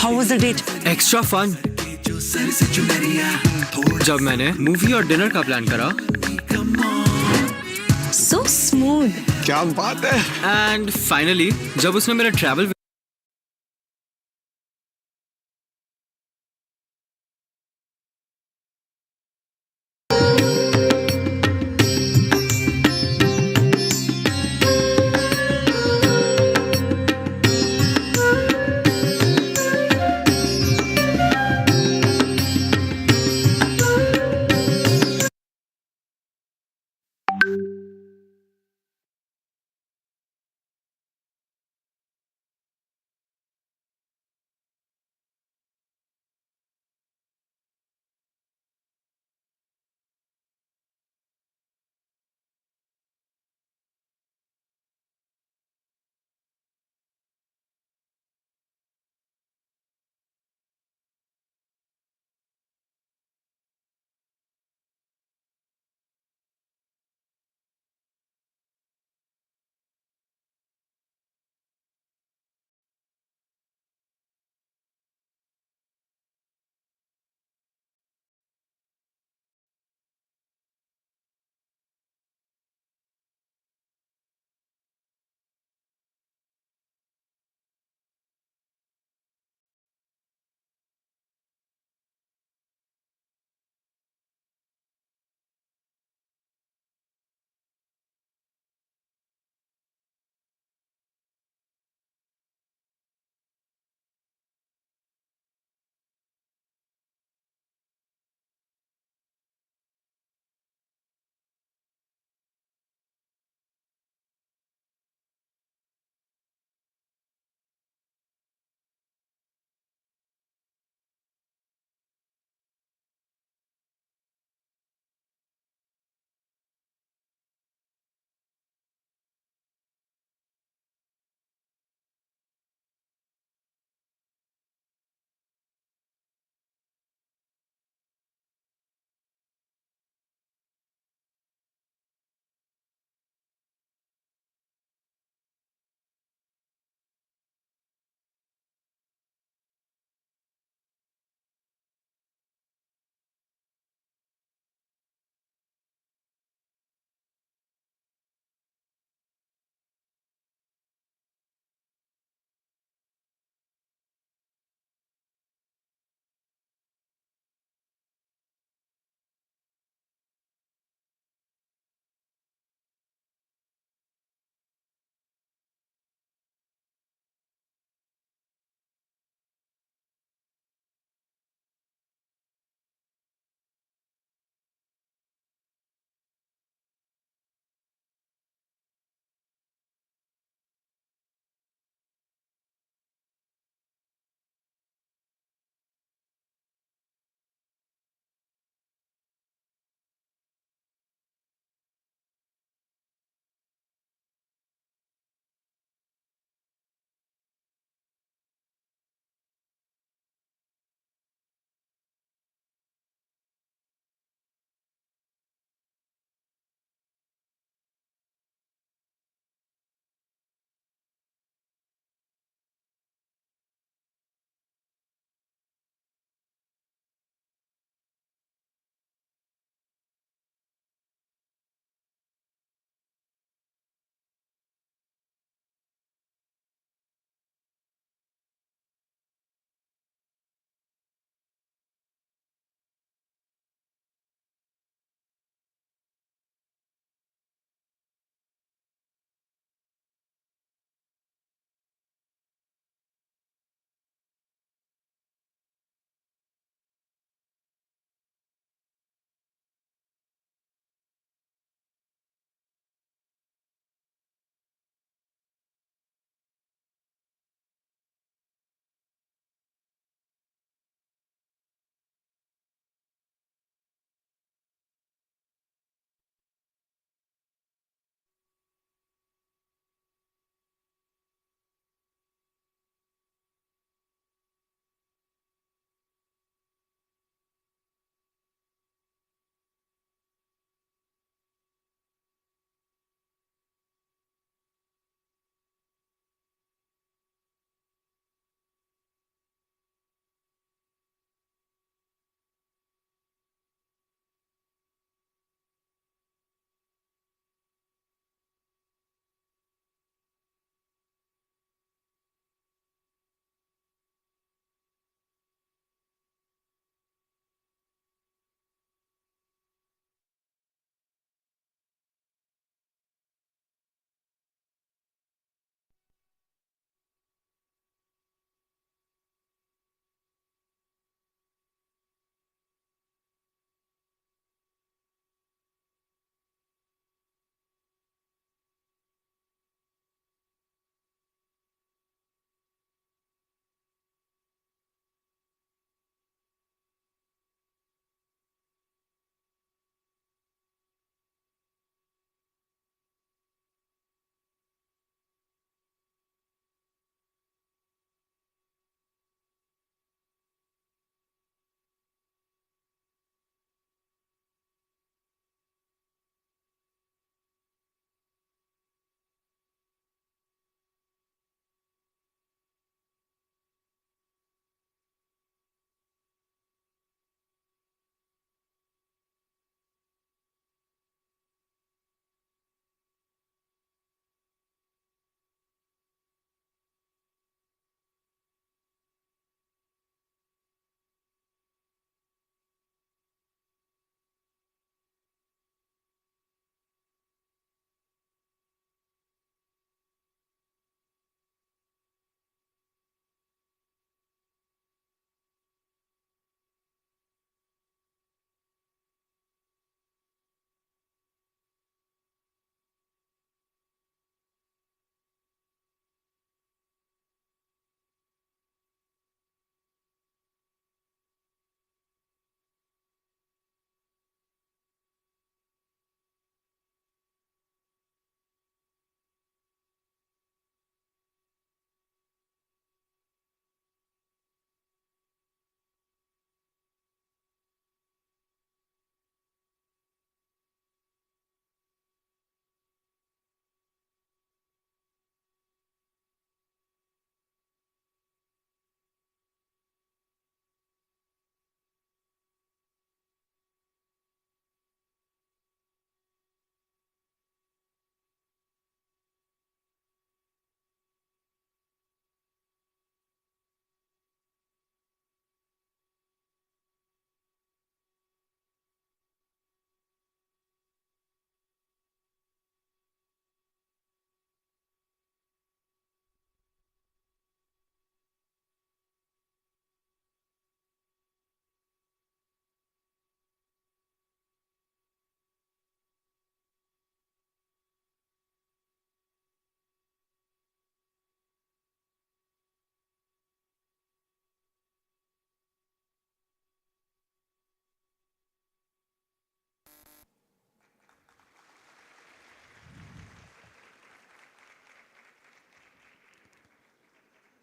How was the date? Extra fun. जब मैंने movie और डिनर का प्लान करा, So smooth. क्या बात है। एंड फाइनली जब उसने मेरा travel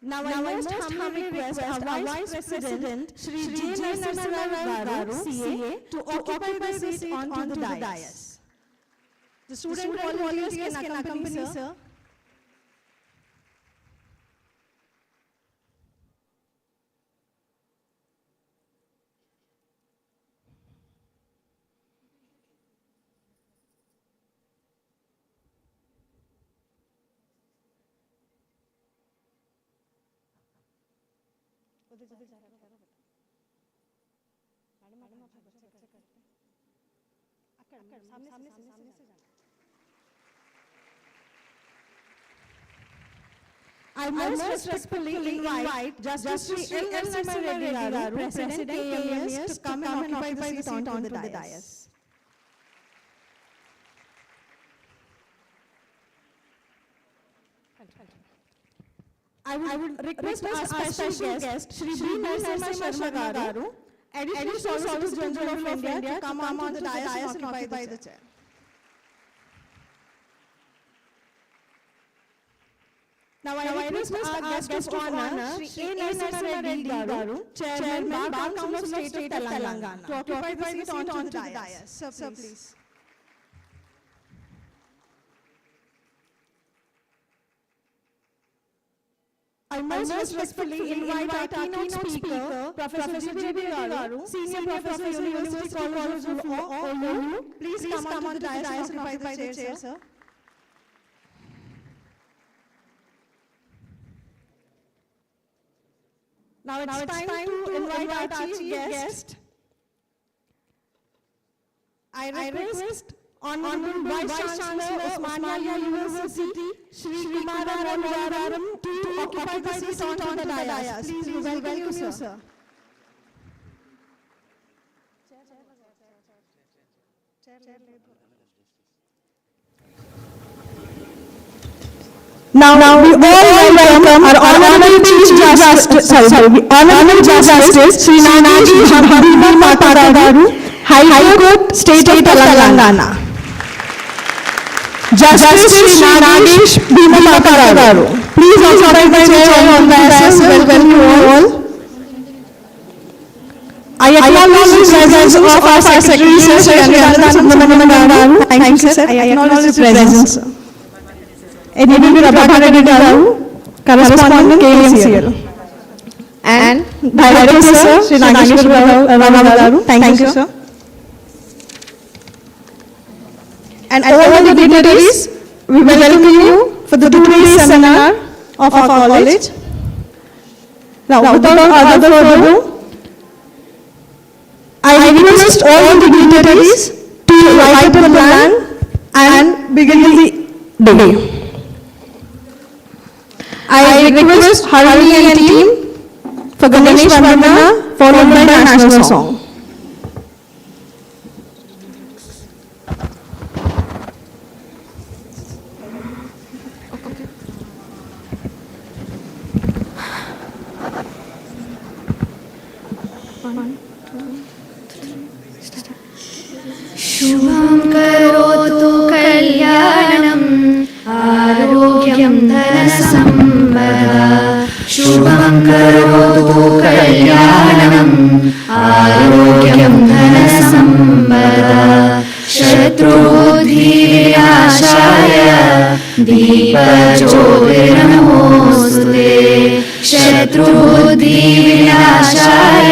Now I most humbly request our Vice President, Shri J. Narasimha Garu, CA, to occupy the seat onto the dais. The student volunteers can accompany, sir. I most respectfully invite Justice Sri L. Narasimha Garu, President KMS, to come and occupy the seat onto the dais. I would request our special guest, Shri D. Narasimha Garu, Additional Solicitor General of India, to come onto the dais and occupy the chair. Now I request our guest of honor, Shri A. Narasimha Garu, Chairman, Bar Council of State of Telangana, to occupy the seat onto the dais. Sir, please. I most respectfully invite our keynote speaker, Professor J.B. Garu, Senior Professor, University College of Law, OU. Please come on the dais and occupy the chair, sir. Now it's time to invite our chief guest. I request Honorable Vice Chancellor, Osmania University, Shri Kumaran Varam, to occupy the seat onto the dais. Please, we welcome you, sir. Now we all welcome our Honorable Chief Justice, Honorable Justice Sri Nagesh Bhima Garu, High Court, State of Telangana. Justice Sri Nagesh Bhima Garu, please occupy the chair on the dais. Welcome you all. I acknowledge the presence of our Secretary, Sri Anandana Subramanian Garu. Thank you, sir. I acknowledge the presence, sir. Enabling Prabhakar Garu, correspondent KMCL. And Director, sir, Sri Nagesh Garu. Thank you, sir. And all the dignitaries, we welcome you for the 2-day seminar of our college. Now, without further ado, I request all the dignitaries to write up the plan and begin the day. I request Harani and team for Ganesh Vandana, followed by national song. शुभं करोतु कल्याणं आरोग्यं धनसम्पदा शुभं करोतु कल्याणं आरोग्यं धनसम्पदा शत्रुबुद्धिविनाशाय दीपज्योतिर्नमोऽस्तुते शत्रुबुद्धिविनाशाय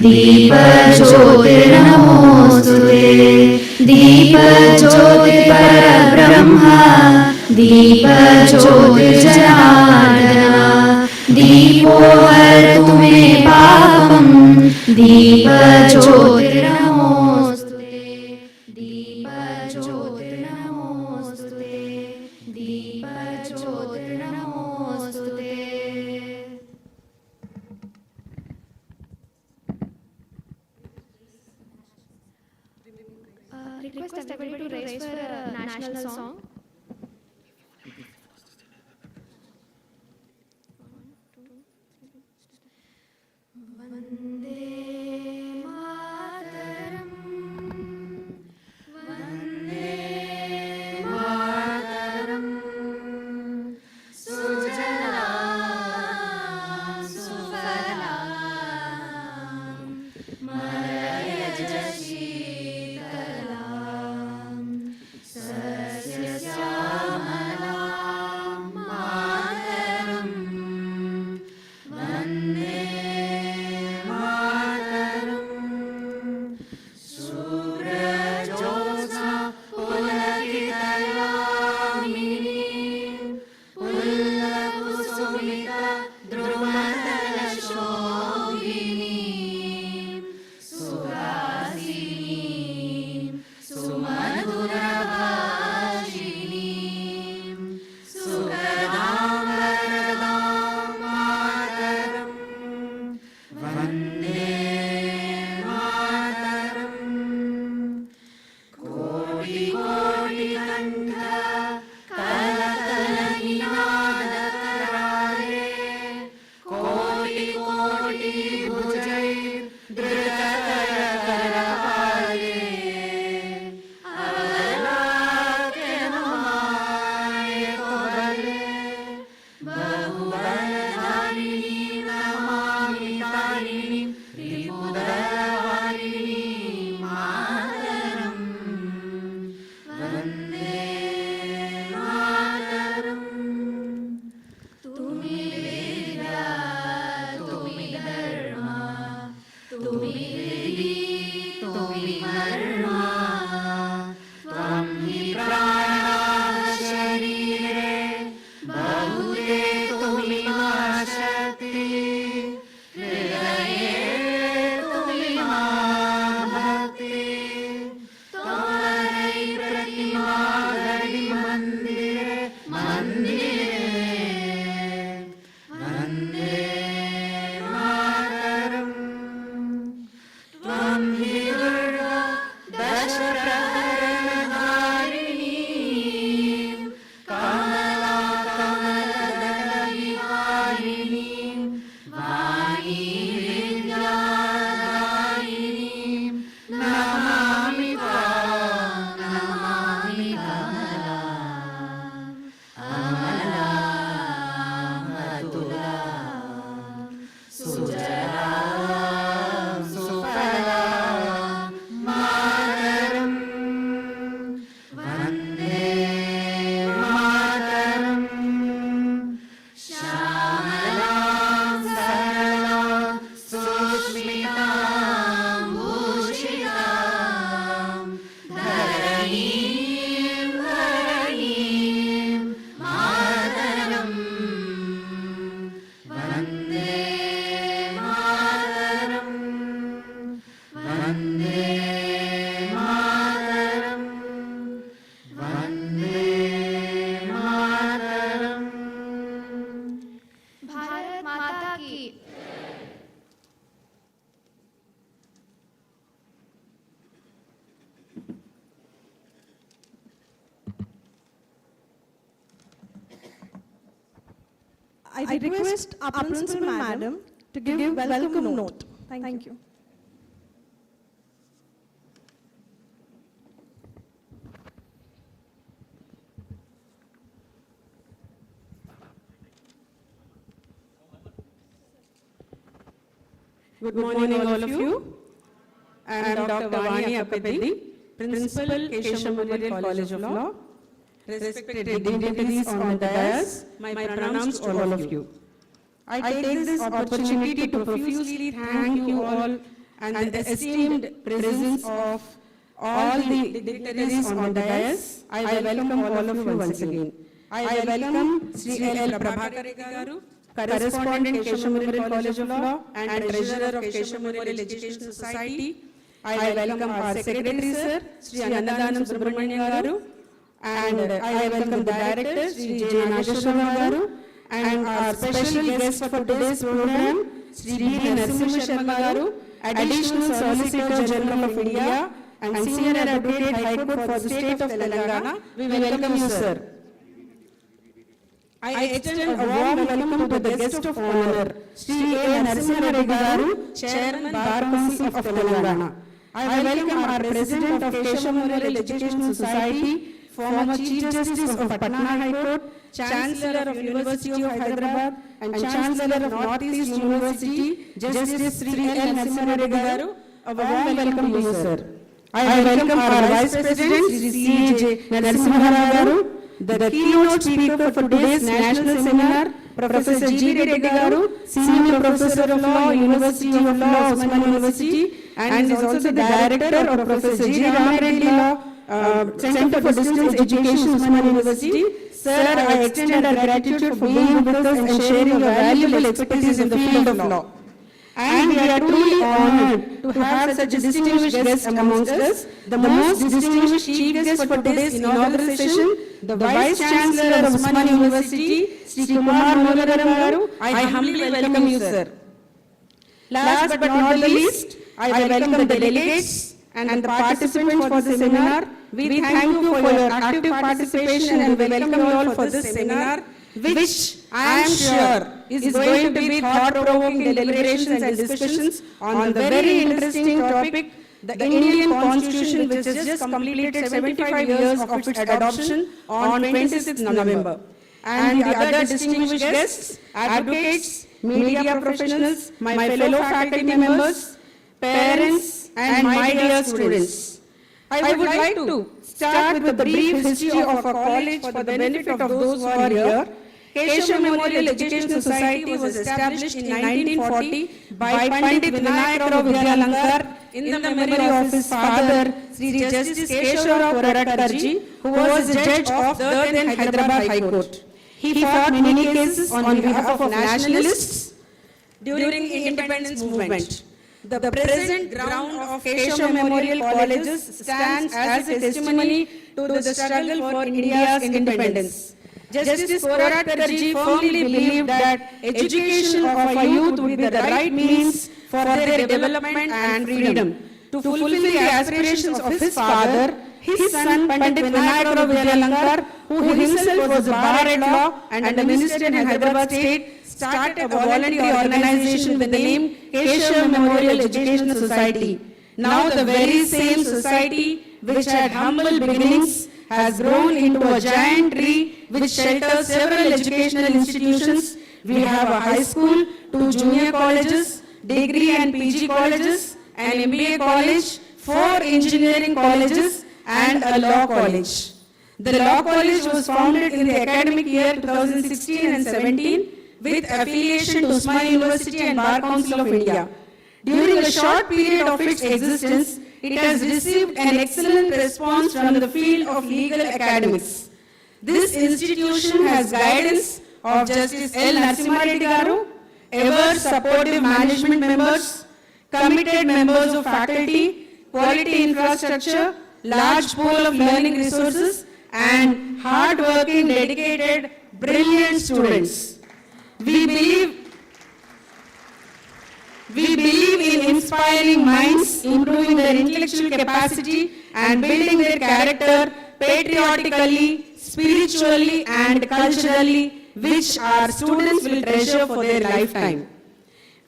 दीपज्योतिर्नमोऽस्तुते दीपज्योतिर्परब्रह्मा दीपज्योतिर्जनार्दना दीपो हरतु मे पापं दीपज्योतिर्नमोऽस्तुते दीपज्योतिर्नमोऽस्तुते दीपज्योतिर्नमोऽस्तुते. Request everybody to raise for a national song. Vande Mataram, Vande Mataram, Sujanam I request our principal madam to give welcome note. Thank you. Good morning, all of you. I am Dr. Vani Akkapedi, Principal, Keshav Memorial College of Law. Respected dignitaries on the dais, my pranams to all of you. I take this opportunity to profusely thank you all and the esteemed presence of all the dignitaries on the dais. I welcome all of you once again. I welcome Sri L. Prabhakar Garu, Correspondent, Keshav Memorial College of Law and Treasurer of Keshav Memorial Education Society. I welcome our Secretary, Sir, Sri Anandanam Subramanian Garu, and I welcome the Director, Sri J. Nageshwara Garu, and our special guest for today's program, Sri B. Narasimha Sharma Garu, Additional Solicitor General of India and Senior Advocate High Court for the State of Telangana. We welcome you, sir. I extend a warm welcome to the guest of honor, Sri A. Narasimha Garu, Chairman Bar Council of Telangana. I welcome our President of Keshav Memorial Education Society, former Chief Justice of Patna High Court, Chancellor of University of Hyderabad, and Chancellor of Northeast University, Justice Sri L. Narasimha Garu. A warm welcome to you, sir. I welcome our Vice President, Sri C. J. Narasimha Garu, the keynote speaker for today's national seminar, Professor G. Reddy Garu, Senior Professor of Law, University of Law, Osmania University, and is also the Director of Professor G. Ram Reddy Law, Center for Distance Education, Osmania University. Sir, I extend our gratitude for being with us and sharing your valuable expertise in the field of law. And we are truly honored to have such a distinguished guest amongst us, the most distinguished chief guest for today's inaugural session, the Vice Chancellor of Osmania University, Sri Kumar Murugaram Garu. I humbly welcome you, sir. Last but not the least, I welcome the delegates and the participants for the seminar. We thank you for your active participation and we welcome you all for this seminar. which I am sure is going to be thought-provoking deliberations and discussions on the very interesting topic, the Indian Constitution, which has just completed 75 years of its adoption on 26th November. And the other distinguished guests, advocates, media professionals, my fellow faculty members, parents, and my dear students. I would like to start with a brief history of our college for the benefit of those who are here. Keshav Memorial Educational Society was established in 1940 by Pandit Vinayakarav Vidyalankar in the memory of his father, Sri Justice Keshav Koratkarji, who was the judge of the then Hyderabad High Court. He fought many cases on behalf of nationalists during the independence movement. The present ground of Keshav Memorial Colleges stands as a testimony to the struggle for India's independence. Justice Koratkarji firmly believed that education of our youth would be the right means for their development and freedom. To fulfill the aspirations of his father, his son Pandit Vinayakarav Vidyalankar, who himself was a bar at law and a minister in Hyderabad state, started a voluntary organization with the name Keshav Memorial Educational Society. Now the very same society, which had humble beginnings, has grown into a giant tree which shelters several educational institutions. We have a high school, 2 junior colleges, degree and PG colleges, an MBA college, 4 engineering colleges, and a law college. The law college was founded in the academic year 2016 and 17 with affiliation to Usmania University and Bar Council of India. During a short period of its existence, it has received an excellent response from the field of legal academics. This institution has guidance of Justice L. Narasimha Reddy Garu, ever supportive management members, committed members of faculty, quality infrastructure, large pool of learning resources, and hard-working, dedicated, brilliant students. We believe in inspiring minds, improving their intellectual capacity, and building their character patriotically, spiritually, and culturally, which our students will treasure for their lifetime.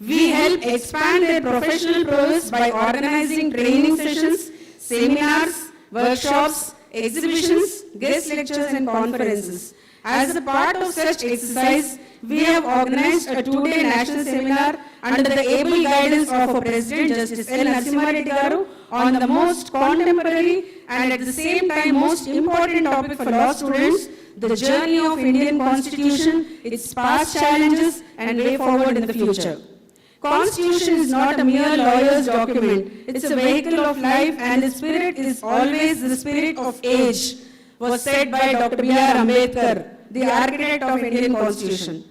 We help expand their professional prowess by organizing training sessions, seminars, workshops, exhibitions, guest lectures, and conferences. As a part of such exercise, we have organized a 2-day national seminar under the able guidance of our President, Justice L. Narasimha Reddy Garu, on the most contemporary and at the same time most important topic for law students, the journey of Indian Constitution, its past challenges, and way forward in the future. Constitution is not a mere lawyer's document. It's a vehicle of life, and the spirit is always the spirit of age, was said by Dr. B.R. Ambedkar, the architect of Indian Constitution.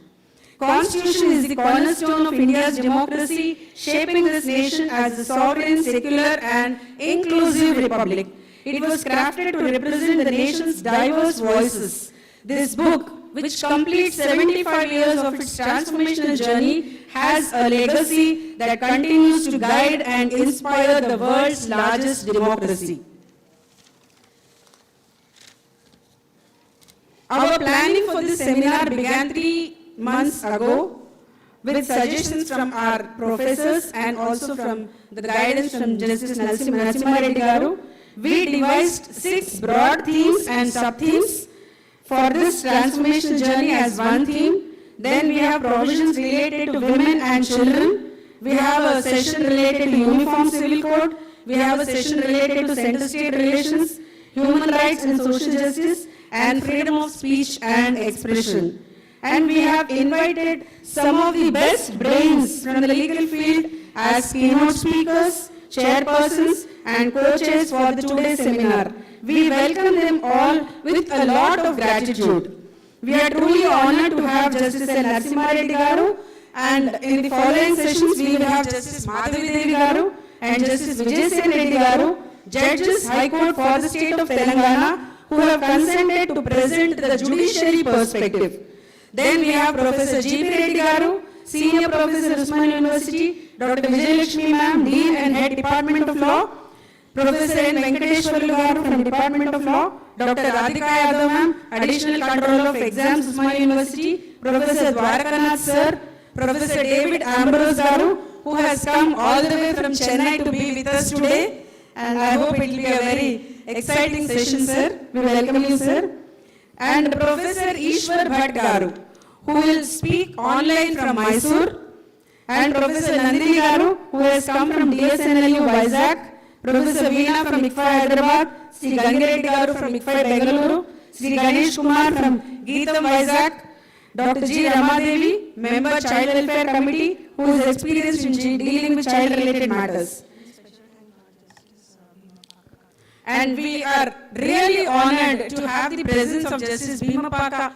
Constitution is the cornerstone of India's democracy, shaping this nation as a sovereign, secular, and inclusive republic. It was crafted to represent the nation's diverse voices. This book, which completes 75 years of its transformational journey, has a legacy that continues to guide and inspire the world's largest democracy. Our planning for this seminar began 3 months ago with suggestions from our professors and also from the guidance from Justice Narasimha Reddy Garu. We devised 6 broad themes and sub-themes. For this transformational journey as one theme, then we have provisions related to women and children. We have a session related to Uniform Civil Code. We have a session related to center-state relations, human rights and social justice, and freedom of speech and expression. And we have invited some of the best brains from the legal field as keynote speakers, chairpersons, and co-chairs for the 2-day seminar. We welcome them all with a lot of gratitude. We are truly honored to have Justice L. Narasimha Reddy Garu, and in the following sessions we will have Justice Madhavi Devi Garu and Justice Vijay Sen Reddy Garu, Judges High Court for the State of Telangana, who have consented to present the judiciary perspective. Then we have Professor G.P. Reddy Garu, Senior Professor, Usmania University, Dr. Vijayalakshmi Ma'am, Dean and Head Department of Law, Professor N. Venkateshwarlu garu from Department of Law, Dr. Radhika Yadav ma'am, Additional Controller of Exams, Usmania University, Professor Dwarakanath sir, Professor David Ambrose garu, who has come all the way from Chennai to be with us today, and I hope it will be a very exciting session, sir. We welcome you, sir. And Professor Ishwar Bhatt garu, who will speak online from Mysore, and Professor Nandini garu, who has come from DSNLU Vizag, Professor Veena from ICFA Hyderabad, Sri Gangireddy garu from ICFA Bengaluru, Sri Ganesh Kumar from Geetham Vizag, Dr. G. Ramadevi, Member Child Welfare Committee, who is experienced in dealing with child-related matters. And we are really honored to have the presence of Justice Bhimapaka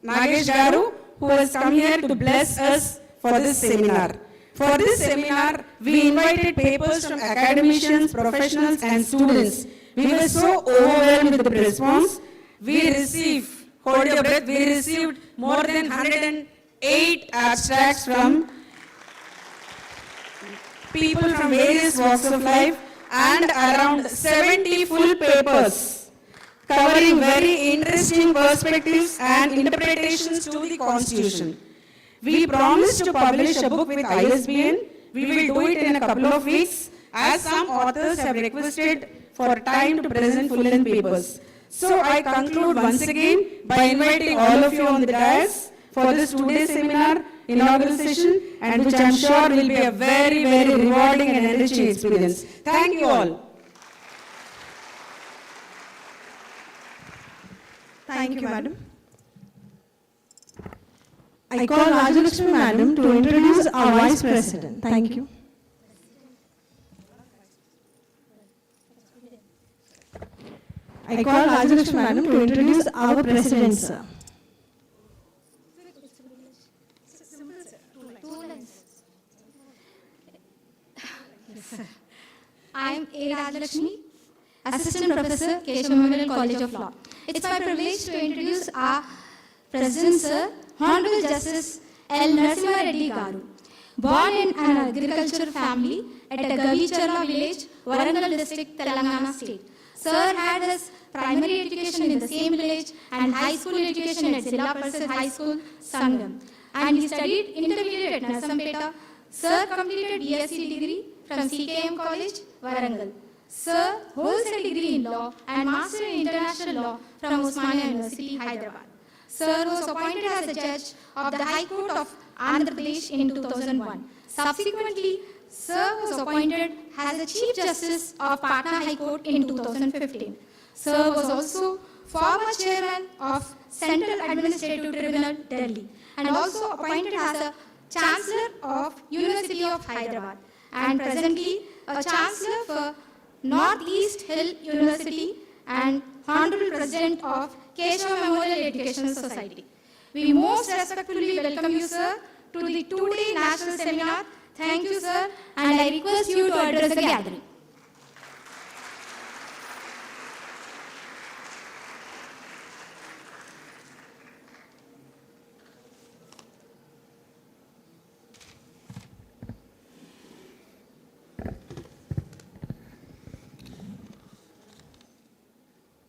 Nagesh garu, who has come here to bless us for this seminar. For this seminar, we invited papers from academicians, professionals and students. We were so overwhelmed with the response. We received, hold your breath, we received more than 108 abstracts from people from various walks of life and around 70 full papers covering very interesting perspectives and interpretations to the Constitution. We promised to publish a book with ISBN. We will do it in a couple of weeks, as some authors have requested for time to present full-length papers. So I conclude once again by inviting all of you on the dais for this two-day seminar inaugural session, and which I am sure will be a very, very rewarding and enriching experience. Thank you all. Thank you, madam. I call Rajalakshmi madam to introduce our Vice President. Thank you. I call Rajalakshmi madam to introduce our President, sir. I am A. Rajalakshmi, Assistant Professor, Keshav Memorial College of Law. It's my privilege to introduce our President, sir, Honorable Justice L. Narasimha Reddy garu. Born in an agricultural family at a Galicharla village, Warangal district, Telangana state. Sir had his primary education in the same village and high school education at Zilla Parishad High School, Sangam. And he studied intermediate at Nasampeta. Sir completed BSc degree from CKM College, Warangal. Sir holds a degree in law and master in international law from Usmania University, Hyderabad. Sir was appointed as a judge of the High Court of Andhra Pradesh in 2001. Subsequently, Sir was appointed as the Chief Justice of Patna High Court in 2015. Sir was also former Chairman of Central Administrative Tribunal, Delhi, and also appointed as a Chancellor of University of Hyderabad, and presently a Chancellor for Northeast Hill University and Honorable President of Keshav Memorial Educational Society. We most respectfully welcome you, sir, to the two-day national seminar. Thank you, sir, and I request you to address the gathering.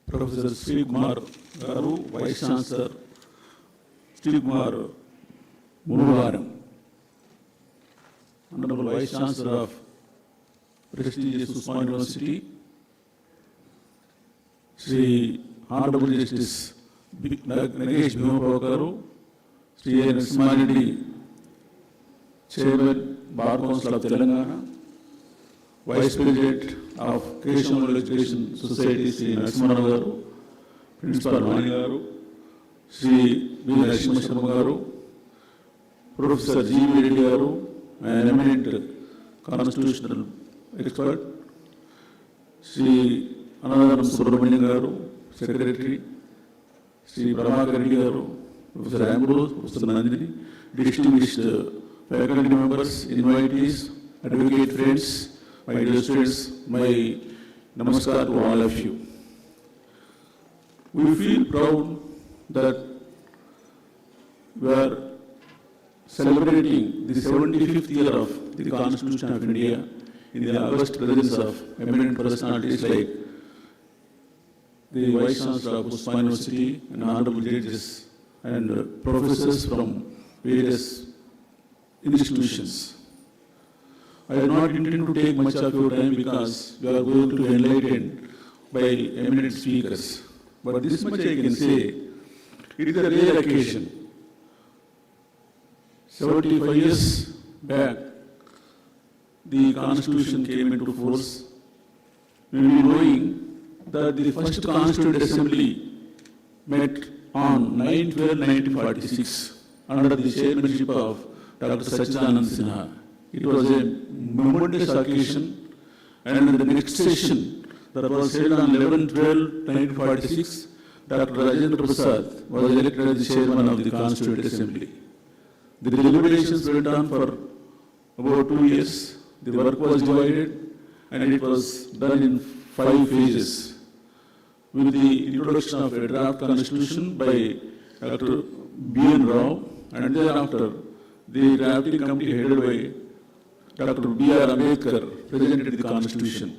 Professor Sri Kumar Garu, Vice Chancellor, Sri Kumar Munuvaram, Honorable Vice Chancellor of prestigious Usmania University, Sri Honorable Justice Nagesh Bhimapaka Garu, Sri A. Narasimha Reddy, Chairman, Bar Council of Telangana, Vice President of Keshav Memorial Education Society, Sri Narasimha Garu, Principal Vani Garu, Sri V. Narasimha Sharma Garu, Professor G. Reddy Garu, an eminent constitutional expert, Sri Anandaram Subramanian Garu, Secretary, Sri Brahmakar Reddy Garu, Professor Ambrose, Professor Nandini, distinguished faculty members, invitees, advocate friends, my dear students, my namaskar to all of you. We feel proud that we are celebrating the 75th year of the Constitution of India in the august presence of eminent personalities like the Vice Chancellor of Pushpa University and honorable judges and professors from various institutions. I do not intend to take much of your time because we are going to be enlightened by eminent speakers. But this much I can say, it is a rare occasion. 75 years back, the Constitution came into force. We will be knowing that the first Constituent Assembly met on 9/12/1946 under the chairmanship of Dr. Sachidanand Sinha. It was a momentous occasion, and in the next session that was held on 11/12/1946, Dr. Rajendra Prasad was elected as the chairman of the Constituent Assembly. The deliberations went on for about 2 years. The work was divided, and it was done in 5 phases, with the introduction of a draft constitution by Dr. B.N. Rao, and thereafter the drafting committee headed by Dr. B.R. Ambedkar presented the constitution.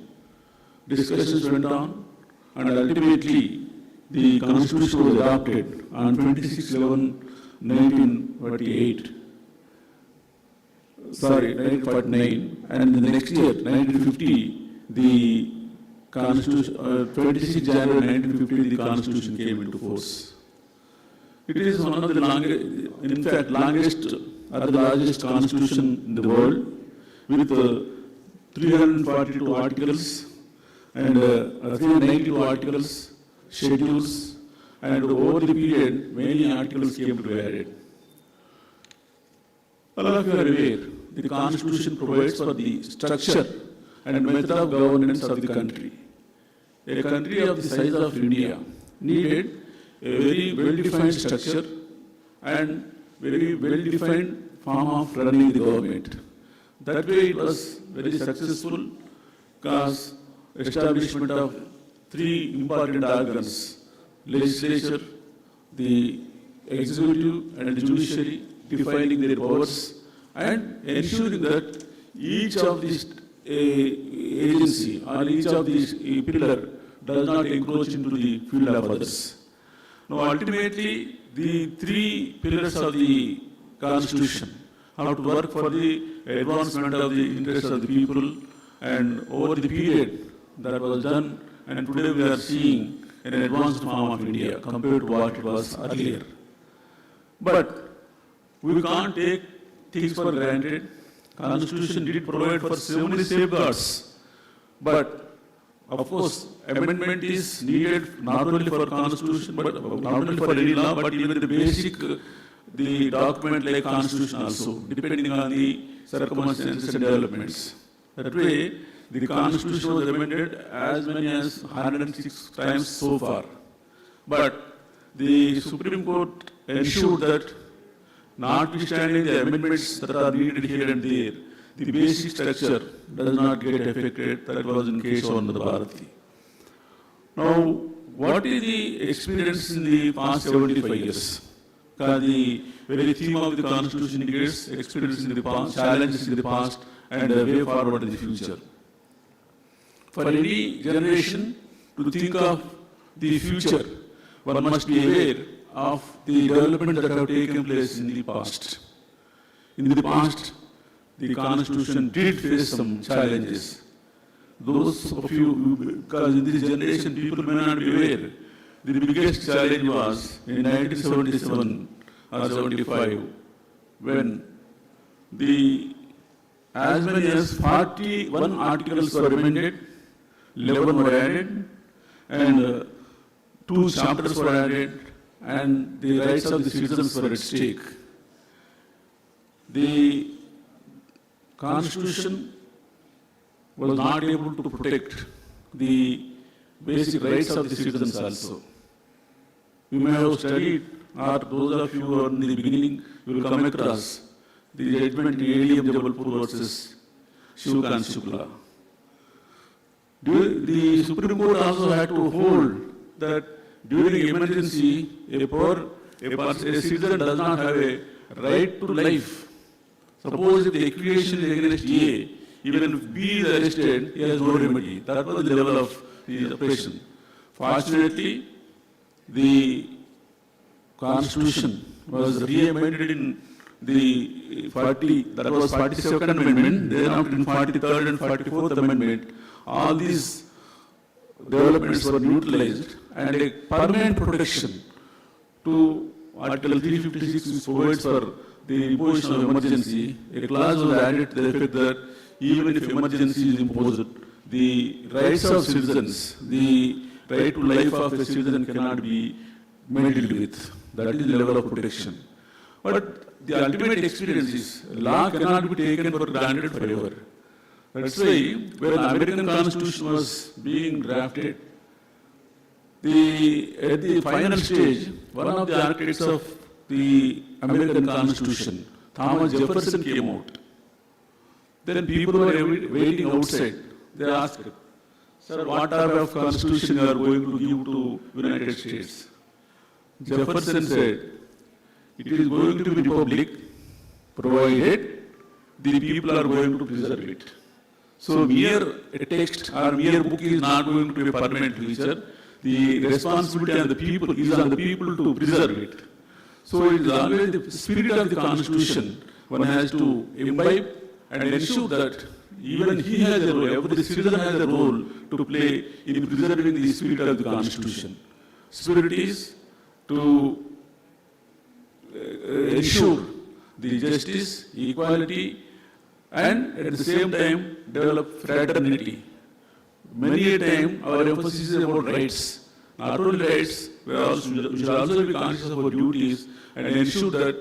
Discussions went on, and ultimately the constitution was adopted on 26/11/1948. 1949, and in the next year, 1950, the Constitution, 26 January 1950, the Constitution came into force. It is one of the longest, in fact, longest or the largest Constitution in the world, with 342 articles and 392 articles, schedules, and over the period, many articles came to be added. All of you are aware, the Constitution provides for the structure and method of governance of the country. A country of the size of India needed a very well-defined structure and very well-defined form of running the government. That way it was very successful because establishment of 3 important organs, legislature, the executive and the judiciary, defining their powers and ensuring that each of these agency or each of these pillar does not encroach into the field of others. Now ultimately the 3 pillars of the Constitution have to work for the advancement of the interests of the people, and over the period that was done, and today we are seeing an advanced form of India compared to what it was earlier. But we can't take things for granted. Constitution did provide for so many safeguards, but of course amendment is needed not only for Constitution, but not only for any law, but even the basic the document like Constitution also, depending on the circumstances and developments. That way, the Constitution was amended as many as 106 times so far. But the Supreme Court ensured that notwithstanding the amendments that are needed here and there, the basic structure does not get affected. That was in case of Nanda Bharati. Now, what is the experience in the past 75 years? The very theme of the Constitution indicates experience in the past, challenges in the past, and a way forward in the future. For any generation to think of the future, one must be aware of the development that have taken place in the past. In the past, the Constitution did face some challenges. Those of you, because in this generation people may not be aware, the biggest challenge was in 1977 or 75, when as many as 41 articles were amended, 11 were added, and 2 chapters were added, and the rights of the citizens were at stake. The Constitution was not able to protect the basic rights of the citizens also. You may have studied, or those of you who are in the beginning, you will come across the judgment in ADM Jabalpur versus Shivkant Shukla. The Supreme Court also had to hold that during emergency, a citizen does not have a right to life. Suppose if the accusation is against A, even if B is arrested, he has no remedy. That was the level of the oppression. Fortunately, the Constitution was re-amended in the 42nd Amendment, then after in 43rd and 44th Amendment, all these developments were neutralized and a permanent protection to Article 356 which provides for the imposition of emergency. A clause was added to the effect that even if emergency is imposed, the rights of citizens, the right to life of a citizen cannot be meddled with. That is the level of protection. But the ultimate experience is law cannot be taken for granted forever. That's why when the American Constitution was being drafted, at the final stage, one of the architects of the American Constitution, Thomas Jefferson, came out. Then people were waiting outside. They asked, "Sir, what type of constitution you are going to give to United States?" Jefferson said, "It is going to be republic, provided the people are going to preserve it." So mere text or mere book is not going to be a permanent feature. The responsibility of the people is on the people to preserve it. So it is always the spirit of the Constitution one has to imbibe and ensure that even he has a role, every citizen has a role to play in preserving the spirit of the Constitution. Spirit is to ensure the justice, equality, and at the same time develop fraternity. Many a time our emphasis is about rights. Not only rights, we should also be conscious of our duties and ensure that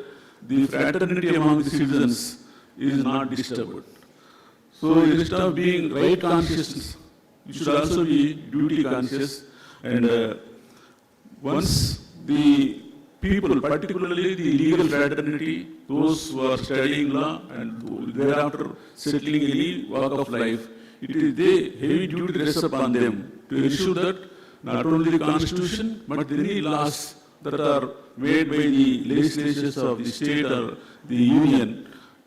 the fraternity among the citizens is not disturbed. So instead of being right conscious, you should also be duty conscious. And once the people, particularly the legal fraternity, those who are studying law and thereafter settling any walk of life, it is the heavy duty rests upon them to ensure that not only the Constitution, but any laws that are made by the legislatures of the state or the union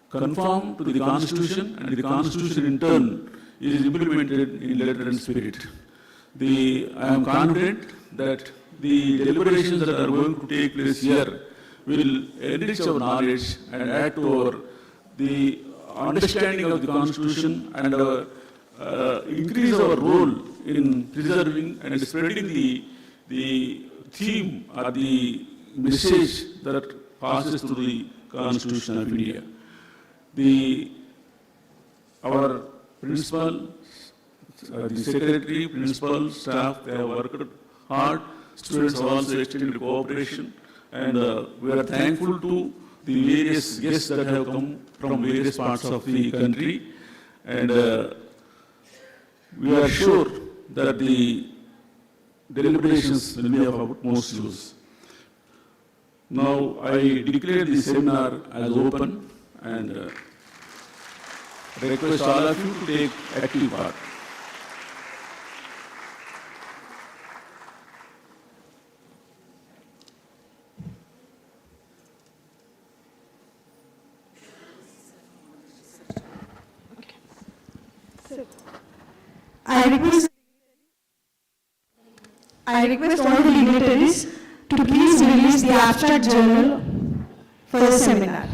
conform to the Constitution, and the Constitution in turn is implemented in letter and spirit. I am confident that the deliberations that are going to take place here will enrich our knowledge and add to the understanding of the Constitution and increase our role in preserving and spreading the theme or the message that passes through the Constitution of India. Our principal, the secretary, principal, staff, they have worked hard. Students have also extended cooperation, and we are thankful to the various guests that have come from various parts of the country, and we are sure that the deliberations will be of utmost use. Now I declare the seminar as open and request all of you to take active part. I request all the dignitaries to please release the abstract journal for the seminar.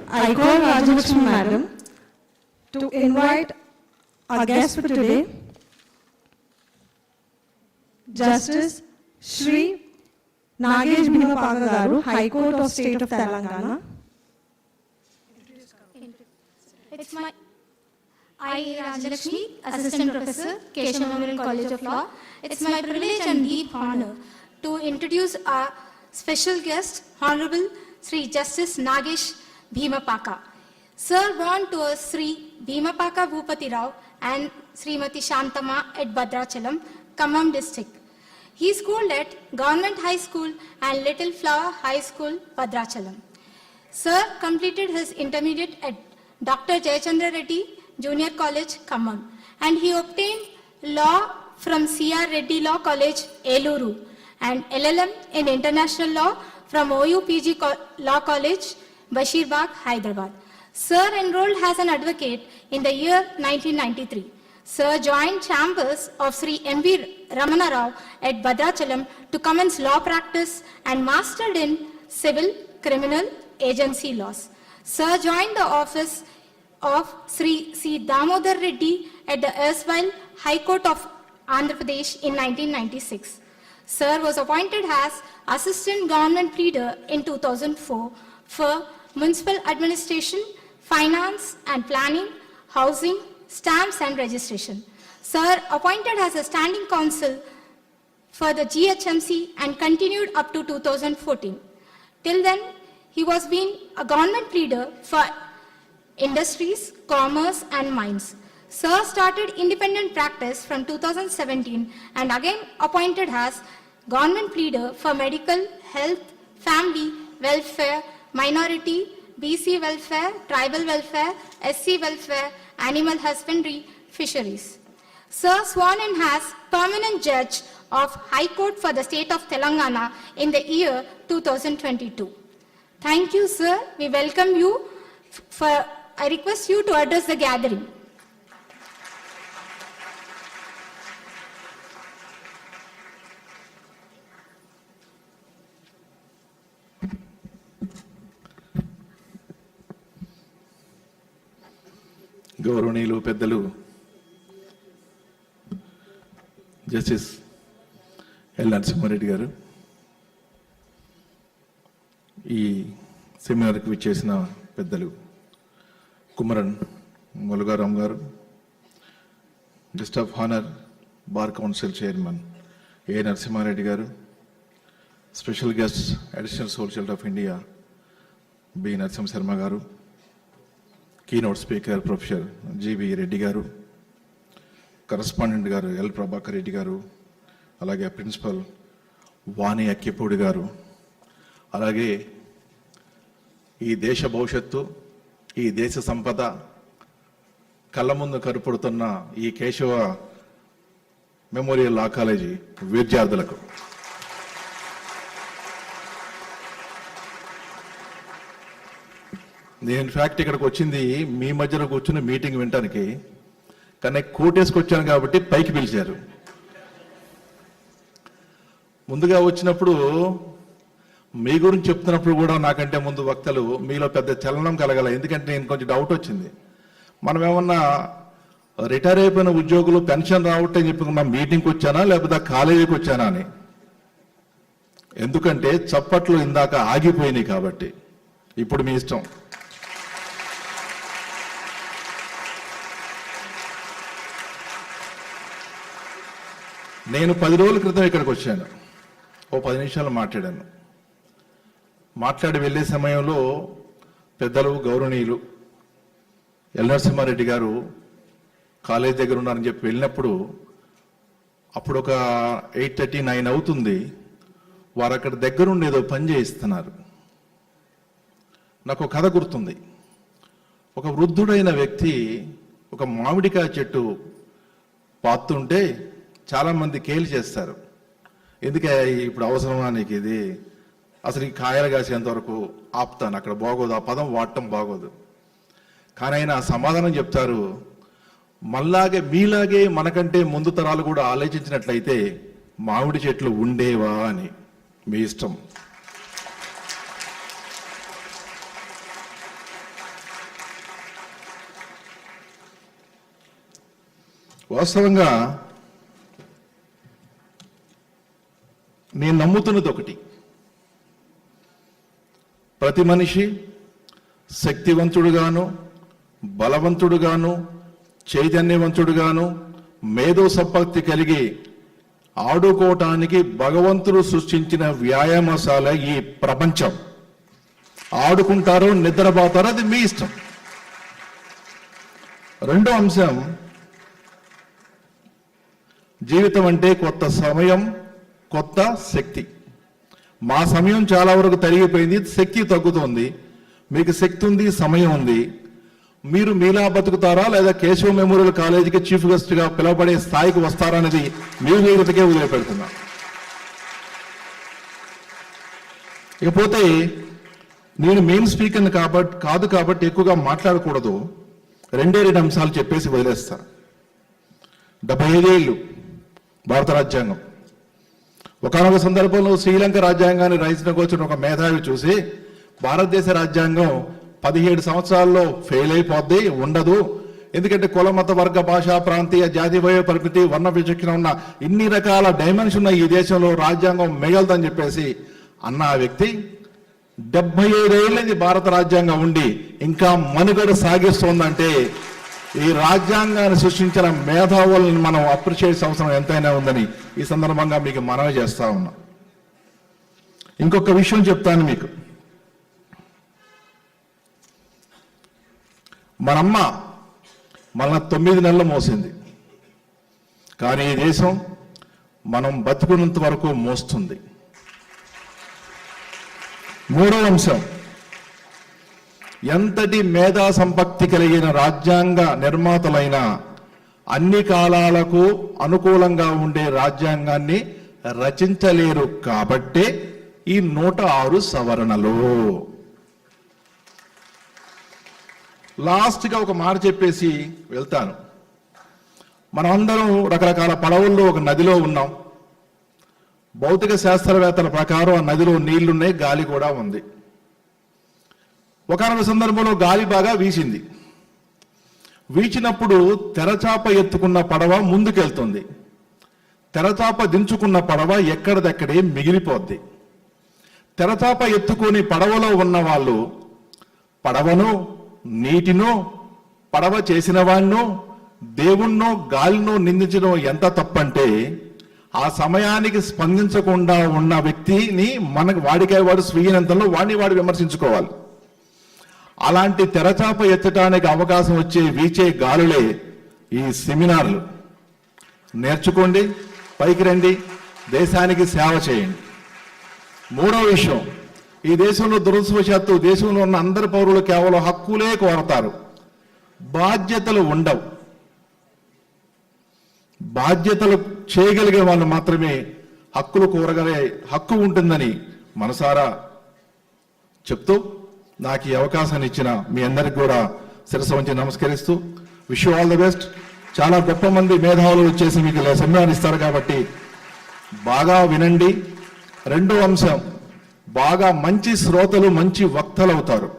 I call Rajalakshmi Madam to invite our guest for today, Justice Shri Nagesh Bhimapaka Garu, High Court of State of Telangana. It's my I, Rajalakshmi, Assistant Professor, Keshav Memorial College of Law. It's my privilege and deep honor to introduce our special guest, Honorable Sri Justice Nagesh Bhimapaka. Sir born to us Sri Bhimapaka Bhupati Rao and Srimati Shantama at Bhadrachalam, Khammam district. He schooled at Government High School and Little Flower High School, Bhadrachalam. Sir completed his intermediate at Dr. Jayachandra Reddy Junior College, Khammam, and he obtained law from C.R. Reddy Law College, Eluru, and LLM in International Law from OUPG Law College, Bashirbagh, Hyderabad. Sir enrolled as an advocate in the year 1993. Sir joined chambers of Sri M.V. Ramana Rao at Bhadrachalam to commence law practice and mastered in civil, criminal, agency laws. Sir joined the office of Sri C. Damodar Reddy at the erstwhile High Court of Andhra Pradesh in 1996. Sir was appointed as Assistant Government Pleader in 2004 for Municipal Administration, Finance and Planning, Housing, Stamps and Registration. Sir appointed as a Standing Counsel for the GHMC and continued up to 2014. Till then, he was being a government pleader for industries, commerce and mines. Sir started independent practice from 2017 and again appointed as government pleader for medical, health, family, welfare, minority, BC welfare, tribal welfare, SC welfare, animal husbandry, fisheries. Sir sworn in as permanent judge of High Court for the state of Telangana in the year 2022. Thank you, sir. We welcome you. I request you to address the gathering. గౌరవనీయులు పెద్దలు justice L Narasimha Reddy గారు, ఈ సెమినార్కి విచ్చేసిన పెద్దలు కుమరన్ ములుగారాం గారు, guest of honour bar council chairman A Narasimha Reddy గారు, special guest additional solicitor of India B Narasimha Sharma గారు, keynote speaker professor G V Reddy గారు, కరస్పాండెంట్ గారు ఎల్ ప్రభాకర్ రెడ్డి గారు, అలాగే ప్రిన్సిపల్ వాణి అక్కిపూడి గారు, అలాగే ఈ దేశ భవిష్యత్తు, ఈ దేశ సంపద కళ్ళ ముందు కనపడుతున్న ఈ కేశవ మెమోరియల్ లా కాలేజీ విద్యార్థులకు, నేను ఇన్ఫ్యాక్ట్ ఇక్కడికి వచ్చింది మీ మధ్యలో కూర్చుని మీటింగ్ వినటానికి, కానీ కోటేసుకొచ్చాను కాబట్టి పైకి పిలిచారు. ముందుగా వచ్చినప్పుడు మీ గురించి చెప్తున్నప్పుడు కూడా నాకంటే ముందు వక్తలు మీలో పెద్ద చలనం కలగల. ఎందుకంటే నేను కొంచెం డౌట్ వచ్చింది, మనం ఏమన్నా రిటైర్ అయిపోయిన ఉద్యోగులు పెన్షన్ రావట్టే చెప్పుకున్నా మీటింగ్కి వచ్చానా లేకపోతే కాలేజీకి వచ్చానా అని. ఎందుకంటే చప్పట్లు ఇందాక ఆగిపోయినాయి కాబట్టి. ఇప్పుడు మీ ఇష్టం. నేను 10 రోజుల క్రితం ఇక్కడికి వచ్చాను. ఓ 10 నిమిషాలు మాట్లాడి వెళ్ళే సమయంలో పెద్దలు గౌరవనీయులు ఎల్ నరసింహారెడ్డి గారు కాలేజ్ దగ్గర ఉన్నారని చెప్పి వెళ్ళినప్పుడు, అప్పుడు ఒక 8:30, 9 అవుతుంది. వారు అక్కడ దగ్గరుండి ఏదో పని చేయిస్తున్నారు. నాకు ఒక కథ గుర్తుంది. ఒక వృద్ధుడైన వ్యక్తి ఒక మామిడికాయ చెట్టు పాతుంటే చాలామంది కేలి చేస్తారు, ఎందుకే ఇప్పుడు అవసరమా నీకు ఇది, అసలు ఈ కాయలు కాసేంత వరకు ఆపుతాను, అక్కడ బాగోదు, ఆ పదం వాడటం బాగోదు. కానీ ఆయన సమాధానం చెప్తారు, మళ్ళాగే మీలాగే మనకంటే ముందు తరాలు కూడా ఆలోచించినట్లయితే మామిడి చెట్లు ఉండేవా అని. మీ ఇష్టం. వాస్తవంగా నేను నమ్ముతున్నది ఒకటి, ప్రతి మనిషి శక్తివంతుడుగాను, బలవంతుడుగాను, చైతన్యవంతుడుగాను, మేధో సంపత్తి కలిగి ఆడుకోవటానికి భగవంతుడు సృష్టించిన వ్యాయామశాల ఈ ప్రపంచం. ఆడుకుంటారో నిద్రపోతారో అది మీ ఇష్టం. రెండో అంశం, జీవితం అంటే కొత్త సమయం, కొత్త శక్తి. మా సమయం చాలా వరకు తరిగిపోయింది, శక్తి తగ్గుతోంది. మీకు శక్తి ఉంది, సమయం ఉంది. మీరు మీలా బతుకుతారా లేదా కేశవ మెమోరియల్ కాలేజీకి చీఫ్ గెస్ట్గా పిలువబడే స్థాయికి వస్తారా అనేది మీ వీరికే వదిలిపెడుతున్నా. ఇకపోతే నేను మెయిన్ స్పీకర్ని కాదు కాబట్టి ఎక్కువగా మాట్లాడకూడదు. 2 అంశాలు చెప్పేసి వదిలేస్తా. 75 ఏళ్ళు భారత రాజ్యాంగం. ఒకనొక సందర్భంలో శ్రీలంక రాజ్యాంగాన్ని రచించడానికి వచ్చిన ఒక మేధావి చూసి భారతదేశ రాజ్యాంగం 17 సంవత్సరాల్లో ఫెయిల్ అయిపోద్ది, ఉండదు. ఎందుకంటే కుల, మత, వర్గ, భాష, ప్రాంతీయ, జాతి, వయో పరిమితి, వర్ణ విచక్షణ ఉన్న ఇన్ని రకాల డైమెన్షన్ ఉన్న ఈ దేశంలో రాజ్యాంగం మిగలదని చెప్పేసి అన్న ఆ వ్యక్తి 75 ఏళ్ళది భారత రాజ్యాంగం ఉండి ఇంకా మనుగడ సాగిస్తోందంటే ఈ రాజ్యాంగాన్ని సృష్టించిన మేధావులను మనం అప్రిషియేట్ అవసరం ఎంతైనా ఉందని ఈ సందర్భంగా మీకు మనవి చేస్తా ఉన్నా. ఇంకొక విషయం చెప్తాను మీకు. మనమ్మ మన 9 నెలలు మోసింది, కానీ ఈ దేశం మనం బతుకున్నంత వరకు మోస్తుంది. మూడో అంశం, ఎంతటి మేధా సంపత్తి కలిగిన రాజ్యాంగ నిర్మాతలైన అన్ని కాలాలకు అనుకూలంగా ఉండే రాజ్యాంగాన్ని రచించలేరు కాబట్టే ఈ 106 సవరణలు. లాస్ట్గా ఒక మాట చెప్పేసి వెళ్తాను. మనమందరం రకరకాల పడవల్లో ఒక నదిలో ఉన్నాం. భౌతిక శాస్త్రవేత్తల ప్రకారం ఆ నదిలో నీళ్లున్నాయి, గాలి కూడా ఉంది. ఒకనొక సందర్భంలో గాలి బాగా వీసింది. వీచినప్పుడు తెరచాప ఎత్తుకున్న పడవ ముందుకెళ్తుంది, తెరచాప దించుకున్న పడవ ఎక్కడిదక్కడే మిగిలిపోద్ది. తెరచాప ఎత్తుకొని పడవలో ఉన్న వాళ్ళు పడవను, నీటినో, పడవ చేసిన వాడినో, దేవుణ్ణో, గాలినో నిందించడం ఎంత తప్పంటే ఆ సమయానికి స్పందించకుండా ఉన్న వ్యక్తిని వాడికై వాడు స్వీయనంతంలో వాడు విమర్శించుకోవాలి. అలాంటి తెరచాప ఎత్తడానికి అవకాశం వచ్చే వీచే గాలులే ఈ సెమినార్లు. నేర్చుకోండి, పైకి రండి, దేశానికి సేవ చేయండి. మూడో విషయం, ఈ దేశంలో దురదృష్టవశాత్తు దేశంలో ఉన్న అందరి పౌరులు కేవలం హక్కులే కోరతారు, బాధ్యతలు ఉండవు. బాధ్యతలు చేయగలిగే వాళ్ళు మాత్రమే హక్కులు కోరగలే హక్కు ఉంటుందని మనసారా చెప్తూ నాకు ఈ అవకాశాన్ని ఇచ్చిన మీ అందరికి కూడా శిరస్సు వంచి నమస్కరిస్తూ wish you all the best. చాలా గొప్ప మంది మేధావులు వచ్చేసి మీకు సెమినార్ ఇస్తారు కాబట్టి బాగా వినండి. రెండో అంశం, బాగా మంచి శ్రోతలు మంచి వక్తలు అవుతారు.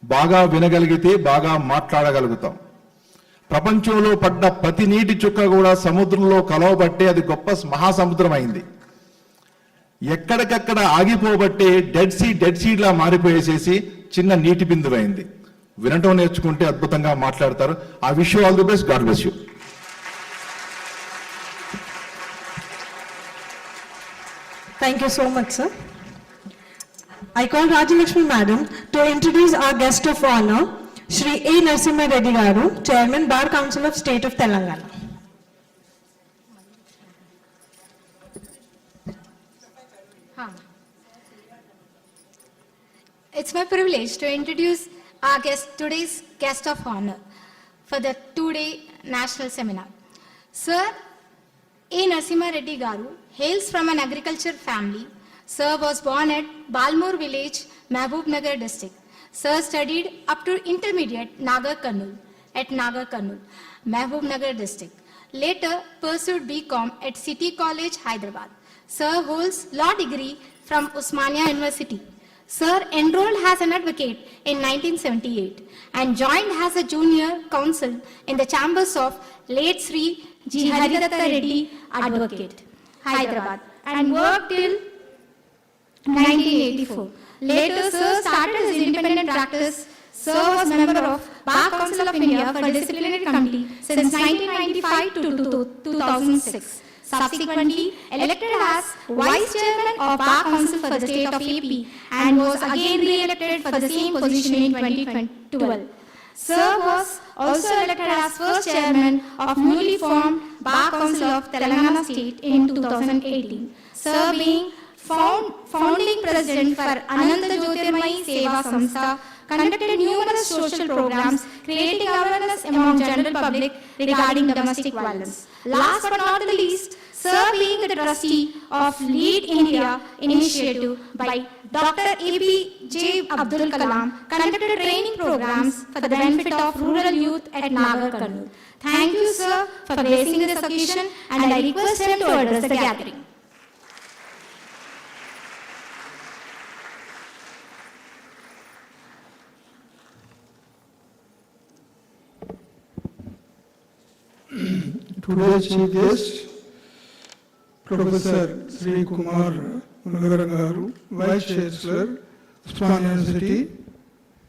బాగా వినగలిగితే బాగా మాట్లాడగలుగుతాం. ప్రపంచంలో పడ్డ ప్రతి నీటి చుక్క కూడా సముద్రంలో కలవబట్టే అది గొప్ప మహాసముద్రం అయింది. ఎక్కడికక్కడ ఆగిపోబట్టే డెడ్ సీడ్లా మారిపోయేసేసి చిన్న నీటి బిందువు అయింది. వినటం నేర్చుకుంటే అద్భుతంగా మాట్లాడతారు. ఆ wish you all the best. God bless you. Thank you so much, sir. I call Rajalakshmi Madam to introduce our guest of honor, Shri A. Narasimha Reddy Garu, Chairman, Bar Council of State of Telangana. It's my privilege to introduce our today's guest of honor for the 2-day national seminar. Sir A. Narasimha Reddy Garu hails from an agriculture family. Sir was born at Balmore village, Mahbubnagar district. Sir studied up to intermediate at Nagar Karnool, Mahbubnagar district. Later pursued BCom at City College, Hyderabad. Sir holds law degree from Osmania University. Sir enrolled as an advocate in 1978 and joined as a junior counsel in the chambers of late Sri G. Haridatta Reddy Advocate, Hyderabad, and worked till 1984. Later, Sir started his independent practice. Sir was member of Bar Council of India for Disciplinary Committee since 1995 to 2006. Subsequently elected as Vice Chairman of Bar Council for the state of AP and was again re-elected for the same position in 2012. Sir was also elected as first Chairman of newly formed Bar Council of Telangana State in 2018. Sir being founding President for Ananta Jyotirmayi Seva Samstha, conducted numerous social programs, creating awareness among general public regarding domestic violence. Last but not the least, Sir being the trustee of Lead India initiative by Dr. APJ Abdul Kalam, conducted training programs for the benefit of rural youth at Nagar Kannur. Thank you, sir, for gracing this occasion, and I request him to address the gathering. Today's chief guest, Professor Sri Kumar Munagarangaru, Vice Chancellor, Usman University,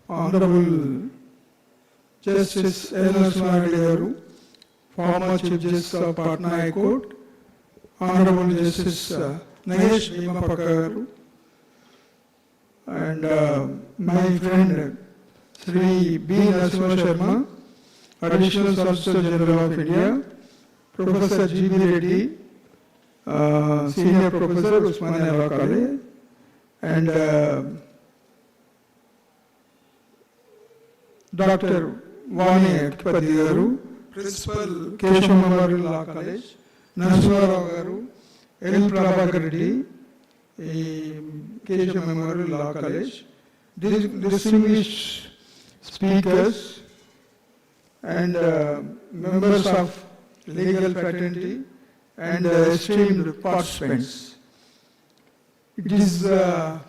Honorable Justice L. Narasimha, former Chief Justice of Patna High Court, Honorable Justice Nagesh Bhimapaka, and my friend Sri B. Narasimha Sharma, Additional Solicitor General of India, Professor G. B. Reddy, Senior Professor, Usmania Law College, and Dr. Vani Akipati Garu, Principal, Keshav Memorial Law College, Narasimha Rao Garu, L. Prabhakar Reddy, Keshav Memorial Law College, distinguished speakers, and members of legal fraternity and esteemed participants. It is a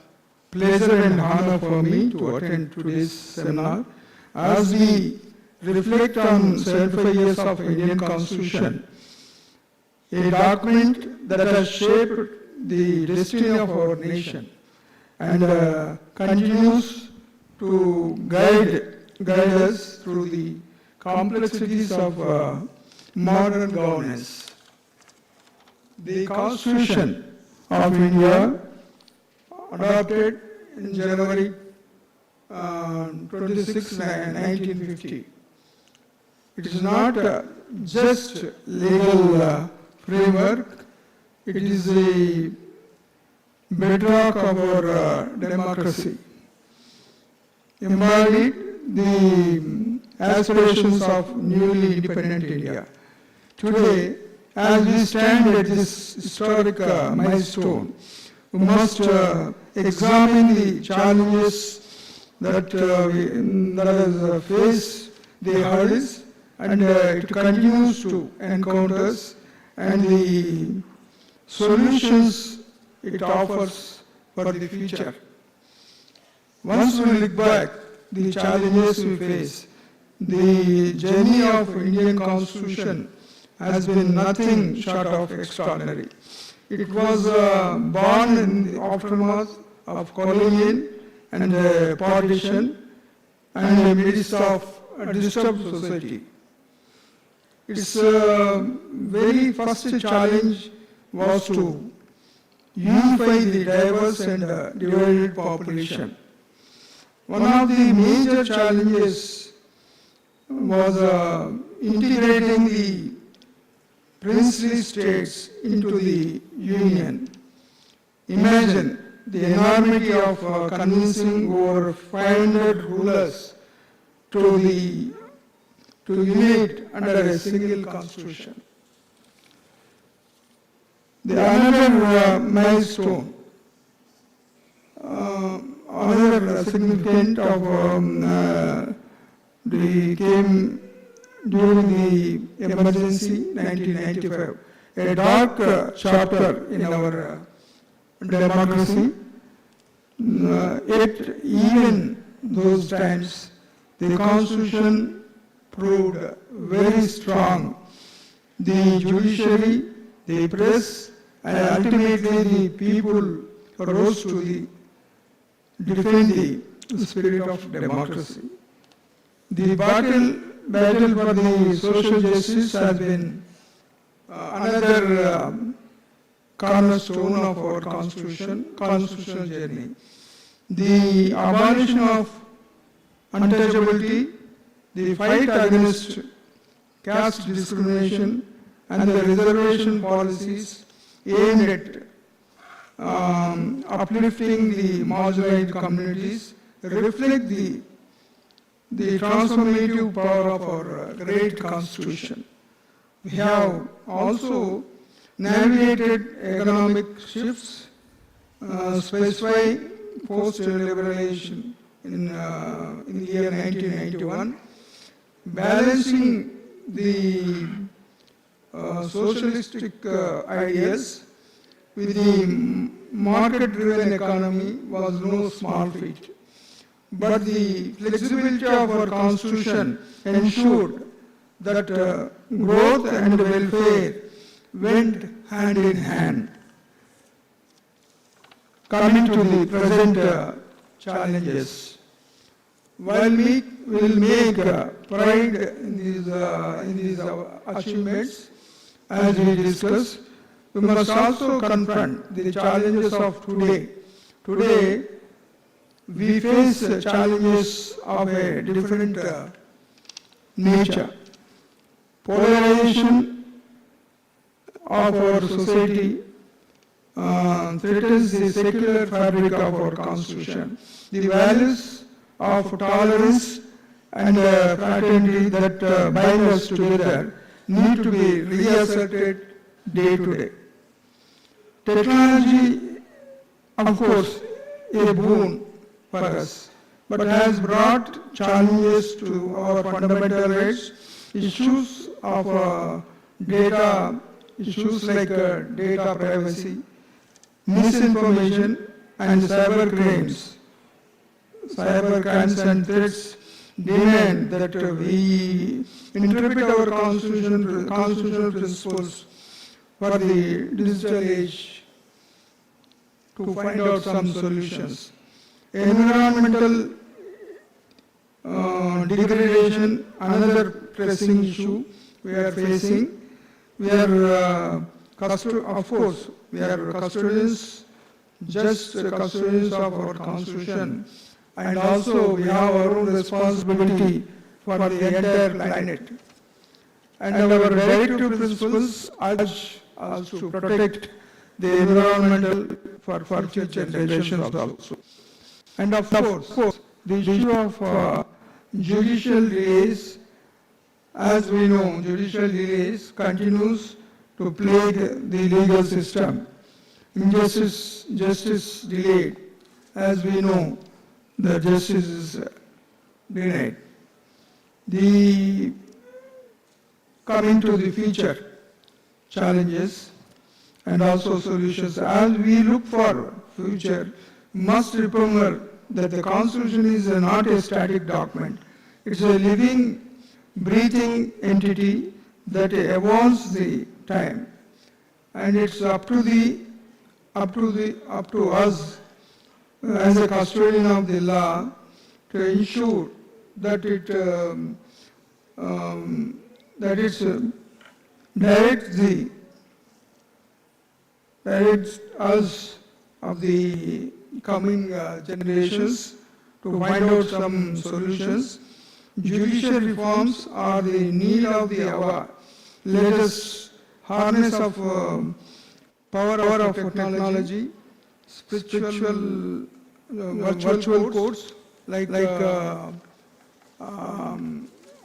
pleasure and honor for me to attend today's seminar as we reflect on 75 years of Indian Constitution, a document that has shaped the destiny of our nation and continues to guide us through the complexities of modern governance. The Constitution of India, adopted in January 26, 1950. It is not just legal framework, it is a bedrock of our democracy. Embodied the aspirations of newly independent India. Today, as we stand at this historic milestone, we must examine the challenges that has faced the hurdles and it continues to encounter and the solutions it offers for the future. Once we look back the challenges we face, the journey of Indian Constitution has been nothing short of extraordinary. It was born in the aftermath of colonial and partition and in the midst of a disturbed society. Its very first challenge was to unify the diverse and divided population. One of the major challenges was integrating the princely states into the union. Imagine the enormity of convincing over 500 rulers to unite under a single constitution. Another milestone, another significant of came during the emergency 1995, a dark chapter in our democracy. Yet even those times, the Constitution proved very strong. The judiciary, the press, and ultimately the people rose to defend the spirit of democracy. The battle for the social justice has been another cornerstone of our constitutional journey. The abolition of untouchability, the fight against caste discrimination, and the reservation policies aimed at uplifting the marginalized communities reflect the transformative power of our great Constitution. We have also navigated economic shifts, specifying post-liberalization in the year 1991, balancing the socialistic ideas with the market-driven economy was no small feat. But the flexibility of our Constitution ensured that growth and welfare went hand in hand. Coming to the present challenges, while we will make pride in these achievements, as we discussed, we must also confront the challenges of today. Today, we face challenges of a different nature. Polarization of our society threatens the secular fabric of our Constitution. The values of tolerance and fraternity that bind us together need to be reasserted day to day. Technology, of course, is a boon for us, but has brought challenges to our fundamental rights. Issues of data, issues like data privacy, misinformation, and cyber crimes and threats demand that we interpret our constitutional principles for the digital age to find out some solutions. Environmental degradation, another pressing issue we are facing. We are, of course, we are custodians, just custodians of our Constitution, and also we have our own responsibility for the entire planet. And our directive principles urge us to protect the environmental for future generations also. And of course, the issue of judicial delays, as we know, judicial delays continues to plague the legal system. Justice delayed, as we know, the justice is denied. Coming to the future challenges and also solutions, as we look for future, must remember that the Constitution is not a static document. It's a living, breathing entity that evolves the time, and it's up to us as a custodian of the law to ensure that directs us of the coming generations to find out some solutions. Judicial reforms are the need of the hour. Let us harness of power of technology, spiritual, virtual courts like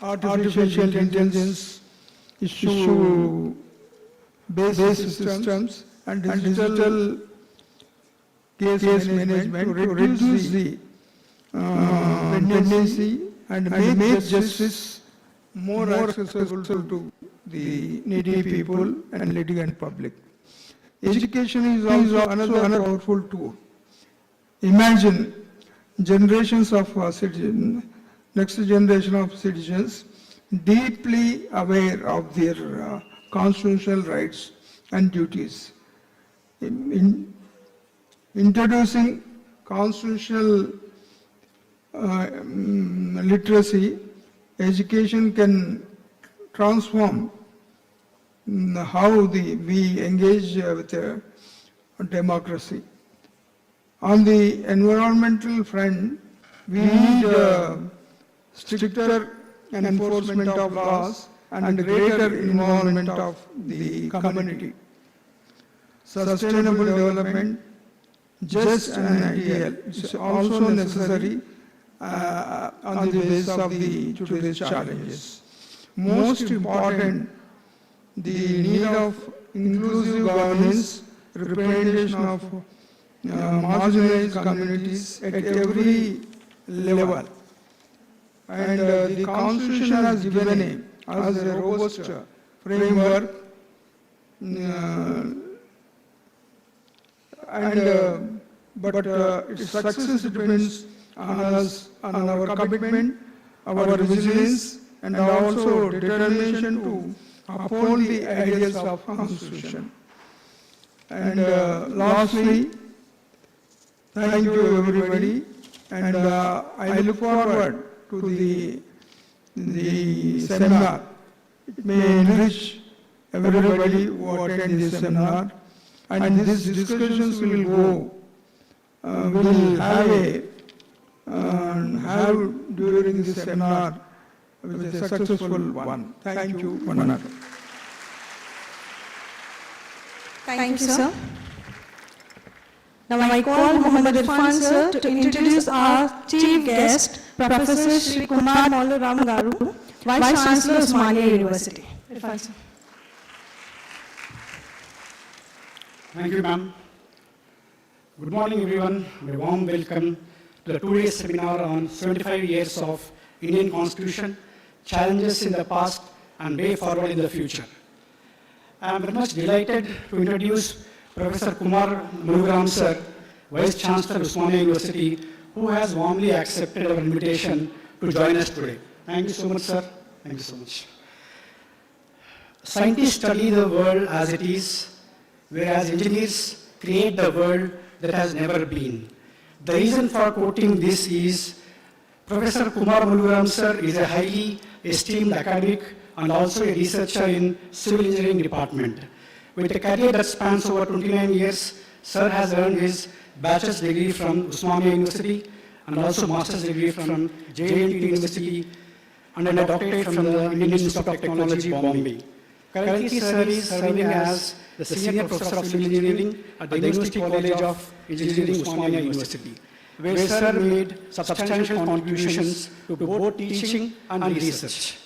artificial intelligence, issue-based systems, and digital case management to reduce the dependency and make justice more accessible to the needy people and litigant public. Education is also another powerful tool. imagine generations of citizens, next generation of citizens, deeply aware of their constitutional rights and duties. Introducing constitutional literacy, education can transform how we engage with democracy. On the environmental front, we need stricter enforcement of laws and greater involvement of the community. Sustainable development, just and ideal, is also necessary on the basis of today's challenges. Most important, the need of inclusive governance, representation of marginalized communities at every level. And the Constitution has given us a robust framework, but its success depends on us, on our commitment, our resilience, and also determination to uphold the ideals of Constitution. And lastly, thank you everybody, and I look forward to the seminar. It may enrich everybody who attend this seminar, and these discussions will have during this seminar with a successful one. Thank you. Thank you, sir. Now I call Muhammad Irfan sir to introduce our chief guest, Professor Shri Kumar Mallaram Garu, Vice Chancellor, Osmania University. Irfan sir. Thank you, ma'am. Good morning, everyone. A warm welcome to the two-day seminar on 75 years of Indian Constitution, challenges in the past and way forward in the future. I am very much delighted to introduce Professor Kumar Mallaram sir, Vice Chancellor, Osmania University, who has warmly accepted our invitation to join us today. Thank you so much, sir. Thank you so much. Scientists study the world as it is, whereas engineers create the world that has never been. The reason for quoting this is Professor Kumar Mallaram sir is a highly esteemed academic and also a researcher in Civil Engineering Department. With a career that spans over 29 years, sir has earned his bachelor's degree from Osmania University and also master's degree from JNT University and a doctorate from the Indian Institute of Technology, Bombay. Currently, sir is serving as the Senior Professor of Civil Engineering at the University College of Engineering, Osmania University, where sir made substantial contributions to both teaching and research.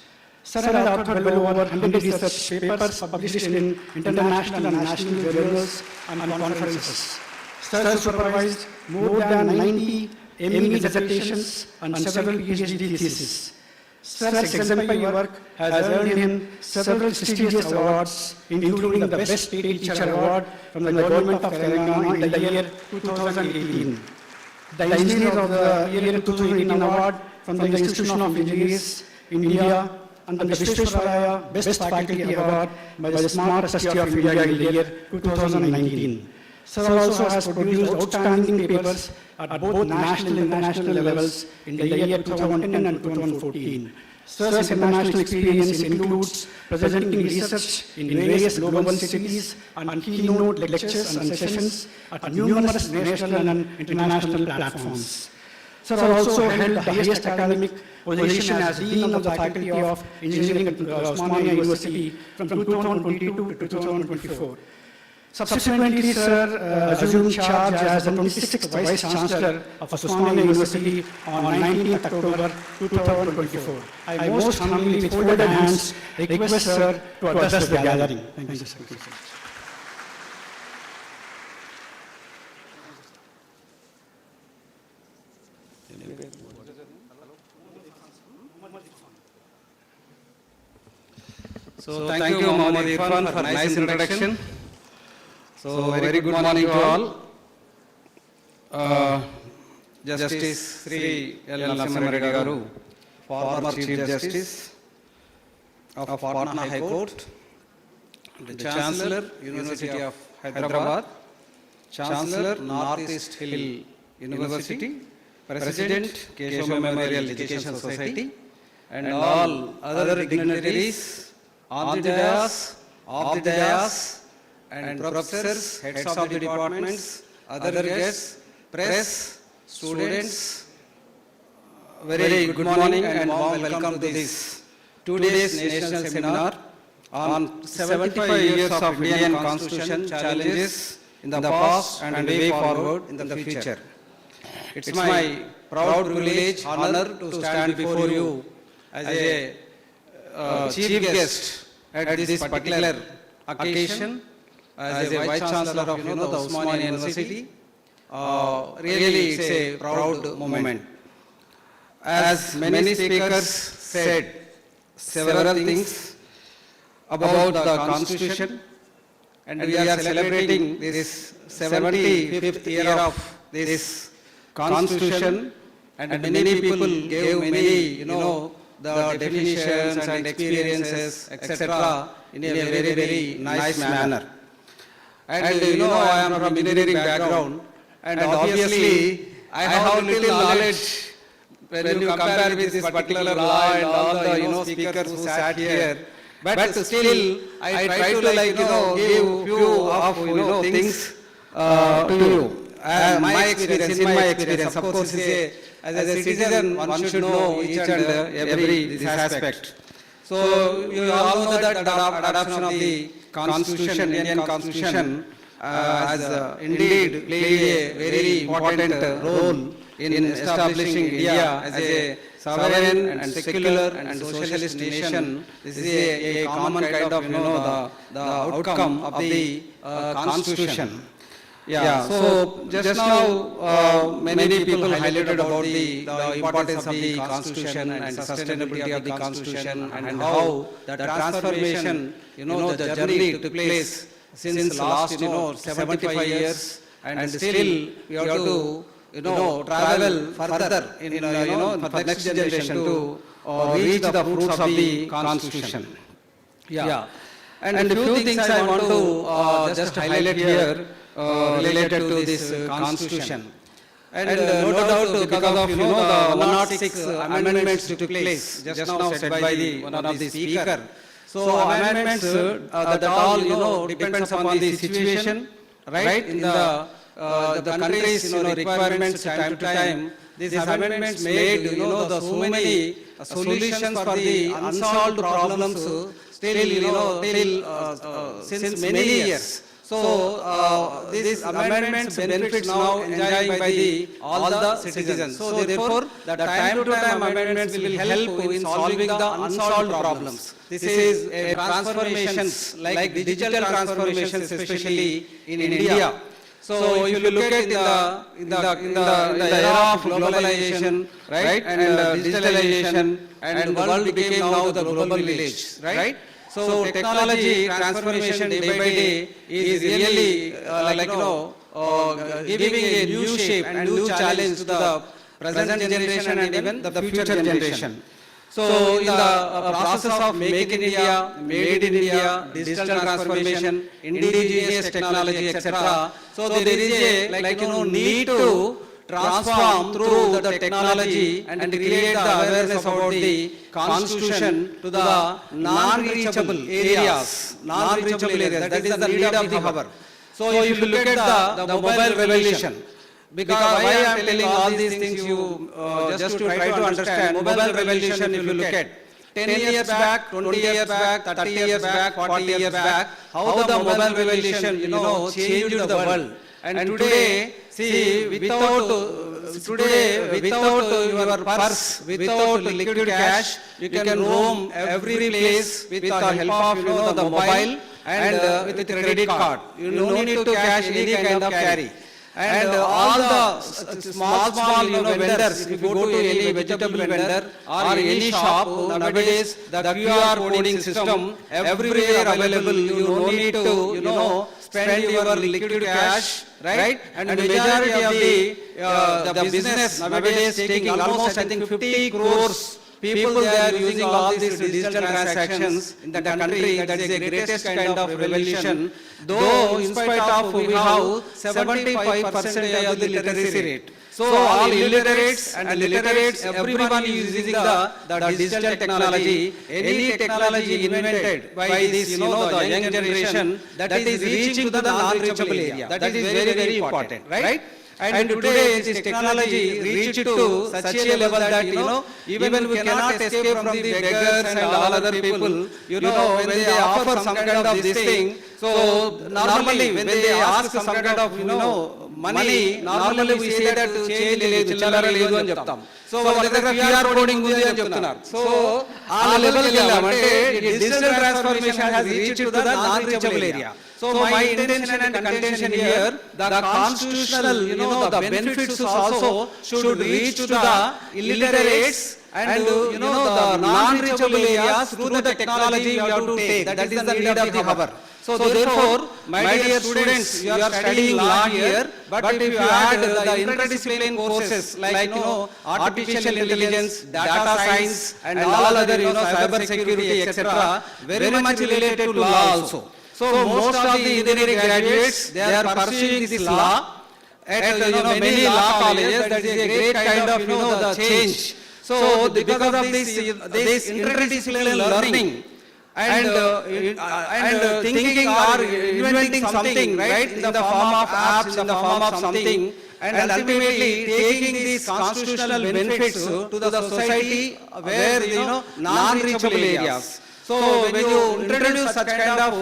Sir has authored well over 100 research papers published in international and national journals and conferences. Sir supervised more than 90 ME dissertations and several PhD theses. Sir's exemplary work has earned him several prestigious awards, including the Best State Teacher Award from the Government of Telangana in the year 2018, the Engineer of the Year 2018 Award from the Institution of Engineers, India, and the Vishwesvaraya Best Faculty Award by the Smart Trustee of India in the year 2019. Sir also has produced outstanding papers at both national and international levels in the year 2010 and 2014. Sir's international experience includes presenting research in various global cities and keynote lectures and sessions at numerous national and international platforms. Sir also held the highest academic position as Dean of the Faculty of Engineering at Osmania University from 2022 to 2024. Subsequently, sir assumed charge as the 26th Vice Chancellor of Osmania University on 19th October 2024. I most humbly, with folded hands, request sir to address the gathering. Thank you, sir. So thank you, Muhammad Irfan, for nice introduction. So very good morning to all. Justice Sri L. Narasimha Reddy Garu, former Chief Justice of Patna High Court, the Chancellor, University of Hyderabad, Chancellor, Northeast Hill University, President, Keshav Memorial Education Society, and all other dignitaries on the dais, off the dais, and professors, heads of the departments, other guests, press, students, very good morning and warm welcome to this 2 days national seminar on 75 years of Indian Constitution, challenges in the past and way forward in the future. It's my proud privilege, honor to stand before you as a chief guest at this particular occasion, as a Vice Chancellor of the Osmania University. Really, it's a proud moment. As many speakers said several things about the Constitution, and we are celebrating this 75th year of this Constitution, and many people gave many, the definitions and experiences, etc., in a very, very nice manner. And I am from engineering background, and obviously I have little knowledge when you compare with this particular law and all the speakers who sat here. But still, I try to give few of things to you. In my experience, of course, as a citizen, one should know each and every this aspect. So you all know that adoption of the Constitution, Indian Constitution, has indeed played a very important role in establishing India as a sovereign and secular and socialist nation. This is a common kind of, the outcome of the Constitution. Yeah, so just now many people highlighted about the importance of the Constitution and sustainability of the Constitution and how the transformation, the journey took place since last, 75 years, and still we have to, travel further in, for the next generation to reach the fruits of the Constitution. Yeah, and a few things I want to just highlight here related to this Constitution. And no doubt because of, the 106 amendments took place, just now said by one of the speaker. So amendments that all, depends upon the situation, right, in the country's, requirements time to time. These amendments made, so many solutions for the unsolved problems still, since many years. So these amendments benefits now enjoyed by all the citizens. So therefore, the time to time amendments will help in solving the unsolved problems. This is a transformations like digital transformations, especially in India. So if you look at in the era of globalization, right, and digitalization, and the world became now the global village, right? So technology transformation day by day is really giving a new shape and new challenge to the present generation and even the future generation. So in the process of Make in India, Made in India, digital transformation, indigenous technology, etc. So there is a need to transform through the technology and create the awareness about the Constitution to the non-reachable areas. That is the need of the hour. So if you look at the mobile revolution, because why I am telling all these things, you just to try to understand mobile revolution. If you look at 10 years back, 20 years back, 30 years back, 40 years back, how the mobile revolution, changed the world. And today, see, without your purse, without liquid cash, you can roam every place with the help of, the mobile and with credit card. You don't need to cash any kind of carry. And all the small, vendors, if you go to any vegetable vendor or any shop, nowadays the QR coding system everywhere available. You no need to, spend your liquid cash, right? And majority of the business nowadays taking almost, I think, 50 crores. People, they are using all these digital transactions in the country. That is the greatest kind of revolution. Though in spite of we have 75% of the literacy rate. So all illiterates and literates, everyone is using the digital technology. Any technology invented by this, the young generation, that is reaching to the non-reachable area. That is very, very important, right? And today this technology reached to such a level that, even we cannot escape from the beggars and all other people, when they offer some kind of this thing, so normally when they ask some kind of, money, normally we say that change ledu, chillara ledu అని చెప్తాం. So వాళ్ళ దగ్గర QR coding ఉంది అని చెప్తున్నారు. So ఆ level కి వెళ్ళామంటే digital transformation has reached to the non-reachable area. So my intention and contention here, the constitutional, the benefits also should reach to the illiterates and the non-reachable areas through the technology we have to take. That is the need of the hour. So therefore, my dear students, you are studying law here, but if you add the interdisciplinary courses like artificial intelligence, data science, and all other cyber security, etc., very much related to law also. So most of the engineering graduates, they are pursuing this law at many law colleges. That is a great kind of the change. So because of this interdisciplinary learning and thinking or inventing something, right, in the form of apps, in the form of something, and ultimately taking these constitutional benefits to the society where non-reachable areas. So when you introduce such kind of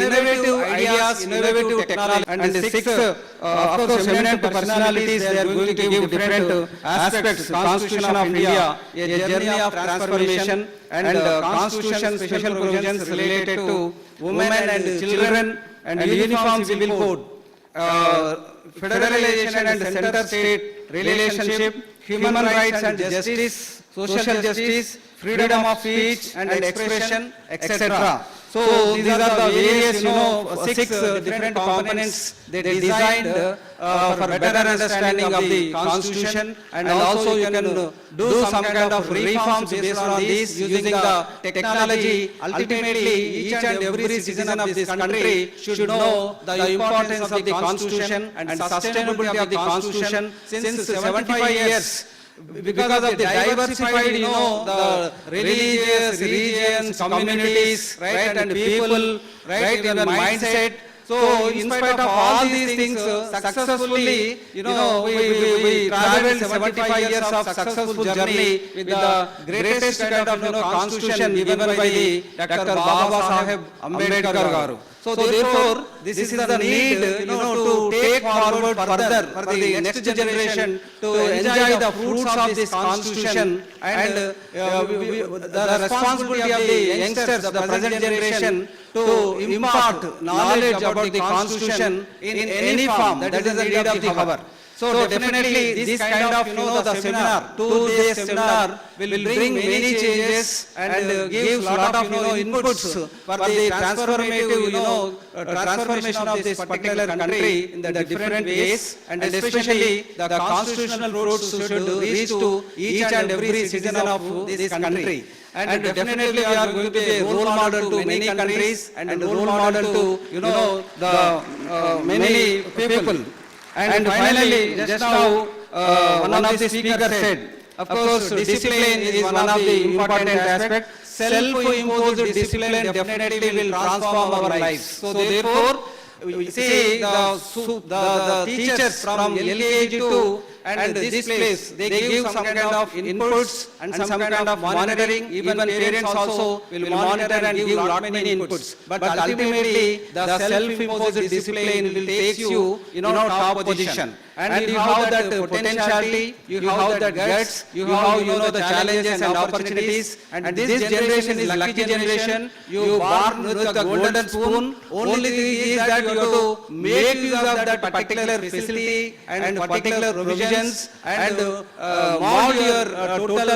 innovative ideas, innovative technology, and the six, of course, eminent personalities, they are going to give different aspects. Constitution of India, a journey of transformation, and Constitution special provisions related to women and children, and uniform civil code, federalization and center-state relationship, human rights and justice, social justice, freedom of speech and expression, etc. So these are the various, 6 different components they designed for better understanding of the Constitution, and also you can do some kind of reforms based on these using the technology. Ultimately, each and every citizen of this country should know the importance of the Constitution and sustainability of the Constitution since 75 years. Because of the diversified, the religious, regions, communities, right, and people, right, even mindset. So in spite of all these things, successfully, we traveled 75 years of successful journey with the greatest kind of constitution given by the Dr. Baba Saheb Ambedkar garu. So therefore, this is the need, to take forward further for the next generation to enjoy the fruits of this constitution, and the responsibility of the youngsters, the present generation, to impart knowledge about the constitution in any form. That is the need of the hour. So definitely this kind of, the seminar, 2 days seminar will bring many changes and give lot of, inputs for the transformative, transformation of this particular country in the different ways, and especially the constitutional roots should reach to each and every citizen of this country. And definitely we are going to be a role model to many countries and a role model to, the many people. And finally, just now, one of the speakers said, of course, discipline is one of the important aspects. Self-imposed discipline definitely will transform our lives. So therefore, we see the teachers from LKG to and this place, they give some kind of inputs and some kind of monitoring. Even parents also will monitor and give lot many inputs. But ultimately, the self-imposed discipline will take you in our top position. And you have that potentiality, you have that guts, you have the challenges and opportunities. And this generation is lucky generation. You born with the golden spoon. Only thing is that you have to make use of that particular facility and particular provisions and mold your total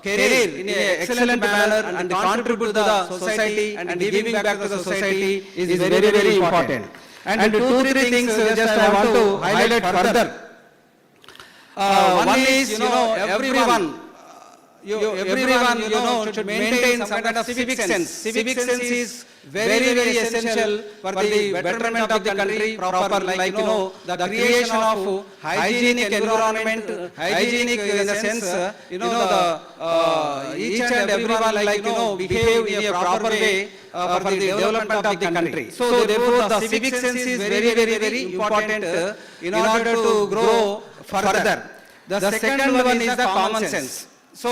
career in an excellent manner and contribute to the society, and giving back to the society is very, very important. And 2-3 things just I want to highlight further. One is, everyone should maintain some kind of civic sense. Civic sense is very, very essential for the betterment of the country proper, like, the creation of hygienic environment, hygienic in the sense, each and everyone, like, behave in a proper way for the development of the country. So therefore, the civic sense is very, very, very important in order to grow further. The second one is the common sense. So,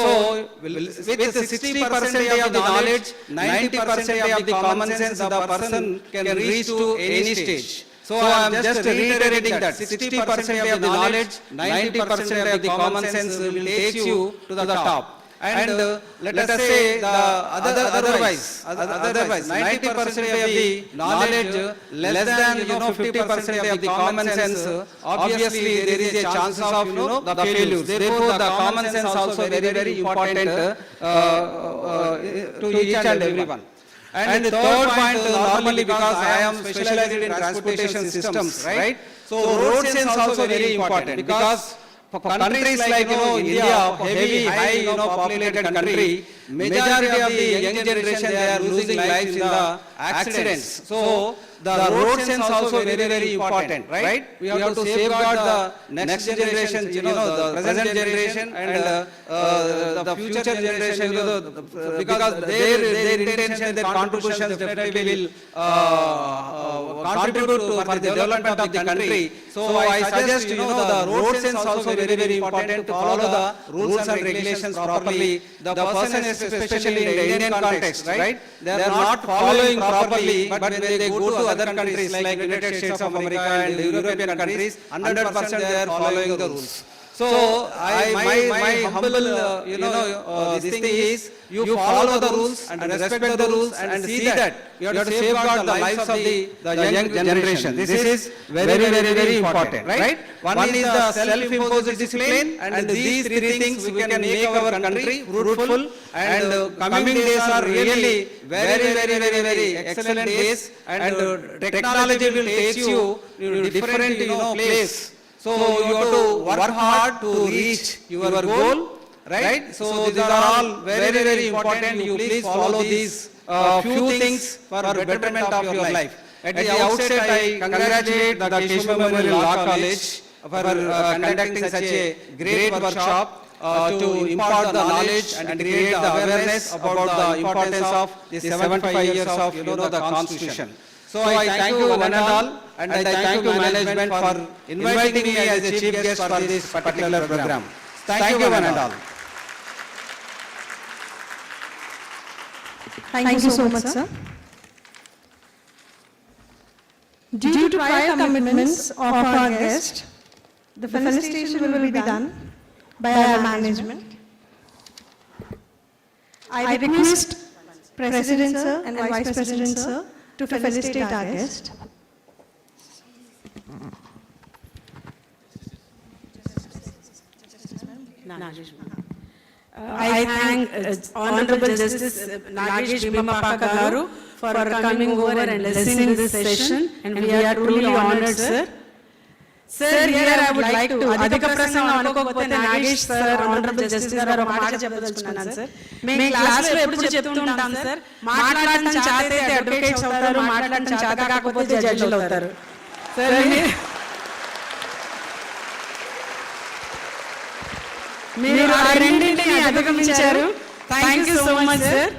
with 60% of the knowledge, 90% of the common sense, the person can reach to any stage. So, I am just reiterating that 60% of the knowledge, 90% of the common sense will take you to the top. And let us say the otherwise 90% of the knowledge, less than 50% of the common sense, obviously there is a chance of the failures. Therefore, the common sense also very, very important to each and everyone. And the third point, normally because I am specialized in transportation systems, right? So road sense also very important, because for countries like India, heavy, high populated country, majority of the young generation, they are losing lives in the accidents. So the road sense also very, very important, right? We have to safeguard the next generation, the present generation and the future generation, because their intention, their contributions definitely will contribute for the development of the country. So I suggest, the road sense also very, very important, to follow the rules and regulations properly. The person, especially in the Indian context, right? They are not following properly, but when they go to other countries like United States of America and European countries, 100% they are following the rules. So my humble, this thing is, you follow the rules and respect the rules and see that you have to safeguard the lives of the young generation. This is very, very, very important, right? One is the self-imposed discipline, and these 3 things we can make our country fruitful, and coming days are really very, very, very, very excellent days, and technology will take you to different, place. So you have to work hard to reach your goal, right? So these are all very, very important. You please follow these few things for betterment of your life. At the outset, I congratulate the Keshav Memorial Law College for conducting such a great workshop to impart the knowledge and create the awareness about the importance of the 75 years of the Constitution. So I thank you one and all, and I thank you management for inviting me as a chief guest for this particular program. Thank you one and all. Thank you so much, sir. Due to prior commitments of our guest, the felicitation will be done by our management. I request President sir and Vice President sir to felicitate our guest. I thank Honorable Justice Nagesh Bhimapaka Garu for coming over and listening this session, and we are truly honored, sir. Sir, here I would like to, adhika prasangam anukokapothe Nagesh sir, Honorable Justice garu oka maata cheppadaluchukunnan, sir. మేము class లో ఎప్పుడు చెప్తుంటాం sir, మాట్లాడటం చేతైతే advocates అవుతారు, మాట్లాడటం చేత కాకపోతే జడ్జిలు అవుతారు. సార్ మీరు ఆ రెండింటిని అధిగమించారు. Thank you so much sir.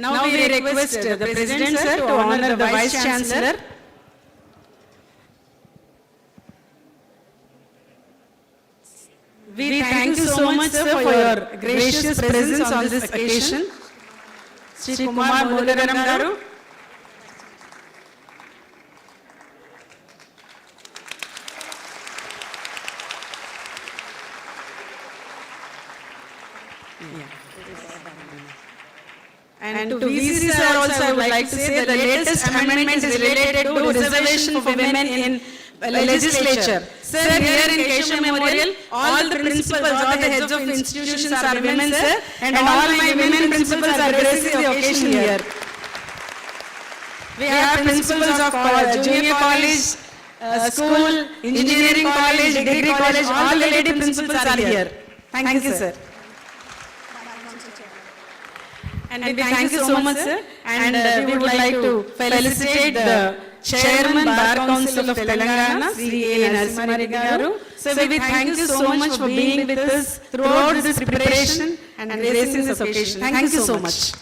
Now we request the President sir to honor the Vice Chancellor. We thank you so much sir for your gracious presence on this occasion. Shri Kumar Mulagaram garu. And to VC sir also I would like to say the latest amendment is related to reservation for women in legislature. Sir, here in Keshav Memorial, all the principals, all the heads of institutions are women, sir, and all my women principals are gracing the occasion here. We have principals of junior college, school, engineering college, degree college, all the lady principals are here. Thank you, sir. And we thank you so much, sir. And we would like to felicitate the Chairman Bar Council of Telangana, Sri A. Narasimha garu. So we thank you so much for being with us throughout this preparation and gracing this occasion. Thank you so much.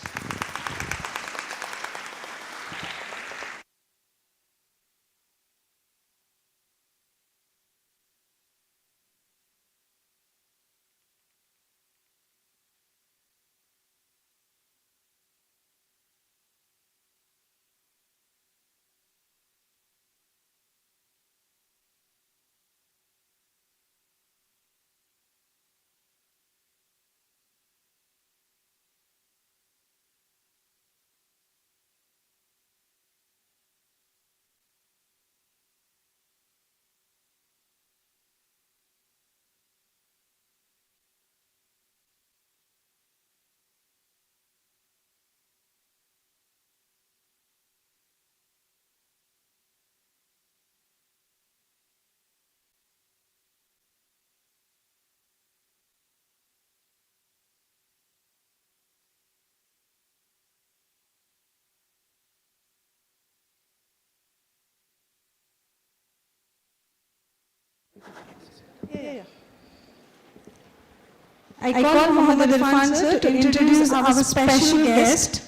I call Mohammed Irfan sir to introduce our special guest,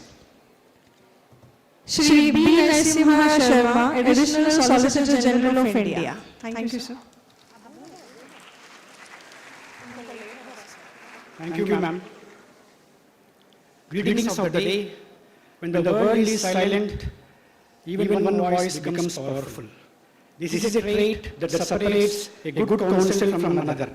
Shri B. Narasimha Sharma, Additional Solicitor General of India. Thank you, sir. Thank you, ma'am. Greetings of the day when the world is silent, even one voice becomes powerful. This is a trait that separates a good counsel from another.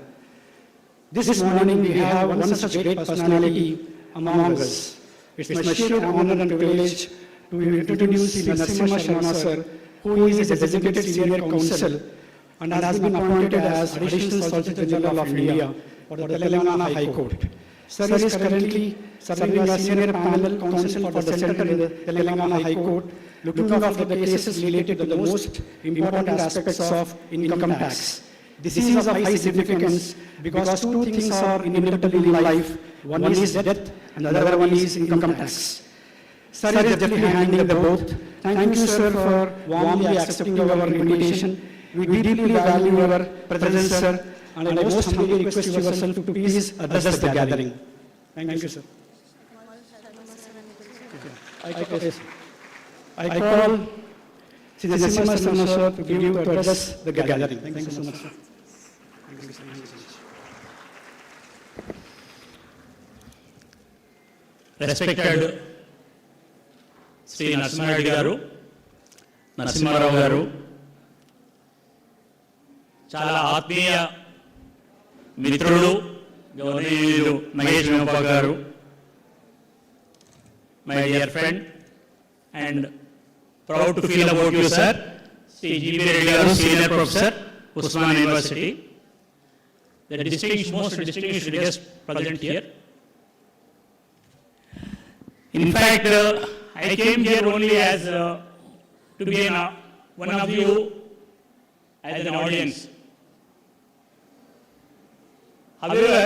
This morning we have one such great personality among us. It's my sheer honor and privilege to introduce Sri Narasimha Sharma sir, who is a designated senior counsel and has been appointed as Additional Solicitor General of India for the Telangana High Court. Sir is currently serving as senior panel counsel for the center in the Telangana High Court, looking after the cases related to the most important aspects of income tax. This is of high significance because two things are inevitable in life. One is death and the other one is income tax. Sir is definitely handling the both. Thank you, sir, for warmly accepting our invitation. We deeply value your presence, sir, and I most humbly request yourself to please address the gathering. Thank you, sir. I call Sri Narasimha Sharma sir to address the gathering. Thank you so much, sir. Respected Sri Narasimha Reddy garu, Narasimharao garu, చాలా ఆత్మీయ మిత్రుడు గౌరవనీయులు మహేష్ మేమప్ప గారు, my dear friend and proud to feel about you, sir, Sri G.B. Reddy garu, senior professor, Usman University, the most distinguished guest present here. In fact, I came here only as to be one of you as an audience. However,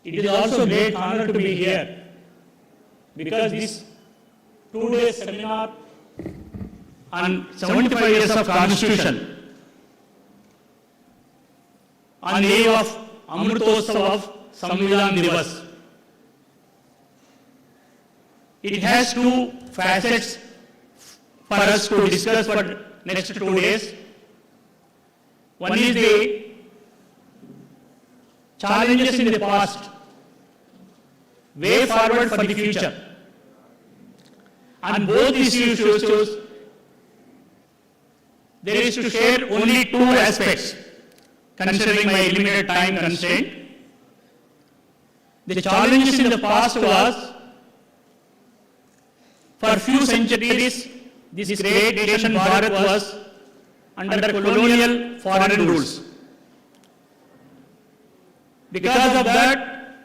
it is also a great honor to be here because this 2-day seminar on 75 years of Constitution on the eve of Amritotsav of Samvidhan Divas it has two facets for us to discuss for next 2 days. One is the challenges in the past, way forward for the future. On both these issues, there is to share only two aspects, considering my limited time constraint. The challenges in the past was, for few centuries, this great nation Bharat was under colonial foreign rules. Because of that,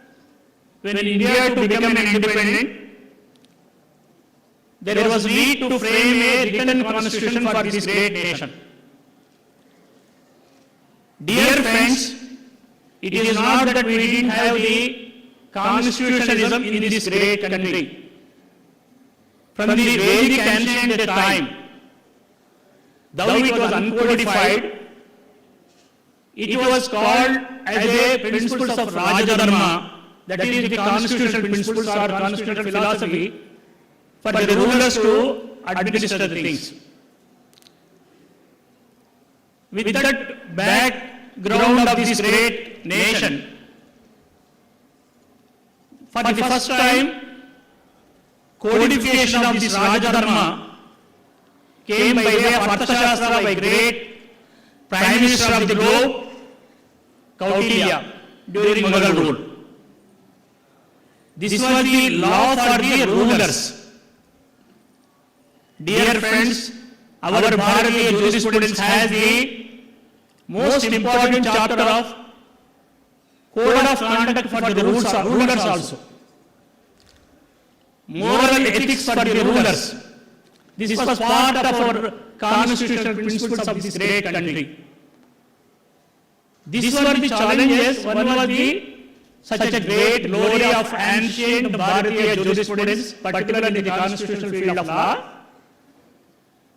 when India to become an independent, there was need to frame a written constitution for this great nation. Dear friends, it is not that we didn't have the constitutionalism in this great country. From the Vedic ancient time, though it was uncodified, it was called as a principles of Rajadharma, that is the constitutional principles or constitutional philosophy for the rulers to administer the things. With that background of this great nation, for the first time, codification of this Rajadharma came by way of Arthashastra by great Prime Minister of the globe, Kautilya, during Mughal rule. This was the law for the rulers. Dear friends, our Bharatiya jurisprudence has the most important chapter of code of conduct for the rulers also. Moral ethics for the rulers. This was part of our constitutional principles of this great country. These were the challenges. One was such a great glory of ancient Bharatiya jurisprudence, particularly the constitutional field of law.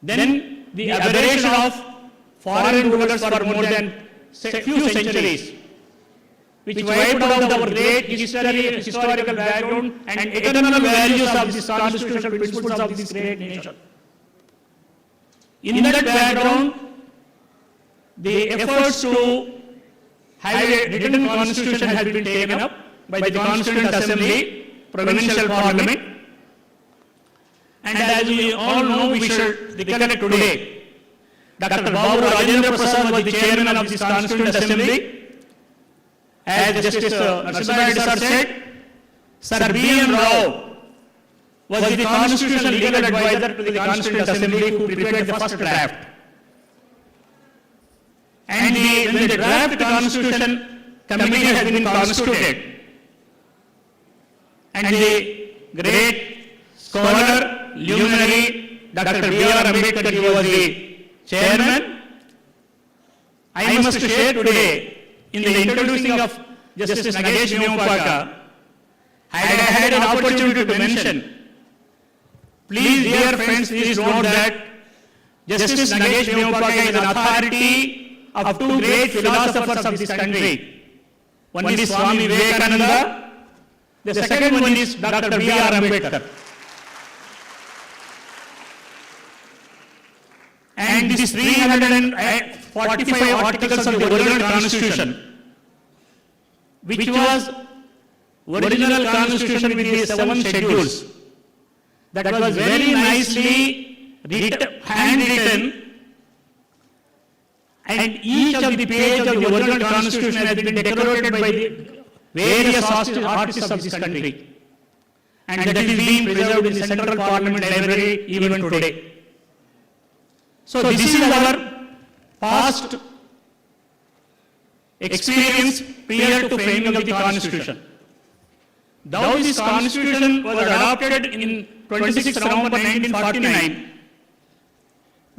Then the aberration of foreign rulers for more than few centuries, which wiped out our great historical background and eternal values of these constitutional principles of this great nation. In that background, the efforts to have a written constitution has been taken up by the Constituent Assembly, Provincial Parliament, and as we all know, we should recollect today, Dr. Babu Rajendra Prasad was the chairman of this Constituent Assembly. As Justice Narasimha sir said, Sir B.M. Rao was the constitutional legal advisor to the Constituent Assembly who prepared the first draft. And when the draft constitution committee has been constituted, and the great scholar, luminary, Dr. B.R. Ambedkar, he was the chairman. I must share today, in the introducing of Justice Nagesh Vyomupaka, I had an opportunity to mention, please dear friends, please note that Justice Nagesh Vyomupaka is an authority of two great philosophers of this country. One is Swami Vivekananda, the second one is Dr. B.R. Ambedkar. And these 345 articles of the original constitution, which was original constitution with the 7 schedules, that was very nicely handwritten, and each of the page of the original constitution has been decorated by the various artists of this country, and that is being preserved in the Central Parliament Library even today. So this is our past experience prior to framing of the Constitution. Though this Constitution was adopted in 26 November 1949,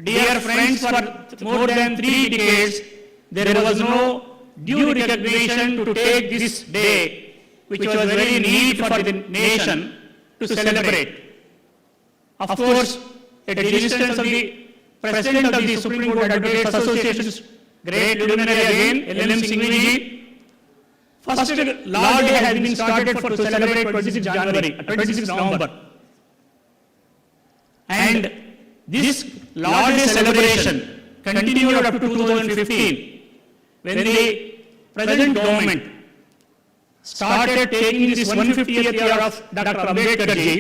dear friends, for more than 3 decades, there was no due recognition to take this day, which was very need for the nation to celebrate. Of course, at the instance of the President of the Supreme Court Advocates Association's great luminary again, L.M. Singhvi, first law day has been started to celebrate 26 November. This Law Day celebration continued up to 2015 when the present government started taking this 150th year of Dr. Ambedkar ji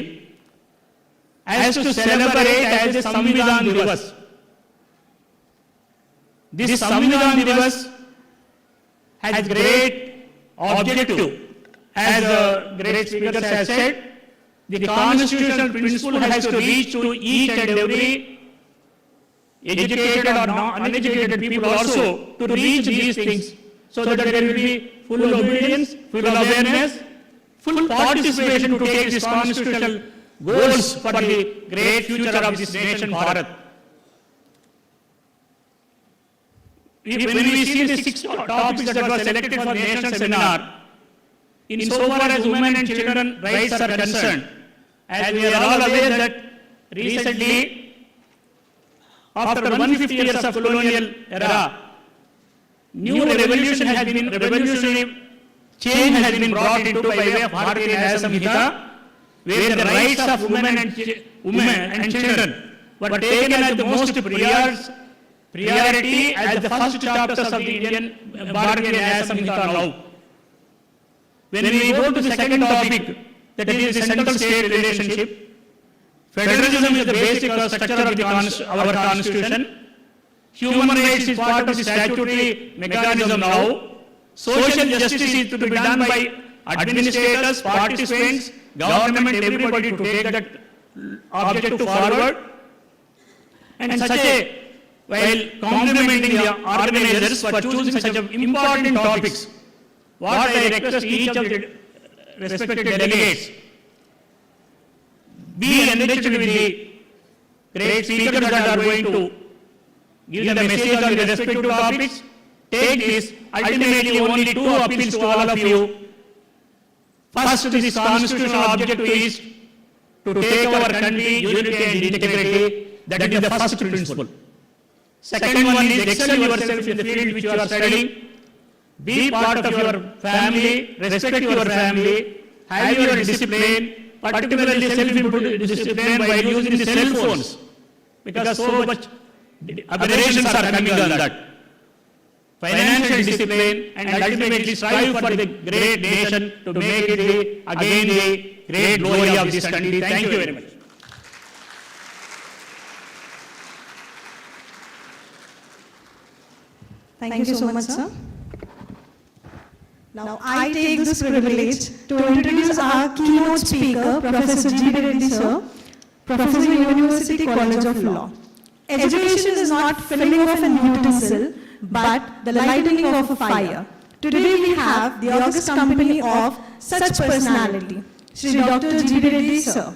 as to celebrate as a Samvidhan Divas. This Samvidhan Divas has great objective, as the great speaker has said. The constitutional principle has to reach to each and every educated or uneducated people also to reach these things, so that there will be full obedience, full awareness, full participation to take these constitutional goals for the great future of this nation, Bharat. When we see the 6 topics that were selected for the national seminar, insofar as women and children rights are concerned, as we are all aware that recently, after 150 years of colonial era, new revolutionary change has been brought into by way of Bharatiya Nyaya Samhita, where the rights of women and children were taken as the most priority as the first chapters of the Indian Bharatiya Nyaya Samhita now. When we go to the second topic, that is the central-state relationship, federalism is the basic structure of our constitution. Human rights is part of the statutory mechanism now. Social justice is to be done by administrators, participants, government, everybody to take that objective forward. And while complimenting the organizers for choosing such important topics, what I request each of the respected delegates, be enriched with the great speakers that are going to give the message on the respective topics. Take this, ultimately only 2 appeals to all of you. First, this constitutional objective is to take our country unity and integrity. That is the first principle. Second one is excel yourself in the field which you are studying. Be part of your family, respect your family, have your discipline, particularly self-imposed discipline by using the cell phones, because so much aberrations are coming on that. Financial discipline, and ultimately strive for the great nation to make it again the great glory of this country. Thank you very much. Thank you so much, sir. Now, I take this privilege to introduce our keynote speaker, Professor G.B. Reddy, sir, Professor, University College of Law. Education is not filling of an utensil, but the lighting of a fire. Today we have the august company of such personality, Shri Dr. G.B. Reddy, sir,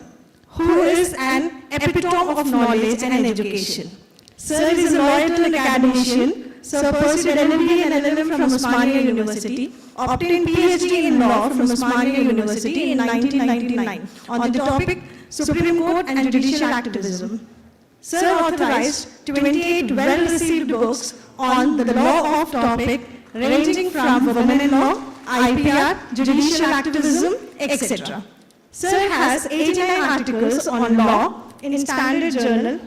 who is an epitome of knowledge and education. Sir is a loyal academician. Sir pursued LLB and LLM from Osmania University, obtained PhD in law from Osmania University in 1999 on the topic Supreme Court and Judicial Activism. Sir authorized 28 well-received books on the law of topic ranging from women in law, IPR, judicial activism, etc. Sir has 89 articles on law in Standard Journal,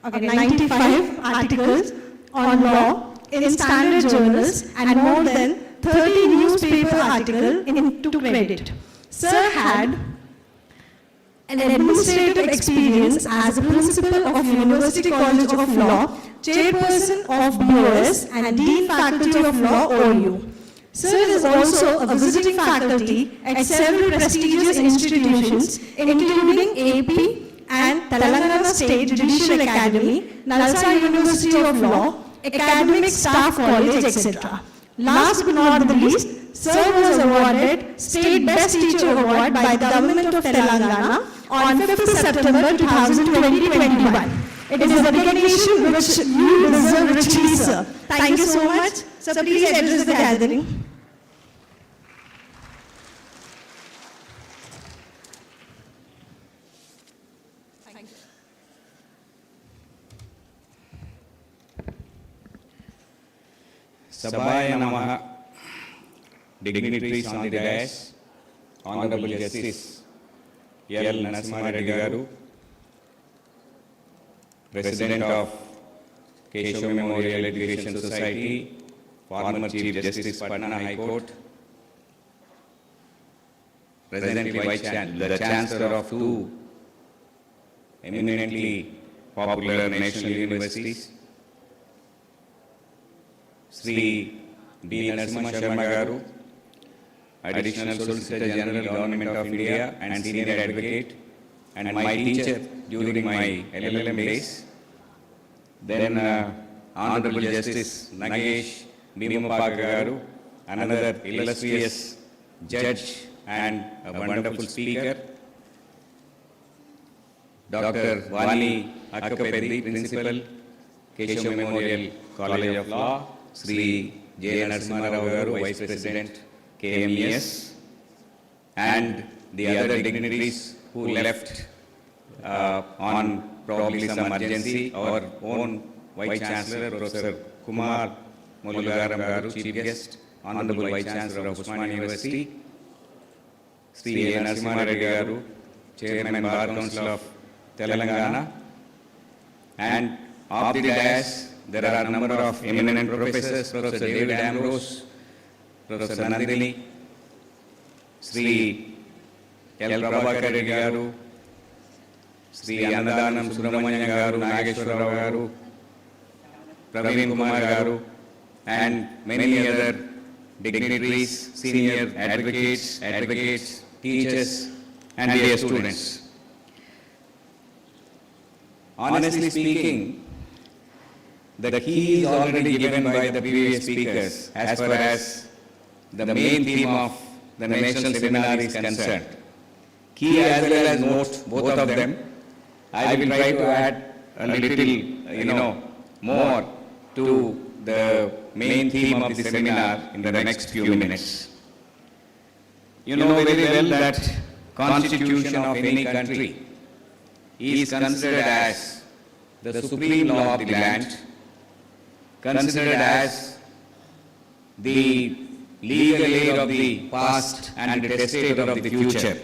95 articles on law in standard journals, and more than 30 newspaper articles into credit. Sir had an administrative experience as a principal of University College of Law, chairperson of BOS, and Dean Faculty of Law, OU. Sir is also a visiting faculty at several prestigious institutions, including AP and Telangana State Judicial Academy, Nalsa University of Law, Academic Staff College, etc. Last but not the least, Sir was awarded State Best Teacher Award by the Government of Telangana on 5th September 2021. It is a recognition which you deserve richly, sir. Thank you so much. Sir, please address the gathering. Sabhaya Namaha, dignitaries on the dais, Honorable Justice L. Narasimha Reddy Garu, President of Keshav Memorial Education Society, former Chief Justice Patna High Court, presently the Chancellor of two eminently popular national universities, Sri B. Narasimha Sharma Garu, Additional Solicitor General, Government of India and Senior Advocate, and my teacher during my LLM days. Then Honorable Justice Nagesh Bhimapaka Garu, another illustrious judge and a wonderful speaker. Dr. Vani Akkapeddi, Principal, Keshav Memorial College of Law, Sri J. Narasimha Rao Garu, Vice President, KMES, and the other dignitaries who left on probably some emergency. Our own Vice Chancellor, Professor Kumar Mullugaram Garu, Chief Guest, Honorable Vice Chancellor of Usmania University, Sri A. Narasimha Reddy Garu, Chairman Bar Council of Telangana, and of the dais, there are a number of eminent professors, Professor David Ambrose, Professor Nandini, Sri L. Prabhakar Reddy Garu, Sri Annadanam Subramanian Garu, Nageshwara Rao Garu, Praveen Kumar Garu, and many other dignitaries, senior advocates, teachers, and dear students. Honestly speaking, the key is already given by the previous speakers as far as the main theme of the national seminar is concerned. Key as well as note, both of them. I will try to add a little, more to the main theme of the seminar in the next few minutes. You know very well that Constitution of any country is considered as the supreme law of the land, considered as the legal aid of the past and the testator of the future.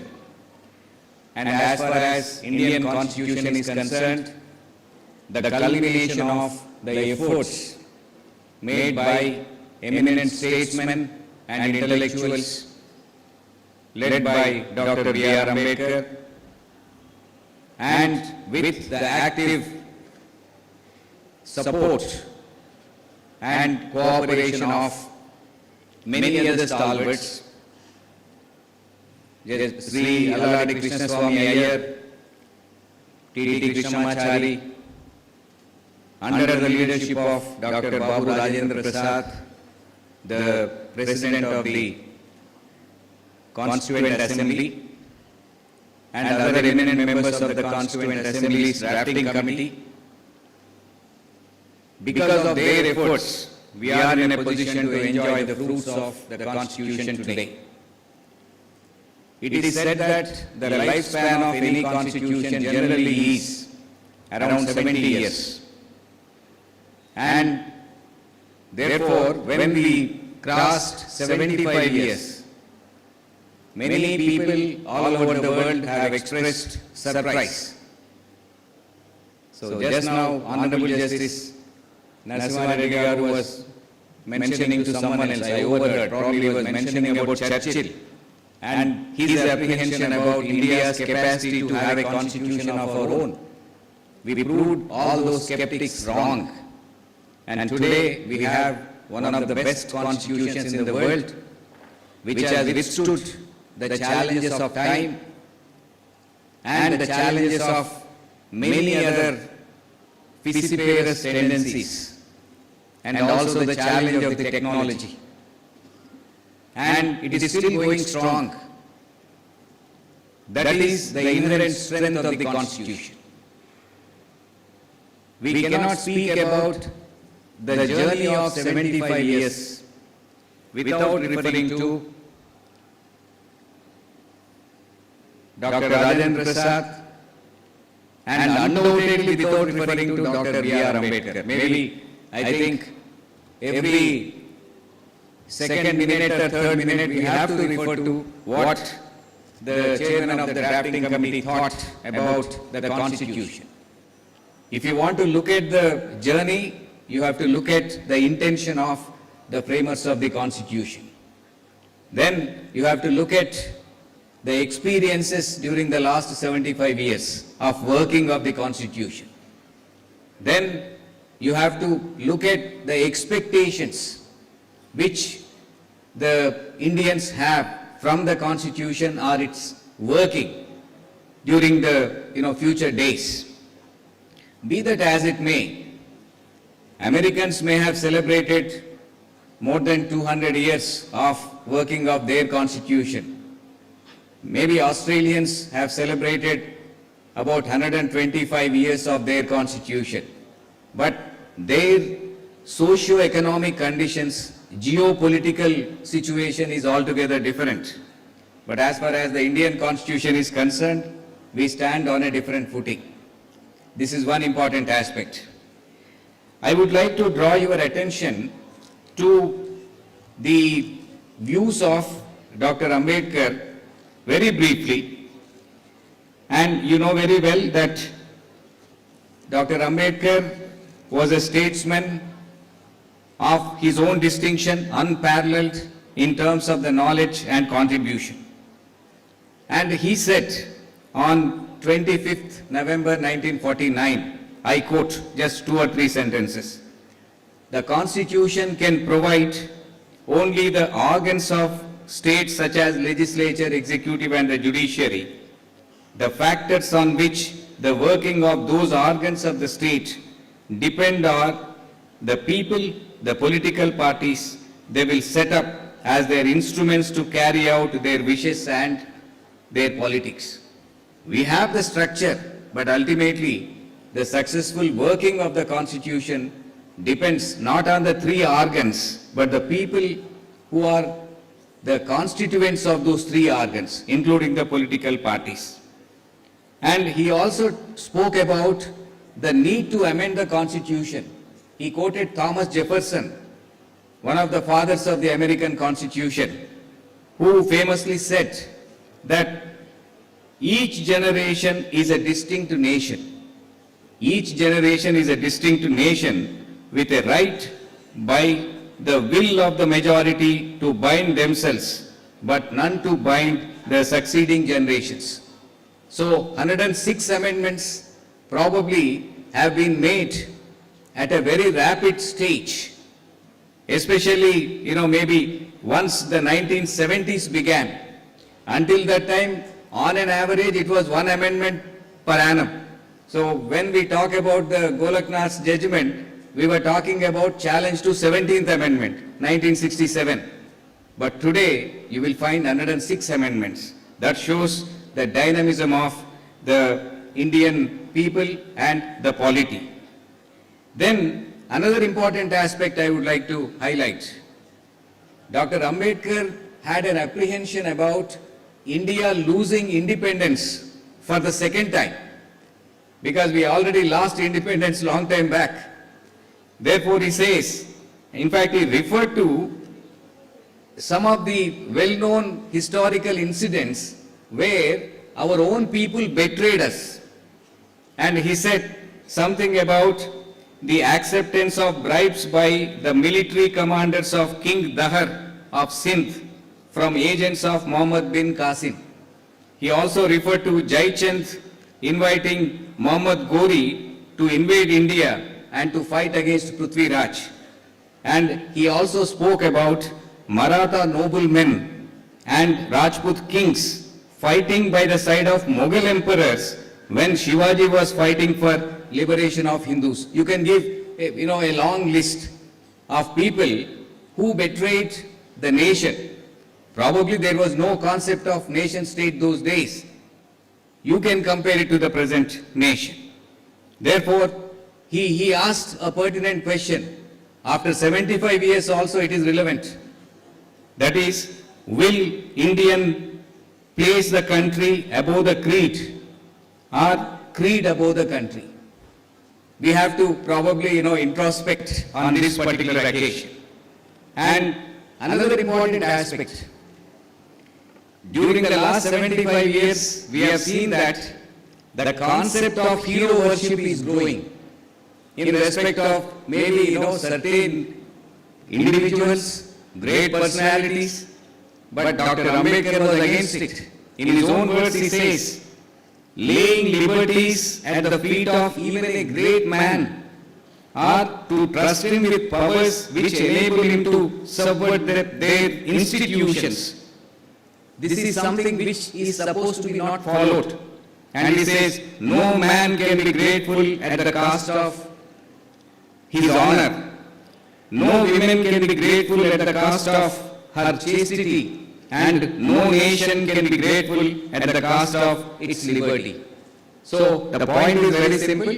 And as far as Indian Constitution is concerned, the culmination of the efforts made by eminent statesmen and intellectuals led by Dr. B.R. Ambedkar, and with the active support and cooperation of many other stalwarts, Sri Alladi Krishna Swami Iyer, T.T. Krishnamachari, under the leadership of Dr. Babu Rajendra Prasad, the President of the Constituent Assembly, and other eminent members of the Constituent Assembly's drafting committee. Because of their efforts, we are in a position to enjoy the fruits of the Constitution today. It is said that the lifespan of any Constitution generally is around 70 years. And therefore, when we crossed 75 years, many people all over the world have expressed surprise. So just now, Honorable Justice Narasimha Reddy Garu was mentioning to someone else, I overheard, probably he was mentioning about Churchill and his apprehension about India's capacity to have a constitution of our own. We proved all those skeptics wrong. And today we have one of the best constitutions in the world, which has withstood the challenges of time and the challenges of many other vociferous tendencies, and also the challenge of the technology. And it is still going strong. That is the inherent strength of the Constitution. We cannot speak about the journey of 75 years without referring to Dr. Rajendra Prasad, and undoubtedly without referring to Dr. B.R. Ambedkar. Maybe, I think, every second minute or third minute we have to refer to what the chairman of the drafting committee thought about the Constitution. If you want to look at the journey, you have to look at the intention of the framers of the Constitution. Then you have to look at the experiences during the last 75 years of working of the Constitution. Then you have to look at the expectations which the Indians have from the Constitution or its working during the future days. Be that as it may, Americans may have celebrated more than 200 years of working of their Constitution. Maybe Australians have celebrated about 125 years of their Constitution. But their socio-economic conditions, geopolitical situation is altogether different. But as far as the Indian Constitution is concerned, we stand on a different footing. This is one important aspect. I would like to draw your attention to the views of Dr. Ambedkar very briefly. And you know very well that Dr. Ambedkar was a statesman of his own distinction, unparalleled in terms of the knowledge and contribution. And he said on 25th November 1949, I quote just 2 or 3 sentences, "The Constitution can provide only the organs of states such as legislature, executive and the judiciary, the factors on which the working of those organs of the state depend on the people, the political parties they will set up as their instruments to carry out their wishes and their politics." We have the structure, but ultimately the successful working of the Constitution depends not on the 3 organs, but the people who are the constituents of those 3 organs, including the political parties. And he also spoke about the need to amend the Constitution. He quoted Thomas Jefferson, one of the fathers of the American Constitution, who famously said that each generation is a distinct nation. Each generation is a distinct nation with a right by the will of the majority to bind themselves, but none to bind the succeeding generations. So 106 amendments probably have been made at a very rapid stage, especially, maybe once the 1970s began. Until that time, on an average, it was 1 amendment per annum. So when we talk about the Golaknath's judgment, we were talking about challenge to 17th Amendment, 1967. But today, you will find 106 amendments. That shows the dynamism of the Indian people and the polity. Then, another important aspect I would like to highlight. Dr. Ambedkar had an apprehension about India losing independence for the second time, because we already lost independence long time back. Therefore, he says, in fact, he referred to some of the well-known historical incidents where our own people betrayed us. And he said something about the acceptance of bribes by the military commanders of King Dahar of Sindh from agents of Muhammad bin Qasim. He also referred to Jai Chand inviting Muhammad Ghori to invade India and to fight against Prithvi Raj. And he also spoke about Maratha noblemen and Rajput kings fighting by the side of Mughal emperors when Shivaji was fighting for liberation of Hindus. You can give a long list of people who betrayed the nation. Probably there was no concept of nation state those days. You can compare it to the present nation. Therefore, he asked a pertinent question. After 75 years also it is relevant. That is, will Indian place the country above the creed or creed above the country? We have to probably, introspect on this particular occasion. And another important aspect. During the last 75 years, we have seen that the concept of hero worship is growing. in respect of maybe, certain individuals, great personalities, but Dr. Ambedkar was against it. In his own words, he says, laying liberties at the feet of even a great man, or to trust him with powers which enable him to subvert their institutions. This is something which is supposed to be not followed. And he says, no man can be grateful at the cost of his honor. No woman can be grateful at the cost of her chastity. And no nation can be grateful at the cost of its liberty. So the point is very simple.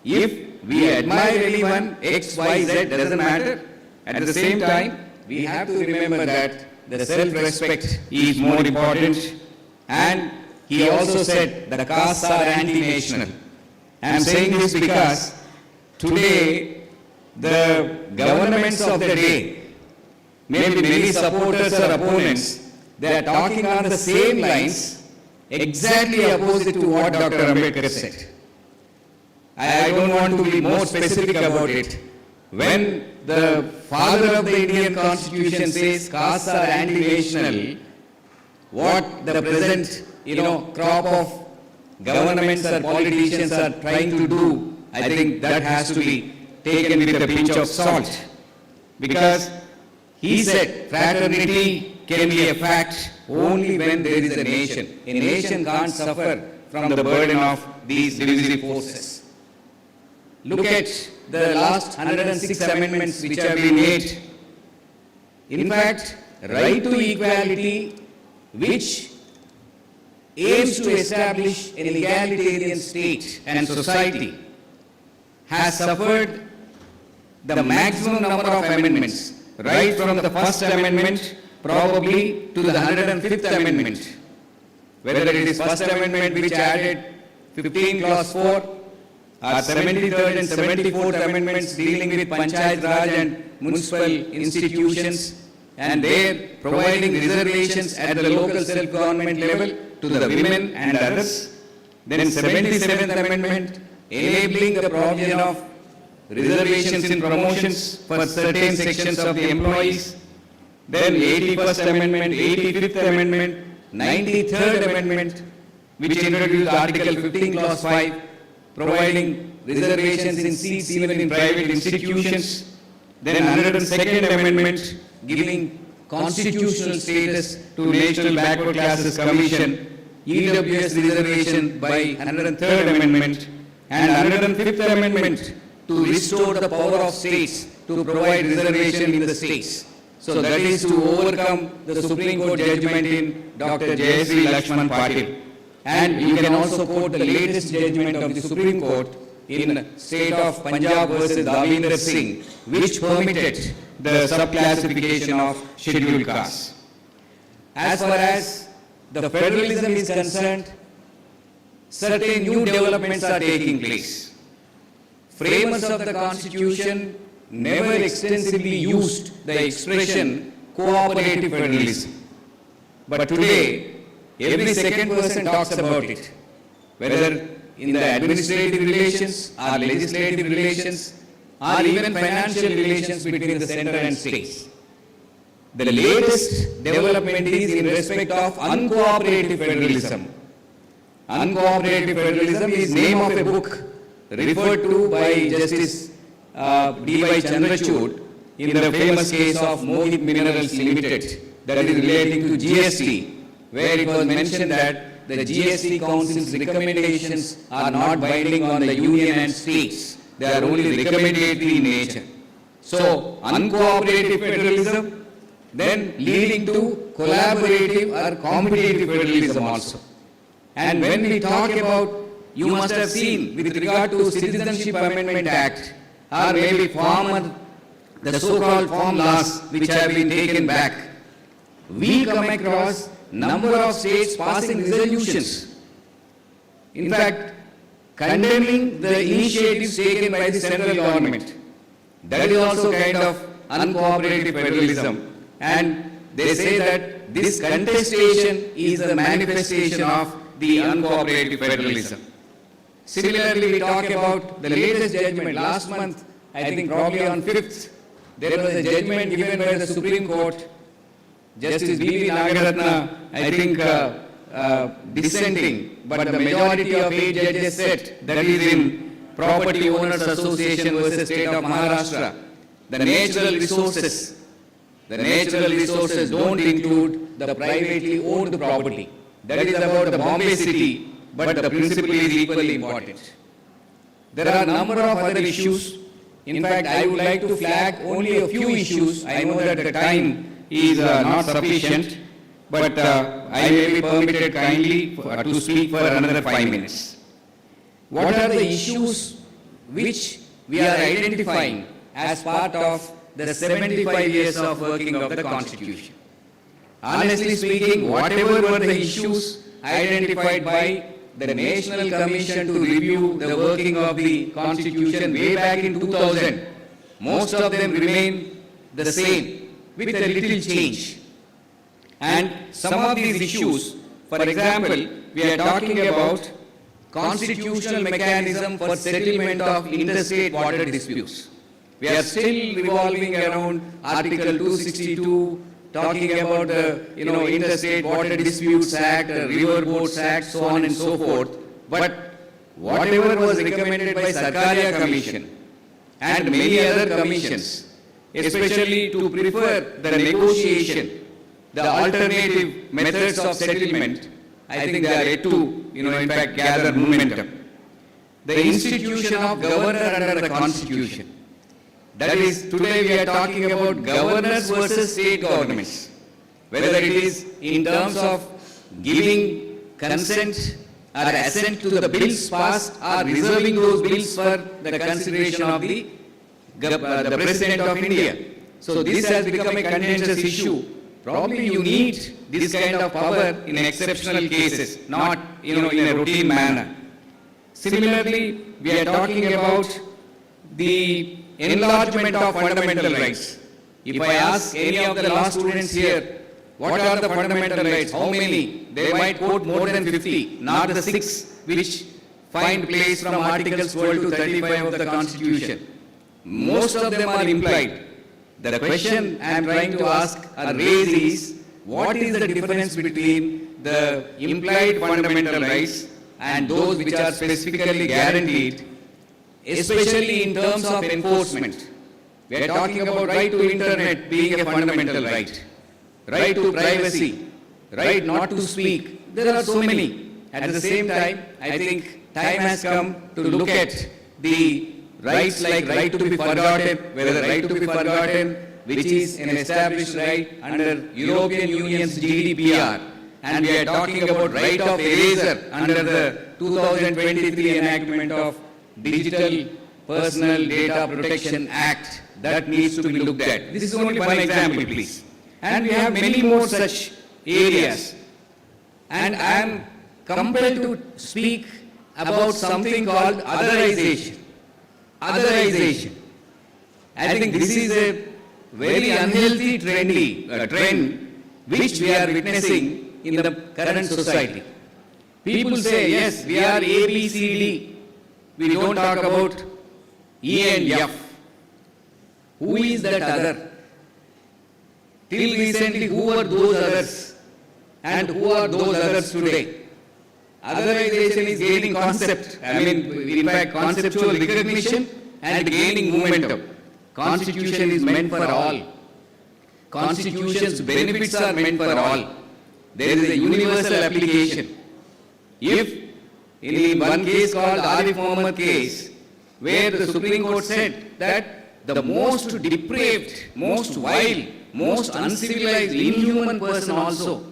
If we admire anyone, X, Y, Z, doesn't matter. At the same time, we have to remember that the self-respect is more important. And he also said the castes are anti-national. I am saying this because today the governments of the day, maybe many supporters or opponents, they are talking on the same lines, exactly opposite to what Dr. Ambedkar said. I don't want to be more specific about it. When the father of the Indian Constitution says castes are anti-national, what the present, crop of governments or politicians are trying to do, I think that has to be taken with a pinch of salt. Because he said fraternity can be a fact only when there is a nation. A nation can't suffer from the burden of these divisive forces. Look at the last 106 amendments which have been made. In fact, right to equality, which aims to establish an egalitarian state and society, has suffered the maximum number of amendments, right from the first amendment probably to the 105th amendment. Whether it is first amendment which added 15 clause 4, or 73rd and 74th amendments dealing with Panchayat Raj and municipal institutions, and there providing reservations at the local self-government level to the women and others. Then 77th amendment enabling the provision of reservations in promotions for certain sections of the employees. Then 81st amendment, 85th amendment, 93rd amendment, which introduced Article 15 clause 5, providing reservations in seats even in private institutions. Then 102nd amendment, giving constitutional status to National Backward Classes Commission, EWS reservation by 103rd amendment, and 105th amendment to restore the power of states to provide reservation in the states. So that is to overcome the Supreme Court judgment in Dr. Jayashree Lakshman Patil. And you can also quote the latest judgment of the Supreme Court in state of Punjab versus Davinder Singh, which permitted the subclassification of scheduled castes. As far as the federalism is concerned, certain new developments are taking place. Framers of the Constitution never extensively used the expression cooperative federalism. But today, every second person talks about it, whether in the administrative relations or legislative relations or even financial relations between the center and states. The latest development is in respect of uncooperative federalism. Uncooperative federalism is name of a book referred to by Justice D.Y. Chandrachud in the famous case of Mohit Minerals Limited, that is relating to GST, where it was mentioned that the GST Council's recommendations are not binding on the union and states. They are only recommendatory in nature. So, uncooperative federalism, then leading to collaborative or competitive federalism also. And when we talk about, you must have seen with regard to Citizenship Amendment Act, or maybe the so-called farm laws which have been taken back, we come across number of states passing resolutions. In fact, condemning the initiatives taken by the central government. That is also kind of uncooperative federalism. And they say that this contestation is a manifestation of the uncooperative federalism. Similarly, we talk about the latest judgment. Last month, I think probably on 5th, there was a judgment given by the Supreme Court. Justice B.V. Nagaratna, I think, dissenting, but the majority of 8 judges said, that is in Property Owners Association versus State of Maharashtra, the natural resources don't include the privately owned property. That is about the Bombay city, but the principle is equally important. There are a number of other issues. In fact, I would like to flag only a few issues. I know that the time is not sufficient, but I may be permitted kindly to speak for another 5 minutes. What are the issues which we are identifying as part of the 75 years of working of the Constitution? Honestly speaking, whatever were the issues identified by the National Commission to review the working of the Constitution way back in 2000, most of them remain the same with a little change. And some of these issues, for example, we are talking about constitutional mechanism for settlement of interstate water disputes. We are still revolving around Article 262, talking about the Interstate Water Disputes Act, River Boards Act, so on and so forth. But whatever was recommended by Sarkaria Commission and many other commissions, especially to prefer the negotiation, the alternative methods of settlement, I think they are yet to, in fact, gather momentum. The institution of governor under the Constitution. That is, today we are talking about governors versus state governments. Whether it is in terms of giving consent or assent to the bills passed or reserving those bills for the consideration of the President of India. So this has become a contentious issue. Probably you need this kind of power in exceptional cases, not in a routine manner. Similarly, we are talking about the enlargement of fundamental rights. If I ask any of the law students here, what are the fundamental rights? How many? They might quote more than 50, not the 6 which find place from Articles 12 to 35 of the Constitution. Most of them are implied. The question I am trying to ask or raise is, what is the difference between the implied fundamental rights and those which are specifically guaranteed, especially in terms of enforcement? We are talking about right to internet being a fundamental right, right to privacy, right not to speak. There are so many. At the same time, I think time has come to look at the rights like right to be forgotten, whether right to be forgotten, which is an established right under European Union's GDPR, and we are talking about right of eraser under the 2023 enactment of Digital Personal Data Protection Act. That needs to be looked at. This is only one example, please. And we have many more such areas. And I am compelled to speak about something called otherization. Otherization. I think this is a very unhealthy trend which we are witnessing in the current society. People say, yes, we are A, B, C, D. We don't talk about E and F. Who is that other? Till recently, who were those others? And who are those others today? Otherization is gaining concept. In fact, conceptual recognition and gaining momentum. Constitution is meant for all. Constitution's benefits are meant for all. There is a universal application. If in one case called Arif Muhammad case, where the Supreme Court said that the most depraved, most vile, most uncivilized, inhuman person also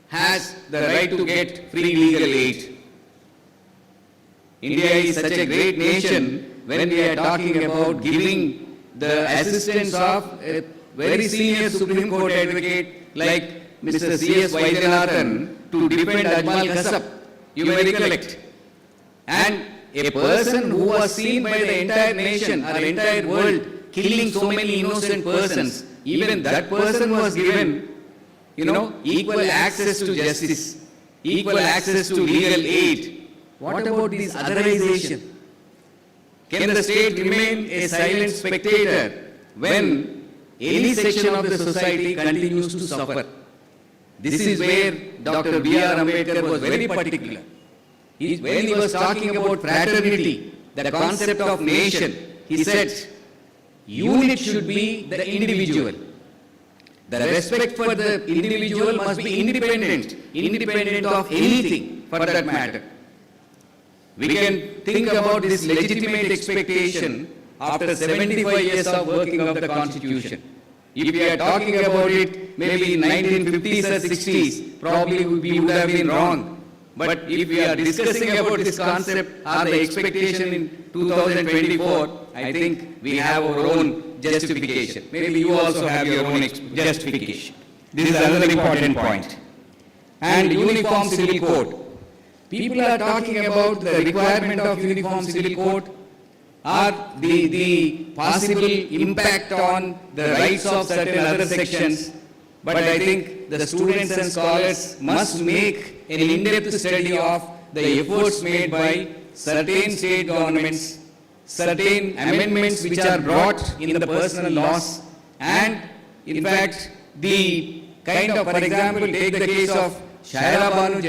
has the right to get free legal aid. India is such a great nation when we are talking about giving the assistance of a very senior Supreme Court advocate like Mr. C.S. Vaidyanathan to defend Ajmal Kasab. You may recollect. And a person who was seen by the entire nation or the entire world killing so many innocent persons, even that person was given, equal access to justice, equal access to legal aid. what about this otherization? Can the state remain a silent spectator when any section of the society continues to suffer? This is where Dr. B.R. Ambedkar was very particular. When he was talking about fraternity, the concept of nation, he said, unit should be the individual. The respect for the individual must be independent of anything for that matter. We can think about this legitimate expectation after 75 years of working of the Constitution. If we are talking about it maybe in 1950s or 60s, probably we would have been wrong. But if we are discussing about this concept or the expectation in 2024, I think we have our own justification. Maybe you also have your own justification. This is another important point. And uniform civil code. People are talking about the requirement of uniform civil code or the possible impact on the rights of certain other sections. But I think the students and scholars must make an in-depth study of the efforts made by certain state governments, certain amendments which are brought in the personal laws, and in fact the kind of, for example, take the case of Shabanu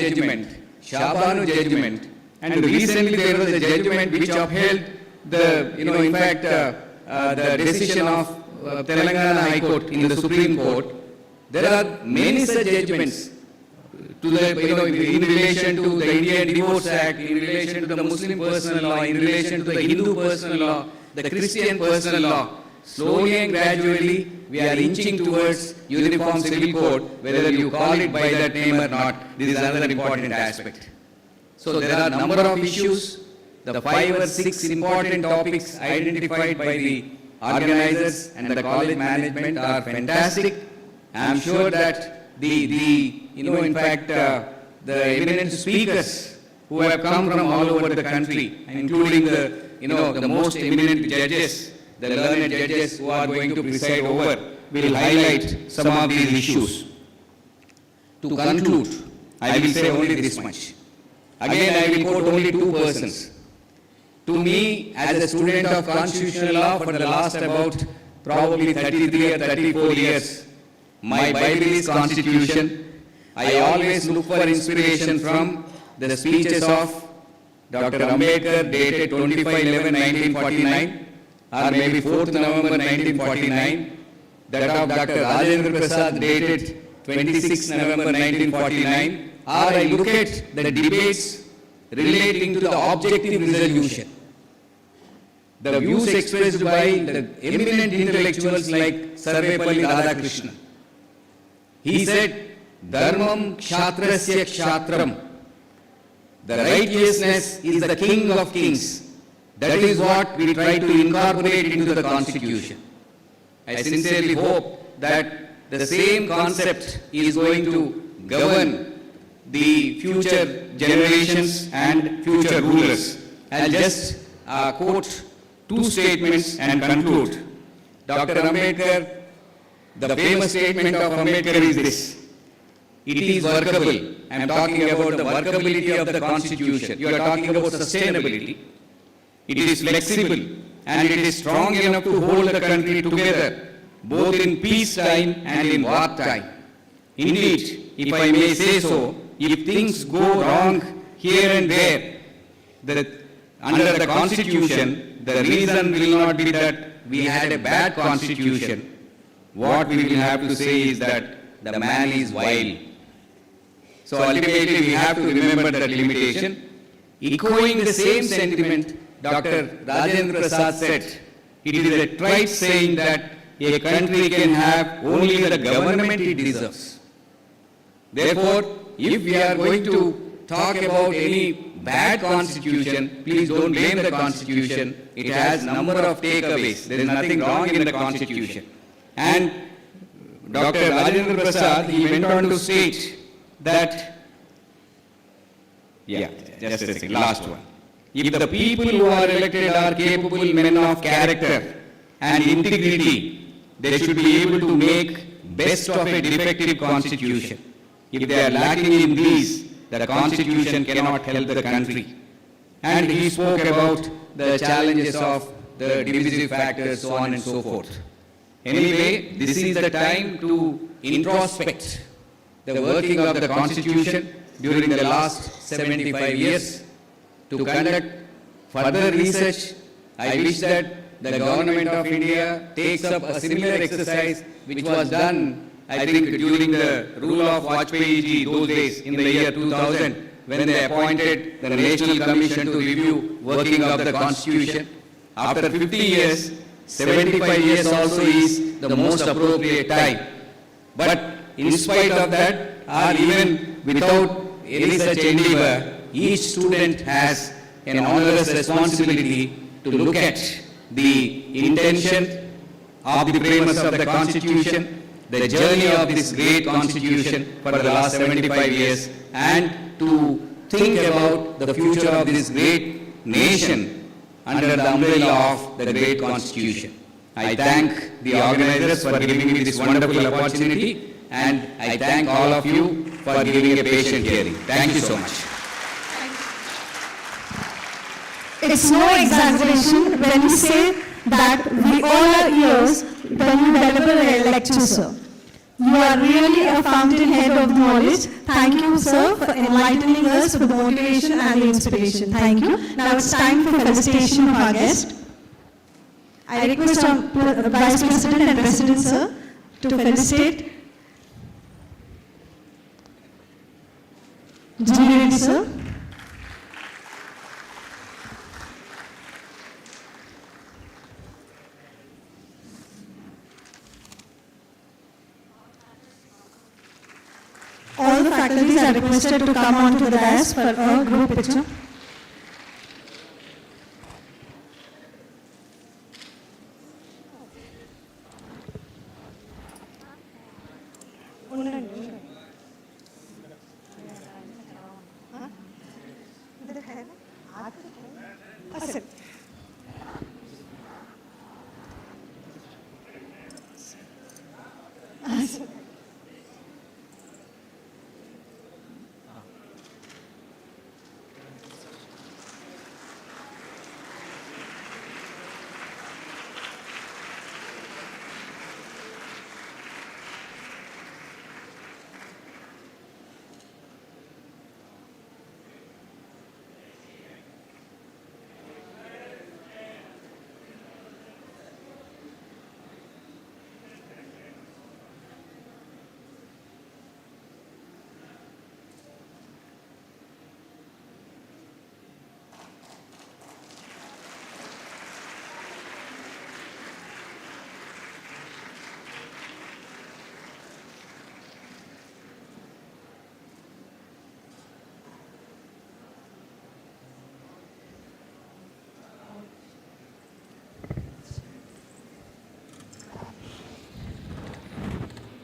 judgment, and recently there was a judgment which upheld the, the decision of Telangana High Court in the Supreme Court. There are many such judgments to the, in relation to the Indian Divorce Act, in relation to the Muslim personal law, in relation to the Hindu personal law, the Christian personal law. Slowly and gradually, we are inching towards uniform civil code, whether you call it by that name or not. This is another important aspect. So there are a number of issues. The 5 or 6 important topics identified by the organizers and the college management are fantastic. I am sure that the eminent speakers who have come from all over the country, including the most eminent judges, the learned judges who are going to preside over, will highlight some of these issues. To conclude, I will say only this much. Again, I will quote only 2 persons. To me, as a student of constitutional law for the last about probably 33 or 34 years, my Bible is Constitution. I always look for inspiration from the speeches of Dr. Ambedkar dated 25/11/1949 or maybe 4th November 1949, that of Dr. Rajendra Prasad dated 26 November 1949, or I look at the debates relating to the objective resolution. The views expressed by the eminent intellectuals like Sarvepalli Radhakrishnan. He said, Dharmam Kshatrasya Kshatram. The righteousness is the king of kings. That is what we try to incorporate into the Constitution. I sincerely hope that the same concept is going to govern the future generations and future rulers. I'll just quote 2 statements and conclude. Dr. Ambedkar, the famous statement of Ambedkar is this: it is workable. I am talking about the workability of the Constitution. You are talking about sustainability. It is flexible and it is strong enough to hold the country together, both in peacetime and in wartime. Indeed, if I may say so, if things go wrong here and there, under the Constitution, the reason will not be that we had a bad Constitution. What we will have to say is that the man is wild. So ultimately we have to remember that limitation. Echoing the same sentiment, Dr. Rajendra Prasad said, it is a trite saying that a country can have only the government it deserves. Therefore, if we are going to talk about any bad Constitution, please don't blame the Constitution. It has a number of takeaways. There is nothing wrong in the Constitution. And Dr. Rajendra Prasad, he went on to state that, just a second, last one. If the people who are elected are capable men of character and integrity, they should be able to make best of a defective Constitution. If they are lacking in these, the Constitution cannot help the country. and he spoke about the challenges of the divisive factors, so on and so forth. Anyway, this is the time to introspect the working of the Constitution during the last 75 years, to conduct further research. I wish that the government of India takes up a similar exercise which was done, I think, during the rule of Vajpayee ji those days in the year 2000, when they appointed the National Commission to review working of the Constitution. After 50 years, 75 years also is the most appropriate time. But in spite of that, or even without any such endeavor, each student has an onerous responsibility to look at the intention of the framers of the Constitution, the journey of this great Constitution for the last 75 years, and to think about the future of this great nation under the umbrella of the great Constitution. I thank the organizers for giving me this wonderful opportunity, and I thank all of you for giving a patient hearing. Thank you so much. It's no exaggeration when we say that we all are ears when you deliver a lecture, sir. You are really a fountainhead of knowledge. Thank you, sir, for enlightening us with the motivation and the inspiration. Thank you. Now it's time for felicitation of our guest. I request our Vice President and President, sir, to felicitate Dignitary, sir. All the faculties are requested to come onto the dais for a group picture.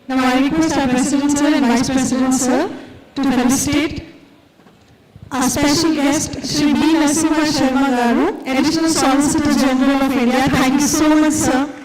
Now I request our President, sir, and Vice President, sir, to felicitate our special guest, Shri B. Narasimha Sharma Garu, Additional Solicitor General of India. Thank you so much, sir.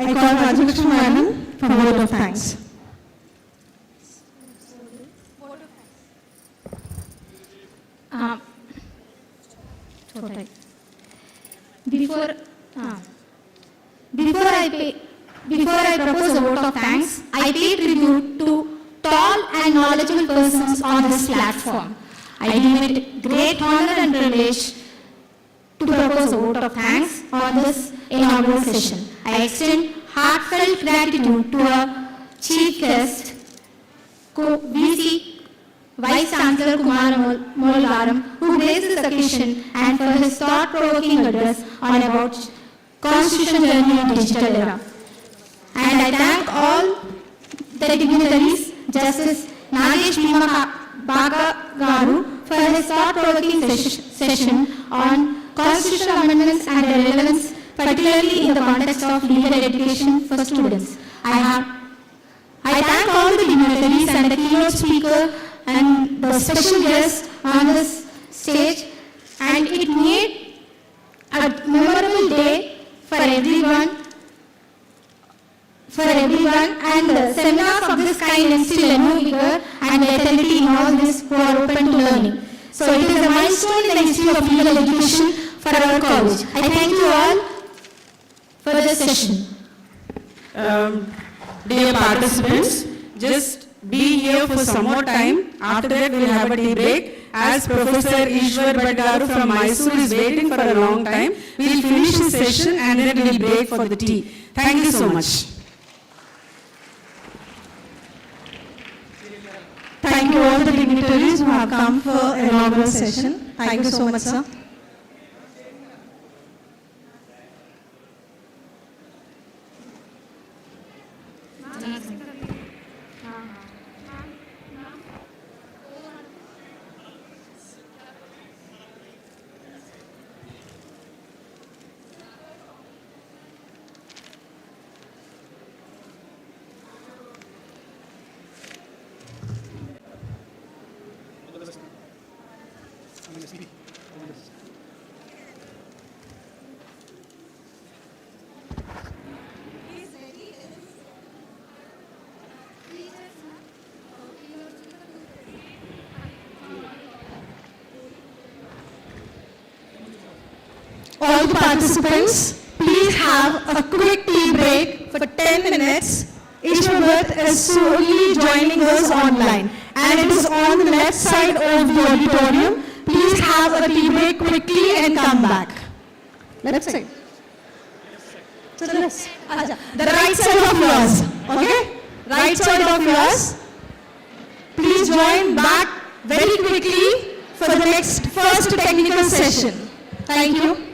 I call Rajalakshmi Madam for vote of thanks. Before I propose a vote of thanks, I pay tribute to tall and knowledgeable persons on this platform. I deem it great honor and privilege to propose a vote of thanks on this inaugural session. I extend heartfelt gratitude to our chief guest, VC Vice Chancellor Kumar Molgaram, who graced this occasion, and for his thought-provoking address on about Constitution journey in digital era. And I thank all the dignitaries, Justice Nagesh Bhima Baga Garu, for his thought-provoking session on constitutional amendments and their relevance, particularly in the context of legal education for students. I thank all the dignitaries and the keynote speaker and the special guests on this stage, and it made a memorable day for everyone, and the seminars of this kind instill a new vigor and vitality in all those who are open to learning. So it is a milestone in the history of legal education for our college. I thank you all for this session. Dear participants, just be here for some more time. After that, we'll have a tea break. As Professor Ishwar Bhatgaru from Mysore is waiting for a long time, we'll finish his session and then we'll break for the tea. Thank you so much. Thank you all the dignitaries who have come for inaugural session. Thank you so much, sir. All the participants, please have a quick tea break for 10 minutes. Each booth is solely joining us online, and it is on the left side of the auditorium. Please have a tea break quickly and come back. Left side. To the left. The right side of yours. Okay? Right side of yours. Please join back very quickly for the next first technical session. Thank you.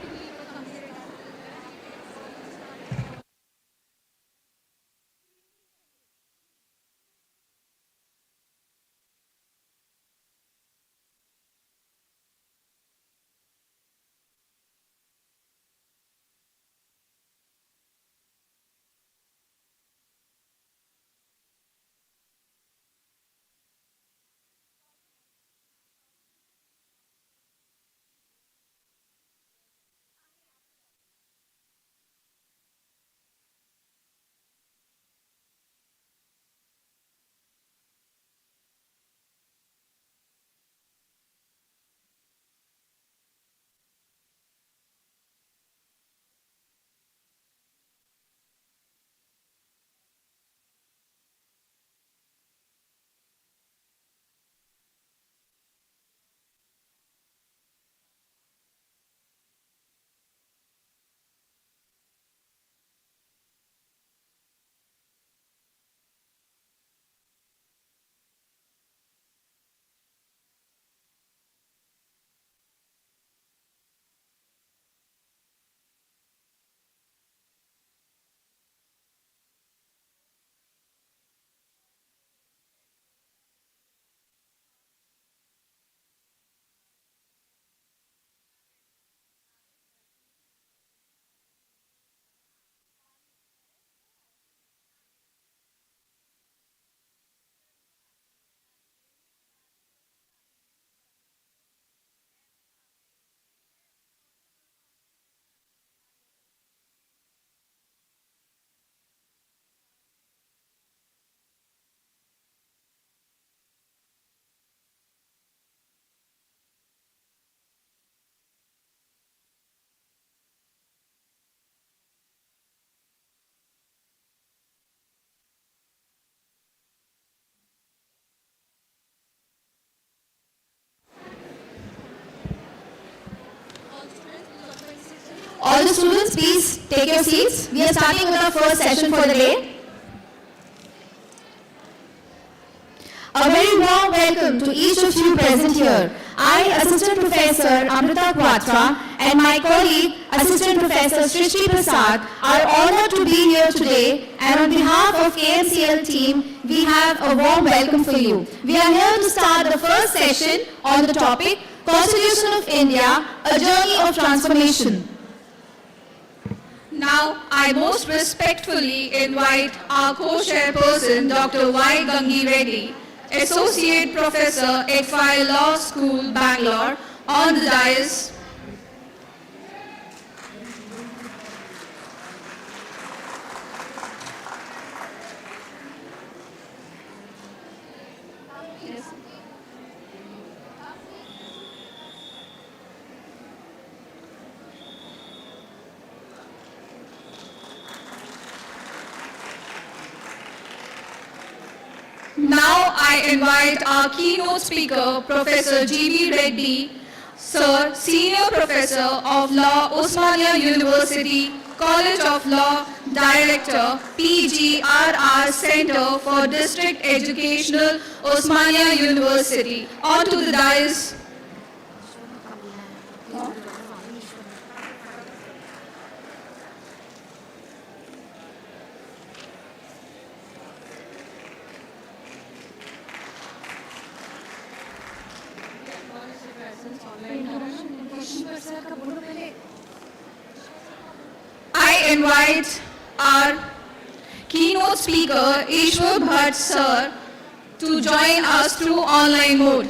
All the students, please take your seats. We are starting with our first session for the day. A very warm welcome to each of you present here. I, Assistant Professor Amrita Quatra, and my colleague, Assistant Professor Srishti Prasad, are honored to be here today, and on behalf of KMCL team, we have a warm welcome for you. We are here to start the first session on the topic, Constitution of India, a journey of transformation. Now, I most respectfully invite our co-chairperson, Dr. Y. Gangi Reddy, Associate Professor, FI Law School, Bangalore, on the dais. Now I invite our keynote speaker, Professor G.B. Reddy, Sir, Senior Professor of Law, Osmania University, College of Law, Director, PGRR Center for District Educational, Osmania University. On to the dais. I invite our keynote speaker, Ishwar Bhatt Sir, to join us through online mode.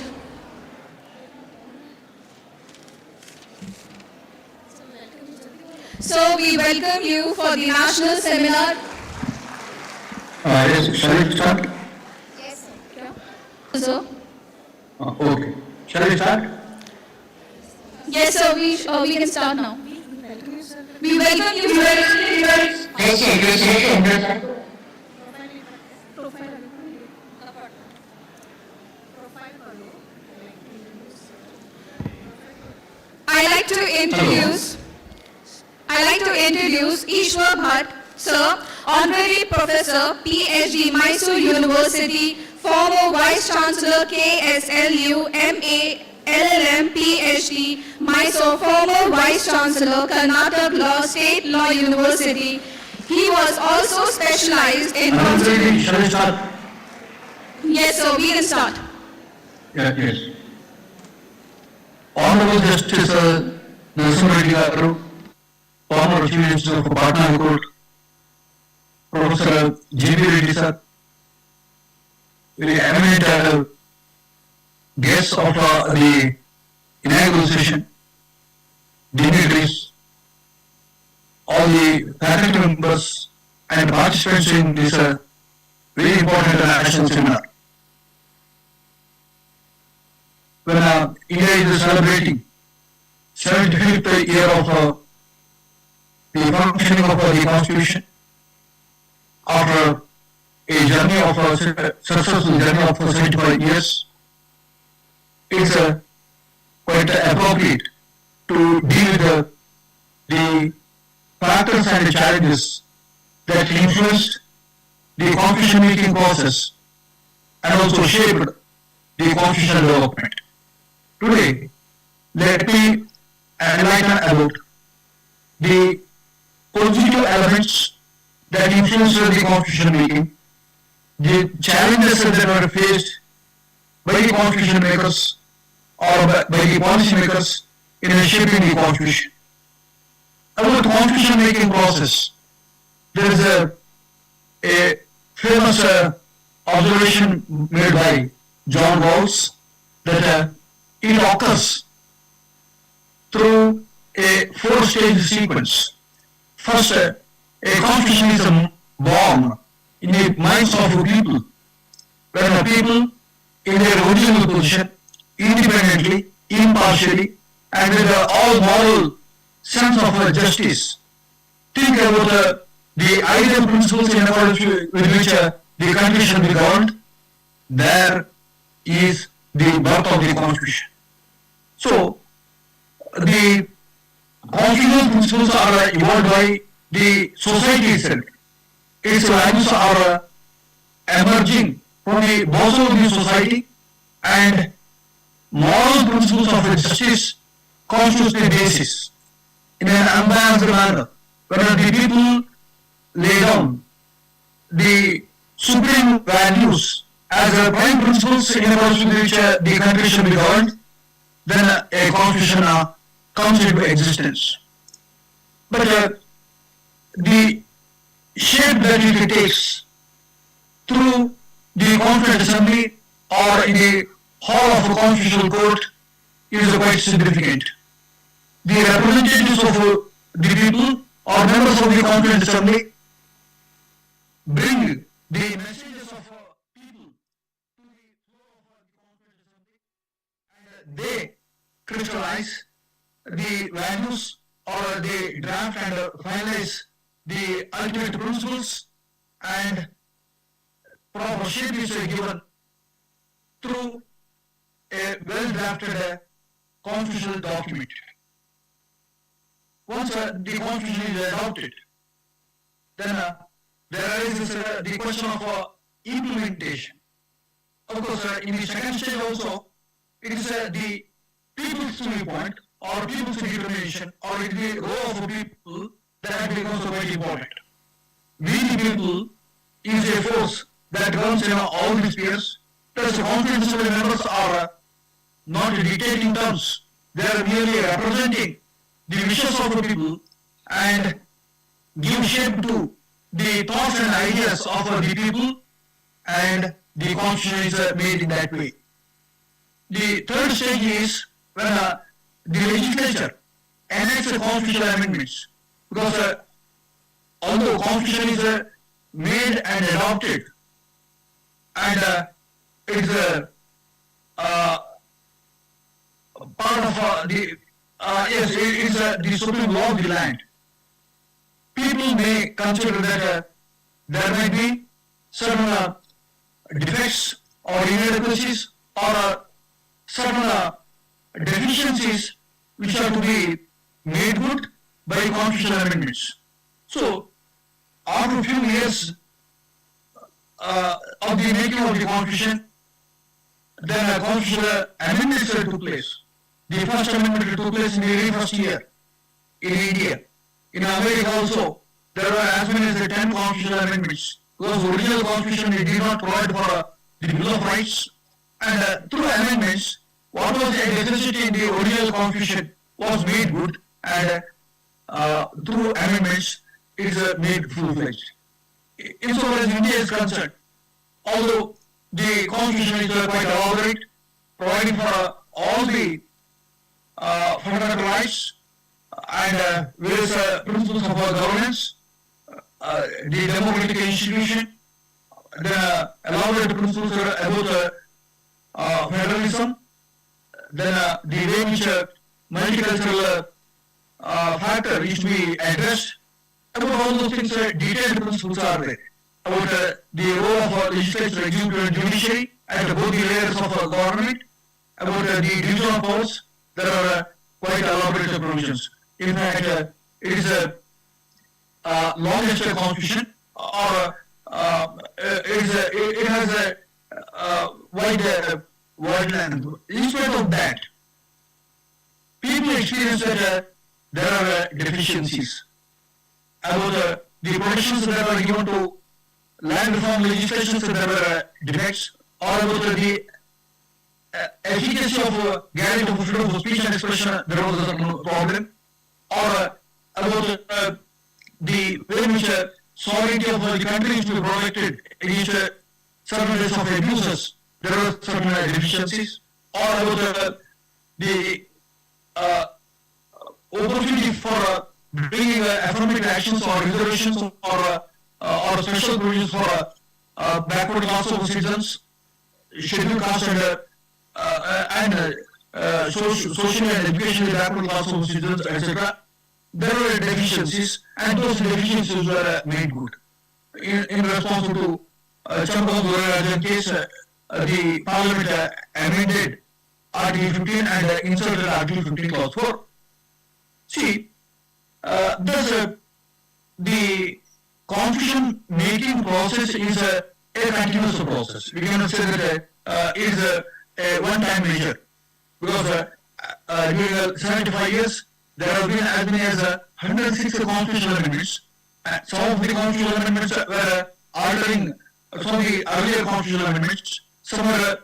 So we welcome you for the national seminar. Yes, shall we start? Yes, sir. Okay. Shall we start? Yes, sir, we can start now. We welcome you, sir. I like to introduce Ishwar Bhatt, Sir, Honorary Professor, PhD, Mysore University, former Vice Chancellor, KSLU, MA, LLM, PhD, Mysore, former Vice Chancellor, Karnataka Law, State Law University. He was also specialized in... Shall we start? Yes, sir, we can start. Yes. Honorable Justice Narasimha Reddy Garu, former Chief Justice of Patna High Court, Professor G.B. Reddy sir, very eminent guests of the inaugural session, dignitaries, all the faculty members and participants in this very important national seminar. When India is celebrating 75th year of the functioning of the Constitution, after a journey of successful journey of 75 years, it's quite appropriate to deal with the factors and the challenges that influenced the constitution making process and also shaped the constitutional development. Today, let me enlighten about the positive elements that influenced the constitution making, the challenges that were faced by the constitution makers or by the policy makers in shaping the constitution. About the constitution making process, there is a famous observation made by John Rawls that it occurs through a four-stage sequence. First, a constitution is born in the minds of people, when people in their original position, independently, impartially, and with all moral sense of justice, think about the ideal principles in accordance with which the country should be governed. There is the birth of the constitution. So, the constitutional principles are evolved by the society itself. Its values are emerging from the bosom of the society, and moral principles of justice constitute the basis in an unbalanced manner, where the people lay down the supreme values as prime principles in accordance with which the country should be governed. then a constitution comes into existence. But the shape that it takes through the Constituent Assembly or in the hall of a constitutional court is quite significant. The representatives of the people or members of the Constituent Assembly bring the messages of people to the floor of the Constituent Assembly, and they crystallize the values or they draft and finalize the ultimate principles, and proper shape is given through a well-drafted constitutional document. Once the constitution is adopted, then there arises the question of implementation. Of course, in the second stage also, it is the people's viewpoint or people's determination or it is the role of the people that becomes very important. We the people is a force that runs in all the spheres. Plus, the Constituent Assembly members are not dictating terms. They are merely representing the wishes of the people and give shape to the thoughts and ideas of the people, and the constitution is made in that way. The third stage is when the legislature enacts constitutional amendments, because although constitution is made and adopted, and it is part of yes, it is the supreme law of the land. People may consider that there might be certain defects or inadequacies or certain deficiencies which are to be made good by constitutional amendments. So, after a few years of the making of the constitution, then constitutional amendments took place. The first amendment took place in the very first year in India. In America also, there were as many as 10 constitutional amendments, because the original constitution did not provide for the Bill of Rights, and through amendments, what was a deficiency in the original constitution was made good, and through amendments, it is made full-fledged. Insofar as India is concerned, although the constitution is quite elaborate, providing for all the fundamental rights and various principles of governance, the democratic institution, the elaborate principles about federalism, then the way in which multicultural factor is to be addressed. About all those things, detailed principles are there. About the role of legislature, executive and judiciary at both the layers of government, about the division of powers, there are quite elaborate provisions. In fact, it is a longest constitution, or it has a wide land. In spite of that, people experience that there are deficiencies about the protections that are given to land reform legislations, there were defects, or about the efficacy of guarantee of freedom of speech and expression, there was a problem, or about the way in which sovereignty of the country is to be protected against certain ways of abuses, there were certain deficiencies, or about the opportunity for bringing affirmative actions or reservations or special provisions for backward class of citizens, scheduled caste and social and educationally backward class of citizens, etc. There were deficiencies, and those deficiencies were made good. In response to Chandrababu case, the Parliament amended Article 15 and inserted Article 15 Clause 4. See, thus the constitution making process is a continuous process. We cannot say that it is a one-time measure, because during 75 years there have been as many as 106 constitutional amendments. Some of the constitutional amendments were altering some of the earlier constitutional amendments. Some were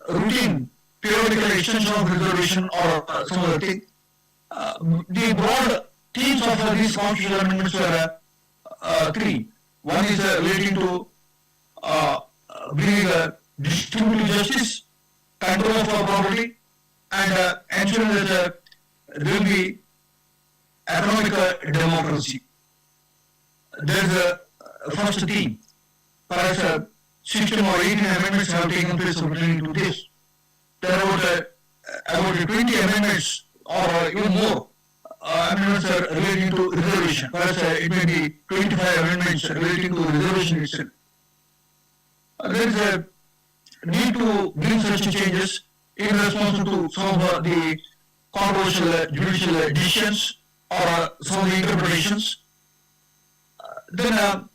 routine periodical extension of reservation or some other thing. The broad themes of these constitutional amendments were three. One is relating to bringing distributive justice, control of property, and ensuring that there will be economic democracy. There is a first theme. Perhaps 16 or 18 amendments have taken place pertaining to this. There are about 20 amendments or even more amendments are relating to reservation. Perhaps it may be 25 amendments relating to reservation itself. There is a need to bring such changes in response to some of the controversial judicial decisions or some of the interpretations. Then,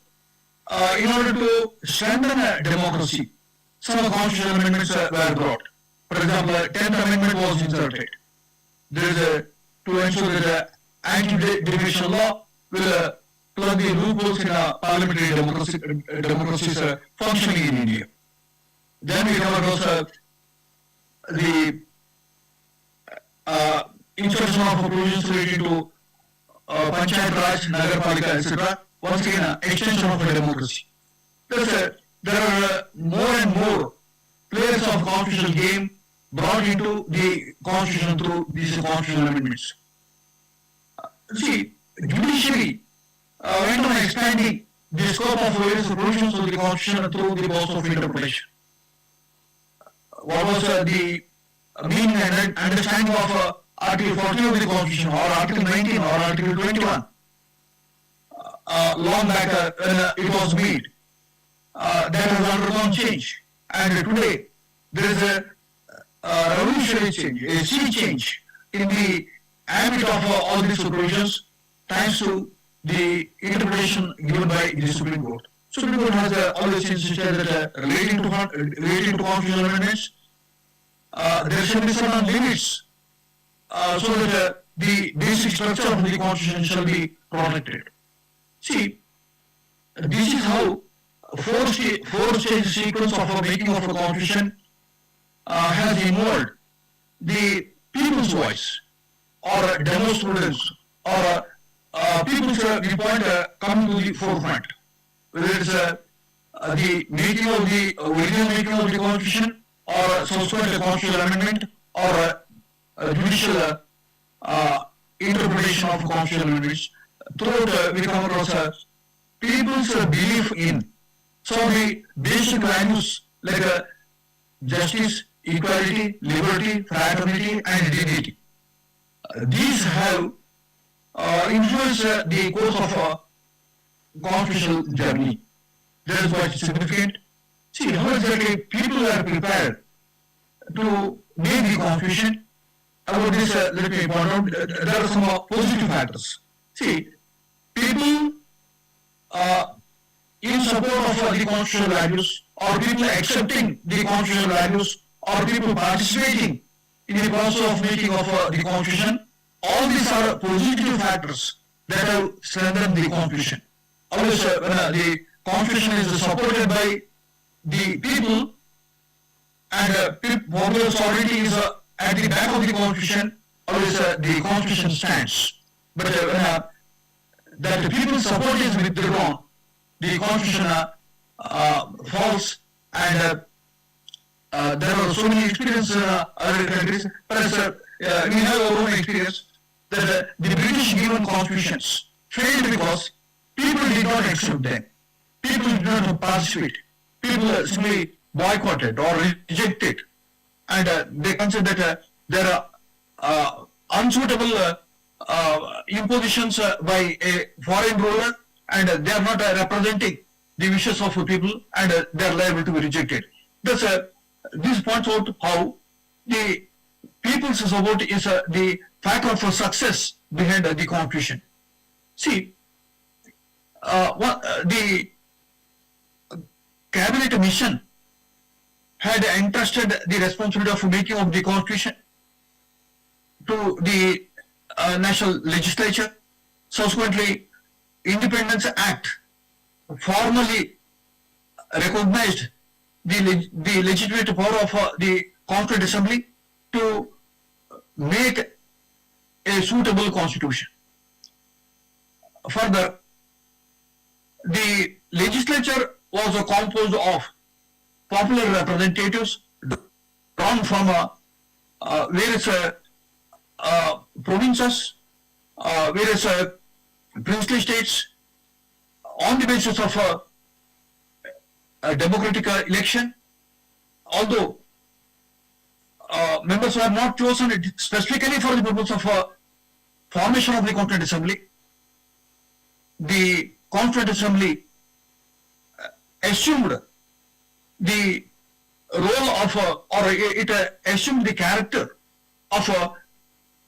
in order to strengthen democracy, some constitutional amendments were brought. For example, 10th Amendment was inserted. There is to ensure that anti-defamation law will plug the loopholes in parliamentary democracies functioning in India. Then we come across the insertion of provisions related to Panchayat Raj, Nagarpalika, etc. Once again, extension of democracy. There are more and more players of constitutional game brought into the constitution through these constitutional amendments. See, judiciary went on expanding the scope of various provisions of the constitution through the powers of interpretation. What was the meaning and understanding of Article 14 of the Constitution, or Article 19, or Article 21? Long back when it was made, that has undergone change, and today there is a revolutionary change, a sea change in the ambit of all these provisions, thanks to the interpretation given by the Supreme Court. Supreme Court has always insisted that relating to constitutional amendments, there should be certain limits so that the basic structure of the Constitution shall be protected. See, this is how four-stage sequence of making of a Constitution has involved the people's voice, or demonstrators, or people's viewpoint coming to the forefront. Whether it's the making of the original making of the Constitution, or subsequent constitutional amendment, or judicial interpretation of constitutional amendments. Throughout we come across people's belief in some of the basic values like justice, equality, liberty, fraternity, and dignity. These have influenced the course of a constitutional journey. That is quite significant. See how exactly people are prepared to make the Constitution. About this, let me point out, there are some positive factors. See, people in support of the constitutional values, or people accepting the constitutional values, or people participating in the process of making of the Constitution, all these are positive factors that have strengthened the Constitution. Always when the Constitution is supported by the people, and popular sovereignty is at the back of the Constitution, always the Constitution stands. But when that people's support is withdrawn, the Constitution falls, and there are so many experiences in other countries. Perhaps we have our own experience that the British given constitutions failed because people did not accept them. People did not participate. People simply boycotted or rejected, and they consider that there are unsuitable impositions by a foreign ruler, and they are not representing the wishes of people, and they are liable to be rejected. Thus, this points out how the people's support is the factor for success behind the Constitution. See, the cabinet mission had entrusted the responsibility of making of the Constitution to the national legislature. Subsequently, Independence Act formally recognized the legitimate power of the Constituent Assembly, to make a suitable constitution. Further, the legislature was composed of popular representatives drawn from various provinces, various princely states, on the basis of a democratic election. Although members were not chosen specifically for the purpose of formation of the Constituent Assembly, the Constituent Assembly assumed the role of, or it assumed the character of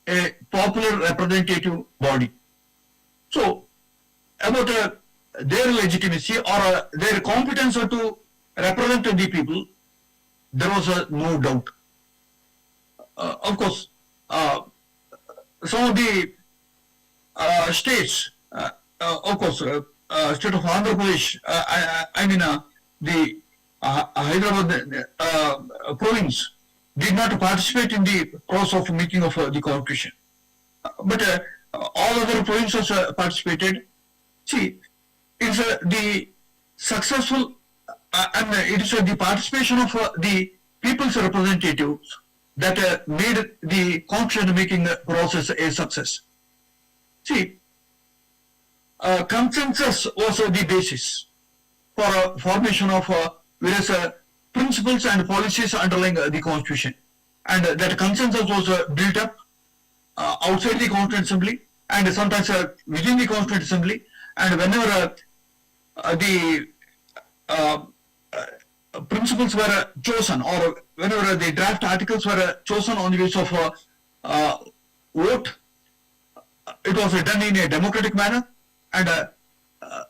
a popular representative body. So, about their legitimacy or their competence to represent the people, there was no doubt. Of course, some of the states, of course, state of Andhra Pradesh, I mean the Hyderabad province did not participate in the process of making of the constitution. But all other provinces participated. See, it's the successful and it is the participation of the people's representatives that made the constitution making process a success. See, consensus was the basis for formation of various principles and policies underlying the constitution, and that consensus was built up outside the Constituent Assembly and sometimes within the Constituent Assembly, and whenever the principles were chosen or whenever the draft articles were chosen on the basis of vote, it was done in a democratic manner, and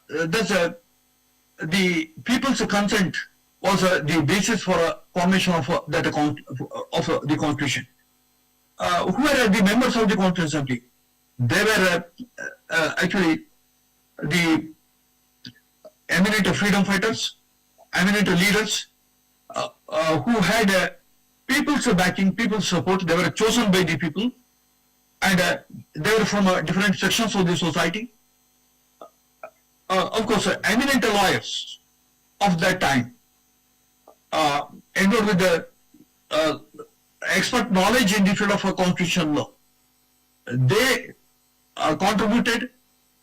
thus the people's consent was the basis for formation of that of the Constitution. Who were the members of the Constituent Assembly? They were actually the eminent freedom fighters, eminent leaders who had people's backing, people's support. They were chosen by the people, and they were from different sections of the society. Of course, eminent lawyers of that time, endowed with the expert knowledge in the field of constitutional law. They contributed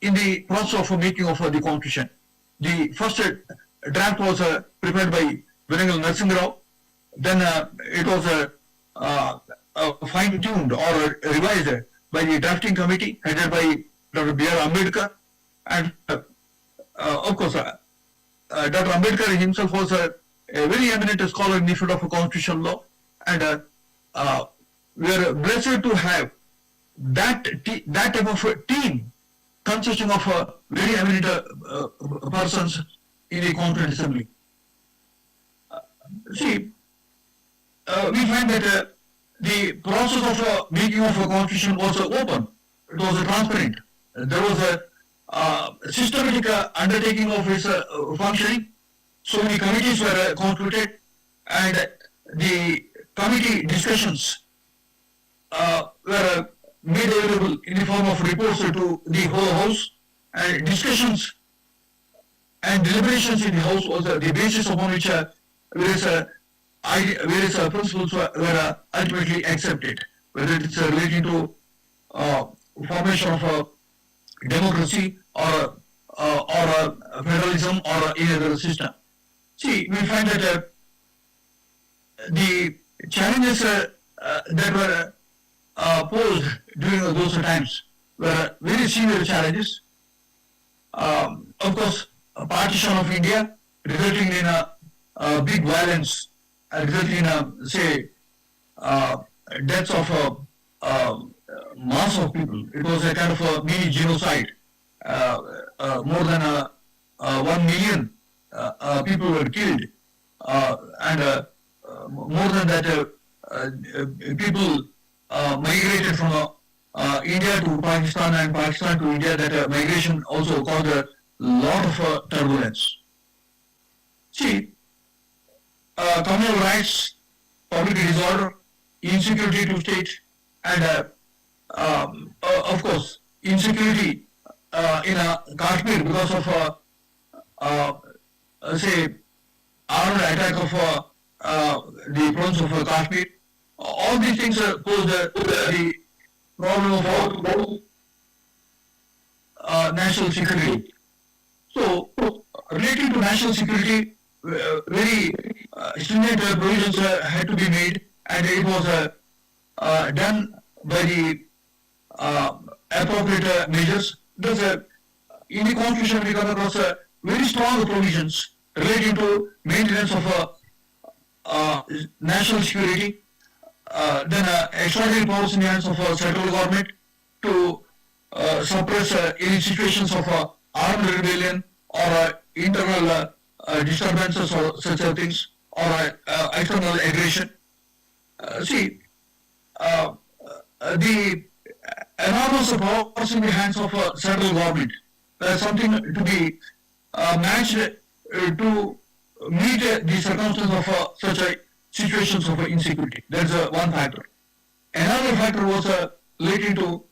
in the process of making of the constitution. The first draft was prepared by Venegal Narsingh Rao. Then it was fine-tuned or revised by the drafting committee headed by Dr. B.R. Ambedkar. And of course, Dr. Ambedkar himself was a very eminent scholar in the field of constitutional law, and we are blessed to have that type of a team consisting of very eminent persons in the Constituent Assembly. See, we find that the process of making of a constitution was open, it was transparent. There was a systematic undertaking of its functioning. So many committees were constituted, and the committee discussions were made available in the form of reports to the whole House, and discussions and deliberations in the House was the basis upon which various principles were ultimately accepted, whether it is relating to formation of a democracy or federalism or any other system. See, we find that the challenges that were posed during those times were very severe challenges. Of course, partition of India resulting in a big violence, resulting in say deaths of mass of people. It was a kind of a mini genocide. More than 1 million people were killed, and more than that, people migrated from India to Pakistan and Pakistan to India. That migration also caused a lot of turbulence. See, communal rights, public disorder, insecurity to state, and of course, insecurity in Kashmir because of say armed attack of the province of Kashmir. All these things pose the problem of national security. So, relating to national security, very stringent provisions had to be made, and it was done by the appropriate measures. Thus, in the Constitution, we come across very strong provisions relating to maintenance of national security, then extraordinary powers in the hands of central government to suppress any situations of armed rebellion or internal disturbances or such things, or external aggression. The enormous powers in the hands of central government, something to be matched to meet the circumstances of such situations of insecurity. That's one factor. Another factor was relating to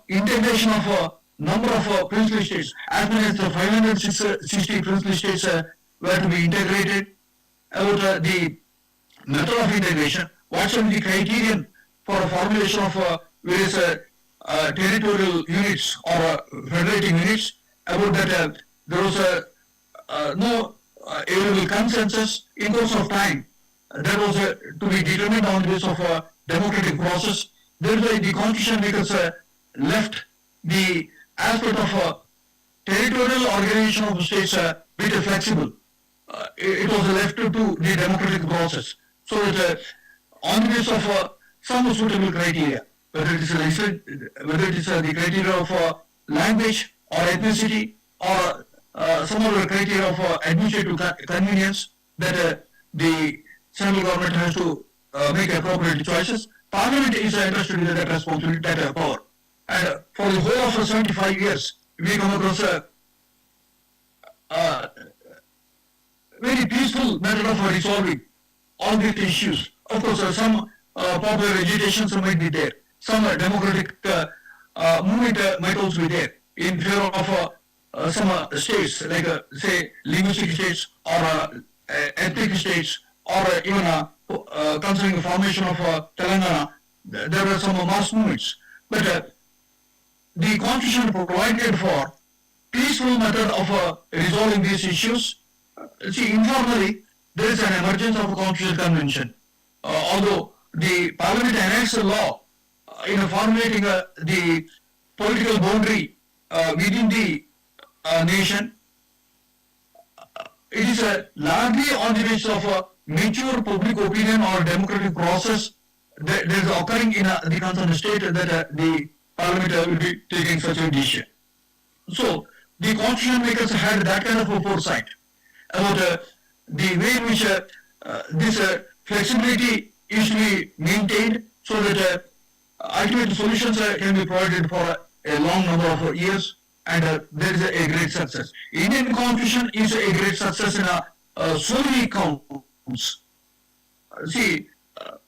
integration of a number of princely states. As many as 560 princely states were to be integrated. About the method of integration, what should be the criterion for a formulation of various territorial units or federating units. About that, there was no available consensus in course of time. That was to be determined on the basis of a democratic process. Thereby, the constitution makers left the aspect of territorial organization of states bit flexible. It was left to the democratic process. So that on the basis of some suitable criteria, whether it is the criteria of language or ethnicity or some other criteria of administrative convenience, that the central government has to make appropriate choices. Parliament is interested in that responsibility, that power. And for the whole of 75 years, we come across a very peaceful method of resolving all these issues. Of course, some popular agitations might be there. Some democratic movement might also be there in favor of some states, like say linguistic states or ethnic states, or even concerning the formation of Telangana. There were some mass movements. But the constitution provided for peaceful method of resolving these issues. Informally, there is an emergence of a constitutional convention. Although the parliament enacts a law in formulating the political boundary within the nation, it is largely on the basis of a mature public opinion or democratic process that is occurring in the concerned state that the parliament will be taking such a decision. So the constitution makers had that kind of a foresight about the way in which this flexibility is to be maintained, so that ultimate solutions can be provided for a long number of years, and there is a great success. Indian constitution is a great success in so many counts. In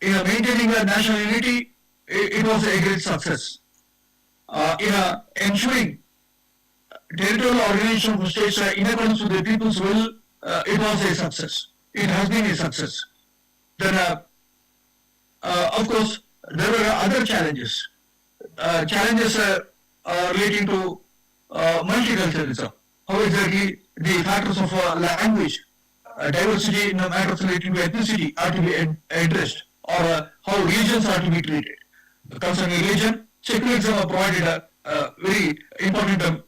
maintaining national unity, it was a great success. In ensuring territorial organization of states in accordance with the people's will, it was a success. It has been a success. Then, of course, there were other challenges. Challenges relating to multiculturalism. How exactly the factors of language, diversity in matters relating to ethnicity are to be addressed, or how religions are to be treated. Concerning religion, secularism provided a very important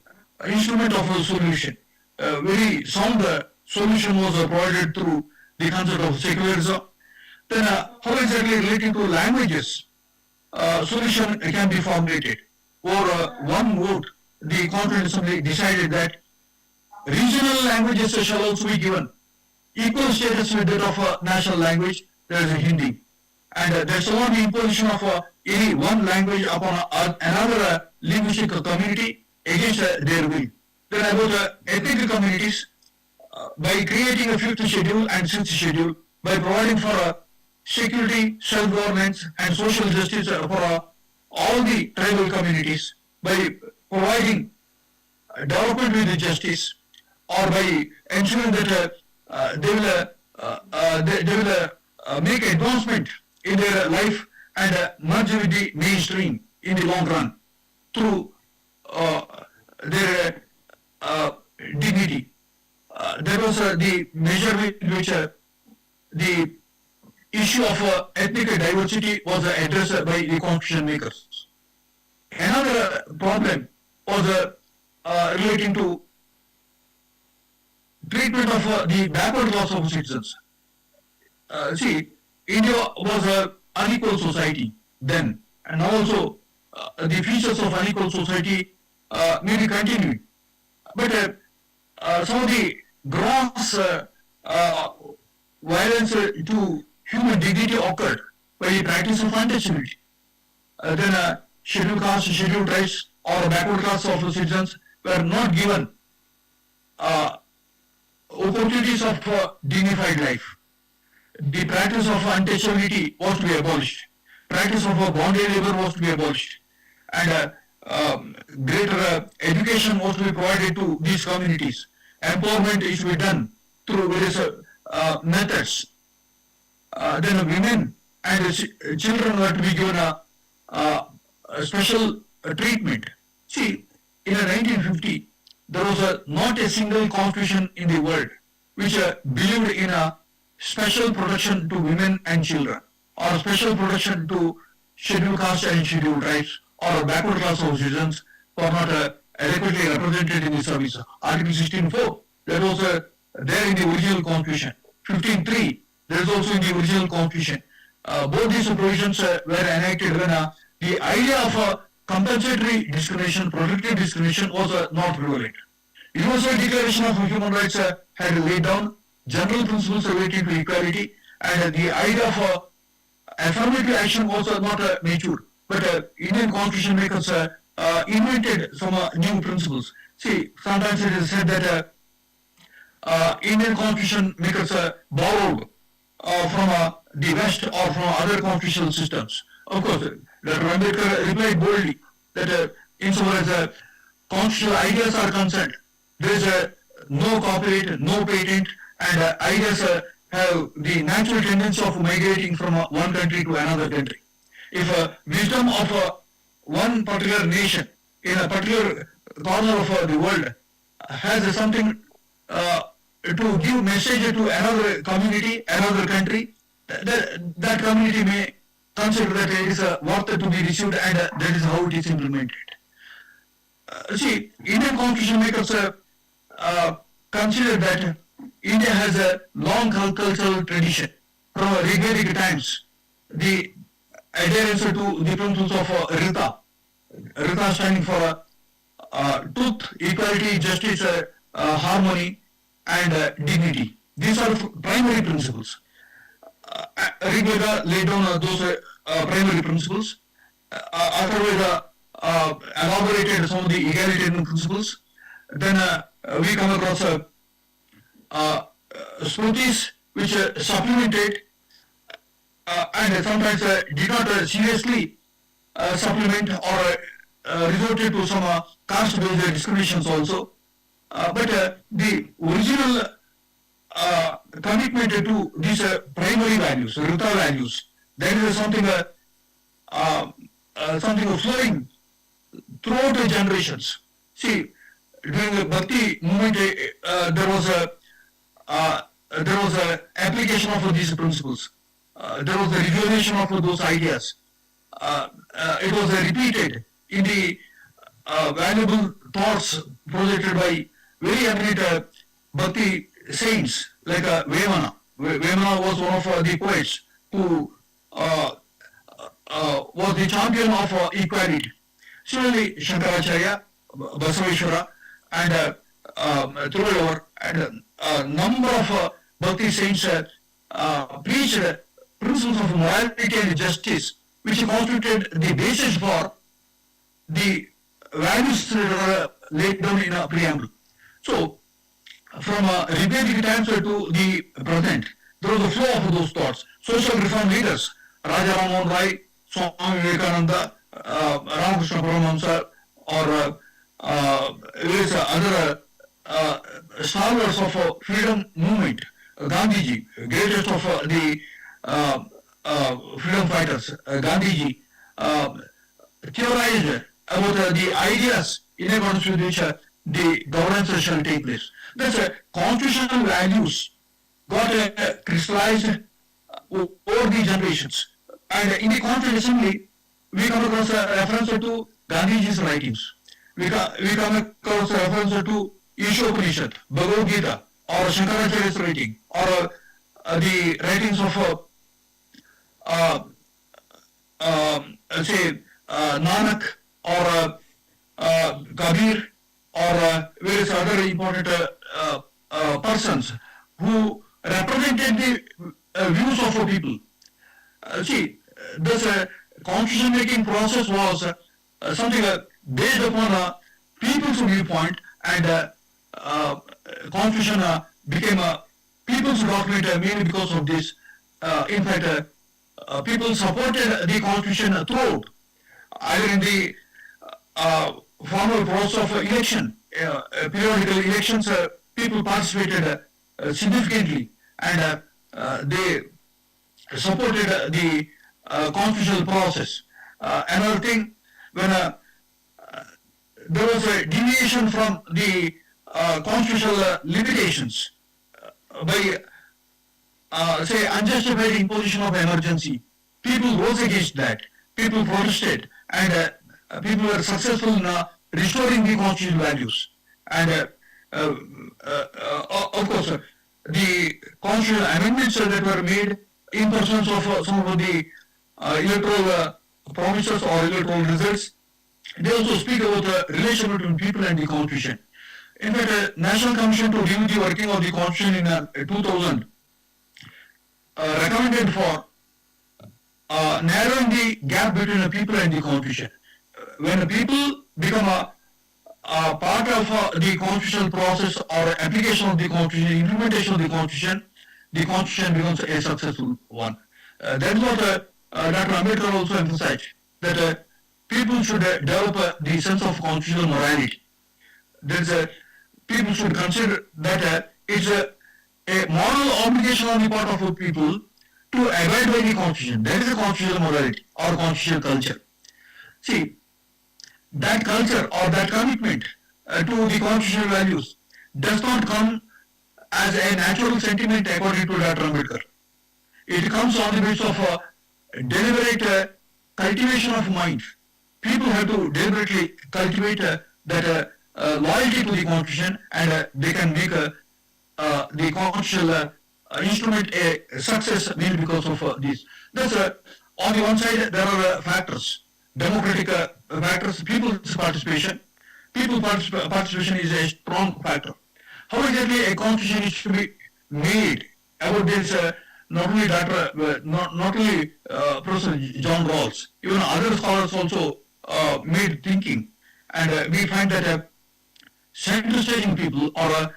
instrument of a solution. A very sound solution was provided through the concept of secularism. Then, how exactly relating to languages, solution can be formulated. Over one vote, the Constituent Assembly decided that regional languages shall also be given equal status with that of national language, there is a Hindi. And there shall not be imposition of any one language upon another linguistic community against their will. Then about ethnic communities, by creating a 5th schedule and 6th schedule, by providing for security, self-governance, and social justice for all the tribal communities by providing development with justice, or by ensuring that they will make advancement in their life and merge with the mainstream in the long run through their dignity. That was the measure with which the issue of ethnic diversity was addressed by the constitution makers. Another problem was relating to treatment of the backward class of citizens. See, India was an unequal society then, and now also the features of unequal society may be continuing. But some of the gross violence to human dignity occurred by the practice of untouchability. Then scheduled caste, scheduled tribes, or backward class of citizens were not given opportunities of dignified life. The practice of untouchability was to be abolished. Practice of bonded labor was to be abolished. And greater education was to be provided to these communities. Empowerment is to be done through various methods. Then women and children were to be given a special treatment. See, in 1950, there was not a single constitution in the world which believed in a special protection to women and children, or special protection to scheduled caste and scheduled tribes, or backward class of citizens who are not adequately represented in the service. Article 16.4, that was there in the original constitution. 15.3, there is also in the original constitution. Both these provisions were enacted when the idea of compensatory discrimination, protective discrimination was not prevalent. Universal Declaration of Human Rights had laid down general principles relating to equality, and the idea of affirmative action was not mature. But Indian constitution makers invented some new principles. See, sometimes it is said that Indian constitution makers borrowed from the West or from other constitutional systems. Of course, Dr. Ambedkar replied boldly that insofar as constitutional ideas are concerned, there is no copyright, no patent, and ideas have the natural tendency of migrating from one country to another country. If wisdom of one particular nation in a particular corner of the world has something to give message to another community, another country, that community may consider that it is worth to be received, and that is how it is implemented. See, Indian constitution makers consider that India has a long cultural tradition from Rigvedic times. The adherence to the principles of Rita standing for truth, equality, justice, harmony, and dignity. These are primary principles. Rigveda laid down those primary principles. Atharvaveda elaborated some of the egalitarian principles. Then we come across Smritis, which supplemented and sometimes did not seriously supplement or resorted to some caste-based discriminations also. But the original commitment to these primary values, Rita values, that is something flowing throughout the generations. See, during the Bhakti movement, there was a application of these principles. There was a rejuvenation of those ideas. It was repeated in the valuable thoughts projected by very eminent Bhakti saints like Vemana. Vemana was one of the poets who was the champion of equality. Similarly, Shankaracharya, Basaveshwara, and Thiruvalluvar, and a number of Bhakti saints preached principles of morality and justice, which constituted the basis for the values that were laid down in a preamble. So, from Rigvedic times to the present, there was a flow of those thoughts. Social reform leaders, Raja Ram Mohan Rai, Swami Vivekananda, Ramakrishna Paramahamsa, or various other stalwarts of freedom movement, Gandhiji, greatest of the freedom fighters, Gandhiji, theorized about the ideas in accordance with which the governance shall take place. Thus, constitutional values got crystallized over the generations. And in the Constituent Assembly, we come across a reference to Gandhiji's writings. We come across a reference to Ishopanishad, Bhagavad Gita, or Shankaracharya's writing, or the writings of say Nanak or Kabir or various other important persons who represented the views of people. See, this constitution making process was something based upon a people's viewpoint, and constitution became a people's document mainly because of this. In fact, people supported the constitution throughout, either in the formal process of election, periodical elections, people participated significantly, and they supported the constitutional process. Another thing, when there was a deviation from the constitutional limitations by say unjustified imposition of emergency, people rose against that, people protested, and people were successful in restoring the constitutional values. And of course, the constitutional amendments that were made in pursuance of some of the electoral promises or electoral results, they also speak about the relation between people and the constitution. In fact, a National Commission to review the working of the constitution in 2000 recommended for narrowing the gap between the people and the constitution. When the people become a part of the constitutional process or application of the constitution, implementation of the constitution becomes a successful one. That is what Dr. Ambedkar also emphasized, that people should develop the sense of constitutional morality. People should consider that it's a moral obligation on the part of people to abide by the constitution. That is a constitutional morality or constitutional culture. See, that culture or that commitment to the constitutional values does not come as a natural sentiment according to Dr. Ambedkar. It comes on the basis of deliberate cultivation of mind. People have to deliberately cultivate that loyalty to the constitution, and they can make the constitutional instrument a success mainly because of this. Thus, on the one side, there are factors, democratic factors, people's participation. People's participation is a strong factor. How exactly a constitution is to be made? About this, not only Professor John Rawls, even other scholars also made thinking, and we find that center staging people or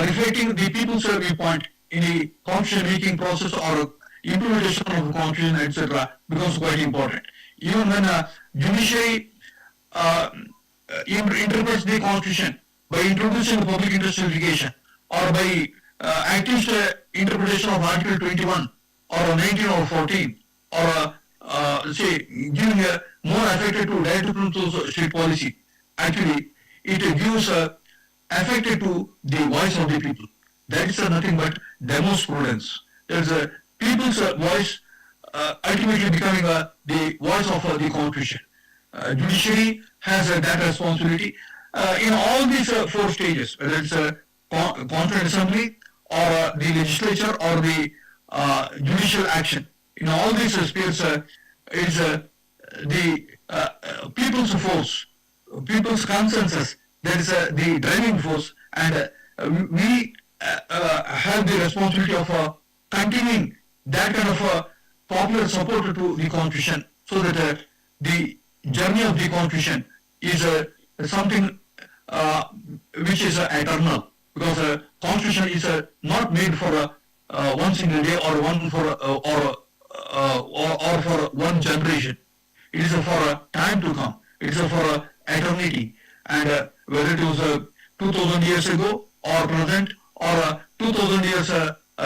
reflecting the people's viewpoint in the constitution making process or implementation of the constitution, etc., becomes quite important. Even when judiciary interprets the constitution by introducing public interest litigation or by activist interpretation of Article 21 or 19 or 14, or say giving a more effect to direct principles state policy, actually it gives effect to the voice of the people. That is nothing but demos prudence. There is a people's voice ultimately becoming the voice of the constitution. Judiciary has that responsibility in all these four stages, whether it's a Constituent Assembly or the legislature or the judicial action. In all these spheres, is the people's force, people's consensus, that is the driving force, and we have the responsibility of continuing that kind of popular support to the constitution, so that the journey of the constitution is something which is eternal, because constitution is not made for one single day or one for or for one generation. It is for a time to come. It is for eternity. And whether it was 2000 years ago or present or 2000 years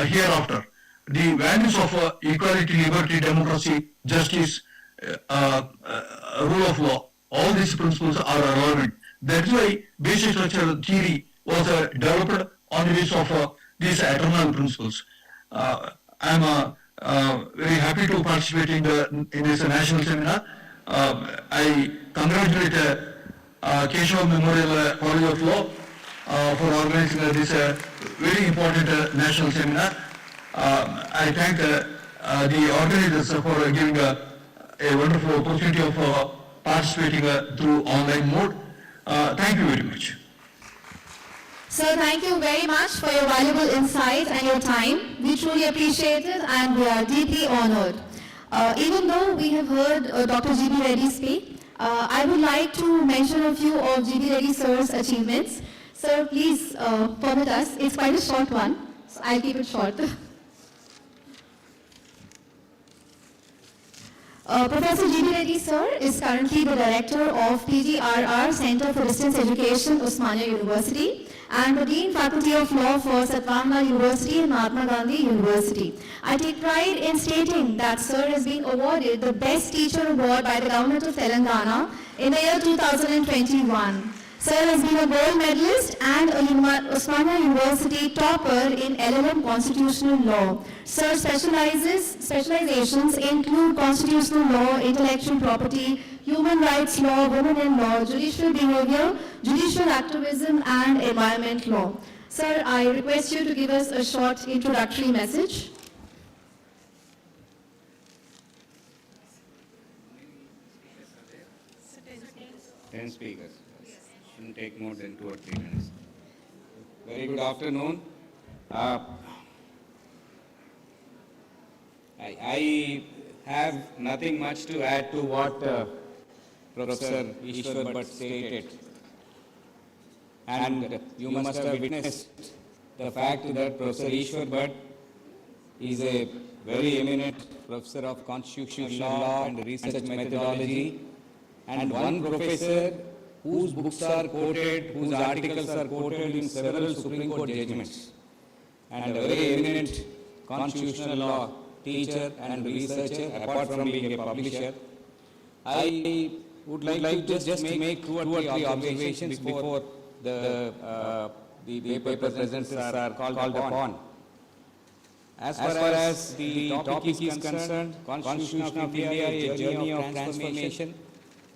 hereafter, the values of equality, liberty, democracy, justice, rule of law, all these principles are relevant. That's why basic structural theory was developed on the basis of these eternal principles. I'm very happy to participate in this national seminar. I congratulate Keshav Memorial College of Law for organizing this very important national seminar. I thank the organizers for giving a wonderful opportunity of participating through online mode. Thank you very much. Sir, thank you very much for your valuable insight and your time. We truly appreciate it and we are deeply honored. Even though we have heard Dr. G.B. Reddy speak, I would like to mention a few of G.B. Reddy sir's achievements. Sir, please permit us. It's quite a short one, so I'll keep it short. Professor G.B. Reddy sir is currently the director of PGRR Center for Distance Education, Osmania University, and the Dean Faculty of Law for Satvangla University and Mahatma Gandhi University. I take pride in stating that sir has been awarded the Best Teacher Award by the Government of Telangana in the year 2021. Sir has been a gold medalist and a Osmania University topper in LLM Constitutional Law. Sir specializations include constitutional law, intellectual property, human rights law, women in law, judicial behavior, judicial activism, and environment law. Sir, I request you to give us a short introductory message. Ten speakers. Shouldn't take more than 2 or 3 minutes. Very good afternoon. I have nothing much to add to what Professor Ishwar Bhatt stated. And you must have witnessed the fact that Professor Ishwar Bhatt is a very eminent professor of constitutional law and research methodology, and one professor whose books are quoted, whose articles are quoted in several Supreme Court judgments, and a very eminent constitutional law teacher and researcher, apart from being a publisher. I would like to just make 2 or 3 observations before the paper presenters are called upon. As far as the topic is concerned, Constitution of India, a journey of transformation,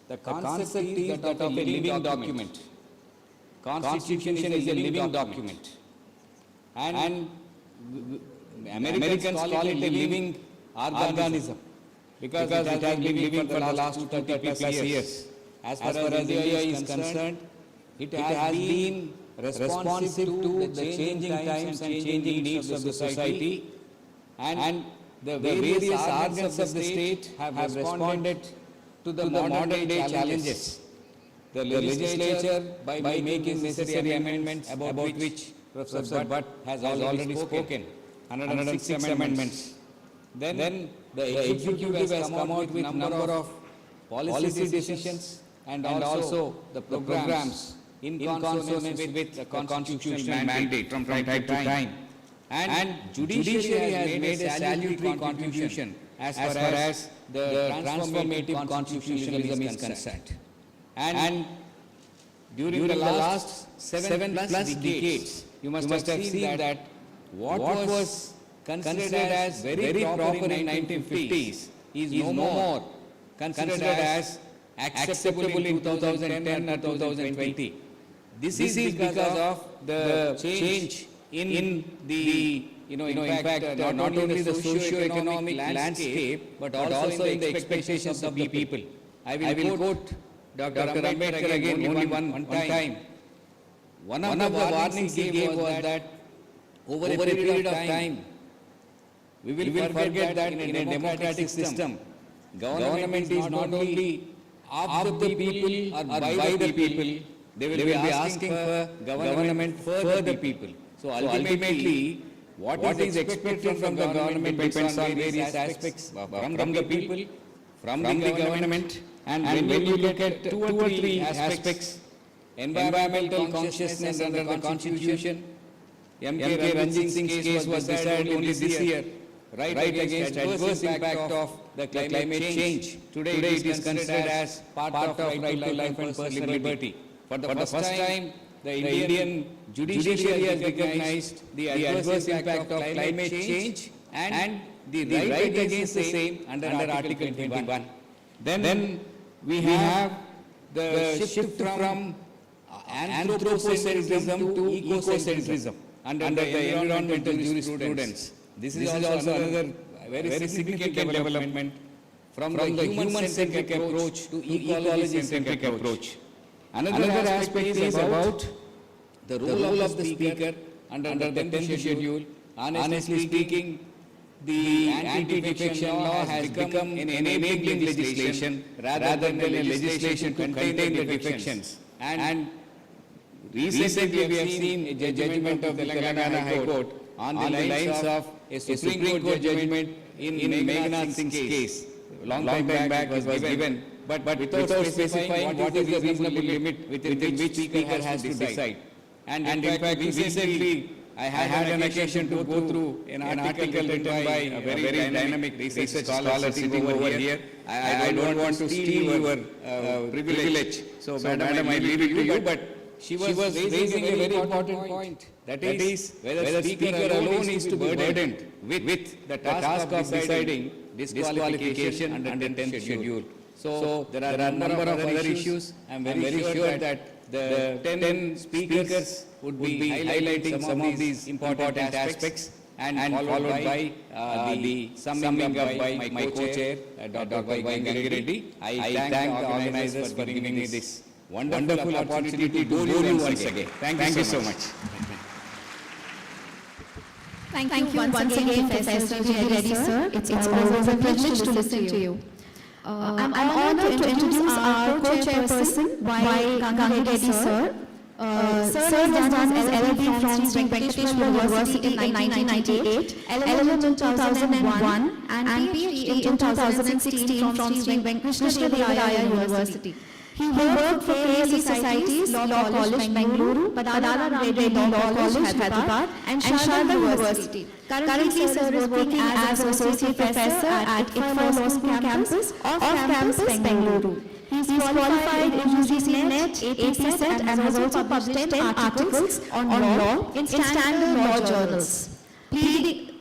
the concept is that of a living document. Constitution is a living document. And Americans call it a living organism because it has been living for the last 230 plus years. As far as India is concerned, it has been responsive to the changing times and changing needs of the society, and the various organs of the state have responded to the modern day challenges. The legislature, by making necessary amendments about which Professor Bhatt has already spoken, 106 amendments. Then the executive has come out with a number of policy decisions and also the programs in consonance with the constitutional mandate from time to time. And judiciary has made a salutary contribution as far as the transformative constitutionalism is concerned. And during the last 7 plus decades, you must have seen that what was considered as very proper in 1950s is no more considered as acceptable in 2010 or 2020. This is because of the change in the, in fact, not only the socio-economic landscape, but also in the expectations of the people. I will quote Dr. Ambedkar again only one time. One of the warnings he gave was that over a period of time, we will forget that in a democratic system, government is not only of the people or by the people, they will be asking for government for the people. So ultimately, what is expected from the government depends on various aspects from the people, from the government, and when you look at two or three aspects, environmental consciousness under the Constitution, M.K. Ranjit Singh's case was decided only this year, right against adverse impact of the climate change. Today it is considered as part of right to life and personal liberty. For the first time, the Indian judiciary has recognized the adverse impact of climate change and the right against the same under Article 21. Then we have the shift from anthropocentrism to ecocentrism under the environmental jurisprudence. This is also another very significant development from the human-centric approach to ecology-centric approach. Another aspect is about the role of the speaker under the 10th schedule. Honestly speaking, the anti-defection law has become an enabling legislation rather than a legislation to contain the defections. And recently we have seen a judgment of the Telangana High Court on the lines of a Supreme Court judgment in Meghnath Singh's case. Long time back was given, but without specifying what is the reasonable limit within which speaker has to decide. And in fact, recently I had an occasion to go through an article written by a very dynamic research scholar sitting over here. I don't want to steal your privilege, so madam, I leave it to you, but she was raising a very important point. That is, whether speaker alone is to be burdened with the task of deciding disqualification under 10th schedule. So there are a number of other issues. I am very sure that the 10 speakers would be highlighting some of these important aspects and followed by the summing up by my co-chair, Dr. Gangi Reddy. I thank the organizers for giving me this wonderful opportunity to do you once again. Thank you so much. Thank you once again, Professor Reddy, sir. It's always a privilege to listen to you. I'm honored to introduce our co-chairperson, Y. Gangi Reddy, sir. Sir has done his LLB from Sri Venkateshwar University in 1998, LLM in 2001, and PhD in 2016 from Sri Venkateshwar University. He worked for various societies, Law College, Bengaluru, Badala Reddy Law College, Hyderabad, and SARDAR University. Currently, sir is working as Associate Professor at ITFA Law School campus, off-campus, Bengaluru. He is qualified in UGC NET, AP Set, and has also published 10 articles on law in standard law journals. He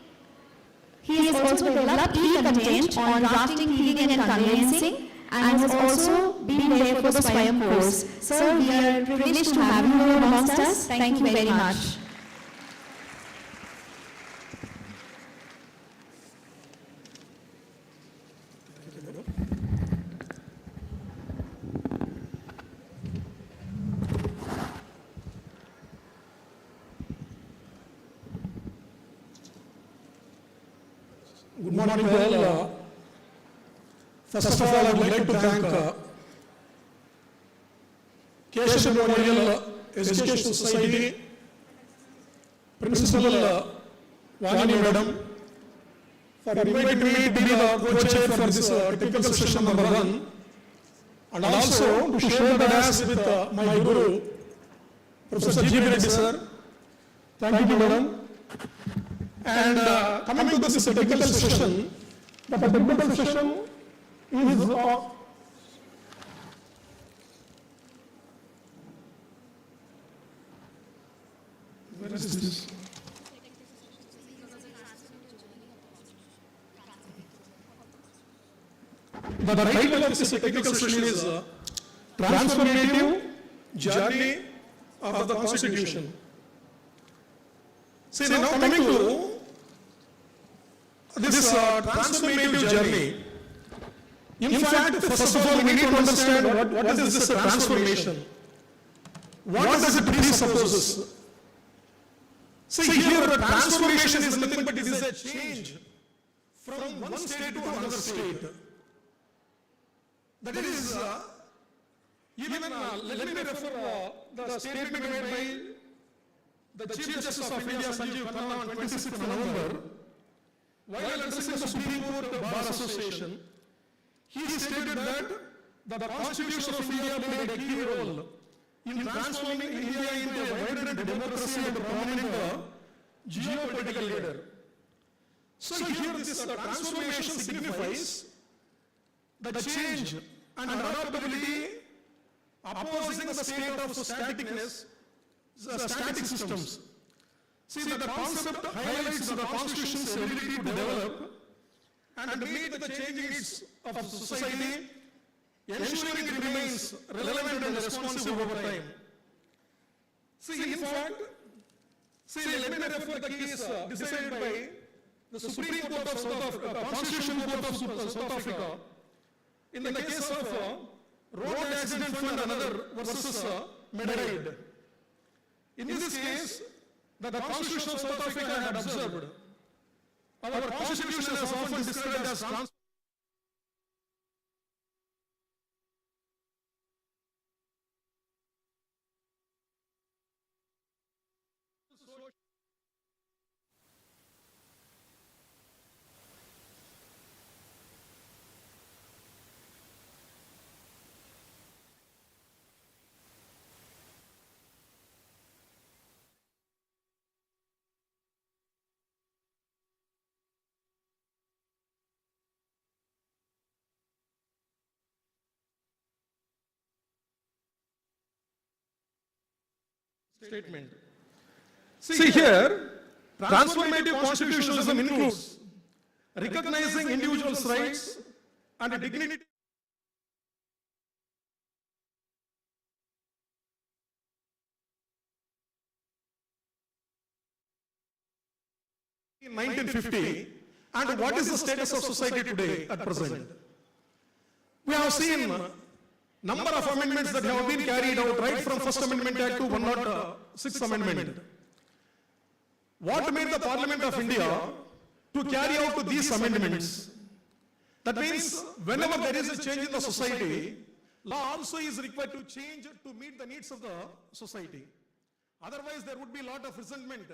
has also developed e-content on drafting, pleading, and conveyancing, and has also been there for the Swayam course. Sir, we are privileged to have you here amongst us. Thank you very much. Good morning to all. First of all, I would like to thank Keshav Memorial Education Society, Principal Vani Madam, for inviting me to be the co-chair for this technical session number 1, and also to share the dais with my Guru, Professor G. Reddy sir. Thank you, madam. And coming to this technical session, the technical session is where is this? The title of this technical session is Transformative Journey of the Constitution. See, now coming to this transformative journey, in fact, first of all, we need to understand what is this transformation. What does it presupposes? See, here the transformation is nothing but it is a change from one state to another state. That is, even let me refer the statement made by the Chief Justice of India, Sanjeev Khanna, on 26th November, while addressing the Supreme Court Bar Association, he stated that the Constitution of India played a key role in transforming India into a vibrant democracy and a prominent geopolitical leader. So here this transformation signifies the change and adaptability opposing the state of staticness, the static systems. See, the concept highlights the Constitution's ability to develop and meet the changing needs of society, ensuring it remains relevant and responsive over time. See, in fact, let me refer the case decided by the Supreme Court of South Africa, Constitutional Court of South Africa, in the case of Road Accident Fund and other versus Medaid. In this case, the Constitution of South Africa had observed our Constitution is often described as statement. See here, transformative constitutionalism includes recognizing individuals' rights and dignity. In 1950, and what is the status of society today at present? We have seen number of amendments that have been carried out right from First Amendment Act to 106th Amendment. What made the Parliament of India to carry out these amendments? That means whenever there is a change in the society, law also is required to change to meet the needs of the society. Otherwise, there would be a lot of resentment.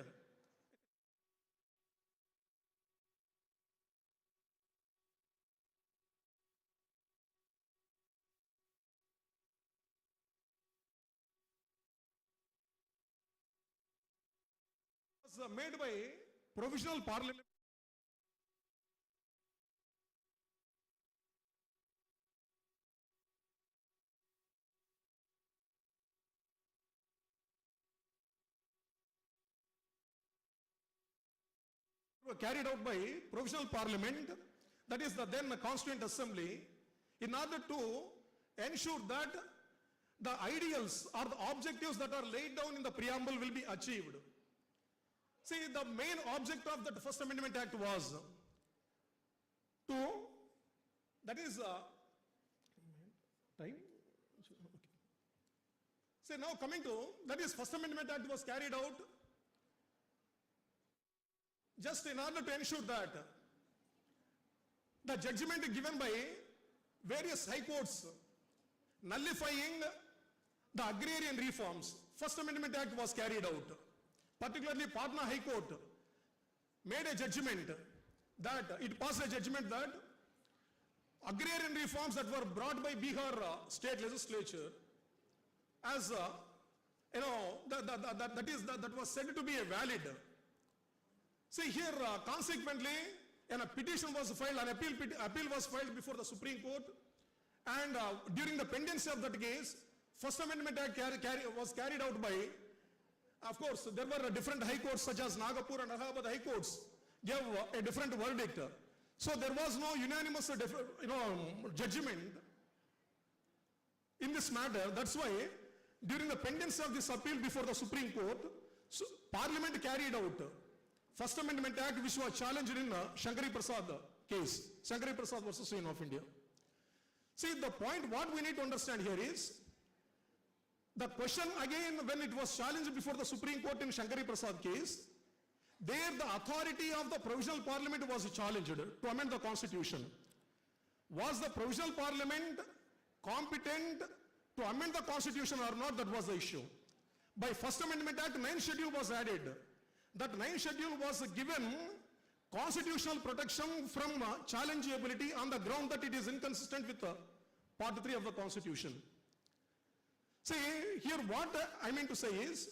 Made by provisional parliament. Were carried out by provisional parliament, that is the then Constituent Assembly, in order to ensure that the ideals or the objectives that are laid down in the preamble will be achieved. See, the main object of the First Amendment Act was to, that is, time? Okay. See, now coming to, that is First Amendment Act was carried out just in order to ensure that the judgment given by various high courts nullifying the agrarian reforms, First Amendment Act was carried out. Particularly Patna High Court made a judgment that, it passed a judgment that agrarian reforms that were brought by Bihar state legislature as, that was said to be a valid. See here, consequently, a petition was filed, an appeal was filed before the Supreme Court, and during the pendency of that case, First Amendment Act was carried out by, of course, there were different high courts such as Nagapur and Allahabad high courts gave a different verdict. So there was no unanimous judgment in this matter. That's why during the pendency of this appeal before the Supreme Court, Parliament carried out First Amendment Act which was challenged in Shankari Prasad case, Shankari Prasad versus Union of India. See, the point what we need to understand here is, the question again when it was challenged before the Supreme Court in Shankari Prasad case, there the authority of the Provisional Parliament was challenged to amend the Constitution. Was the Provisional Parliament competent to amend the Constitution or not? That was the issue. by First Amendment Act, 9th schedule was added. That 9th schedule was given constitutional protection from challengeability on the ground that it is inconsistent with Part 3 of the Constitution. See, here what I mean to say is,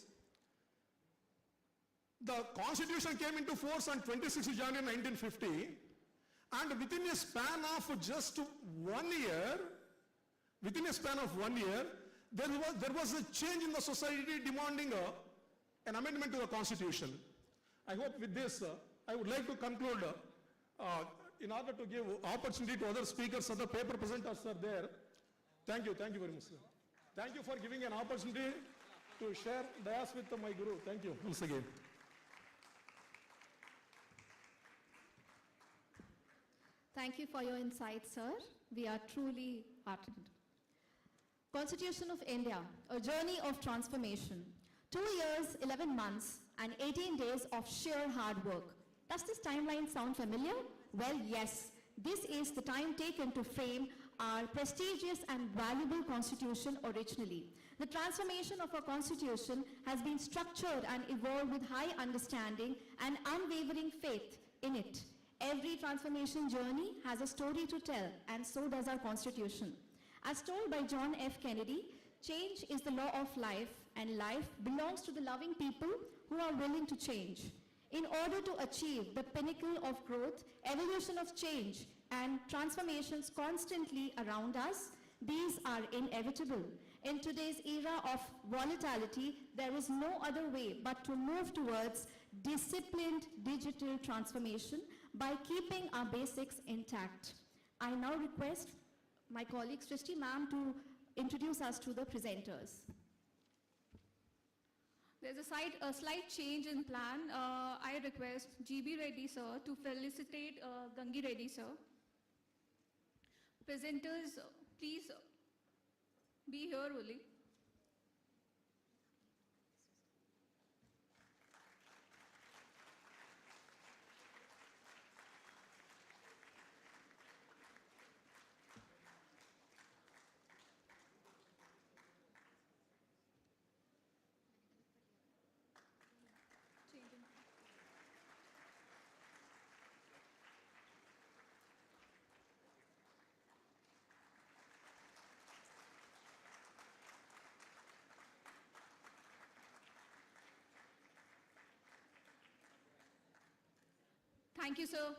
the Constitution came into force on 26 January 1950, and within a span of just 1 year, there was a change in the society demanding an amendment to the Constitution. I hope with this, I would like to conclude in order to give opportunity to other speakers, other paper presenters are there. Thank you very much, sir. Thank you for giving an opportunity to share dais with my Guru. Thank you once again. Thank you for your insights, sir. We are truly heartened. Constitution of India, a journey of transformation. 2 years, 11 months, and 18 days of sheer hard work. Does this timeline sound familiar? Well, yes. This is the time taken to frame our prestigious and valuable constitution originally. The transformation of our constitution has been structured and evolved with high understanding and unwavering faith in it. Every transformation journey has a story to tell, and so does our constitution. As told by John F. Kennedy, change is the law of life, and life belongs to the loving people who are willing to change. In order to achieve the pinnacle of growth, evolution of change, and transformations constantly around us, these are inevitable. In today's era of volatility, there is no other way but to move towards disciplined digital transformation by keeping our basics intact. I now request my colleague Srishti ma'am to introduce us to the presenters. There's a slight change in plan. I request GB Reddy sir to felicitate Gangi Reddy sir. Presenters, please be here only. Thank you, sir.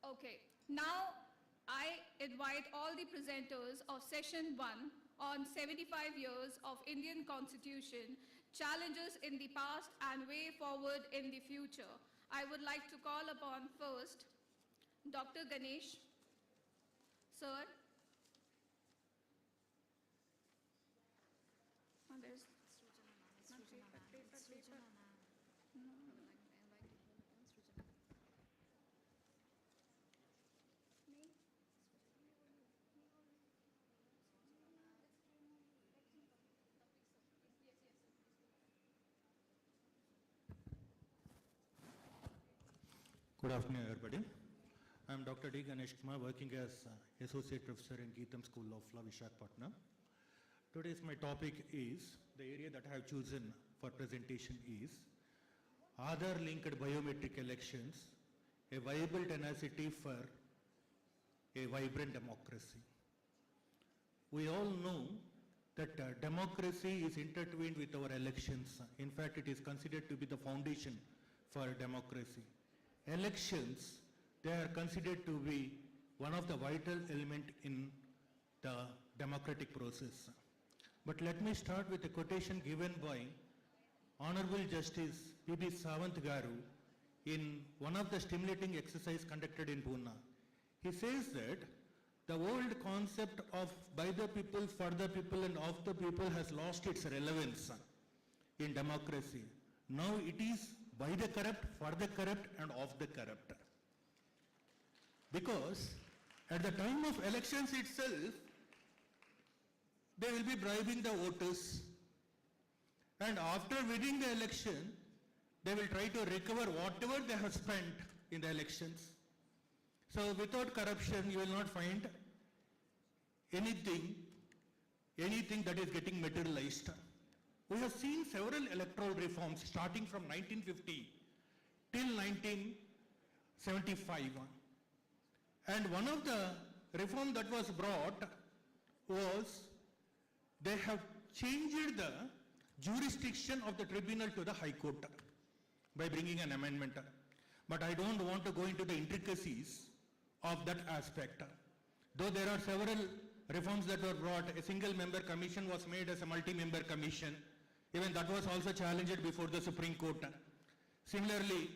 Okay, now I invite all the presenters of session 1 on 75 years of Indian Constitution, challenges in the past and way forward in the future. I would like to call upon first Dr. Ganesh, sir. Oh, there's paper. No. Good afternoon, everybody. I am Dr. D. Ganesh Kumar, working as Associate Professor in Geetham School of Law, Visakhapatnam. Today's my topic is, the area that I have chosen for presentation is Aadhaar-linked biometric elections, a viable tenacity for a vibrant democracy. We all know that democracy is intertwined with our elections. In fact, it is considered to be the foundation for democracy. Elections, they are considered to be one of the vital elements in the democratic process. But let me start with a quotation given by Honorable Justice P.B. Sawant Garu in one of the stimulating exercises conducted in Pune. He says that the old concept of by the people, for the people and of the people has lost its relevance in democracy. Now it is by the corrupt, for the corrupt and of the corrupt. Because at the time of elections itself, they will be bribing the voters, and after winning the election, they will try to recover whatever they have spent in the elections. So without corruption, you will not find anything anything that is getting materialized. We have seen several electoral reforms starting from 1950 till 1975. And one of the reform that was brought was they have changed the jurisdiction of the tribunal to the High Court by bringing an amendment. But I don't want to go into the intricacies of that aspect. Though there are several reforms that were brought, a single member commission was made as a multi-member commission. Even that was also challenged before the Supreme Court. Similarly,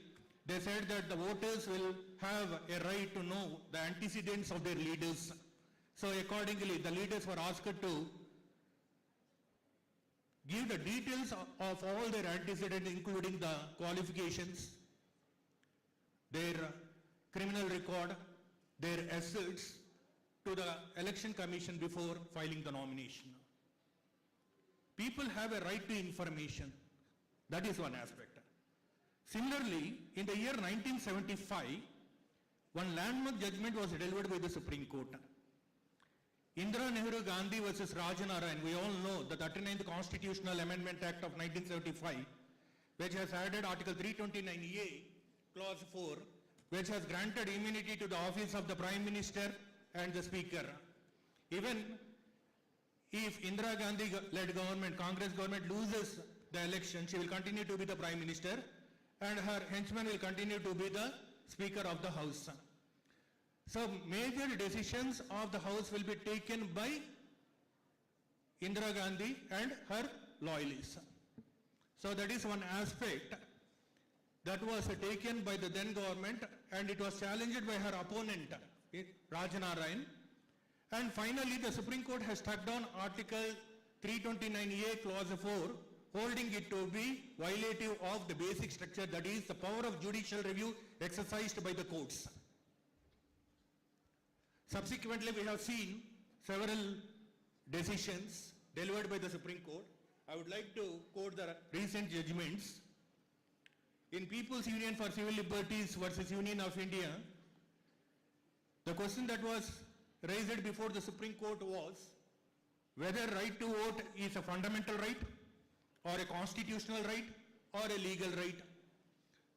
they said that the voters will have a right to know the antecedents of their leaders. So accordingly, the leaders were asked to give the details of all their antecedents, including the qualifications, their criminal record, their assets, to the election commission before filing the nomination. People have a right to information. That is one aspect. Similarly, in the year 1975, one landmark judgment was delivered by the Supreme Court. Indira Nehru Gandhi versus Rajanarayan, we all know the 39th Constitutional Amendment Act of 1975, which has added Article 329A, Clause 4, which has granted immunity to the office of the Prime Minister and the Speaker. Even if Indira Gandhi-led government, Congress government loses the election, she will continue to be the Prime Minister and her henchman will continue to be the Speaker of the House. So major decisions of the House will be taken by Indira Gandhi and her loyalists. So that is one aspect that was taken by the then government and it was challenged by her opponent, Rajanarayan. And finally, the Supreme Court has struck down Article 329A, Clause 4, holding it to be violative of the basic structure, that is the power of judicial review exercised by the courts. Subsequently, we have seen several decisions delivered by the Supreme Court. I would like to quote the recent judgments. In People's Union for Civil Liberties versus Union of India, the question that was raised before the Supreme Court was whether right to vote is a fundamental right or a constitutional right or a legal right.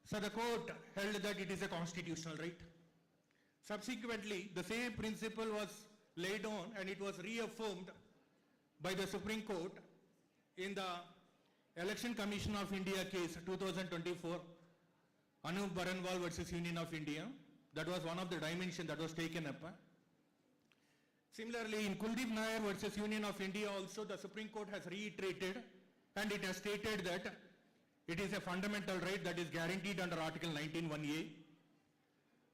So the court held that it is a constitutional right. Subsequently, the same principle was laid on and it was reaffirmed by the Supreme Court in the Election Commission of India case 2024, Anup Baranwal versus Union of India. That was one of the dimensions that was taken up. Similarly, in Kuldeep Nair versus Union of India also, the Supreme Court has reiterated and it has stated that it is a fundamental right that is guaranteed under Article 19(1)(a).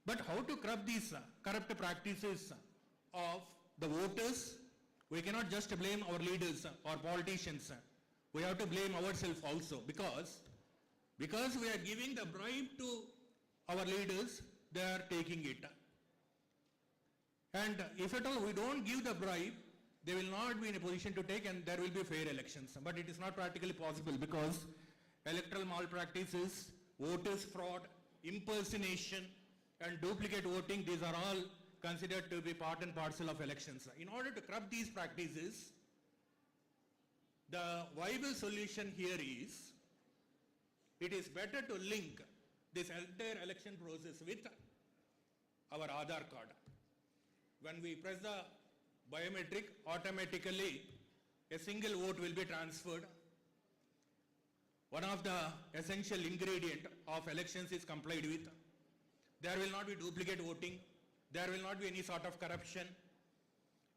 But how to curb these corrupt practices of the voters? We cannot just blame our leaders or politicians. We have to blame ourselves also because we are giving the bribe to our leaders, they are taking it. And if at all we don't give the bribe, they will not be in a position to take and there will be fair elections. But it is not practically possible because electoral malpractices, voters fraud, impersonation and duplicate voting, these are all considered to be part and parcel of elections. In order to curb these practices, the viable solution here is, it is better to link this entire election process with our Aadhaar card. When we press the biometric, automatically a single vote will be transferred. One of the essential ingredient of elections is complied with. There will not be duplicate voting. There will not be any sort of corruption.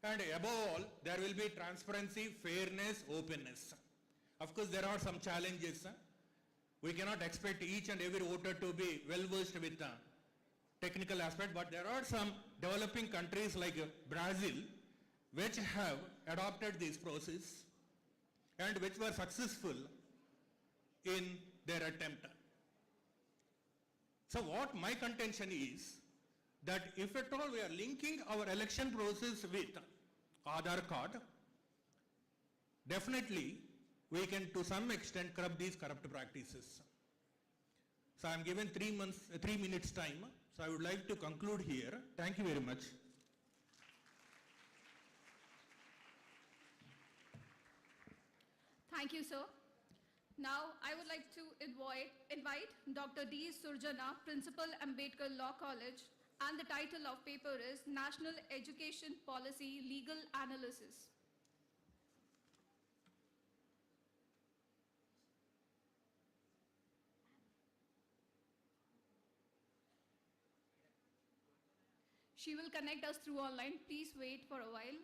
And above all, there will be transparency, fairness, openness. Of course, there are some challenges. We cannot expect each and every voter to be well versed with the technical aspect, but there are some developing countries like Brazil which have adopted this process and which were successful in their attempt. So what my contention is that if at all we are linking our election process with Aadhaar card, definitely we can to some extent curb these corrupt practices. So I am given 3 minutes time. So I would like to conclude here. Thank you very much. Thank you, sir. Now, I would like to invite Dr. D. Surjana, Principal, Ambedkar Law College, and the title of paper is National Education Policy Legal Analysis. She will connect us through online. Please wait for a while.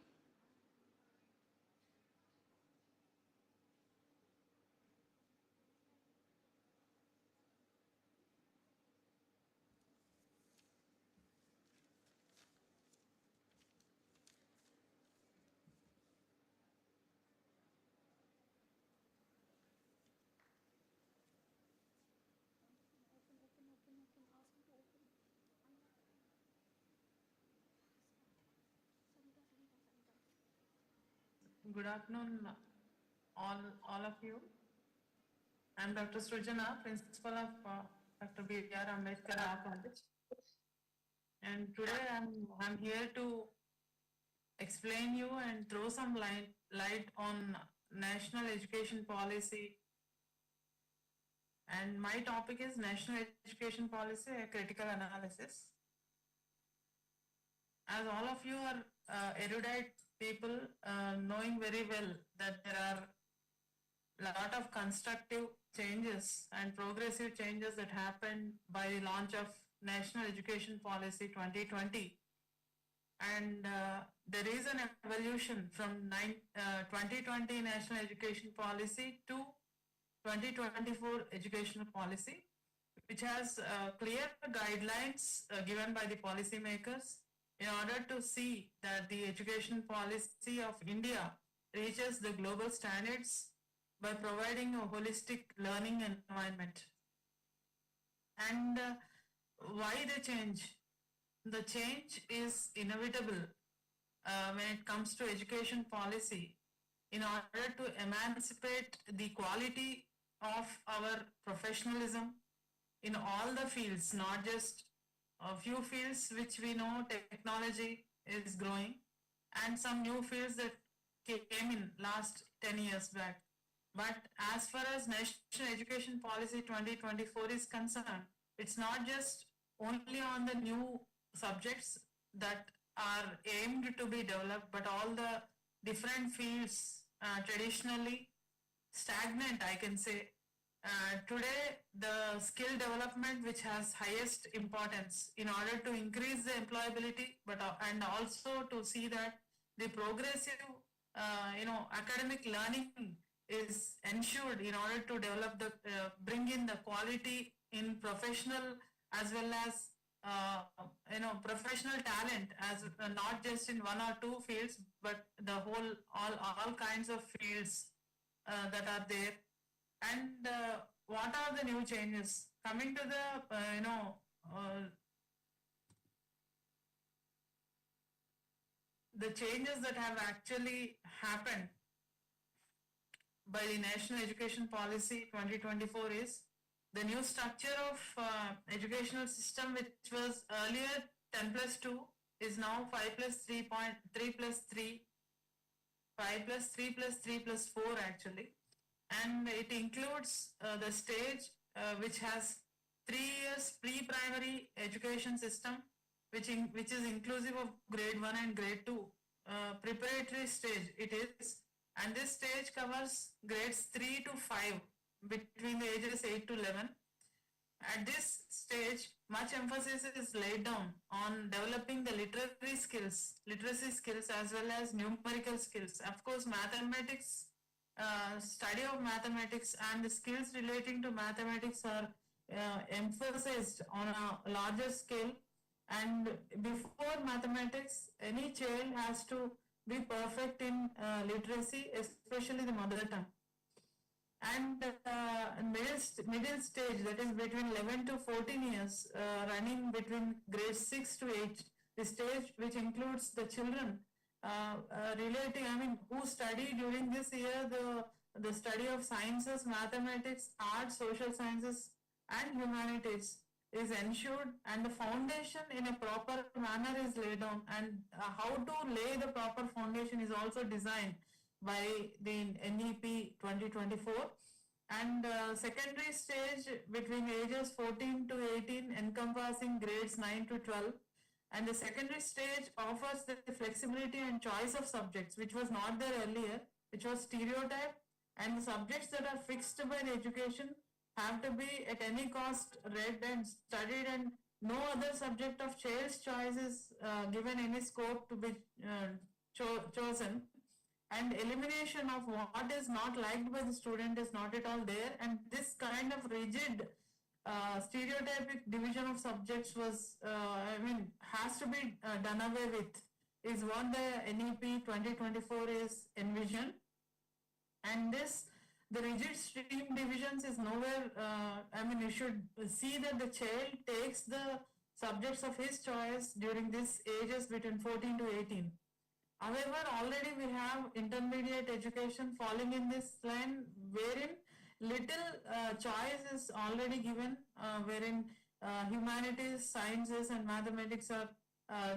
Good afternoon, all of you. I am Dr. Surjana, Principal of Dr. B.R. Ambedkar Law College. And today I'm here to explain you and throw some light on national education policy. And my topic is National Education Policy, a critical analysis. As all of you are erudite people, knowing very well that there are a lot of constructive changes and progressive changes that happened by the launch of National Education Policy 2020. And there is an evolution from 2020 National Education Policy to 2024 Educational Policy, which has clear guidelines given by the policymakers in order to see that the education policy of India reaches the global standards by providing a holistic learning environment. And why the change? The change is inevitable when it comes to education policy in order to emancipate the quality of our professionalism in all the fields, not just a few fields which we know technology is growing and some new fields that came in last 10 years back. But as far as National Education Policy 2024 is concerned, it's not just only on the new subjects that are aimed to be developed, but all the different fields traditionally stagnant, I can say. Today, the skill development which has highest importance in order to increase the employability, and also to see that the progressive, academic learning is ensured in order to develop bring in the quality in professional as well as professional talent, as not just in one or two fields, but the whole all kinds of fields that are there. And what are the new changes coming to the changes that have actually happened by the National Education Policy 2024 is the new structure of educational system, which was earlier 10+2, is now 5+3+3, 5+3+3+4 actually. And it includes the stage which has 3 years pre-primary education system, which is inclusive of grade 1 and grade 2. Preparatory stage it is, and this stage covers grades 3 to 5 between the ages 8 to 11. At this stage, much emphasis is laid down on developing the literacy skills as well as numerical skills. Of course, mathematics, study of mathematics and the skills relating to mathematics are emphasized on a larger scale. And before mathematics, any child has to be perfect in literacy, especially the mother tongue. And middle stage, that is between 11 to 14 years, running between grades 6 to 8, the stage which includes the children who study during this year the study of sciences, mathematics, arts, social sciences and humanities is ensured, and the foundation in a proper manner is laid down, and how to lay the proper foundation is also designed by the NEP 2024. And secondary stage between ages 14 to 18 encompassing grades 9 to 12. And the secondary stage offers the flexibility and choice of subjects, which was not there earlier, which was stereotype. And the subjects that are fixed by the education have to be at any cost read and studied, and no other subject of child's choice is given any scope to be chosen. And elimination of what is not liked by the student is not at all there, and this kind of rigid stereotypic division of subjects was, has to be done away with, is what the NEP 2024 is envisioned. And this, the rigid stream divisions is nowhere, you should see that the child takes the subjects of his choice during these ages between 14 to 18. However, already we have intermediate education falling in this line, wherein little choice is already given, wherein humanities, sciences and mathematics are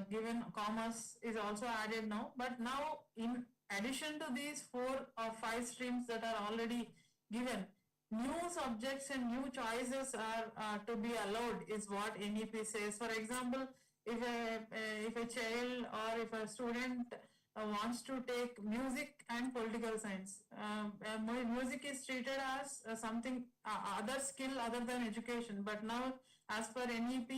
given, commerce is also added now. But now, in addition to these 4 or 5 streams that are already given, new subjects and new choices are to be allowed, is what NEP says. For example, if a child or if a student wants to take music and political science, music is treated as something other skill other than education. But now, as per NEP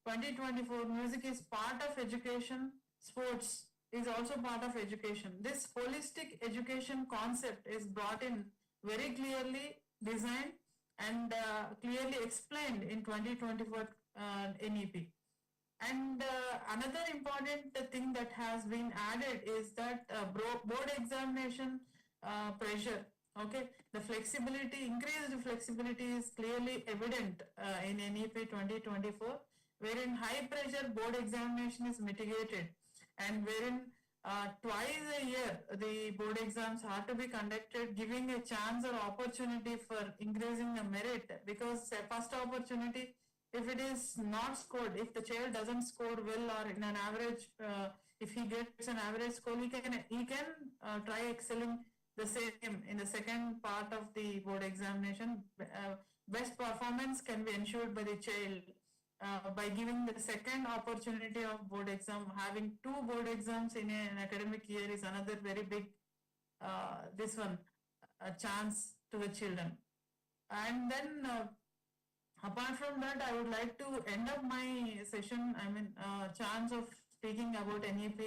2024, music is part of education, sports is also part of education. This holistic education concept is brought in, very clearly designed and clearly explained in 2024 NEP. And another important thing that has been added is that board examination pressure. Okay, the flexibility, increased flexibility is clearly evident in NEP 2024, wherein high pressure board examination is mitigated, and wherein twice a year the board exams are to be conducted, giving a chance or opportunity for increasing the merit. Because first opportunity, if it is not scored, if the child doesn't score well or in an average, if he gets an average score, he can try excelling the same in the second part of the board examination. Best performance can be ensured by the child by giving the second opportunity of board exam. Having 2 board exams in an academic year is another very big, a chance to the children. And then apart from that, I would like to end up my session, chance of speaking about NEP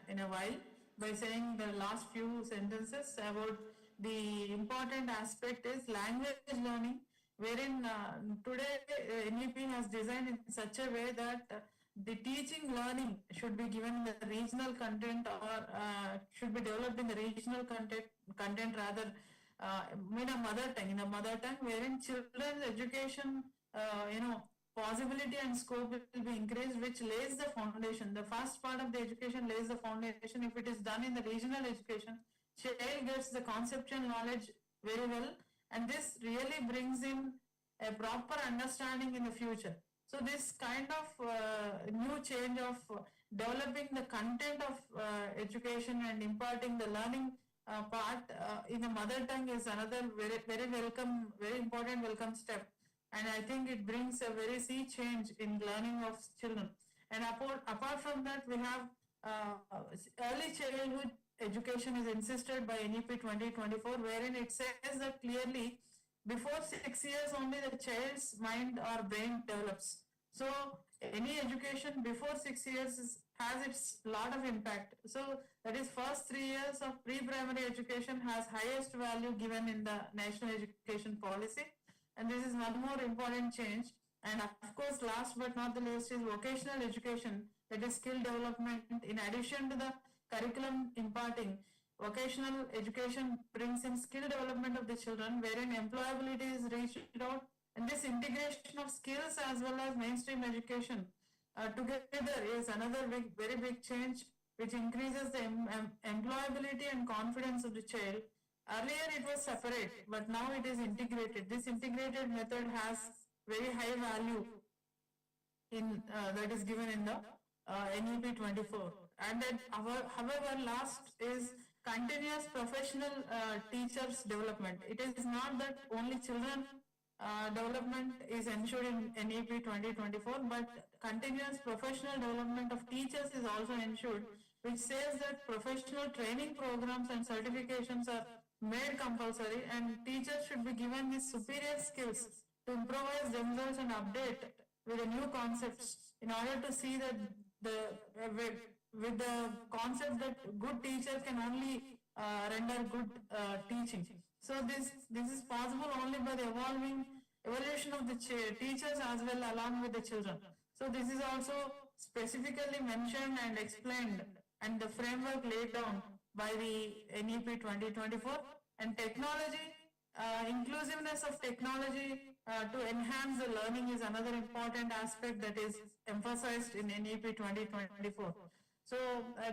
in a while, by saying the last few sentences about the important aspect is language learning, wherein today NEP has designed in such a way that the teaching learning should be given in the regional content, or should be developed in the regional content rather, in a mother tongue, wherein children's education, possibility and scope will be increased, which lays the foundation. The first part of the education lays the foundation. If it is done in the regional education, child gets the conceptual knowledge very well, and this really brings in a proper understanding in the future. So this kind of new change of developing the content of education and imparting the learning part in the mother tongue is another very welcome, very important welcome step. And I think it brings a very sea change in learning of children. And apart from that, we have early childhood education is insisted by NEP 2024, wherein it says that clearly before 6 years only the child's mind or brain develops. So any education before 6 years has its lot of impact. So that is first 3 years of pre-primary education has highest value given in the national education policy. And this is one more important change. And of course, last but not the least is vocational education, that is skill development. In addition to the curriculum imparting, vocational education brings in skill development of the children, wherein employability is reached out, and this integration of skills as well as mainstream education together is another very big change, which increases the employability and confidence of the child. Earlier it was separate, but now it is integrated. This integrated method has very high value in that is given in the NEP 24. And then however, last is continuous professional teachers development. It is not that only children development is ensured in NEP 2024, but continuous professional development of teachers is also ensured, which says that professional training programs and certifications are made compulsory, and teachers should be given these superior skills to improvise themselves and update with the new concepts in order to see that with the concept that good teachers can only render good teaching. So this is possible only by the evolution of the teachers as well along with the children. So this is also specifically mentioned and explained, and the framework laid down by the NEP 2024. And technology, inclusiveness of technology to enhance the learning is another important aspect that is emphasized in NEP 2024. So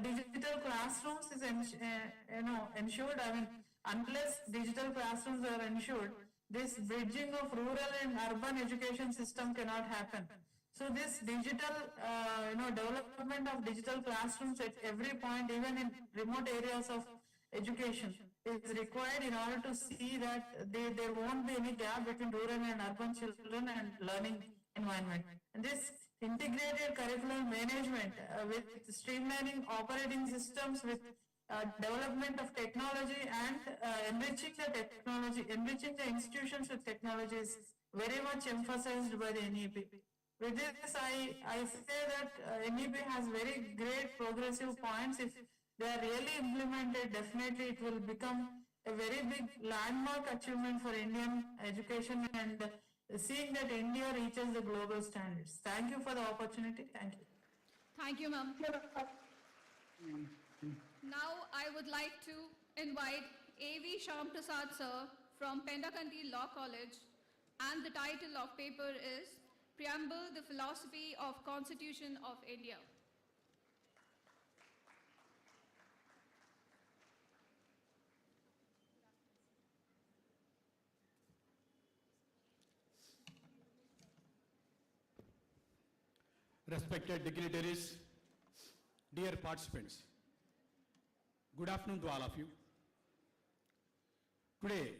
digital classrooms is ensured. I mean, unless digital classrooms are ensured, this bridging of rural and urban education system cannot happen. So this digital, development of digital classrooms at every point, even in remote areas of education, is required in order to see that there won't be any gap between rural and urban children and learning environment. And this integrated curriculum management with streamlining operating systems, with development of technology and enriching the institutions with technology is very much emphasized by the NEP. With this, I say that NEP has very great progressive points. If they are really implemented, definitely it will become a very big landmark achievement for Indian education, and seeing that India reaches the global standards. Thank you for the opportunity. Thank you. Thank you, ma'am. Now I would like to invite A.V. Shyam Prasad sir from Pendakanti Law College, and the title of paper is Preamble, the Philosophy of Constitution of India. Respected dignitaries, dear participants, good afternoon to all of you. Today,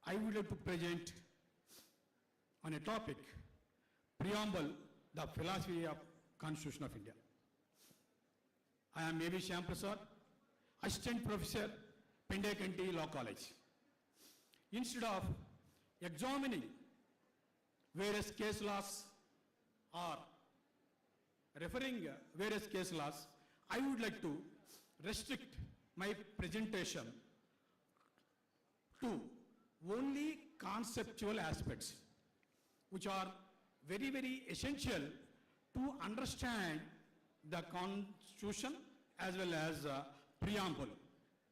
I would like to present on a topic, Preamble, the Philosophy of Constitution of India. I am A.V. Shyam Prasad, Assistant Professor, Pendakanti Law College. Instead of examining various case laws or referring various case laws, I would like to restrict my presentation to only conceptual aspects, which are very, very essential to understand the Constitution as well as preamble.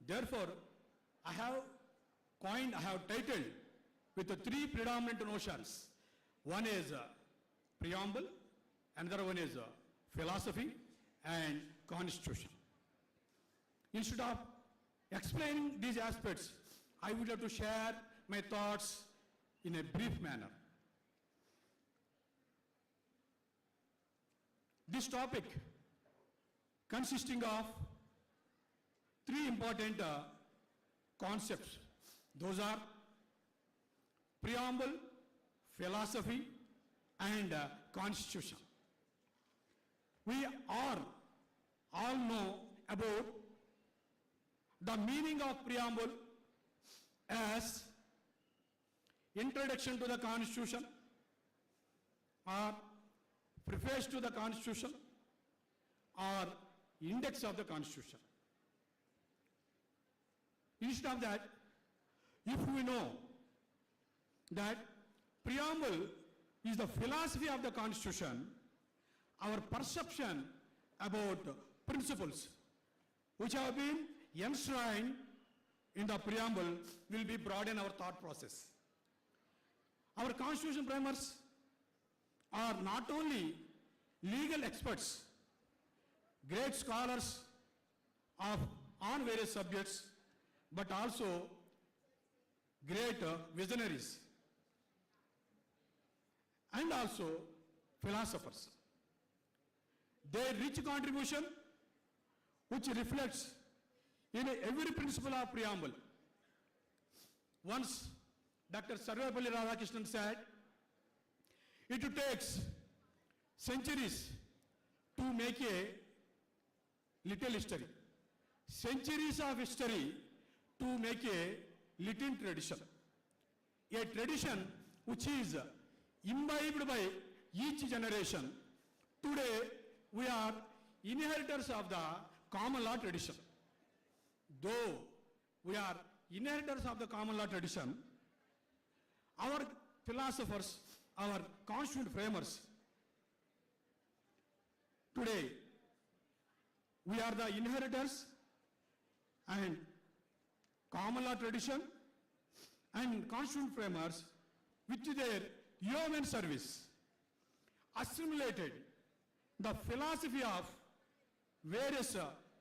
Therefore, I have titled with the three predominant notions. One is preamble, another one is philosophy, and constitution. Instead of explaining these aspects, I would like to share my thoughts in a brief manner. This topic consisting of three important concepts. Those are preamble, philosophy, and constitution. We all know about the meaning of preamble as introduction to the Constitution or preface to the Constitution or index of the Constitution. Instead of that, if we know that preamble is the philosophy of the Constitution, our perception about principles which have been enshrined in the preamble will be broaden our thought process. Our Constitution framers are not only legal experts, great scholars on various subjects, but also great visionaries and also philosophers. Their rich contribution, which reflects in every principle of preamble. Once Dr. Sarvepalli Radhakrishnan said, it takes centuries to make a little history, centuries of history to make a little tradition. A tradition which is imbibed by each generation. Today, we are inheritors of the common law tradition. Though we are inheritors of the common law tradition, our philosophers, our constituent framers, today, we are the inheritors and common law tradition and constituent framers with their human service assimilated the philosophy of various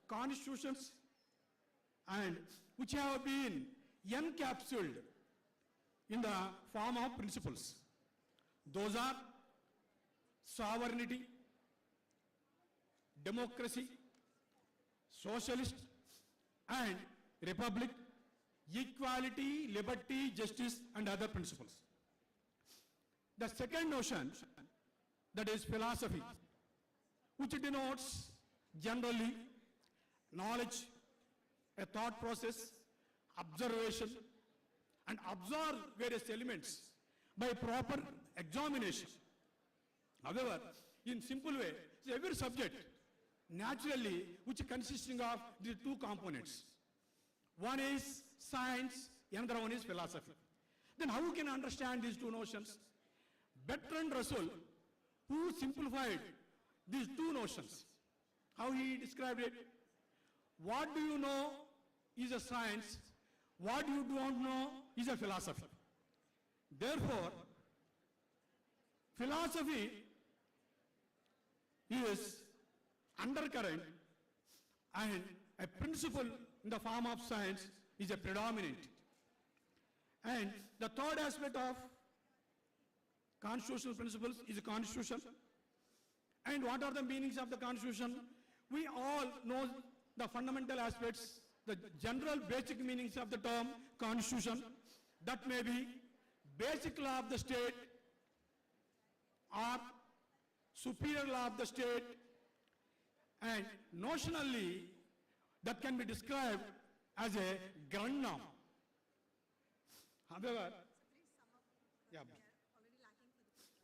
constitutions and which have been encapsulated in the form of principles. Those are sovereignty, democracy, socialist and republic, equality, liberty, justice and other principles. The second notion, that is philosophy, which denotes generally knowledge, a thought process, observation, and observe various elements by proper examination. However, in simple way, every subject naturally which consisting of the two components. One is science, another one is philosophy. Then how can understand these two notions? Bertrand Russell, who simplified these two notions, how he described it? What do you know is a science, what you don't know is a philosophy. Therefore, philosophy is undercurrent and a principle in the form of science is a predominant. And the third aspect of constitutional principles is a constitution. And what are the meanings of the constitution? We all know the fundamental aspects, the general basic meanings of the term constitution. That may be basic law of the state or superior law of the state, and notionally that can be described as a ground norm. However, yeah.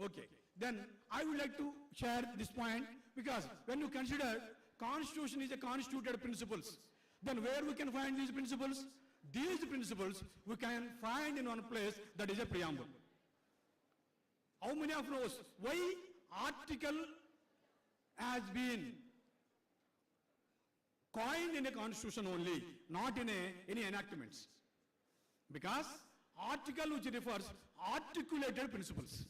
Okay, then I would like to share this point, because when you consider constitution is a constituted principles, then where we can find these principles? These principles we can find in one place, that is a preamble. How many of us knows why article has been coined in a constitution only, not in any enactments? Because article which refers articulated principles.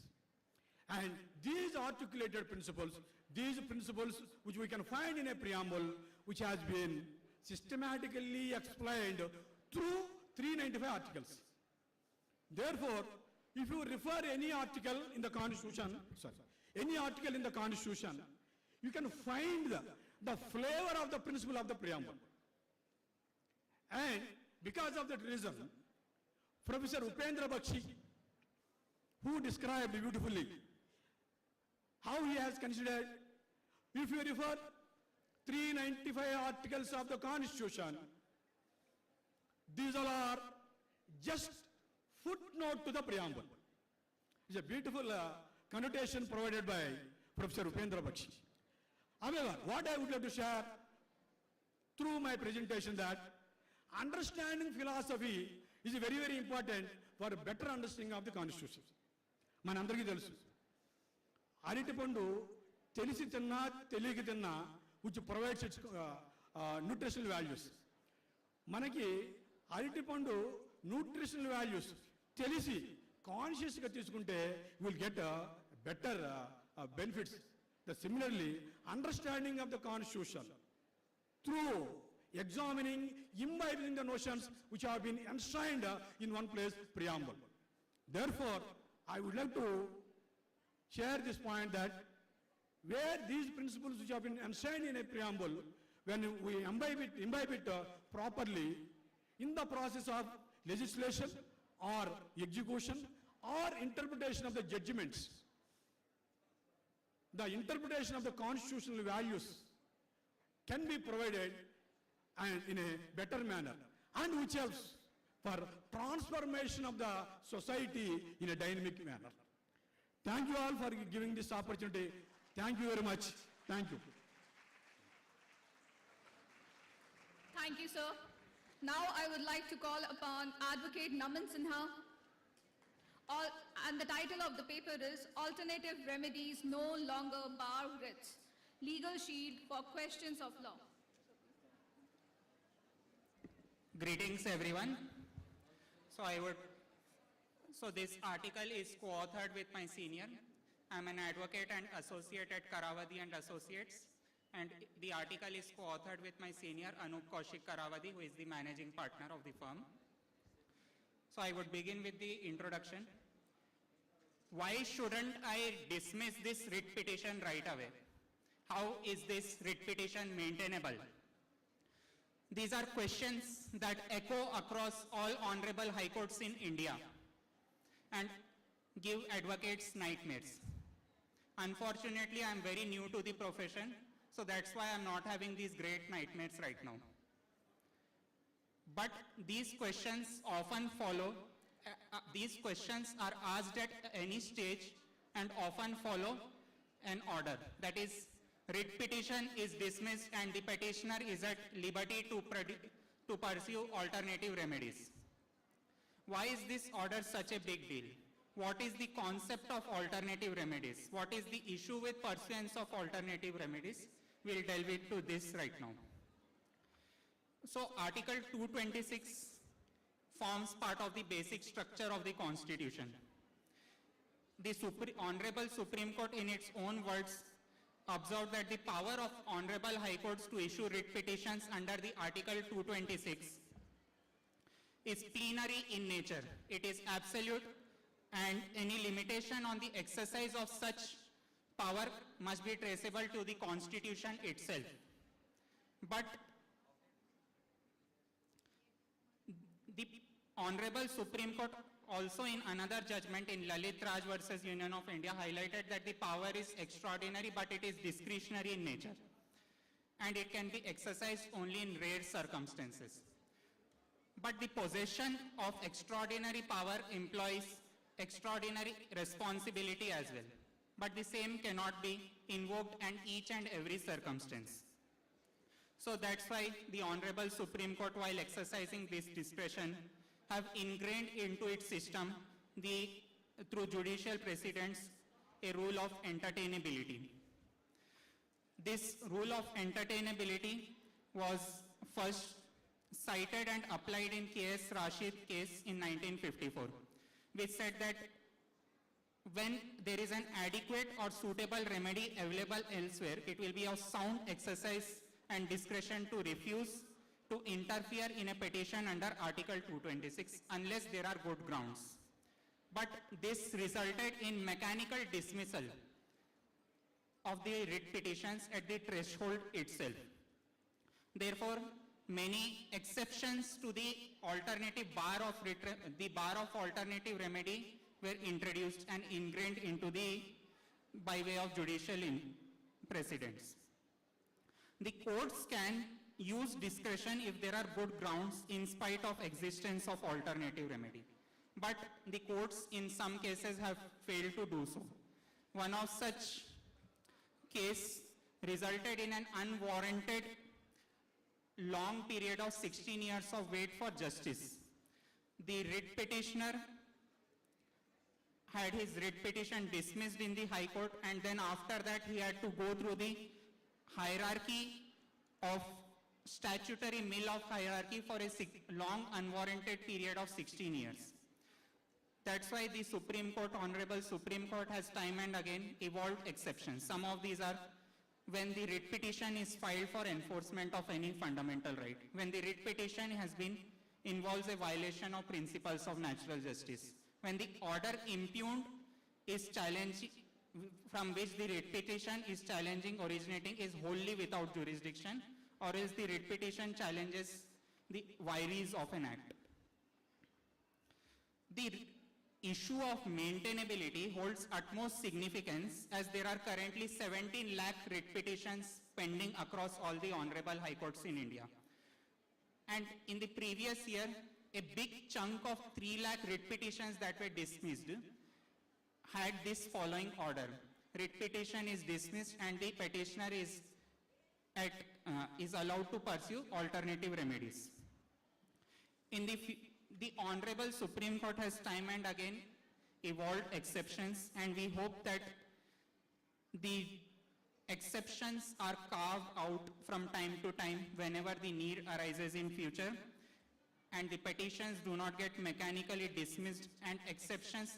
And these articulated principles, these principles which we can find in a preamble, which has been systematically explained through 395 articles. Therefore, if you refer any article in the constitution, any article in the constitution, you can find the flavor of the principle of the preamble. And because of that reason, Professor Upendra Bakshi, who described beautifully how he has considered, if you refer 395 articles of the Constitution, these all are just footnote to the preamble. It's a beautiful connotation provided by Professor Upendra Bakshi. However, what I would like to share through my presentation, that understanding philosophy is very, very important for a better understanding of the Constitution. Manandariki telusu. Aritipandu telisi tinna teliyaka tinna, which provides its nutritional values. Manaki aritipandu nutritional values telisi conscious ga teeskunte we will get better benefits. Similarly, understanding of the Constitution through examining, imbibing the notions which have been enshrined in one place, preamble. Therefore, I would like to share this point, that where these principles which have been enshrined in a preamble, when we imbibe it properly in the process of legislation or execution or interpretation of the judgments. The interpretation of the constitutional values can be provided and in a better manner, and which helps for transformation of the society in a dynamic manner. Thank you all for giving this opportunity. Thank you very much. Thank you. Thank you, sir. Now I would like to call upon Advocate Naman Sinha. And the title of the paper is Alternative Remedies No Longer Bar Writs, Legal Shield for Questions of Law. Greetings everyone. So this article is co-authored with my senior. I'm an advocate and associate at Karavadi and Associates. And the article is co-authored with my senior Anup Kaushik Karavadi, who is the managing partner of the firm. So I would begin with the introduction. Why shouldn't I dismiss this writ petition right away? How is this writ petition maintainable? These are questions that echo across all honorable high courts in India and give advocates nightmares. Unfortunately, I am very new to the profession, so that's why I'm not having these great nightmares right now. But these questions often follow, these questions are asked at any stage and often follow an order. That is, writ petition is dismissed and the petitioner is at liberty to pursue alternative remedies. Why is this order such a big deal? What is the concept of alternative remedies? What is the issue with pursuance of alternative remedies? We'll delve into this right now. So Article 226 forms part of the basic structure of the Constitution. The Honorable Supreme Court in its own words observed that the power of Honorable High Courts to issue writ petitions under the Article 226 is plenary in nature. It is absolute, and any limitation on the exercise of such power must be traceable to the Constitution itself. But the Honorable Supreme Court also in another judgment in Lalit Raj versus Union of India highlighted that the power is extraordinary, but it is discretionary in nature, and it can be exercised only in rare circumstances. But the possession of extraordinary power implies extraordinary responsibility as well. But the same cannot be invoked in each and every circumstance. So that's why the Honorable Supreme Court, while exercising this discretion, have ingrained into its system through judicial precedents a rule of entertainability. This rule of entertainability was first cited and applied in K.S. Rashid case in 1954, which said that when there is an adequate or suitable remedy available elsewhere, it will be of sound exercise and discretion to refuse to interfere in a petition under Article 226 unless there are good grounds. But this resulted in mechanical dismissal of the writ petitions at the threshold itself. Therefore, many exceptions to the alternative bar of alternative remedy were introduced and ingrained into by way of judicial precedents. The courts can use discretion if there are good grounds in spite of existence of alternative remedy. But the courts in some cases have failed to do so. One of such case resulted in an unwarranted long period of 16 years of wait for justice. The writ petitioner had his writ petition dismissed in the High Court, and then after that he had to go through the hierarchy of statutory mill of hierarchy for a long unwarranted period of 16 years. That's why the Supreme Court, Honorable Supreme Court, has time and again evolved exceptions. Some of these are when the writ petition is filed for enforcement of any fundamental right, when the writ petition involves a violation of principles of natural justice, when the order impugned is challenging, from which the writ petition is challenging originating, is wholly without jurisdiction, or else the writ petition challenges the vires of an act. The issue of maintainability holds utmost significance as there are currently 17 lakh writ petitions pending across all the honorable high courts in India. And in the previous year, a big chunk of 3 lakh writ petitions that were dismissed had this following order. Writ petition is dismissed and the petitioner is allowed to pursue alternative remedies. In the Honorable Supreme Court has time and again evolved exceptions, and we hope that the exceptions are carved out from time to time whenever the need arises in future, and the petitions do not get mechanically dismissed, and exceptions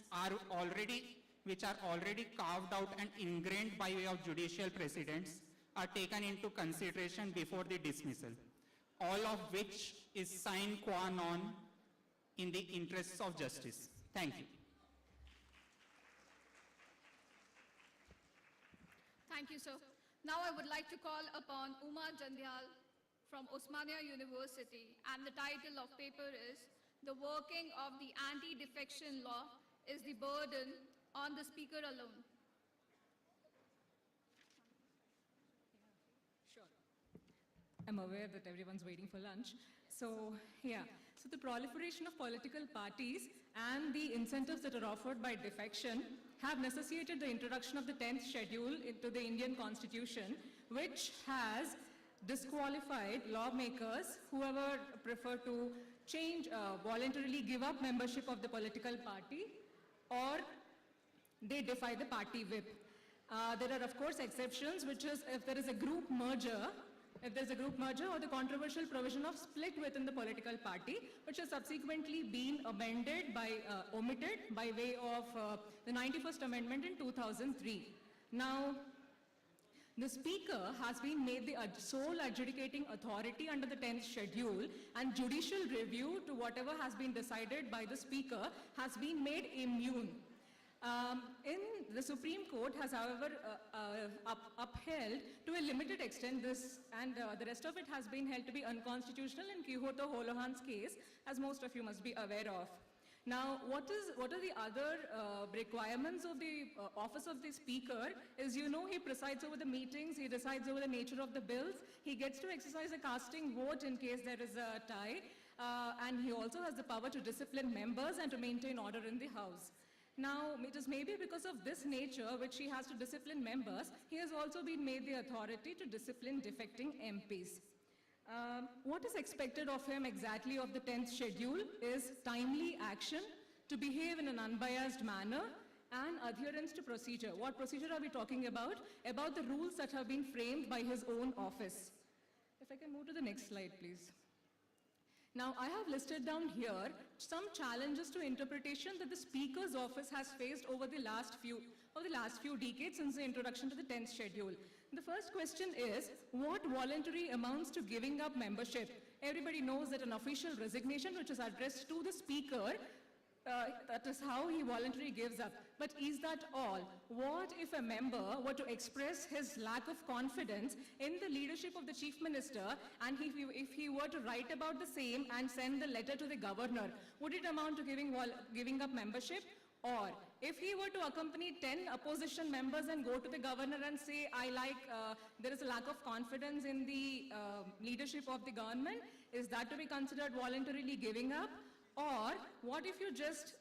which are already carved out and ingrained by way of judicial precedents are taken into consideration before the dismissal, all of which is sine qua non in the interests of justice. Thank you. Thank you, sir. Now I would like to call upon Uma Jandyal from Osmania University, and the title of paper is "The Working of the Anti-Defection Law is the Burden on the Speaker Alone." Sure. I'm aware that everyone's waiting for lunch. So the proliferation of political parties and the incentives that are offered by defection have necessitated the introduction of the 10th schedule into the Indian Constitution, which has disqualified lawmakers who ever prefer to change, voluntarily give up membership of the political party, or they defy the party whip. There are, of course, exceptions, which is if there is a group merger, or the controversial provision of split within the political party, which has subsequently been omitted by way of the 91st Amendment in 2003. Now, the Speaker has been made the sole adjudicating authority under the 10th schedule, and judicial review to whatever has been decided by the Speaker has been made immune. In the Supreme Court has, however, upheld to a limited extent this, and the rest of it has been held to be unconstitutional in Keynote Holohan's case, as most of you must be aware of. Now, what are the other requirements of the office of the Speaker is, he presides over the meetings, he decides over the nature of the bills, he gets to exercise a casting vote in case there is a tie, and he also has the power to discipline members and to maintain order in the House. Now, it is maybe because of this nature which he has to discipline members, he has also been made the authority to discipline defecting MPs. What is expected of him exactly of the 10th schedule is timely action, to behave in an unbiased manner, and adherence to procedure. What procedure are we talking about? About the rules that have been framed by his own office. If I can move to the next slide, please. Now, I have listed down here some challenges to interpretation that the Speaker's office has faced over the last few decades since the introduction to the 10th schedule. The first question is, what voluntary amounts to giving up membership? Everybody knows that an official resignation which is addressed to the Speaker, that is how he voluntarily gives up. But is that all? What if a member were to express his lack of confidence in the leadership of the Chief Minister, and if he were to write about the same and send the letter to the Governor, would it amount to giving up membership? Or if he were to accompany 10 opposition members and go to the Governor and say, there is a lack of confidence in the leadership of the government, is that to be considered voluntarily giving up? Or what if you just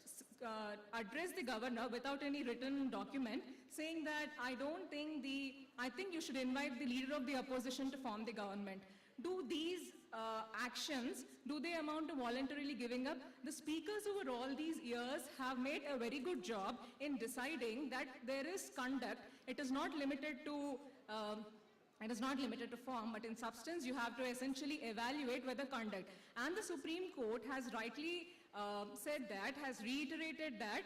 address the Governor without any written document saying that I think you should invite the leader of the opposition to form the government? Do these actions, do they amount to voluntarily giving up? The speakers over all these years have made a very good job in deciding that there is conduct. It is not limited to form, but in substance you have to essentially evaluate whether conduct. And the Supreme Court has rightly has reiterated that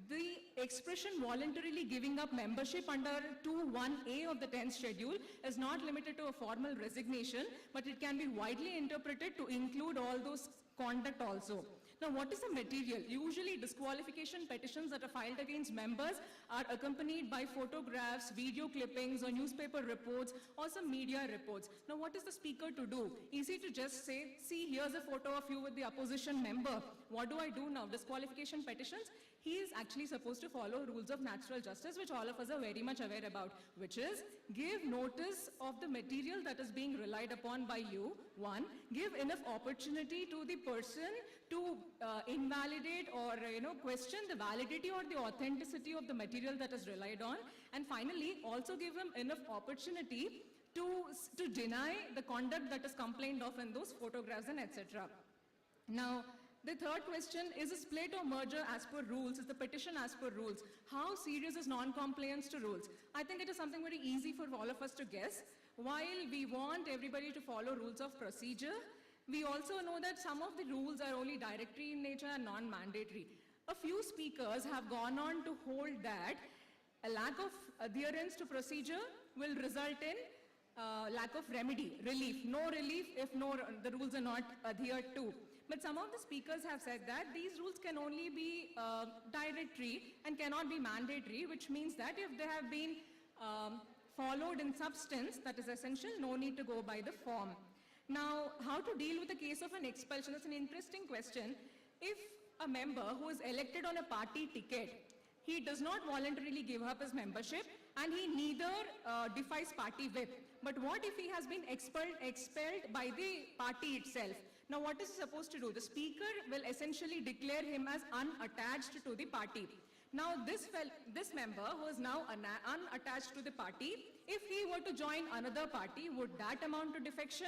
the expression voluntarily giving up membership under 2(1)(a) of the 10th schedule is not limited to a formal resignation, but it can be widely interpreted to include all those conduct also. Now, what is the material? Usually, disqualification petitions that are filed against members are accompanied by photographs, video clippings, or newspaper reports, or some media reports. Now, what is the speaker to do? Is he to just say, see, here's a photo of you with the opposition member. What do I do now? Disqualification petitions? He is actually supposed to follow rules of natural justice, which all of us are very much aware about, which is give notice of the material that is being relied upon by you. One, give enough opportunity to the person to invalidate or question the validity or the authenticity of the material that is relied on, and finally also give him enough opportunity to deny the conduct that is complained of in those photographs and etc. Now, the third question is a split or merger as per rules, is the petition as per rules. How serious is non-compliance to rules? I think it is something very easy for all of us to guess. While we want everybody to follow rules of procedure, we also know that some of the rules are only directory in nature and non-mandatory. A few speakers have gone on to hold that a lack of adherence to procedure will result in lack of remedy, relief. No relief if the rules are not adhered to. But some of the speakers have said that these rules can only be directory and cannot be mandatory, which means that if they have been followed in substance, that is essential, no need to go by the form. Now, how to deal with the case of an expulsion? That's an interesting question. If a member who is elected on a party ticket, he does not voluntarily give up his membership and he neither defies party whip. But what if he has been expelled by the party itself? Now, what is he supposed to do? The speaker will essentially declare him as unattached to the party. Now, this member who is now unattached to the party, if he were to join another party, would that amount to defection?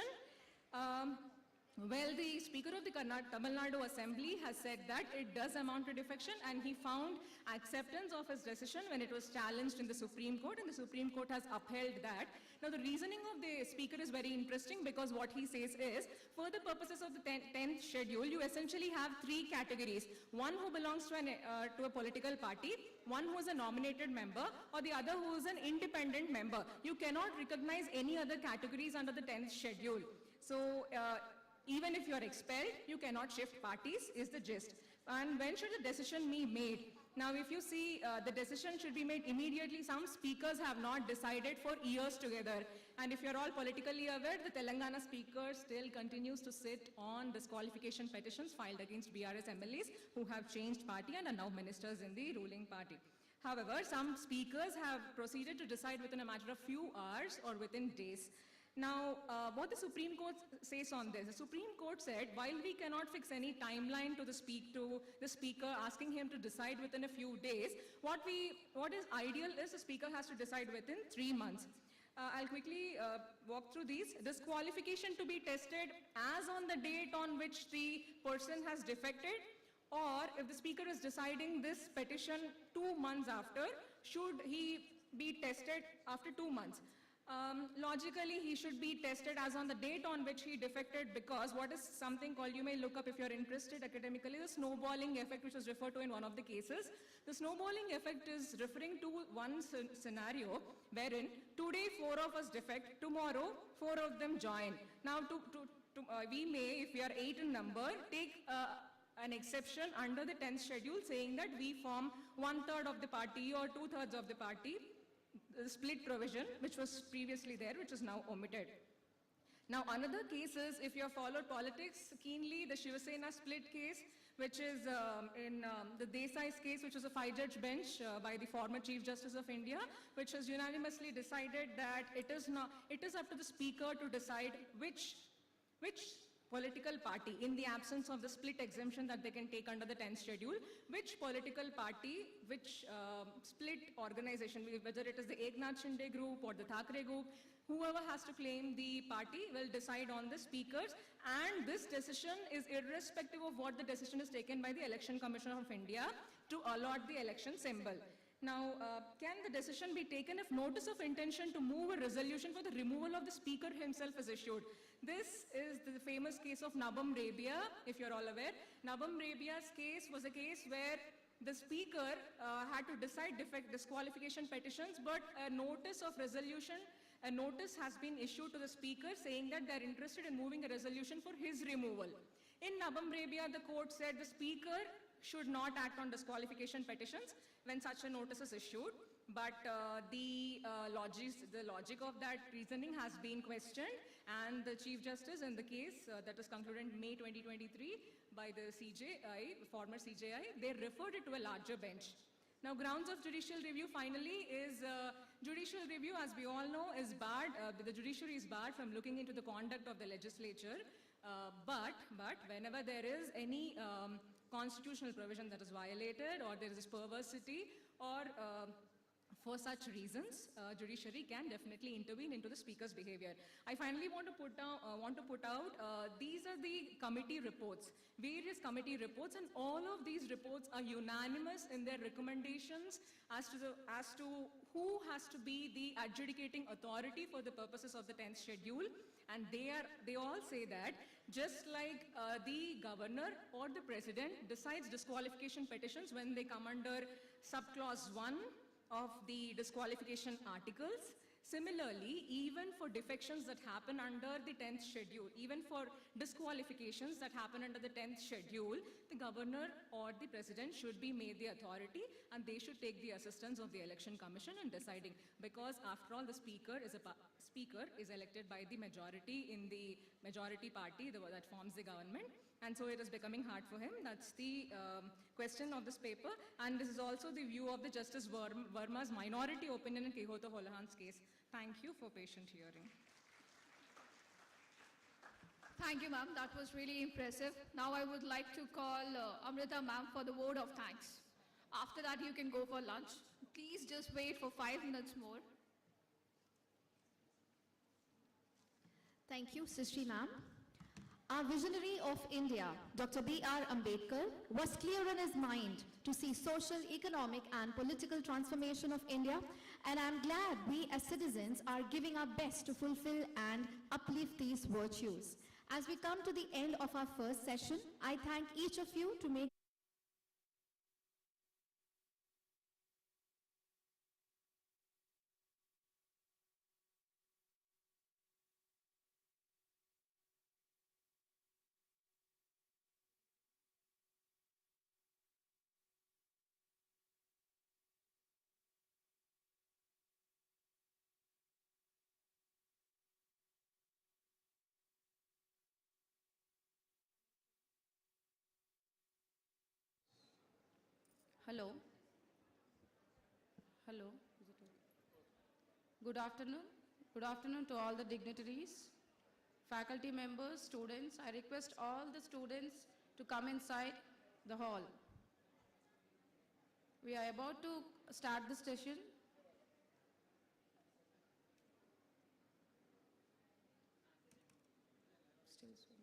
Well, the Speaker of the Tamil Nadu Assembly has said that it does amount to defection, and he found acceptance of his decision when it was challenged in the Supreme Court, and the Supreme Court has upheld that. Now, the reasoning of the Speaker is very interesting because what he says is, for the purposes of the 10th schedule, you essentially have three categories. One who belongs to a political party, one who is a nominated member, or the other who is an independent member. You cannot recognize any other categories under the 10th schedule. So, even if you are expelled, you cannot shift parties, is the gist. And when should the decision be made? Now, if you see, the decision should be made immediately. Some speakers have not decided for years together. And if you're all politically aware, the Telangana speaker still continues to sit on disqualification petitions filed against BRS MLAs who have changed party and are now ministers in the ruling party. However, some speakers have proceeded to decide within a matter of few hours or within days. Now, what the Supreme Court says on this, the Supreme Court said, while we cannot fix any timeline to the speaker, asking him to decide within a few days, what is ideal is the speaker has to decide within 3 months. I'll quickly walk through these. Disqualification to be tested as on the date on which the person has defected, or if the speaker is deciding this petition 2 months after, should he be tested after 2 months? Logically, he should be tested as on the date on which he defected, because what is something called, you may look up if you're interested academically, the snowballing effect, which was referred to in one of the cases. The snowballing effect is referring to one scenario wherein today 4 of us defect, tomorrow 4 of them join. Now, we may, if we are 8 in number, take an exception under the 10th schedule saying that we form 1/3 of the party or 2/3 of the party. The split provision, which was previously there, which is now omitted. Now, another case is, if you have followed politics keenly, the Shiva Sena split case, which is in the Desai's case, which was a 5-judge bench by the former Chief Justice of India, which has unanimously decided that it is up to the speaker to decide which political party, in the absence of the split exemption that they can take under the 10th schedule, which political party, which split organization, whether it is the Eknath Shinde group or the Thackeray group, whoever has to claim the party will decide on the speakers, and this decision is irrespective of what the decision is taken by the Election Commission of India to allot the election symbol. Now, can the decision be taken if notice of intention to move a resolution for the removal of the speaker himself is issued? This is the famous case of Nabam Rabia, if you're all aware. Nabam Rabia's case was a case where the speaker had to decide disqualification petitions, but a notice of resolution, a notice has been issued to the speaker saying that they're interested in moving a resolution for his removal. In Nabam Rabia, the court said the speaker should not act on disqualification petitions when such a notice is issued. But the logic of that reasoning has been questioned, and the Chief Justice in the case that was concluded in May 2023 by the CJI, former CJI, they referred it to a larger bench. Now, grounds of judicial review finally is judicial review, as we all know, is barred. The judiciary is barred from looking into the conduct of the legislature. But whenever there is any constitutional provision that is violated, or there is perversity, or for such reasons, judiciary can definitely intervene into the speaker's behavior. I finally want to put out these are the committee reports, various committee reports, and all of these reports are unanimous in their recommendations as to who has to be the adjudicating authority for the purposes of the 10th schedule. And they all say that just like the governor or the president decides disqualification petitions when they come under subclause 1 of the disqualification articles, similarly, even for defections that happen under the 10th schedule, even for disqualifications that happen under the 10th schedule, the governor or the president should be made the authority, and they should take the assistance of the election commission in deciding, because after all, the speaker is elected by the majority in the majority party that forms the government, and so it is becoming hard for him. That's the question of this paper, and this is also the view of the Justice Verma's minority opinion in Kehoto Holohan's case. Thank you for patient hearing. Thank you, ma'am. That was really impressive. Now I would like to call Amrita ma'am for the word of thanks. After that, you can go for lunch. Please just wait for 5 minutes more. Thank you, Srishti ma'am. Our visionary of India, Dr. B.R. Ambedkar, was clear in his mind to see social, economic and political transformation of India, and I am glad we as citizens are giving our best to fulfill and uplift these virtues. As we come to the end of our first session, I thank each of you to make Hello. Hello. Is it okay? Good afternoon. Good afternoon to all the dignitaries, faculty members, students. I request all the students to come inside the hall. We are about to start the session. Still so many.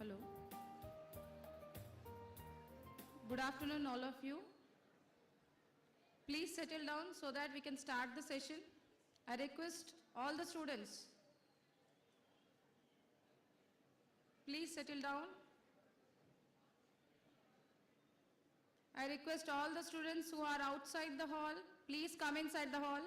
Hello. Good afternoon, all of you. Please settle down so that we can start the session. I request all the students, please settle down. I request all the students who are outside the hall, please come inside the hall.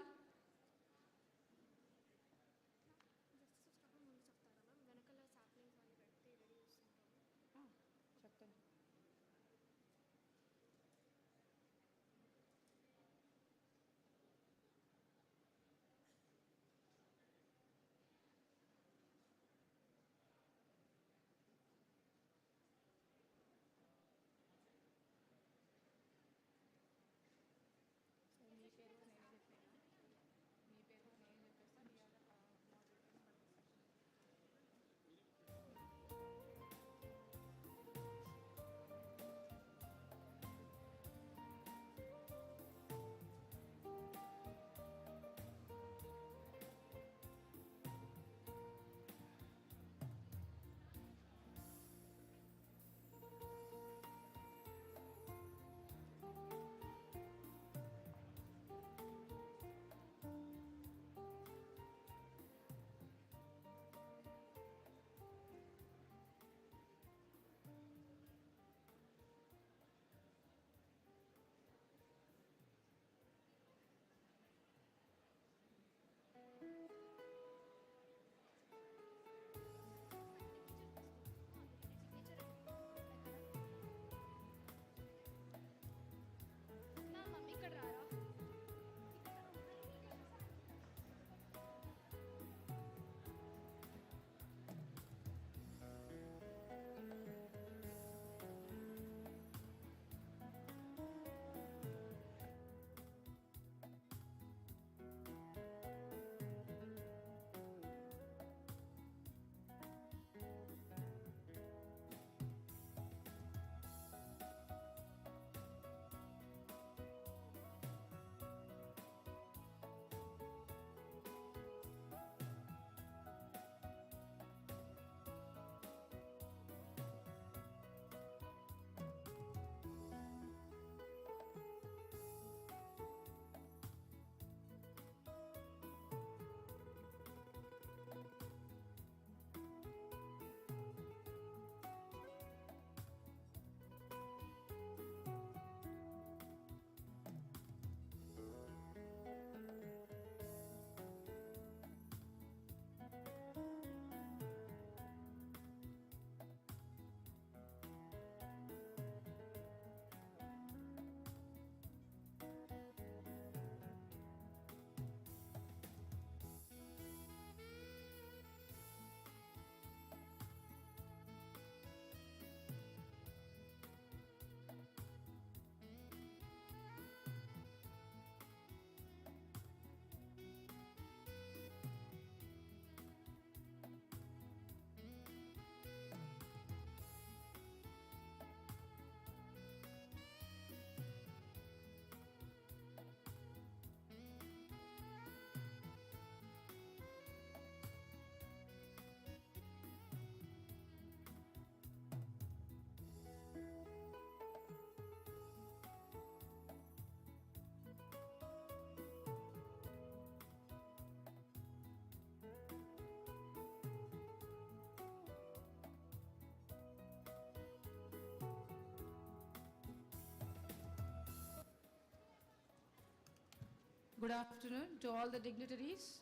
Good afternoon to all the dignitaries.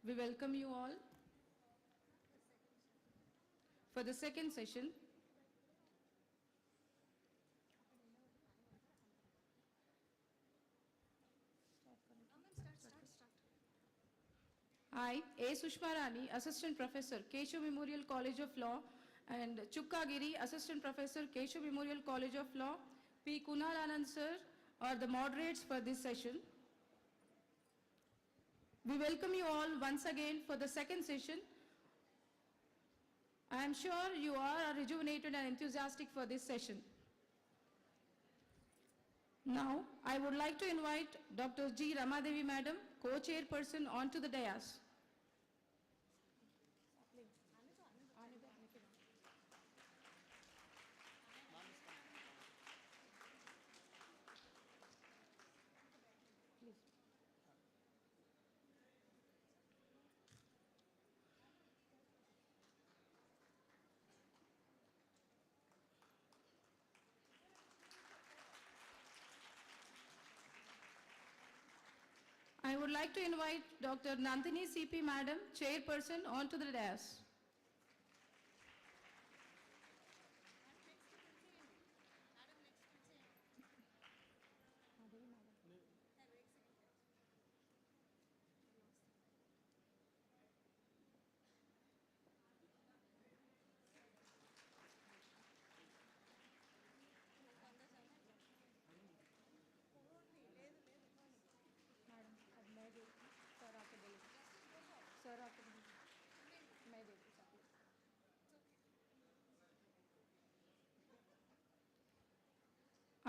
We welcome you all for the second session. I, A. Sushma Rani, Assistant Professor, Keshav Memorial College of Law, and Chukkagiri, Assistant Professor, Keshav Memorial College of Law, P. Kunal Anand sir, are the moderates for this session. We welcome you all once again for the second session. I am sure you are rejuvenated and enthusiastic for this session. Now, I would like to invite Dr. G. Ramadevi Madam, co-chairperson, onto the dais. I would like to invite Dr. Nandini CP Madam, Chairperson, onto the dais.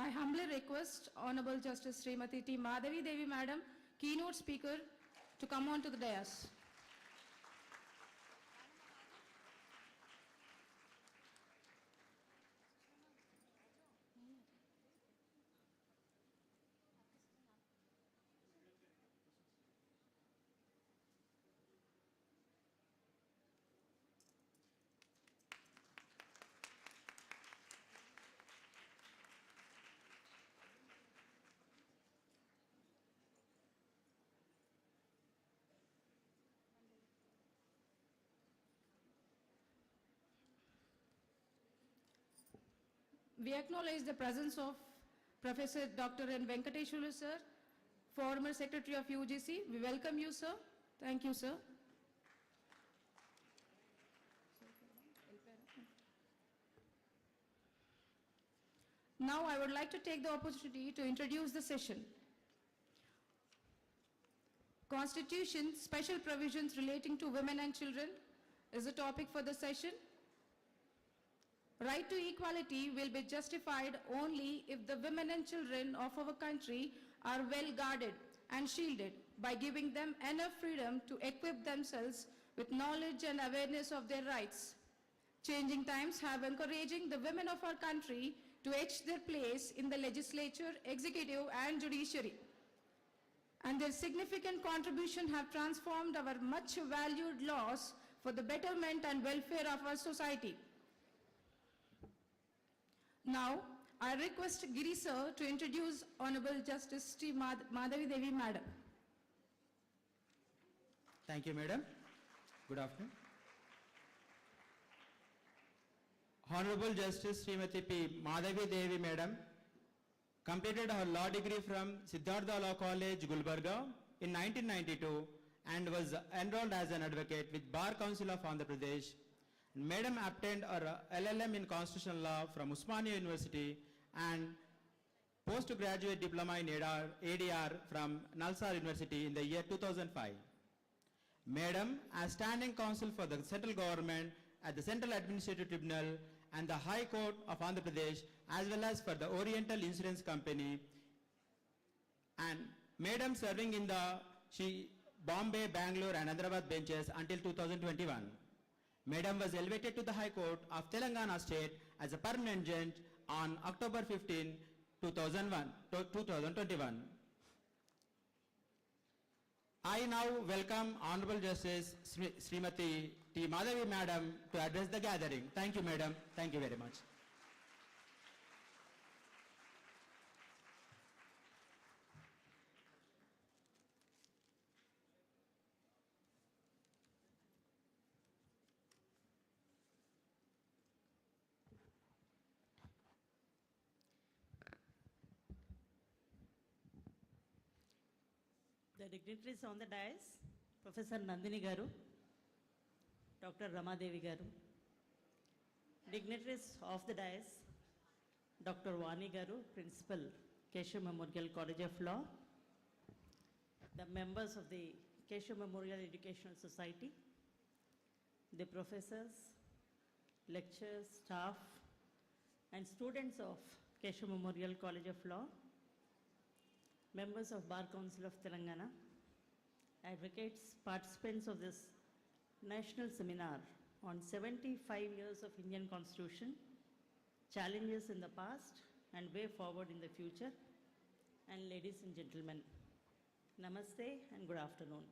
I humbly request Honorable Justice Srimati T. Madhavi Devi Madam, keynote speaker, to come on to the dais. We acknowledge the presence of Professor Dr. N. Venkateshwara sir, former Secretary of UGC. We welcome you, sir. Thank you, sir. Now I would like to take the opportunity to introduce the session. Constitution, special provisions relating to women and children is the topic for the session. Right to equality will be justified only if the women and children of our country are well guarded and shielded by giving them enough freedom to equip themselves with knowledge and awareness of their rights. Changing times have encouraging the women of our country to etch their place in the legislature, executive and judiciary. And their significant contribution have transformed our much valued laws for the betterment and welfare of our society. Now, I request Giri sir to introduce Honorable Justice Sri Madhavi Devi Madam. Thank you, Madam. Good afternoon. Honorable Justice Srimati P. Madhavi Devi Madam completed her law degree from Siddhartha Law College, Gulbarga in 1992 and was enrolled as an advocate with Bar Council of Andhra Pradesh. Madam obtained her LLM in Constitutional Law from Osmania University and postgraduate diploma in ADR from Nalsar University in the year 2005. Madam, as standing counsel for the central government at the Central Administrative Tribunal and the High Court of Andhra Pradesh, as well as for the Oriental Insurance Company, and Madam serving in the Bombay, Bangalore and Hyderabad benches until 2021. Madam was elevated to the High Court of Telangana State as a permanent judge on October 15, 2021. I now welcome Honorable Justice Srimati T. Madhavi Madam to address the gathering. Thank you, Madam. Thank you very much. The dignitaries on the dais, Professor Nandini Garu, Dr. Ramadevi Garu, dignitaries of the dais, Dr. Vani Garu, Principal, Keshav Memorial College of Law, the members of the Keshav Memorial Educational Society, the professors, lecturers, staff, and students of Keshav Memorial College of Law, members of Bar Council of Telangana, advocates, participants of this national seminar on 75 years of Indian Constitution, challenges in the past and way forward in the future, and ladies and gentlemen, namaste and good afternoon.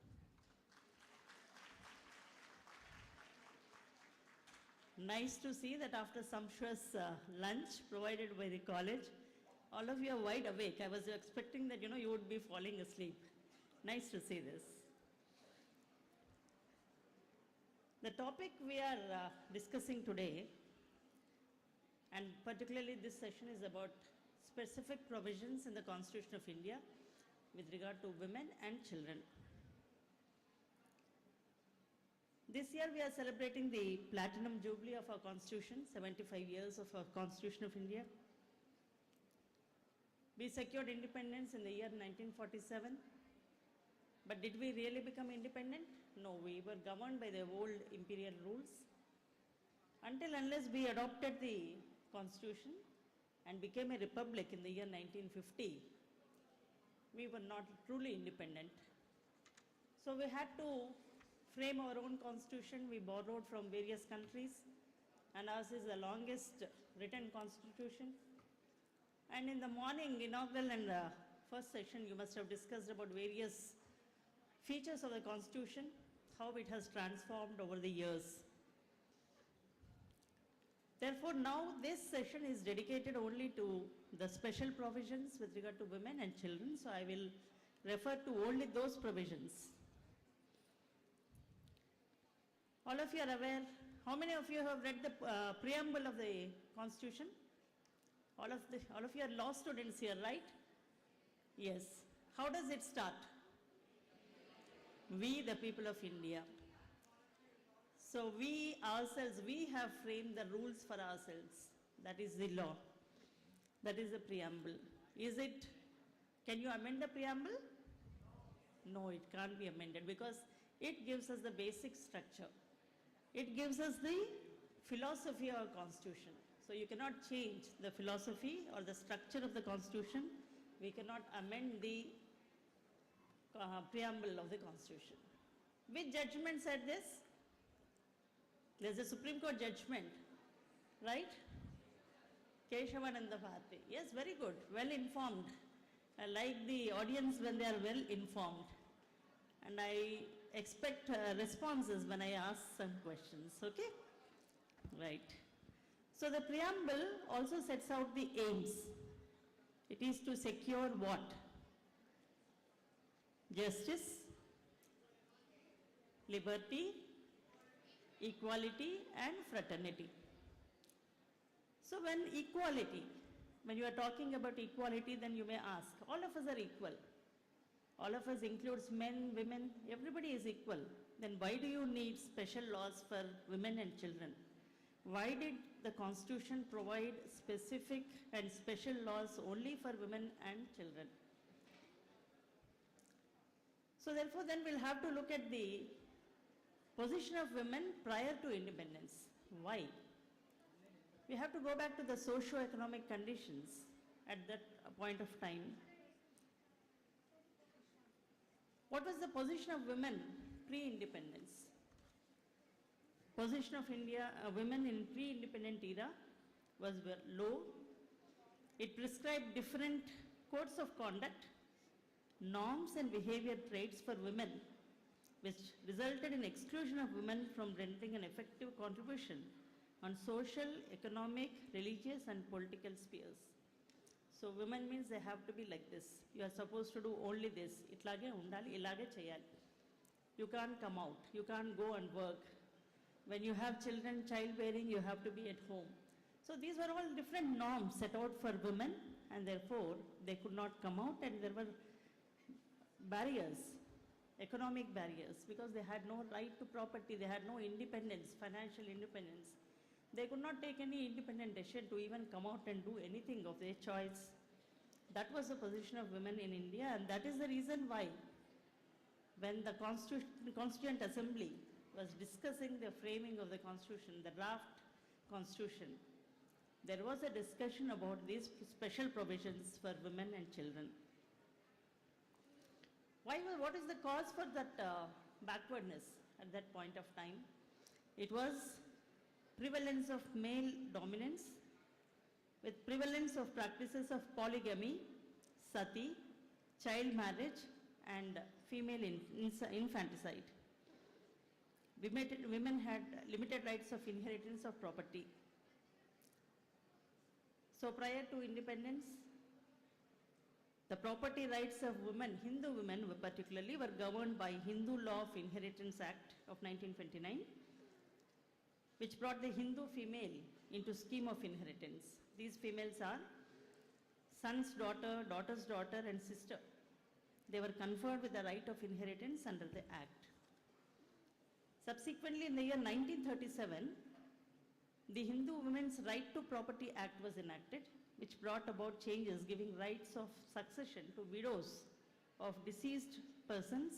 Nice to see that after sumptuous lunch provided by the college, all of you are wide awake. I was expecting that, you would be falling asleep. Nice to see this. The topic we are discussing today, and particularly this session, is about specific provisions in the Constitution of India with regard to women and children. This year we are celebrating the Platinum Jubilee of our Constitution, 75 years of our Constitution of India. We secured independence in the year 1947. But did we really become independent? No, we were governed by the old imperial rules. Unless we adopted the Constitution and became a republic in the year 1950, we were not truly independent. So we had to frame our own Constitution. We borrowed from various countries, and ours is the longest written Constitution. And in the morning, inaugural and first session, you must have discussed about various features of the Constitution, how it has transformed over the years. Therefore, now this session is dedicated only to the special provisions with regard to women and children, so I will refer to only those provisions. All of you are aware, how many of you have read the preamble of the Constitution? All of you are law students here, right? Yes. How does it start? We, the people of India. So we ourselves, we have framed the rules for ourselves. That is the law. That is the preamble. Can you amend the preamble? No, it can't be amended because it gives us the basic structure. It gives us the philosophy of our Constitution. So you cannot change the philosophy or the structure of the Constitution. We cannot amend the preamble of the Constitution. Which judgment said this? There's a Supreme Court judgment, right? Keshavananda Bharati. Yes, very good, well informed. I like the audience when they are well informed. And I expect responses when I ask some questions, okay? Right. So the preamble also sets out the aims. It is to secure what? Justice, liberty, equality, and fraternity. So when you are talking about equality, then you may ask, all of us are equal. All of us includes men, women, everybody is equal. Then why do you need special laws for women and children? Why did the Constitution provide specific and special laws only for women and children? So therefore, then we'll have to look at the position of women prior to independence. Why? We have to go back to the socio-economic conditions at that point of time. What was the position of women pre-independence? Position of women in pre-independent era was low. It prescribed different codes of conduct, norms and behavior traits for women, which resulted in exclusion of women from rendering an effective contribution on social, economic, religious and political spheres. So women means they have to be like this. You are supposed to do only this. Itlage undali, ilage cheyali. You can't come out. You can't go and work. When you have children, childbearing, you have to be at home. So these were all different norms set out for women, and therefore they could not come out, and there were barriers, economic barriers, because they had no right to property, they had no independence, financial independence. They could not take any independent decision to even come out and do anything of their choice. That was the position of women in India, and that is the reason why when the Constituent Assembly was discussing the framing of the Constitution, the draft Constitution, there was a discussion about these special provisions for women and children. What is the cause for that backwardness at that point of time? It was prevalence of male dominance with prevalence of practices of polygamy, sati, child marriage and female infanticide. Women had limited rights of inheritance of property. So prior to independence, The property rights of women, Hindu women particularly, were governed by Hindu Law of Inheritance Act of 1929, which brought the Hindu female into scheme of inheritance. These females are son's daughter, daughter's daughter, and sister. They were conferred with the right of inheritance under the Act. Subsequently, in the year 1937, the Hindu Women's Right to Property Act was enacted, which brought about changes giving rights of succession to widows of deceased persons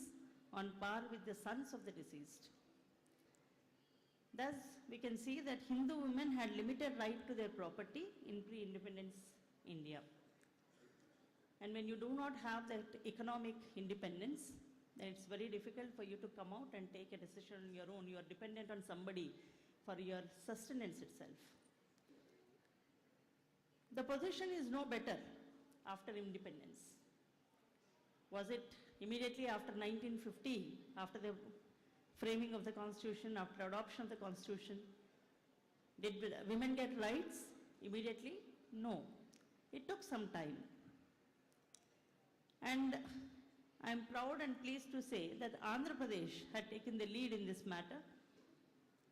on par with the sons of the deceased. Thus, we can see that Hindu women had limited right to their property in pre-independence India. And when you do not have that economic independence, then it's very difficult for you to come out and take a decision on your own. You are dependent on somebody for your sustenance itself. The position is no better after independence. Was it immediately after 1950, after the framing of the Constitution, after adoption of the Constitution? Did women get rights immediately? No. It took some time. And I am proud and pleased to say that Andhra Pradesh had taken the lead in this matter.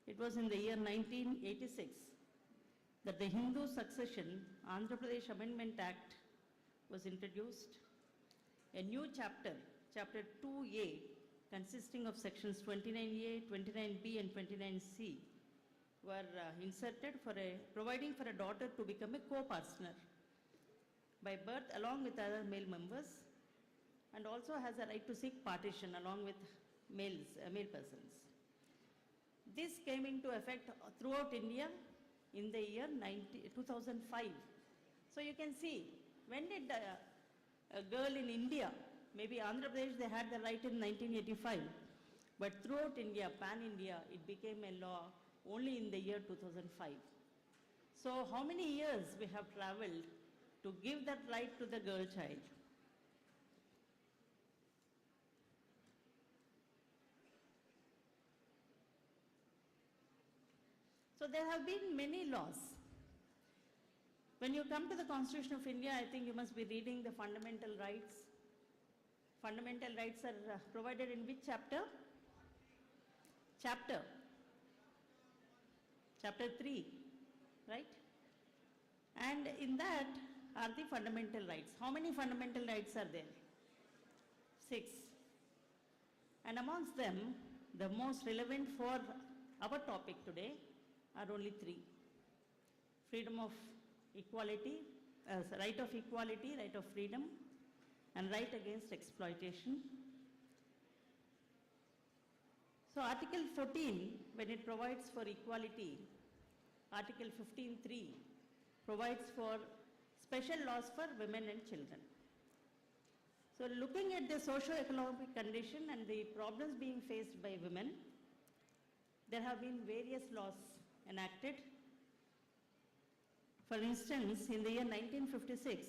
It was in the year 1986 that the Hindu Succession Andhra Pradesh Amendment Act was introduced. A new chapter, Chapter 2A, consisting of sections 29A, 29B, and 29C, were inserted for providing for a daughter to become a co-partner by birth along with other male members, and also has a right to seek partition along with male persons. This came into effect throughout India in the year 2005. So you can see, when did a girl in India, maybe Andhra Pradesh, they had the right in 1985, but throughout India, pan-India, it became a law only in the year 2005. So how many years we have traveled to give that right to the girl child? So there have been many laws. When you come to the Constitution of India, I think you must be reading the fundamental rights. Fundamental rights are provided in which chapter? Chapter 3, right? And in that are the fundamental rights. How many fundamental rights are there? 6. And amongst them, the most relevant for our topic today are only 3. Freedom of equality, right of equality, right of freedom, and right against exploitation. So Article 14, when it provides for equality, Article 15(3) provides for special laws for women and children. So looking at the socio-economic condition and the problems being faced by women, there have been various laws enacted. For instance, in the year 1956,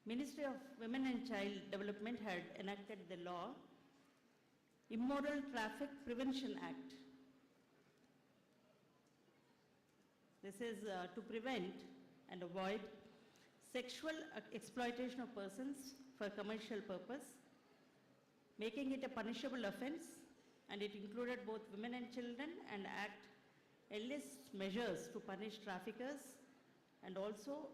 Ministry of Women and Child Development had enacted the law Immoral Traffic Prevention Act. This is to prevent and avoid sexual exploitation of persons for commercial purpose, making it a punishable offense, and it included both women and children, and act enlists measures to punish traffickers, and also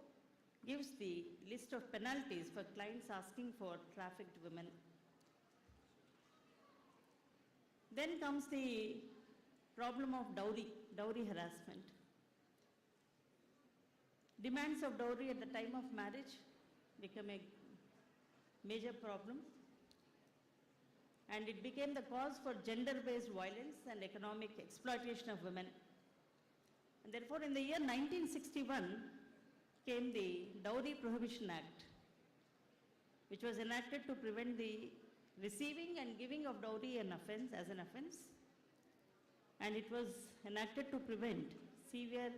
gives the list of penalties for clients asking for trafficked women. Then comes the problem of dowry harassment. Demands of dowry at the time of marriage became a major problem, and it became the cause for gender-based violence and economic exploitation of women. And therefore, in the year 1961 came the Dowry Prohibition Act, which was enacted to prevent the receiving and giving of dowry as an offense, and it was enacted to prevent severe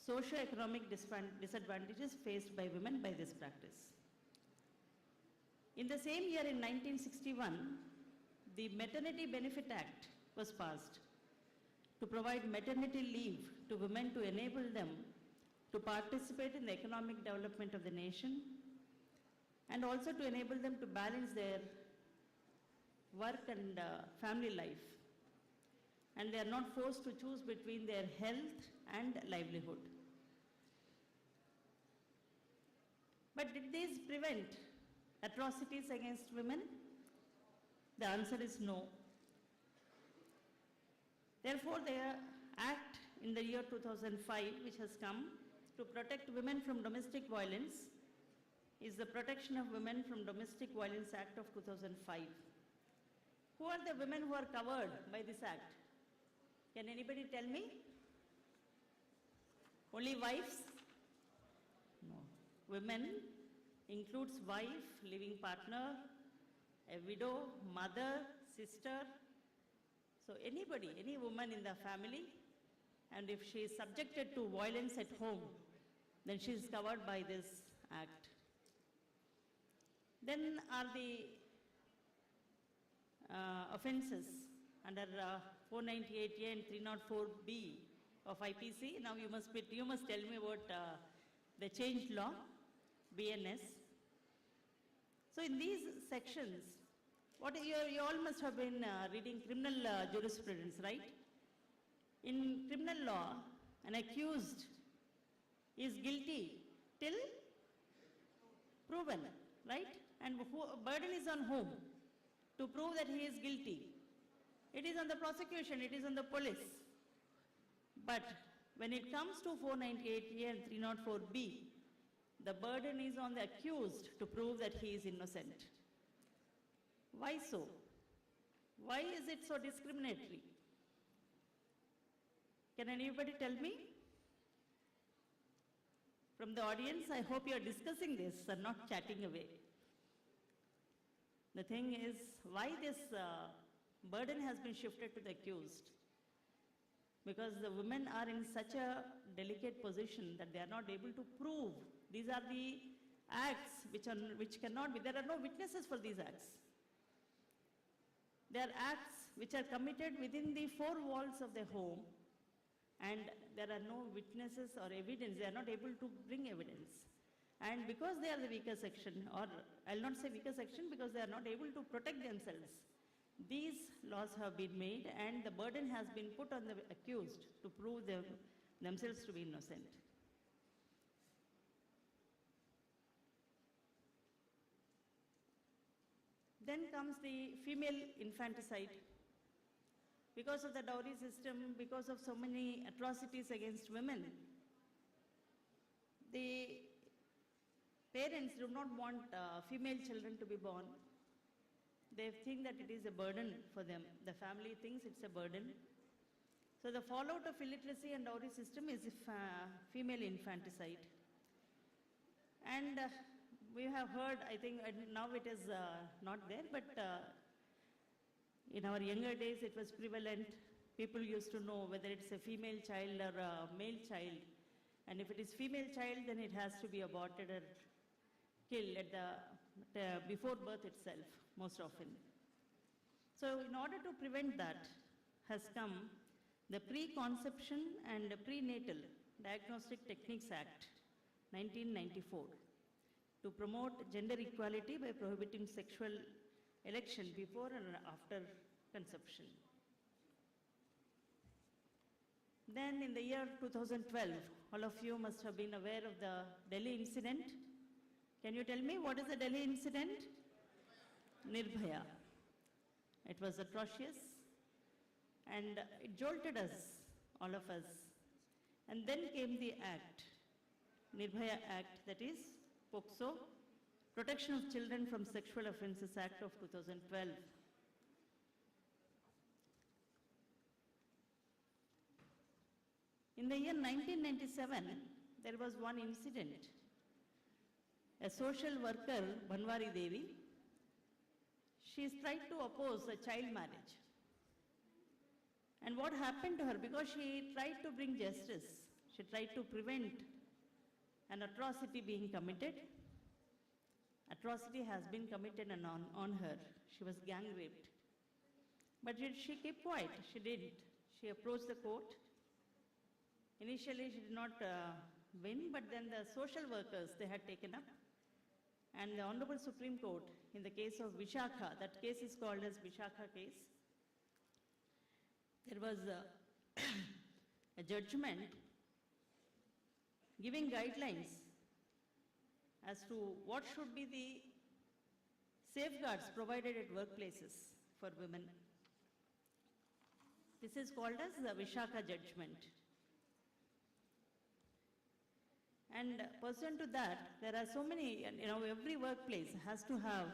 socio-economic disadvantages faced by women by this practice. In the same year, in 1961, the Maternity Benefit Act was passed to provide maternity leave to women to enable them to participate in the economic development of the nation, and also to enable them to balance their work and family life. And they are not forced to choose between their health and livelihood. But did these prevent atrocities against women? The answer is no. Therefore, the Act in the year 2005, which has come to protect women from domestic violence, is the Protection of Women from Domestic Violence Act of 2005. Who are the women who are covered by this act? Can anybody tell me? Only wives? No. Women includes wife, living partner, a widow, mother, sister. So anybody, any woman in the family, and if she is subjected to violence at home, then she is covered by this act. Then are the offences under 498A and 304B of IPC. Now you must tell me about the changed law, BNS. So in these sections, you all must have been reading criminal jurisprudence, right? In criminal law, an accused is guilty till proven, right? And burden is on whom? To prove that he is guilty. It is on the prosecution, it is on the police. But when it comes to 498A and 304B, the burden is on the accused to prove that he is innocent. Why so? Why is it so discriminatory? Can anybody tell me? From the audience, I hope you are discussing this and not chatting away. The thing is, why this burden has been shifted to the accused? Because the women are in such a delicate position that they are not able to prove. These are the acts which cannot be, there are no witnesses for these acts. They are acts which are committed within the four walls of the home, and there are no witnesses or evidence. They are not able to bring evidence. And because they are the weaker section, or I'll not say weaker section because they are not able to protect themselves, these laws have been made and the burden has been put on the accused to prove themselves to be innocent. Then comes the female infanticide. Because of the dowry system, because of so many atrocities against women, the parents do not want female children to be born. They think that it is a burden for them. The family thinks it's a burden. So the fallout of illiteracy and dowry system is female infanticide. And we have heard, I think now it is not there, but in our younger days it was prevalent. People used to know whether it's a female child or a male child. And if it is female child, then it has to be aborted or killed at before birth itself, most often. So in order to prevent that has come the Preconception and Prenatal Diagnostic Techniques Act, 1994, to promote gender equality by prohibiting sexual election before and after conception. Then in the year 2012, all of you must have been aware of the Delhi incident. Can you tell me what is the Delhi incident? Nirbhaya. It was atrocious and it jolted us, all of us. And then came the act, Nirbhaya Act, that is POCSO, Protection of Children from Sexual Offences Act of 2012. In the year 1997, there was one incident. A social worker, Banwari Devi, she tried to oppose a child marriage. And what happened to her? Because she tried to bring justice, she tried to prevent an atrocity being committed. Atrocity has been committed on her. She was gang raped. But did she keep quiet? She didn't. She approached the court. Initially, she did not win, but then the social workers, they had taken up. And the Honorable Supreme Court, in the case of Vishakha, that case is called as Vishakha case, there was a judgment giving guidelines as to what should be the safeguards provided at workplaces for women. This is called as the Vishakha judgment. And pursuant to that, there are so many, every workplace has to have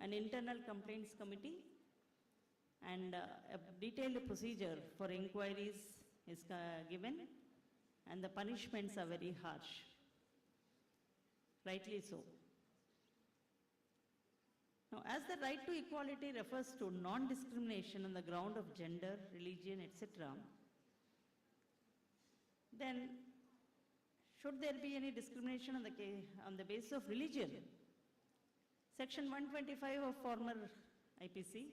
an internal complaints committee, and a detailed procedure for inquiries is given, and the punishments are very harsh. Rightly so. Now, as the right to equality refers to non-discrimination on the ground of gender, religion, etc., then should there be any discrimination on the basis of religion? Section 125 of former IPC,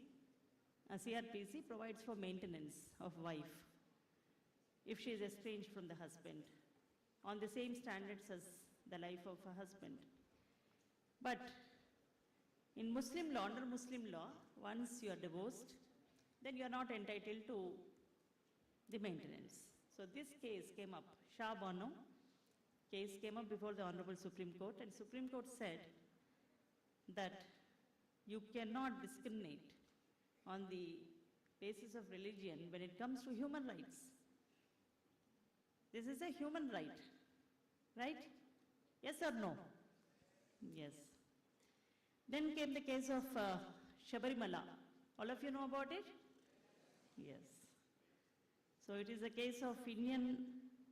CRPC provides for maintenance of wife if she is estranged from the husband on the same standards as the life of a husband. But in Muslim law, under Muslim law, once you are divorced, then you are not entitled to the maintenance. So this case came up, Shah Bano case came up before the Honorable Supreme Court, and Supreme Court said that you cannot discriminate on the basis of religion when it comes to human rights. This is a human right, right? Yes or no? Yes. Then came the case of Shabarimala. All of you know about it? Yes. So it is a case of Indian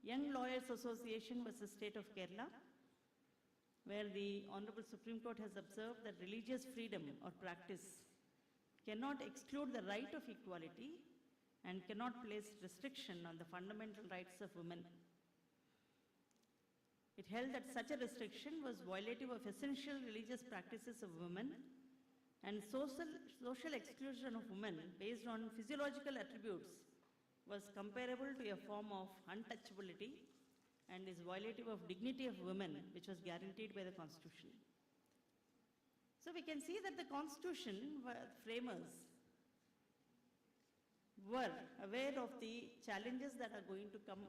Young Lawyers Association versus State of Kerala, where the Honorable Supreme Court has observed that religious freedom or practice cannot exclude the right of equality and cannot place restriction on the fundamental rights of women. It held that such a restriction was violative of essential religious practices of women, and social exclusion of women based on physiological attributes was comparable to a form of untouchability and is violative of dignity of women, which was guaranteed by the Constitution. So we can see that the Constitution framers were aware of the challenges that are going to come,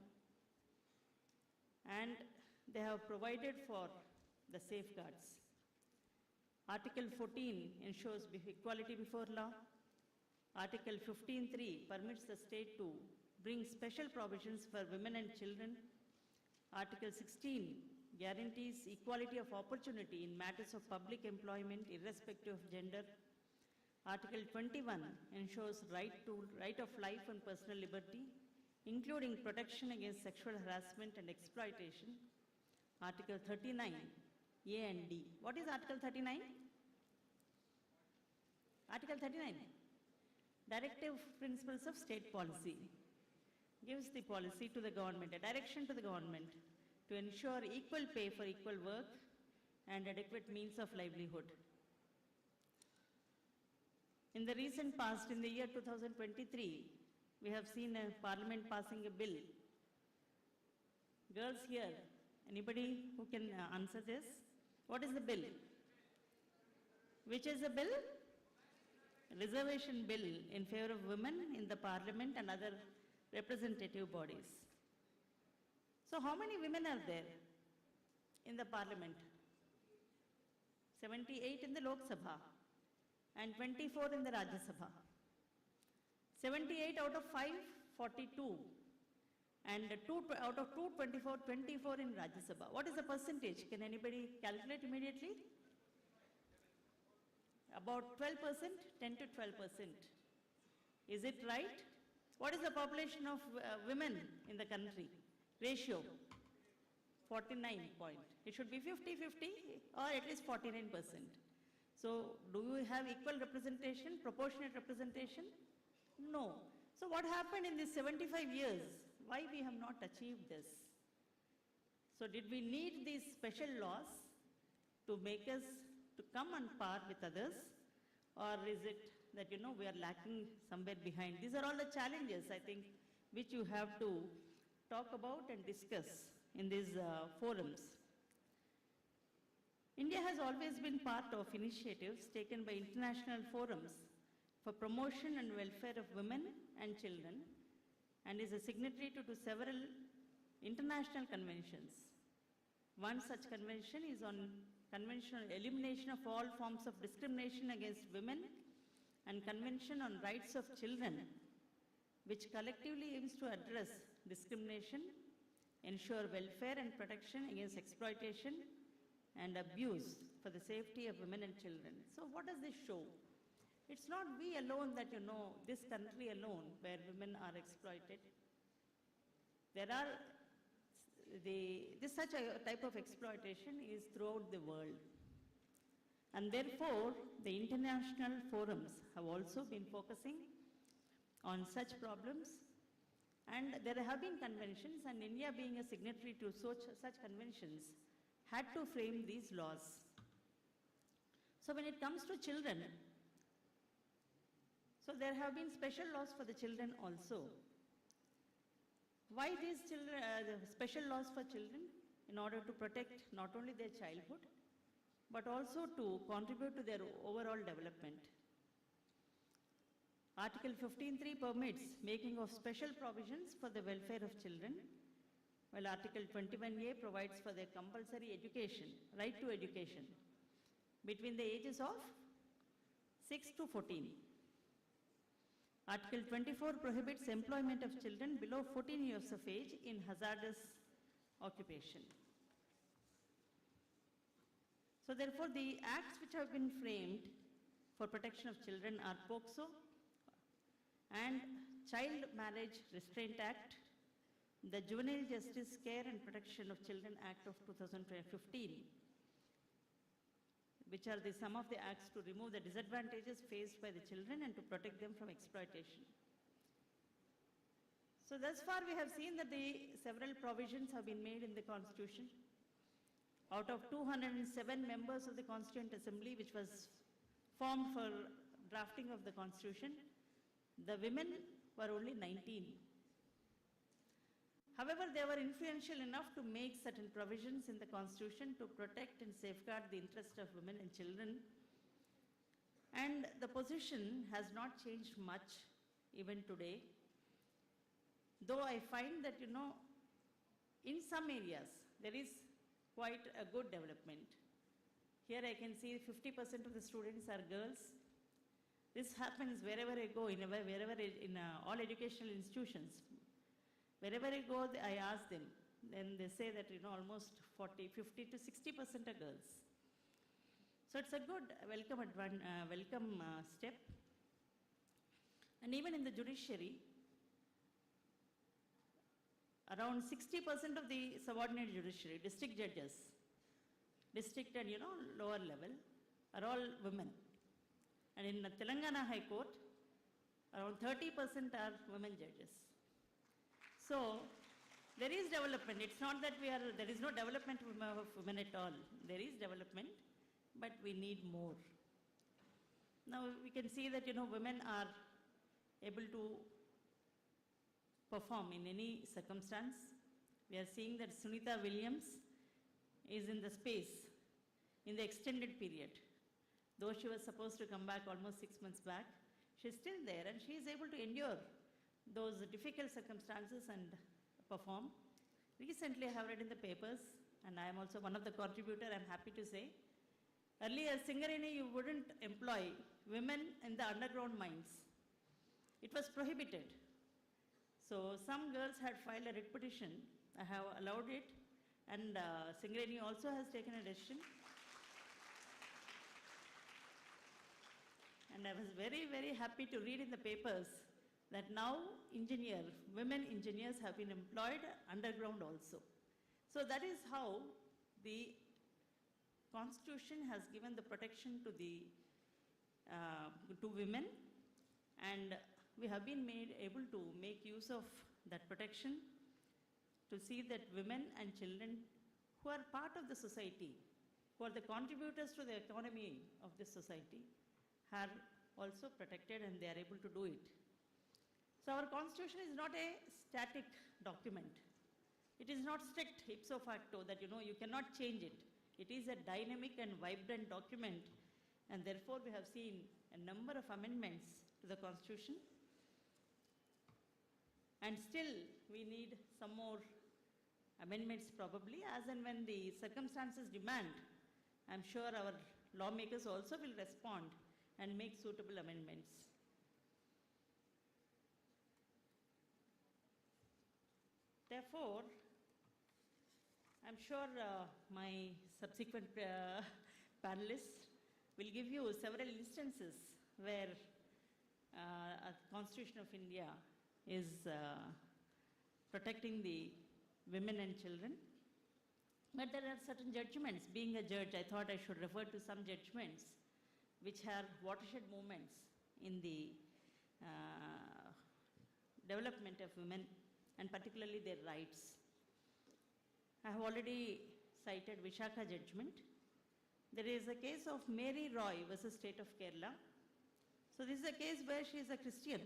and they have provided for the safeguards. Article 14 ensures equality before law. Article 15(3) permits the state to bring special provisions for women and children. Article 16 guarantees equality of opportunity in matters of public employment irrespective of gender. Article 21 ensures right of life and personal liberty, including protection against sexual harassment and exploitation. Article 39, A and D. What is Article 39? Article 39, Directive Principles of State Policy, gives the policy to the government, a direction to the government to ensure equal pay for equal work and adequate means of livelihood. In the recent past, in the year 2023, we have seen a parliament passing a bill. Girls here, anybody who can answer this? What is the bill? Which is the bill? Reservation bill in favor of women in the parliament and other representative bodies. So how many women are there in the parliament? 78 in the Lok Sabha and 24 in the Rajya Sabha. 78 out of 542 and out of 224, 24 in Rajya Sabha. What is the percentage? Can anybody calculate immediately? About 12%, 10 to 12%. Is it right? What is the population of women in the country? Ratio? 49 point. It should be 50-50 or at least 49%. So do we have equal representation, proportionate representation? No. So what happened in these 75 years? Why we have not achieved this? So did we need these special laws to make us to come on par with others, or is it that we are lacking somewhere behind? These are all the challenges, I think, which you have to talk about and discuss in these forums. India has always been part of initiatives taken by international forums for promotion and welfare of women and children, and is a signatory to several international conventions. One such convention is on Convention on Elimination of All Forms of Discrimination Against Women and Convention on Rights of Children, which collectively aims to address discrimination, ensure welfare and protection against exploitation and abuse for the safety of women and children. So what does this show? It's not we alone that this country alone where women are exploited. There are such a type of exploitation is throughout the world. And therefore, the international forums have also been focusing on such problems. And there have been conventions, and India being a signatory to such conventions had to frame these laws. So when it comes to children, so there have been special laws for the children also. Why these special laws for children? In order to protect not only their childhood, but also to contribute to their overall development. Article 15(3) permits making of special provisions for the welfare of children, while Article 21A provides for their compulsory education, right to education, between the ages of 6 to 14. Article 24 prohibits employment of children below 14 years of age in hazardous occupation. So therefore, the acts which have been framed for protection of children are POCSO and Child Marriage Restraint Act, the Juvenile Justice Care and Protection of Children Act of 2015, which are some of the acts to remove the disadvantages faced by the children and to protect them from exploitation. So thus far we have seen that several provisions have been made in the Constitution. Out of 207 members of the Constituent Assembly, which was formed for drafting of the Constitution, the women were only 19. However, they were influential enough to make certain provisions in the Constitution to protect and safeguard the interests of women and children. And the position has not changed much even today. Though I find that, in some areas, there is quite a good development. Here I can see 50% of the students are girls. This happens wherever I go, in all educational institutions. Wherever I go, I ask them, then they say that, almost 40, 50 to 60% are girls. So it's a good welcome step. And even in the judiciary, around 60% of the subordinate judiciary, district judges, district and, lower level, are all women. And in the Telangana High Court, around 30% are women judges. So there is development. It's not that there is no development of women at all. There is development, but we need more. Now we can see that, women are able to perform in any circumstance. We are seeing that Sunita Williams is in the space in the extended period. Though she was supposed to come back almost 6 months back, she's still there and she is able to endure those difficult circumstances and perform. Recently, I have read in the papers, and I am also one of the contributors, I'm happy to say. Earlier, Singareni, you wouldn't employ women in the underground mines. It was prohibited. So some girls had filed a writ petition. I have allowed it, and Singareni also has taken a decision. And I was very, very happy to read in the papers that now women engineers have been employed underground also. So that is how the Constitution has given the protection to women, and we have been able to make use of that protection to see that women and children who are part of the society, who are the contributors to the economy of this society, are also protected and they are able to do it. So our Constitution is not a static document. It is not strict ipso facto that, you cannot change it. It is a dynamic and vibrant document, and therefore we have seen a number of amendments to the Constitution. And still, we need some more amendments probably, as and when the circumstances demand. I'm sure our lawmakers also will respond and make suitable amendments. Therefore, I'm sure my subsequent panelists will give you several instances where a Constitution of India is protecting the women and children. But there are certain judgments. Being a judge, I thought I should refer to some judgments which are watershed moments in the development of women, and particularly their rights. I have already cited Vishakha judgment. There is a case of Mary Roy versus State of Kerala. So this is a case where she is a Christian.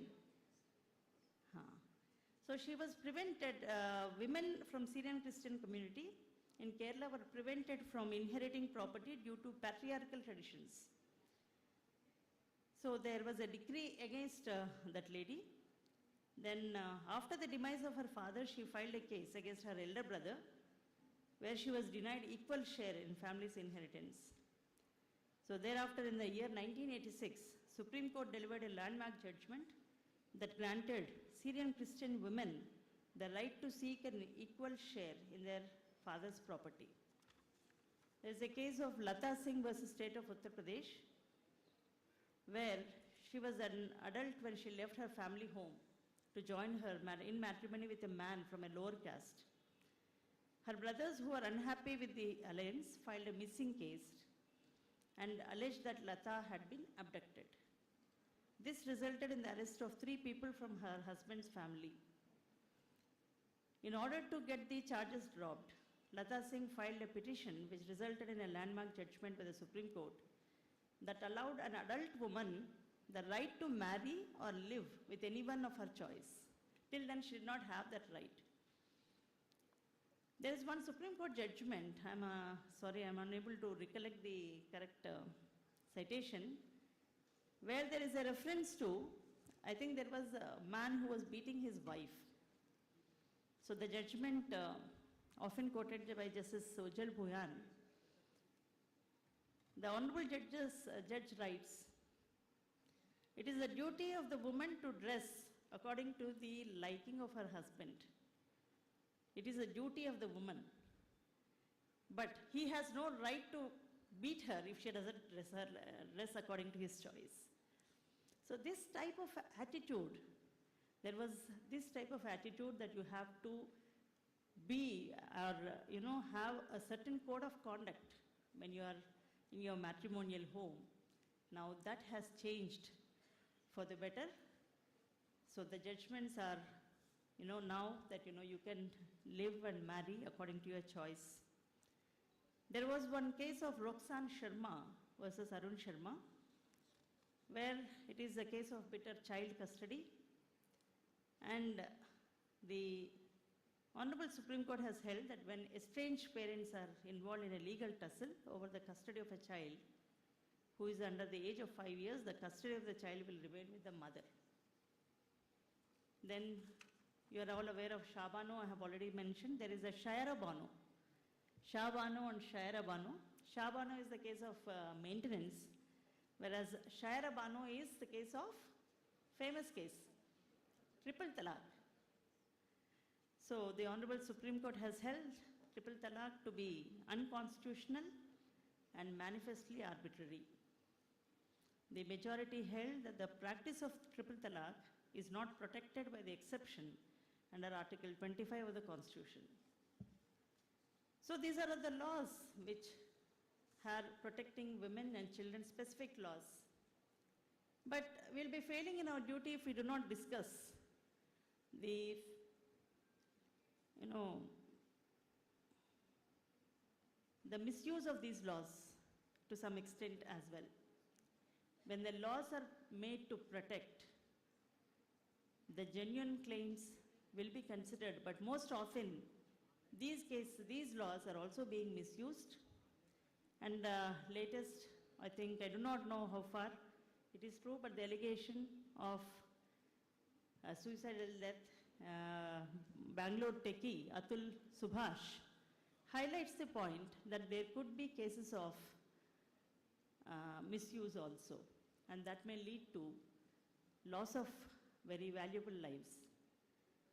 So she was prevented, women from Syrian Christian community in Kerala were prevented from inheriting property due to patriarchal traditions. So there was a decree against that lady. Then after the demise of her father, she filed a case against her elder brother, where she was denied equal share in family's inheritance. So thereafter, in the year 1986, Supreme Court delivered a landmark judgment that granted Syrian Christian women the right to seek an equal share in their father's property. There is a case of Lata Singh versus State of Uttar Pradesh, where she was an adult when she left her family home to join her in matrimony with a man from a lower caste. Her brothers, who were unhappy with the alliance, filed a missing case and alleged that Lata had been abducted. This resulted in the arrest of 3 people from her husband's family. In order to get the charges dropped, Lata Singh filed a petition which resulted in a landmark judgment by the Supreme Court that allowed an adult woman the right to marry or live with anyone of her choice. Till then, she did not have that right. There is one Supreme Court judgment, I'm unable to recollect the correct citation, where there is a reference to, I think there was a man who was beating his wife. So the judgment often quoted by Justice Sojal Bhuyan, the Honorable Judge writes, "It is the duty of the woman to dress according to the liking of her husband. It is a duty of the woman. But he has no right to beat her if she doesn't dress according to his choice." So this type of attitude, there was this type of attitude that you have to be or, have a certain code of conduct when you are in your matrimonial home. Now that has changed for the better. So the judgments are, now that, you can live and marry according to your choice. There was one case of Roxanne Sharma versus Arun Sharma, where it is a case of bitter child custody. And the Honorable Supreme Court has held that when estranged parents are involved in a legal tussle over the custody of a child who is under the age of 5 years, the custody of the child will remain with the mother. Then you are all aware of Shabano, I have already mentioned. There is a Shayara Bano. Shabano and Shayara Bano. Shabano is the case of maintenance, whereas Shayara Bano is the case of famous case, triple talaq. So the Honorable Supreme Court has held triple talaq to be unconstitutional and manifestly arbitrary. The majority held that the practice of triple talaq is not protected by the exception under Article 25 of the Constitution. So these are the laws which are protecting women and children, specific laws. But we'll be failing in our duty if we do not discuss the, the misuse of these laws to some extent as well. When the laws are made to protect, the genuine claims will be considered, but most often these laws are also being misused. And latest, I think, I do not know how far it is true, but the allegation of suicidal death, Bangalore techie Atul Subhash, highlights the point that there could be cases of misuse also, and that may lead to loss of very valuable lives.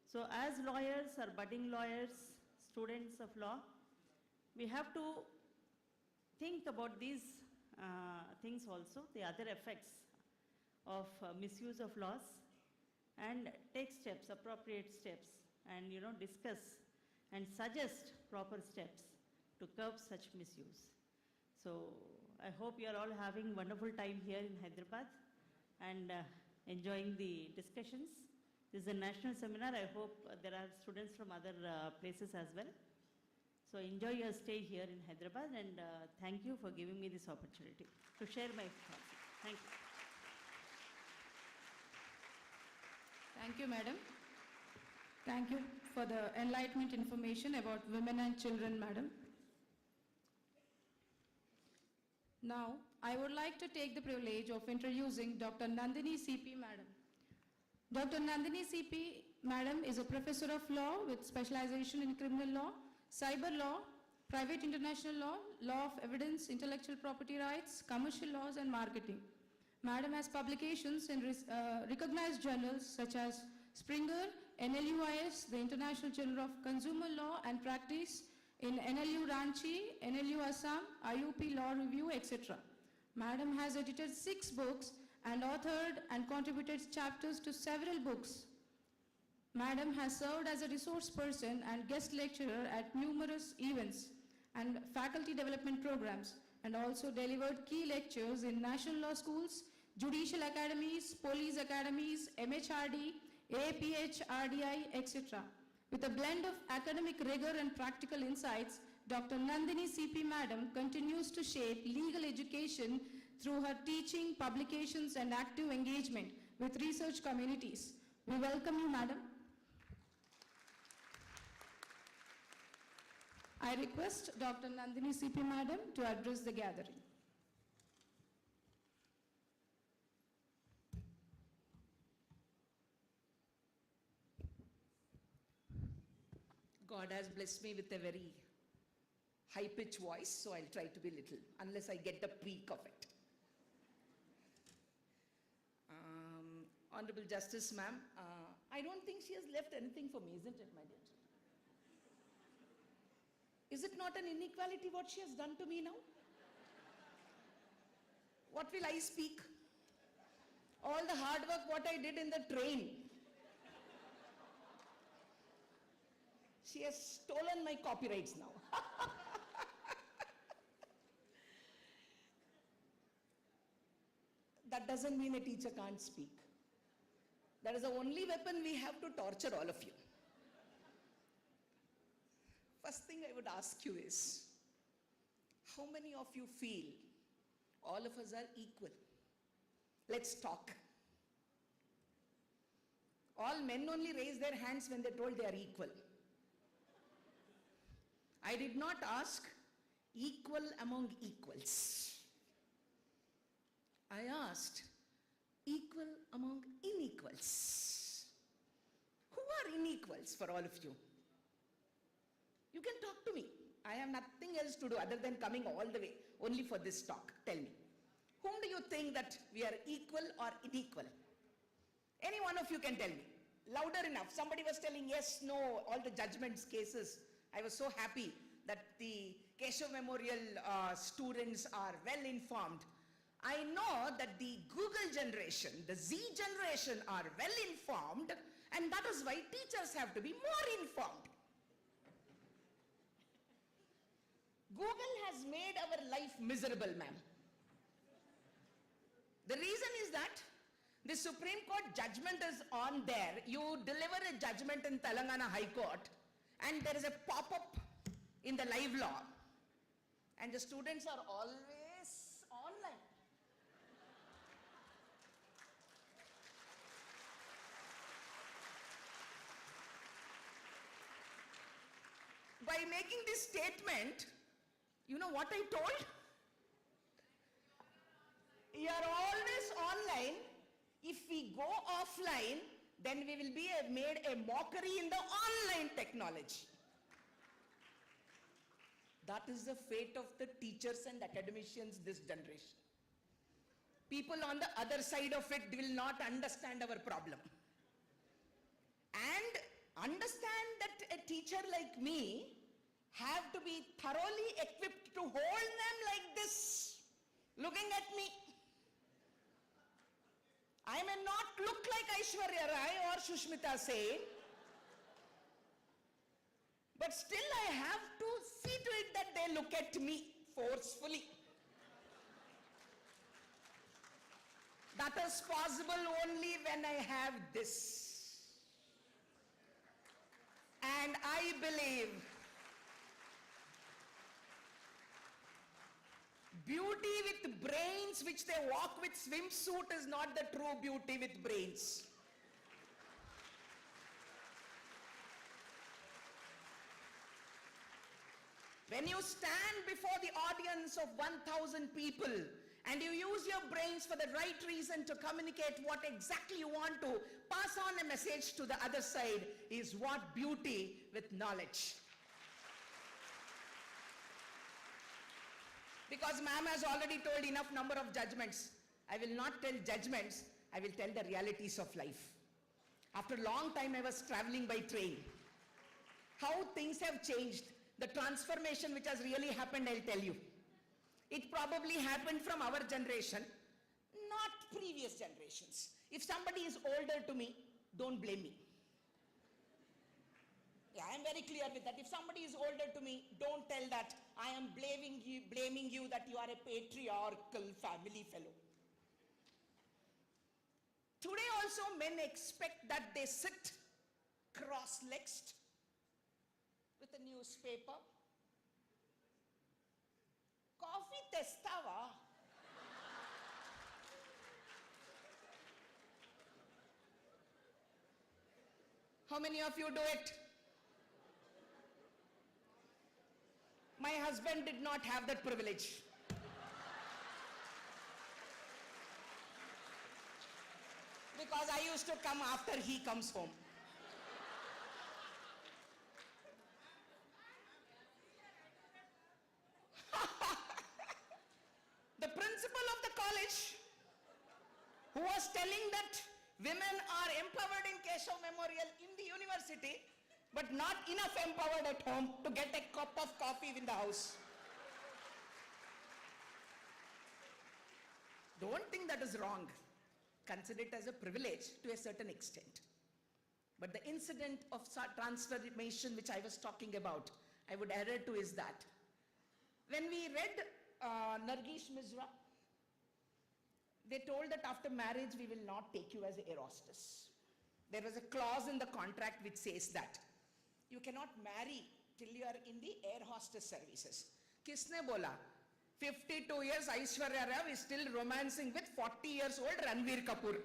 So as lawyers or budding lawyers, students of law, we have to think about these things also, the other effects of misuse of laws, and take steps, appropriate steps, and discuss and suggest proper steps to curb such misuse. So I hope you are all having wonderful time here in Hyderabad and enjoying the discussions. This is a national seminar. I hope there are students from other places as well. So enjoy your stay here in Hyderabad, and thank you for giving me this opportunity to share my thoughts. Thank you. Thank you, madam. Thank you for the enlightenment information about women and children, madam. Now, I would like to take the privilege of introducing Dr. Nandini CP, madam. Dr. Nandini CP, madam, is a professor of law with specialization in criminal law, cyber law, private international law, law of evidence, intellectual property rights, commercial laws, and marketing. Madam has publications in recognized journals such as Springer, NLUIS, the International Journal of Consumer Law and Practice, in NLU Ranchi, NLU Assam, IUP Law Review, etc. Madam has edited 6 books and authored and contributed chapters to several books. Madam has served as a resource person and guest lecturer at numerous events and faculty development programs, and also delivered key lectures in national law schools, judicial academies, police academies, MHRD, APH, RDI, etc. With a blend of academic rigor and practical insights, Dr. Nandini CP Madam continues to shape legal education through her teaching, publications, and active engagement with research communities. We welcome you, Madam. I request Dr. Nandini CP Madam to address the gathering. God has blessed me with a very high-pitched voice, so I'll try to be little, unless I get the peak of it. Honorable Justice, ma'am, I don't think she has left anything for me, isn't it, my dear? Is it not an inequality what she has done to me now? What will I speak? All the hard work what I did in the train. She has stolen my copyrights now. That doesn't mean a teacher can't speak. That is the only weapon we have to torture all of you. First thing I would ask you is, how many of you feel all of us are equal? Let's talk. All men only raise their hands when they're told they are equal. I did not ask equal among equals. I asked equal among unequals. Who are unequals for all of you? You can talk to me. I have nothing else to do other than coming all the way only for this talk. Tell me, whom do you think that we are equal or unequal? Any one of you can tell me. Louder enough. Somebody was telling yes, no, all the judgments, cases. I was so happy that the Keshav Memorial students are well informed. I know that the Google generation, the Z generation are well informed, and that is why teachers have to be more informed. Google has made our life miserable, ma'am. The reason is that the Supreme Court judgment is on there. You deliver a judgment in Telangana High Court, and there is a pop-up in the live law, and the students are always online. By by making this statement, you know what I told? You are always online. If we go offline, then we will be made a mockery in the online technology. That is the fate of the teachers and academicians this generation. People on the other side of it will not understand our problem. And understand that a teacher like me have to be thoroughly equipped to hold them like this, looking at me. I may not look like Aishwarya Rai or Shushmita Sen, but still I have to see to it that they look at me forcefully. That is possible only when I have this. And I believe beauty with brains which they walk with swimsuit is not the true beauty with brains. When you stand before the audience of 1,000 people and you use your brains for the right reason to communicate what exactly you want to pass on a message to the other side is what beauty with knowledge. Because ma'am has already told enough number of judgments. I will not tell judgments, I will tell the realities of life. After a long time I was traveling by train. How things have changed, the transformation which has really happened, I'll tell you. It probably happened from our generation, not previous generations. If somebody is older to me, don't blame me. Yeah, I am very clear with that. If somebody is older to me, don't tell that I am blaming you that you are a patriarchal family fellow. Today also men expect that they sit cross-legged with a newspaper. Coffee testava. How many of you do it? My husband did not have that privilege. Because I used to come after he comes home. The principal of the college, who was telling that women are empowered in Keshav Memorial in the university, but not enough empowered at home to get a cup of coffee in the house. Don't think that is wrong. Consider it as a privilege to a certain extent. But the incident of transformation which I was talking about, I would adhere to is that when we read Nargish Misra, they told that after marriage we will not take you as an air hostess. There was a clause in the contract which says that you cannot marry till you are in the air hostess services. Kisne bola? 52 years Aishwarya Rai is still romancing with 40 years old Ranveer Kapoor.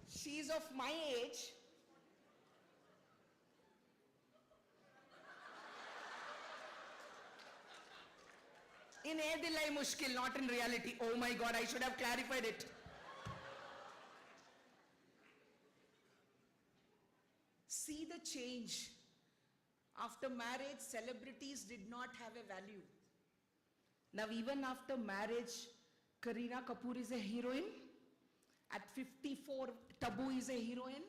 She is of my age. In Edilai Mushkil, not in reality. Oh my God, I should have clarified it. See the change. After marriage, celebrities did not have a value. Now even after marriage, Kareena Kapoor is a heroine. At 54, Tabu is a heroine.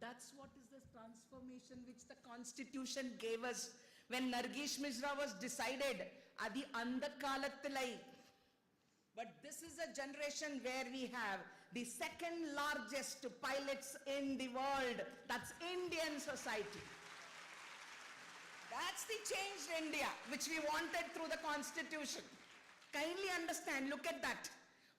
That's what is the transformation which the Constitution gave us. When Nargish Misra was decided, Adi Andakalathalai. But this is a generation where we have the second largest pilots in the world. That's Indian society. That's the changed India which we wanted through the Constitution. Kindly understand, look at that.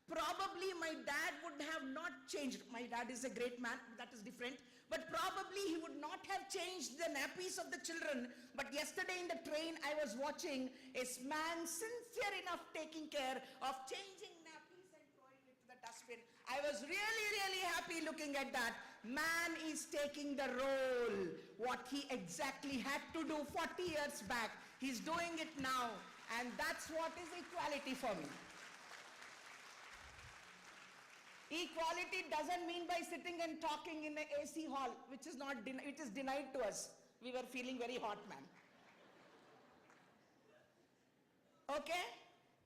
Probably my dad would have not changed. My dad is a great man, that is different. But probably he would not have changed the nappies of the children. But yesterday in the train, I was watching a man sincere enough taking care of changing nappies and throwing it to the dustbin. I was really happy looking at that. Man is taking the role, what he exactly had to do 40 years back. He's doing it now, and that's what is equality for me. Equality doesn't mean by sitting and talking in the AC hall, which is denied to us. We were feeling very hot, man. Okay?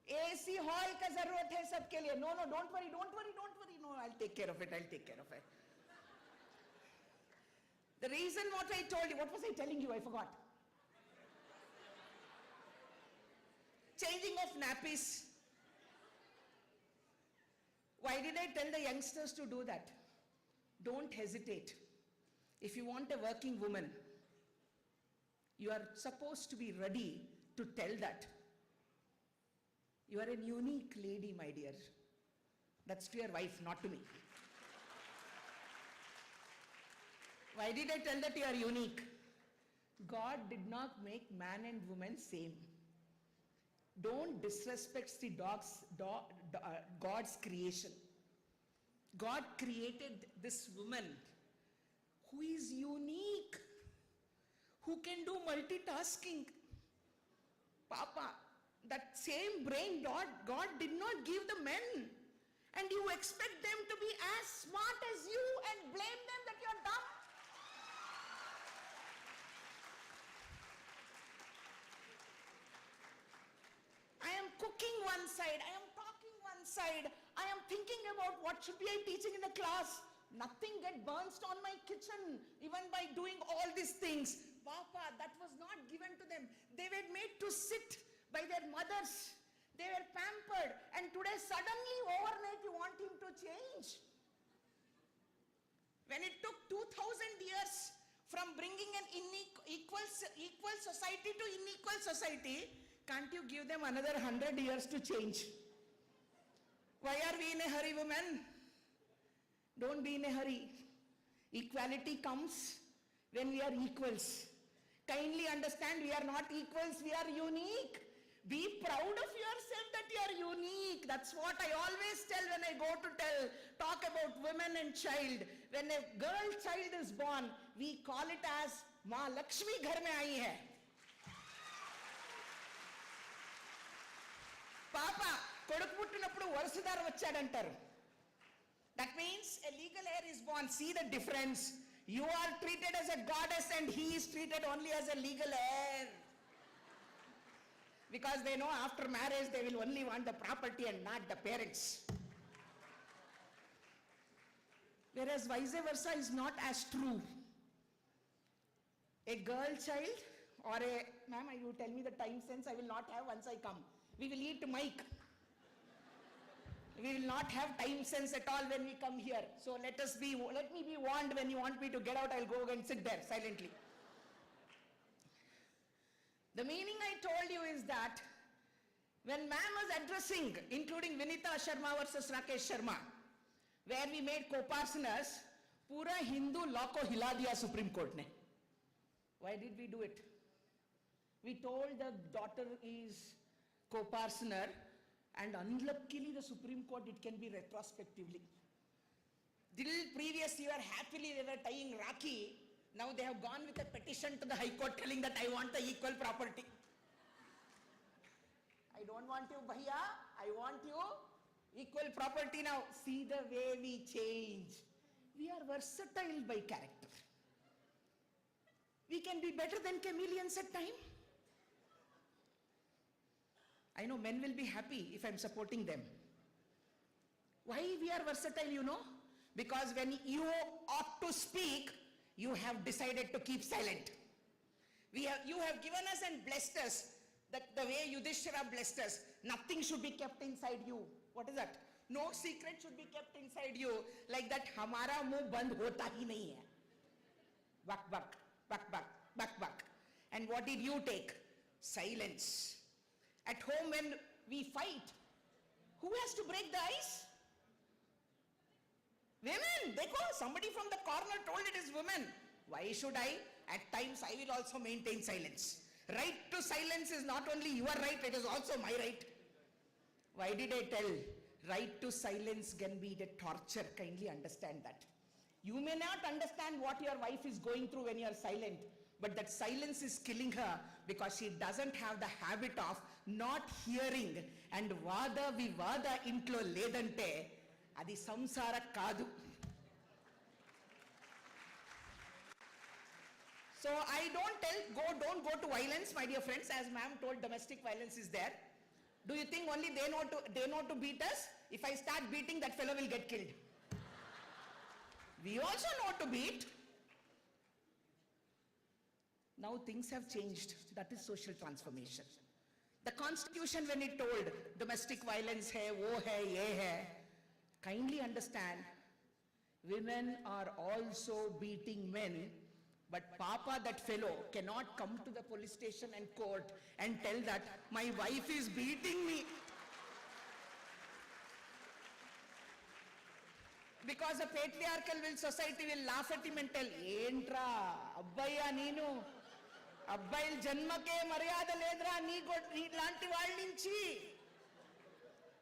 AC hall ka zarurat hai sabke liye. No, don't worry. No, I'll take care of it. The reason what I told you, what was I telling you? I forgot. Changing of nappies. Why did I tell the youngsters to do that? Don't hesitate. If you want a working woman, you are supposed to be ready to tell that. You are a unique lady, my dear. That's to your wife, not to me. Why did I tell that you are unique? God did not make man and woman same. Don't disrespect the God's creation. God created this woman who is unique, who can do multitasking. Papa, that same brain God did not give the men. And you expect them to be as smart as you and blame them that you're dumb? I am cooking one side, I am talking one side, I am thinking about what should be I teaching in the class. Nothing get burnt on my kitchen, even by doing all these things. Papa, that was not given to them. They were made to sit by their mothers. They were pampered, and today suddenly overnight you want him to change. When it took 2000 years from bringing an equal society to unequal society, can't you give them another 100 years to change? Why are we in a hurry, women? Don't be in a hurry. Equality comes when we are equals. Kindly understand, we are not equals, we are unique. Be proud of yourself that you are unique. That's what I always tell when I go to talk about women and child. When a girl child is born, we call it as Ma Lakshmi ghar mein aayi hai. Papa, koduku puttinappudu varsadar vachadantaru. That means a legal heir is born. See the difference. You are treated as a goddess and he is treated only as a legal heir. Because they know after marriage they will only want the property and not the parents. Whereas vice versa is not as true. A girl child or a, ma'am, you tell me the time sense, I will not have once I come. We will eat mic. We will not have time sense at all when we come here. So let me be warned, when you want me to get out, I'll go and sit there silently. The meaning I told you is that when ma'am was addressing, including Vinita Sharma versus Rakesh Sharma, where we made co-partners, pura Hindu law ko hila diya Supreme Court ne. Why did we do it? We told the daughter is co-partner, and unluckily the Supreme Court, it can be retrospectively. Till previous year, happily they were tying Rakhi. Now they have gone with a petition to the High Court telling that I want the equal property. I don't want you, Bhaiya. I want you equal property now. See the way we change. We are versatile by character. We can be better than chameleons at time. I know men will be happy if I'm supporting them. Why we are versatile, you know? Because when you ought to speak, you have decided to keep silent. You have given us and blessed us, that the way Yudhishthira blessed us, nothing should be kept inside you. What is that? No secret should be kept inside you. Like that, hamara muh band hota hi nahi hai. Bak, bak, bak, bak, bak, bak. And what did you take? Silence. At home when we fight, who has to break the ice? Women. Dekho, somebody from the corner told it is women. Why should I? At times I will also maintain silence. Right to silence is not only your right, it is also my right. Why did I tell? right to silence can be the torture. Kindly understand that. You may not understand what your wife is going through when you are silent, but that silence is killing her because she doesn't have the habit of not hearing. And vada vivada intlo ledante adi samsara kaadu. So I don't go to violence, my dear friends. As ma'am told, domestic violence is there. Do you think only they know to beat us? If I start beating, that fellow will get killed. We also know to beat. Now things have changed. That is social transformation. The constitution, when it told domestic violence hai, wo hai, ye hai, kindly understand, women are also beating men, but Papa, that fellow, cannot come to the police station and court and tell that my wife is beating me. Because a patriarchal society will laugh at him and tell, Entra, Abbaya Neenu, Abbayil Janmake Maryada Ledra, Nee Lanti Valdinchi.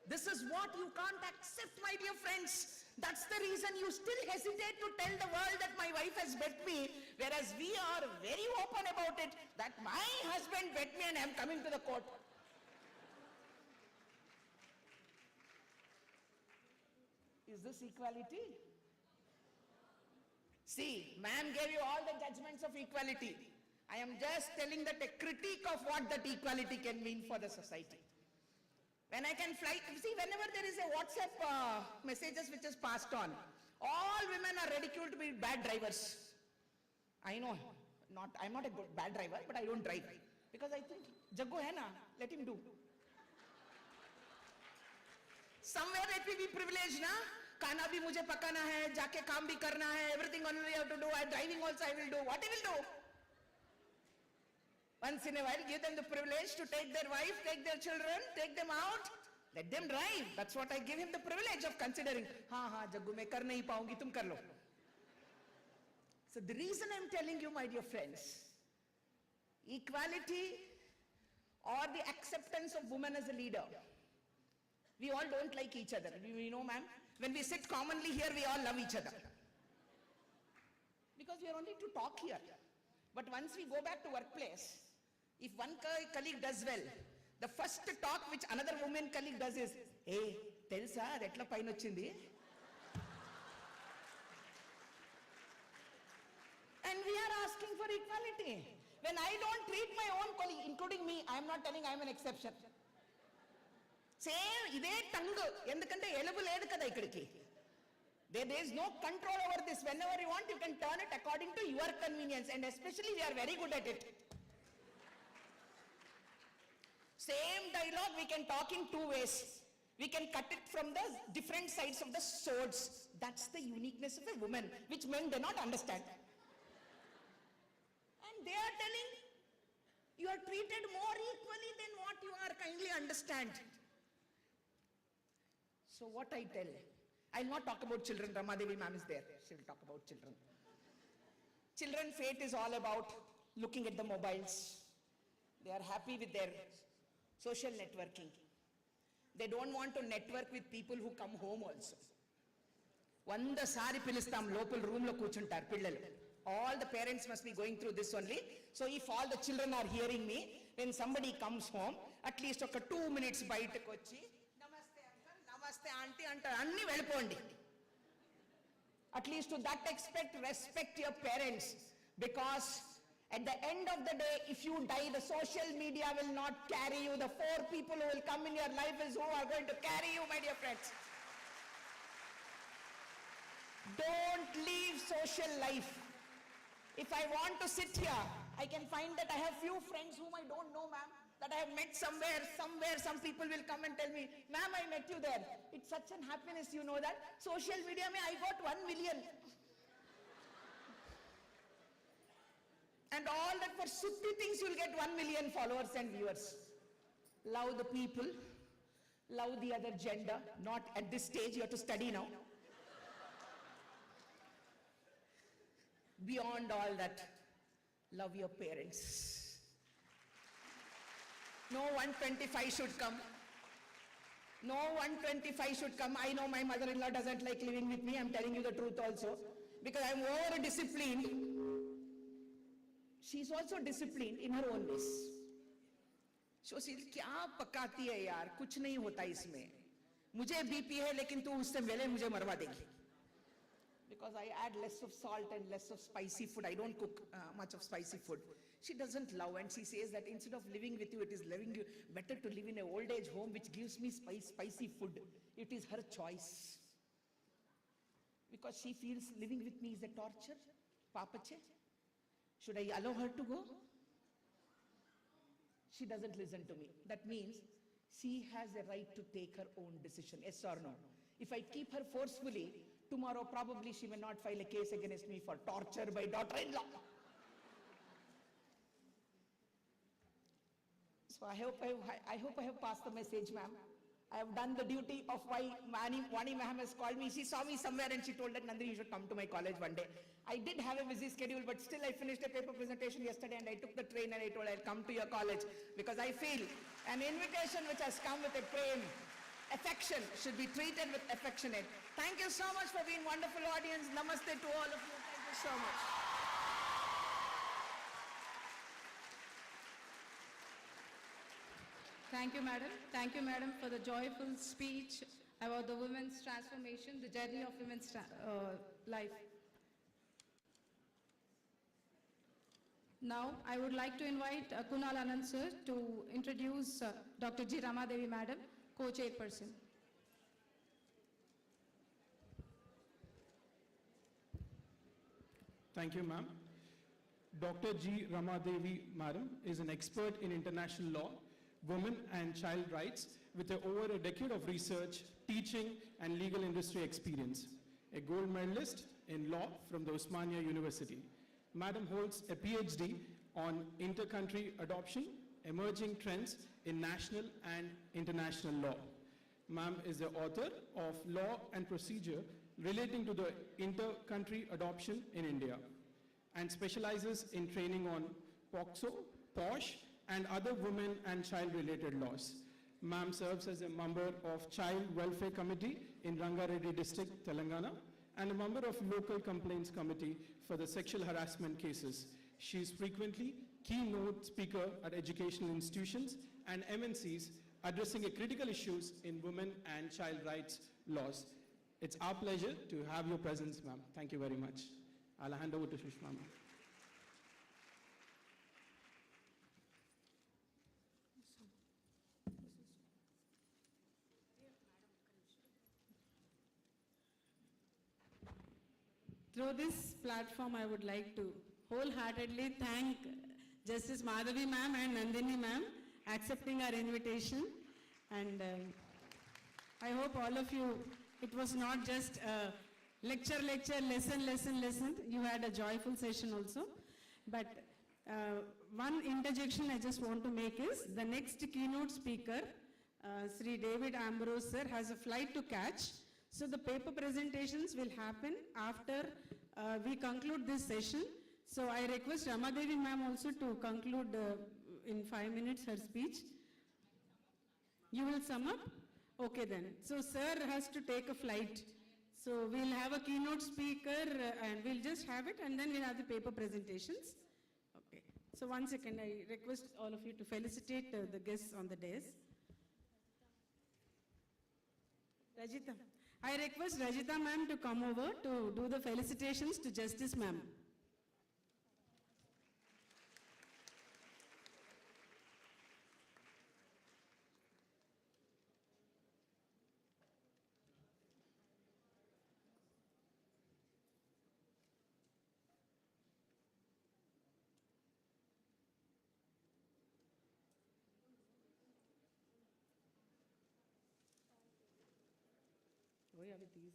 This is what you can't accept, my dear friends. That's the reason you still hesitate to tell the world that my wife has bet me, whereas we are very open about it, that my husband bet me and I am coming to the court. Is this equality? See, ma'am gave you all the judgments of equality. I am just telling that a critique of what that equality can mean for the society. When I can fly, see, whenever there is a WhatsApp messages which is passed on, all women are ridiculed to be bad drivers. I know, I'm not a bad driver, but I don't drive. Because I think, Jaggo hai na, let him do. Somewhere let me be privileged, na? Kana bhi mujhe pakana hai, jaake kaam bhi karna hai, everything only I have to do, driving also I will do. What I will do? Once in a while, give them the privilege to take their wife, take their children, take them out, let them drive. That's what I give him the privilege of considering. Ha, Jaggu, main kar nahi paungi, tum kar lo. So the reason I'm telling you, my dear friends, equality or the acceptance of woman as a leader, we all don't like each other. You know, ma'am, when we sit commonly here, we all love each other. Because we are only to talk here. But once we go back to workplace, if one colleague does well, the first talk which another woman colleague does is, hey, telsa, retla pain ochindi. And we are asking for equality. When I don't treat my own colleague, including me, I am not telling I am an exception. Same, ide tongue, endukante elubu ledu kada ikkadiki. There is no control over this. Whenever you want, you can turn it according to your convenience, and especially we are very good at it. Same dialogue we can talk in two ways. We can cut it from the different sides of the swords. That's the uniqueness of a woman, which men do not understand. And they are telling, you are treated more equally than what you are. Kindly understand. So what I tell, I will not talk about children. Ramadevi ma'am is there. She will talk about children. Children fate is all about looking at the mobiles. They are happy with their social networking. They don't want to network with people who come home also. Vanda sari pilistam local room lo kuchuntar pillalu. All the parents must be going through this only. So if all the children are hearing me, when somebody comes home, at least 2 minutes bayataku vachi, namaste uncle, namaste auntie antaru, anni velipondi. At least to that extent, respect your parents, because at the end of the day, if you die, the social media will not carry you. The 4 people who will come in your life is who are going to carry you, my dear friends. Don't leave social life. If I want to sit here, I can find that I have few friends whom I don't know, ma'am, that I have met somewhere, some people will come and tell me, ma'am, I met you there. It's such an happiness, you know that. Social media, I got 1 million. And all that for sutti things, you'll get 1 million followers and viewers. Love the people, love the other gender. Not at this stage, you have to study now. Beyond all that, love your parents. No 125 should come. No 125 should come. I know my mother-in-law doesn't like living with me. I'm telling you the truth also. Because I'm over-disciplined. She's also disciplined in her own ways. So she क्या पकाती है यार, कुछ नहीं होता इसमें. मुझे BP है लेकिन तू उससे पहले मुझे मरवा देगी. Because I add less of salt and less of spicy food. I don't cook much of spicy food. She doesn't love, and she says that instead of living with you, it is living you better to live in an old age home which gives me spicy food. It is her choice. Because she feels living with me is a torture. Papache. Should I allow her to go? She doesn't listen to me. That means she has a right to take her own decision, yes or no. If I keep her forcefully, tomorrow probably she may not file a case against me for torture by daughter-in-law. So I hope I have passed the message, ma'am. I have done the duty of why Wani ma'am has called me. She saw me somewhere and she told that Nandini, you should come to my college one day. I did have a busy schedule, but still I finished a paper presentation yesterday and I took the train and I told I'll come to your college because I feel an invitation which has come with a prem, affection, should be treated with affectionate. Thank you so much for being wonderful audience. Namaste to all of you. Thank you so much. Thank you, madam. Thank you, madam, for the joyful speech about the women's transformation, the journey of women's life. Now, I would like to invite Kunal Anand sir to introduce Dr. G. Ramadevi madam, co-chairperson. Thank you, ma'am. Dr. G. Ramadevi madam is an expert in international law, women and child rights with over a decade of research, teaching and legal industry experience. A gold medalist in law from the Osmania University. Madam holds a PhD on inter-country adoption, emerging trends in national and international law. Ma'am is the author of Law and Procedure relating to the inter-country adoption in India and specializes in training on POCSO, POSH, and other women and child-related laws. Ma'am serves as a member of Child Welfare Committee in Rangareddy District, Telangana, and a member of Local Complaints Committee for the sexual harassment cases. She is frequently keynote speaker at educational institutions and MNCs addressing critical issues in women and child rights laws. It's our pleasure to have your presence, ma'am. Thank you very much. I'll hand over to Sushma, ma'am. Through this platform, I would like to wholeheartedly thank Justice Madhavi ma'am and Nandini ma'am accepting our invitation. And I hope all of you, it was not just lecture, lesson. You had a joyful session also. But one interjection I just want to make is the next keynote speaker, Sri David Ambrose sir, has a flight to catch. So the paper presentations will happen after we conclude this session. So I request Ramadevi ma'am also to conclude in 5 minutes her speech. You will sum up? Okay then. So sir has to take a flight. So we'll have a keynote speaker and we'll just have it and then we'll have the paper presentations. Okay. So 1 second, I request all of you to felicitate the guests on the dais. Rajita. I request Rajita ma'am to come over to do the felicitations to Justice ma'am. Where are these?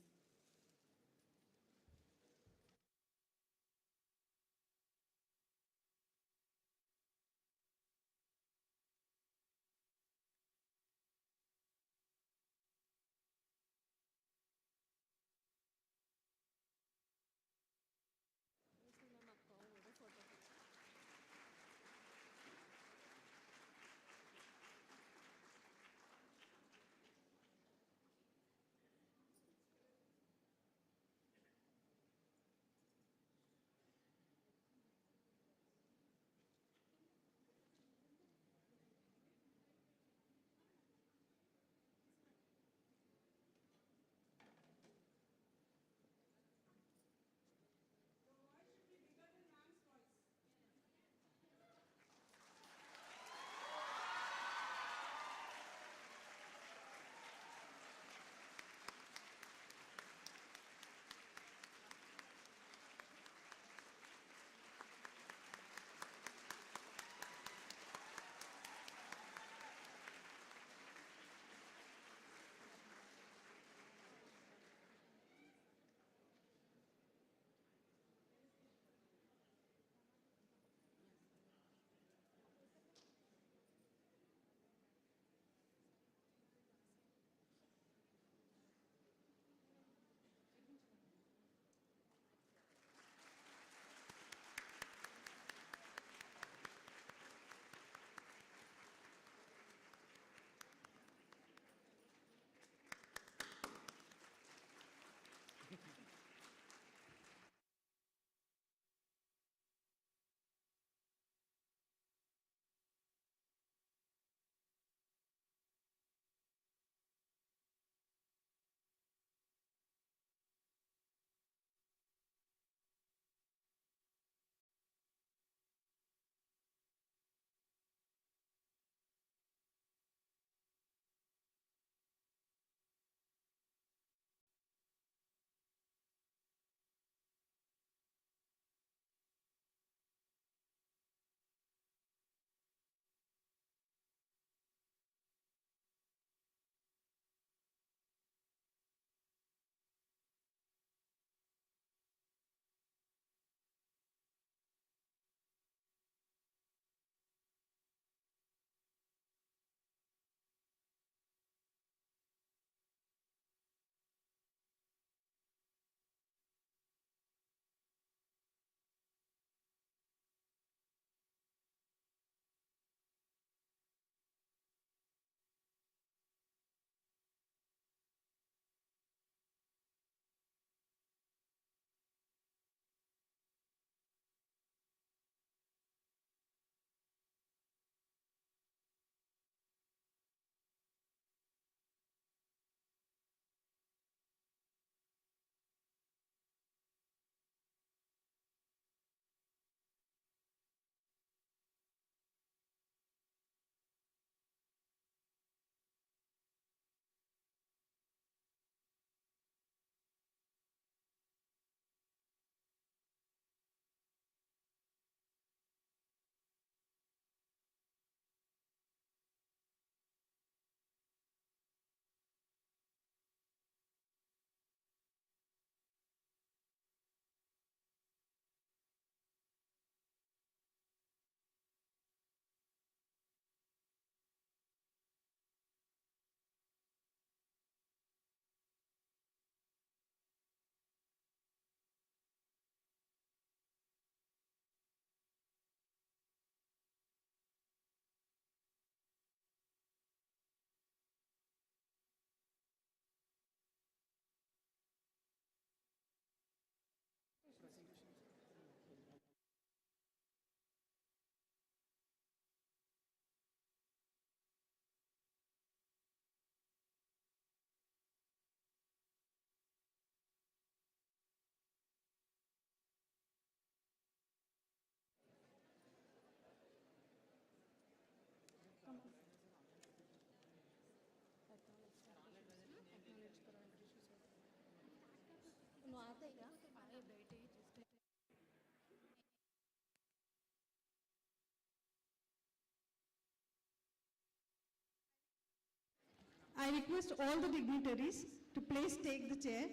I request all the dignitaries to please take the chair.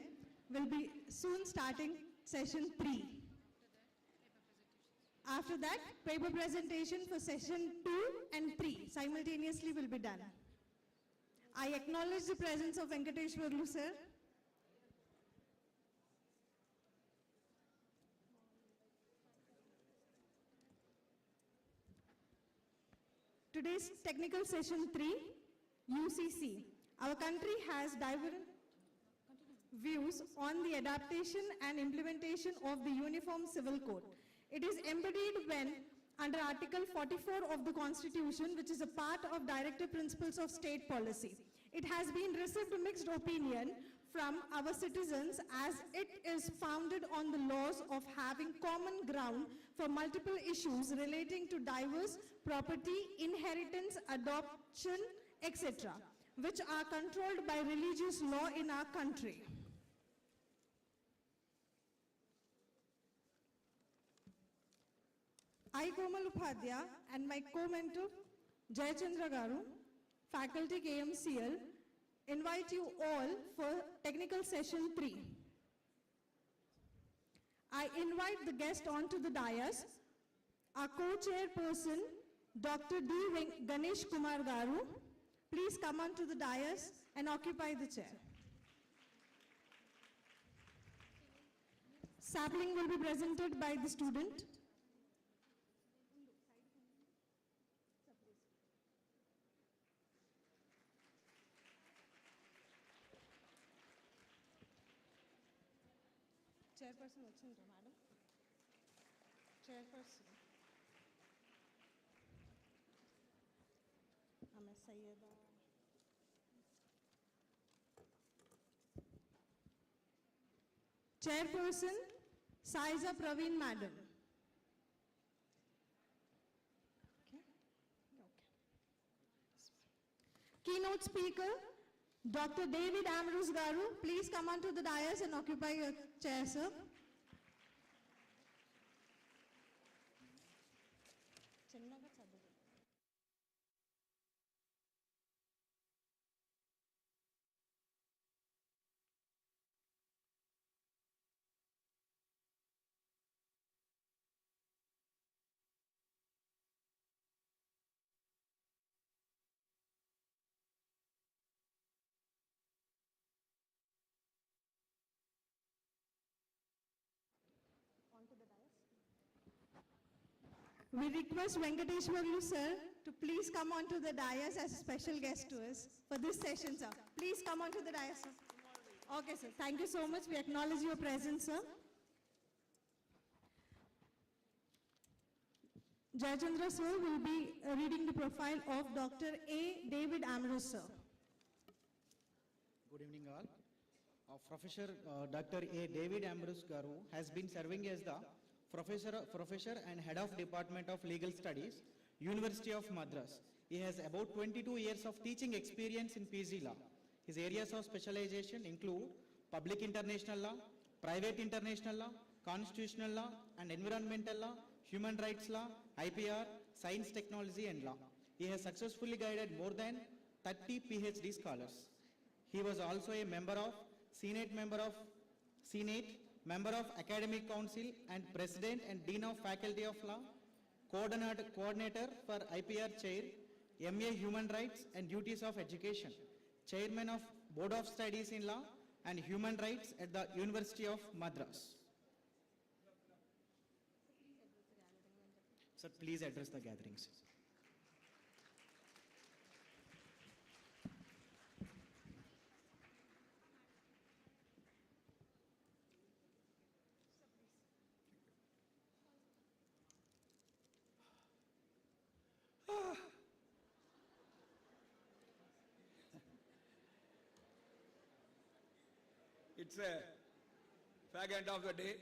We'll be soon starting session 3. After that, paper presentation for session 2 and 3 simultaneously will be done. I acknowledge the presence of Venkateshwarlu sir. Today's technical session 3, UCC. Our country has divergent views on the adaptation and implementation of the Uniform Civil Code. It is embodied when under Article 44 of the Constitution, which is a part of Directive Principles of State Policy. It has been received mixed opinion from our citizens as it is founded on the laws of having common ground for multiple issues relating to diverse property, inheritance, adoption, etc., which are controlled by religious law in our country. I, Komal Upadhyaya, and my co-mentor, Jayachandra Garu, faculty KMCL, invite you all for technical session 3. I invite the guest onto the dais, our co-chairperson, Dr. D. Ganesh Kumar Garu. Please come onto the dais and occupy the chair. Sapling will be presented by the student. Chairperson వచ్చిండ్రా madam chairperson ఆమె Sayyada chairperson Saiza Praveen madam. Keynote speaker Dr. David Ambrose Garu, please come onto the dais and occupy your chair, sir. We request Venkateshwarlu sir to please come onto the dais as a special guest to us for this session, sir. Please come onto the dais, sir. Okay, sir. Thank you so much. We acknowledge your presence, sir. Jayachandra sir will be reading the profile of Dr. A. David Ambrose, sir. Good evening all. Professor Dr. A. David Ambrose Garu has been serving as the Professor and Head of Department of Legal Studies, University of Madras. He has about 22 years of teaching experience in PG law. His areas of specialization include public international law, private international law, constitutional law and environmental law, human rights law, IPR, science, technology and law. He has successfully guided more than 30 PhD scholars. He was also a member of Senate, member of Academic Council and President and Dean of Faculty of Law, Coordinator for IPR Chair, MA Human Rights and Duties of Education, Chairman of Board of Studies in Law and Human Rights at the University of Madras. Sir, please address the gatherings. It's a fag end of the day.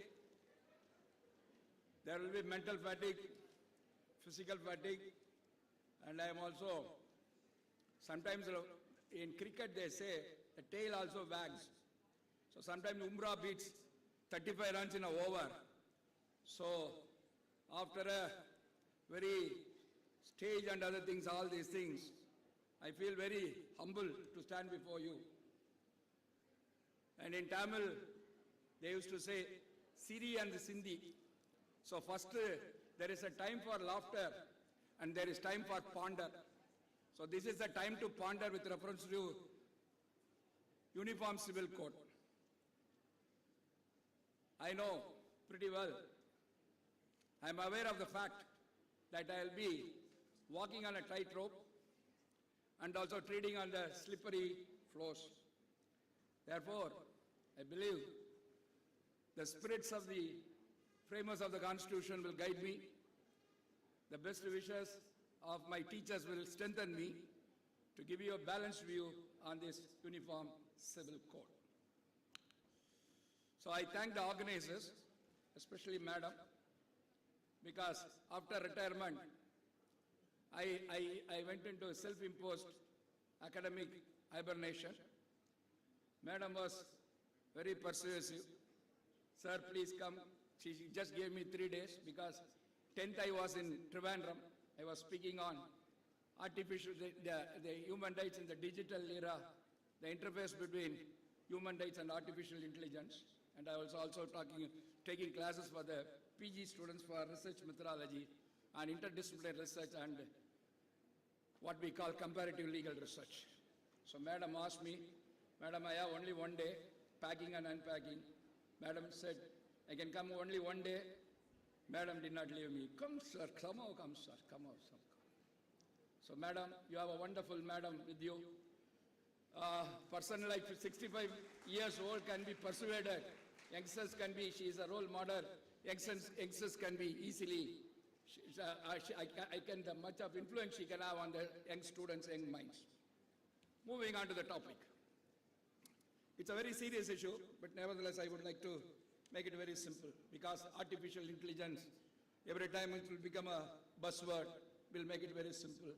There will be mental fatigue, physical fatigue, and I am also, sometimes in cricket they say the tail also wags. So sometimes Umrah beats 35 runs in an over. So after a very stage and other things, all these things, I feel very humble to stand before you. And in Tamil, they used to say, Siri and Sindhi. So first, there is a time for laughter and there is time for ponder. So this is the time to ponder with reference to Uniform Civil Code. I know pretty well. I am aware of the fact that I will be walking on a tightrope and also treading on the slippery floors. Therefore, I believe the spirits of the framers of the Constitution will guide me. The best wishes of my teachers will strengthen me to give you a balanced view on this Uniform Civil Code. So I thank the organizers, especially Madam, because after retirement, I went into a self-imposed academic hibernation. Madam was very persuasive. Sir, please come. She just gave me 3 days because 10th I was in Trivandrum. I was speaking on the human rights in the digital era, the interface between human rights and artificial intelligence. And I was also taking classes for the PG students for research methodology and interdisciplinary research and what we call comparative legal research. So Madam asked me, Madam, I have only 1 day, packing and unpacking. Madam said, I can come only 1 day. Madam did not leave me. Come, sir, come out, sir, come out, sir. So Madam, you have a wonderful Madam with you. Person like 65 years old can be persuaded. Youngsters can be, she is a role model. Youngsters can be easily, the much of influence she can have on the young students, young minds. Moving on to the topic. It's a very serious issue, but nevertheless I would like to make it very simple because artificial intelligence, every time it will become a buzzword, we'll make it very simple.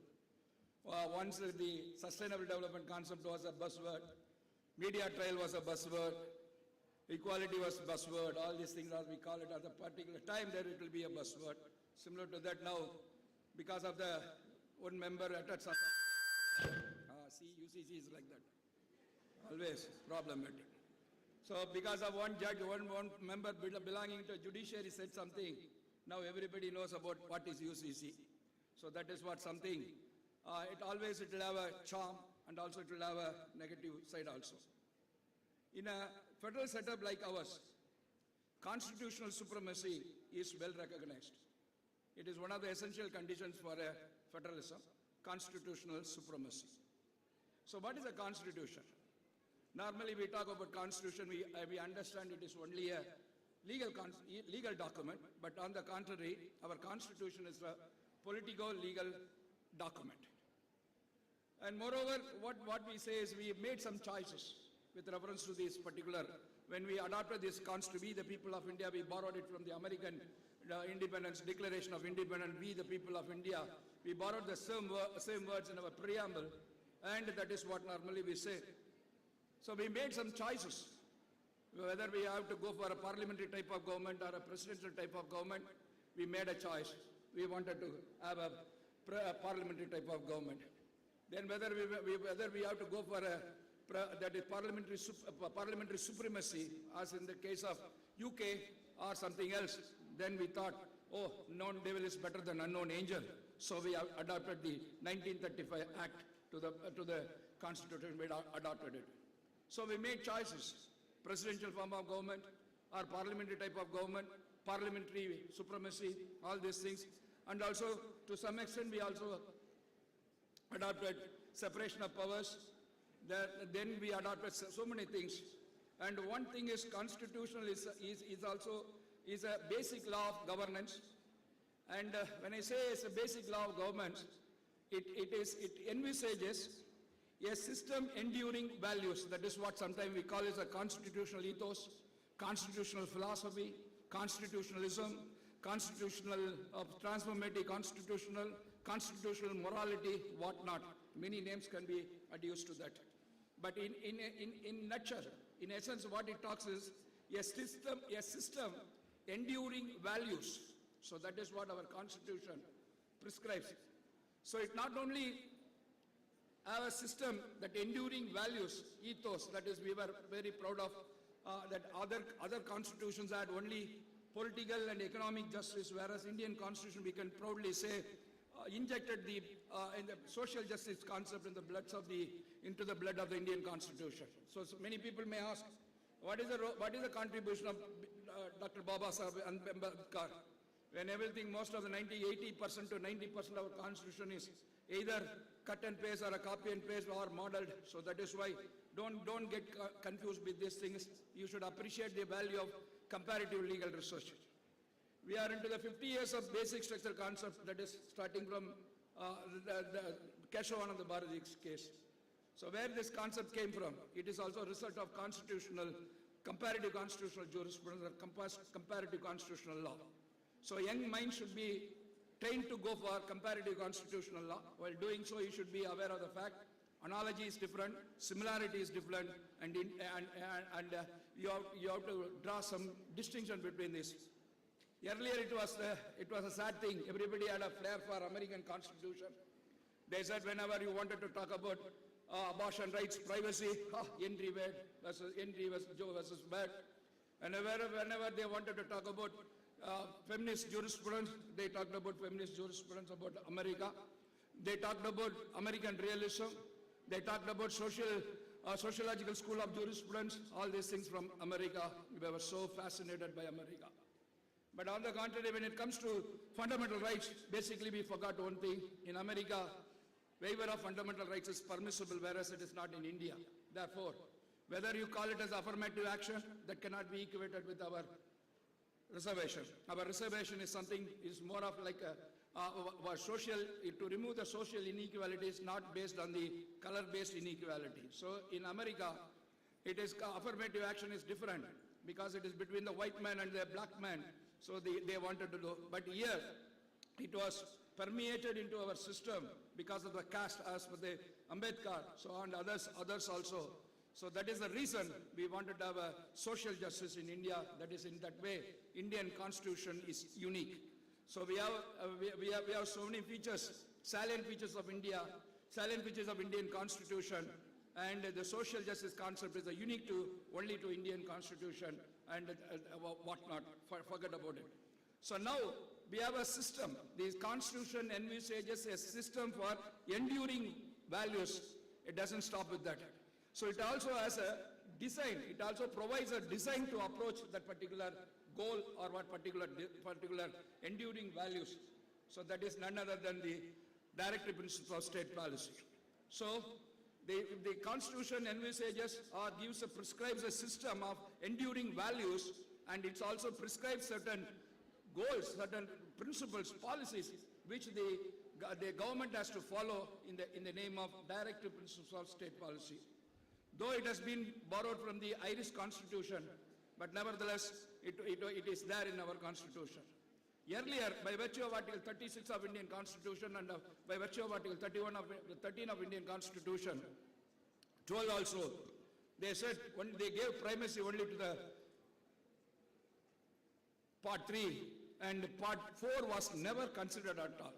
Once the sustainable development concept was a buzzword, media trial was a buzzword, equality was a buzzword, all these things as we call it at a particular time there it will be a buzzword. Similar to that now, because of the one member at see, UCC is like that, always problematic. So because of one judge, one member belonging to judiciary said something, now everybody knows about what is UCC. So that is what something, it will have a charm and also it will have a negative side also. In a federal setup like ours, constitutional supremacy is well recognized. It is one of the essential conditions for a federalism, constitutional supremacy. So what is a constitution? Normally we talk about constitution, we understand it is only a legal document, but on the contrary, our constitution is a politico-legal document. And moreover, what we say is we made some choices with reference to this particular, when we adopted this constitution, we the people of India, we borrowed it from the American Independence, Declaration of Independence, we the people of India, we borrowed the same words in our preamble, and that is what normally we say. So we made some choices, whether we have to go for a parliamentary type of government or a presidential type of government, we made a choice. We wanted to have a parliamentary type of government. Then whether we have to go for that is parliamentary supremacy, as in the case of UK or something else, then we thought, oh, known devil is better than unknown angel. So we adopted the 1935 Act to the Constitution, we adopted it. So we made choices, presidential form of government or parliamentary type of government, parliamentary supremacy, all these things. And also, to some extent, we also adopted separation of powers. Then we adopted so many things. And one thing is constitutional is a basic law of governance. And when I say it's a basic law of governance, it envisages a system enduring values. That is what sometimes we call as a constitutional ethos, constitutional philosophy, constitutionalism, constitutional transformative, constitutional morality, whatnot. Many names can be adduced to that. But in nutshell, in essence, what it talks is a system enduring values. So that is what our Constitution prescribes. So it not only have a system that enduring values, ethos, that is we were very proud of, that other constitutions had only political and economic justice, whereas Indian constitution, we can proudly say, injected in the social justice concept into the blood of the Indian constitution. So many people may ask, what is the contribution of Dr. Baba Saheb Ambedkar? When everything, most of the 80% to 90% of our constitution is either cut and paste or a copy and paste or modeled. So that is why don't get confused with these things. You should appreciate the value of comparative legal research. We are into the 50 years of basic structural concept, that is starting from the Keshav and the Bharat's case. So where this concept came from, it is also a result of comparative constitutional jurisprudence or comparative constitutional law. So young minds should be trained to go for comparative constitutional law. While doing so, you should be aware of the fact analogy is different, similarity is different, and you have to draw some distinction between these. Earlier it was a sad thing. Everybody had a flair for American Constitution. They said whenever you wanted to talk about abortion rights, privacy, Henry Joe versus Bad. And whenever they wanted to talk about feminist jurisprudence, they talked about feminist jurisprudence about America. They talked about American realism. They talked about sociological school of jurisprudence, all these things from America. We were so fascinated by America. But on the contrary, when it comes to fundamental rights, basically we forgot one thing. In America, waiver of fundamental rights is permissible, whereas it is not in India. Therefore, whether you call it as affirmative action, that cannot be equated with our reservation. Our reservation is something, is more of like a social, to remove the social inequalities, not based on the color-based inequality. So in America, it is affirmative action is different because it is between the white man and the black man. So they wanted to do, but here it was permeated into our system because of the caste as per the Ambedkar, so and others also. So that is the reason we wanted to have a social justice in India. That is, in that way, Indian Constitution is unique. So we have so many features, salient features of India, salient features of Indian Constitution, and the social justice concept is unique only to Indian Constitution and whatnot. Forget about it. So now we have a system. The Constitution envisages a system for enduring values. It doesn't stop with that. So it also has a design. It also provides a design to approach that particular goal or what particular enduring values. So that is none other than the directive principles of state policy. So the Constitution envisages or prescribes a system of enduring values, and it also prescribes certain goals, certain principles, policies, which the government has to follow in the name of directive principles of state policy. Though it has been borrowed from the Irish Constitution, but nevertheless, it is there in our Constitution. Earlier, by virtue of Article 36 of Indian Constitution and by virtue of Article 13 of Indian Constitution, 12 also, they said when they gave primacy only to the Part 3, and Part 4 was never considered at all.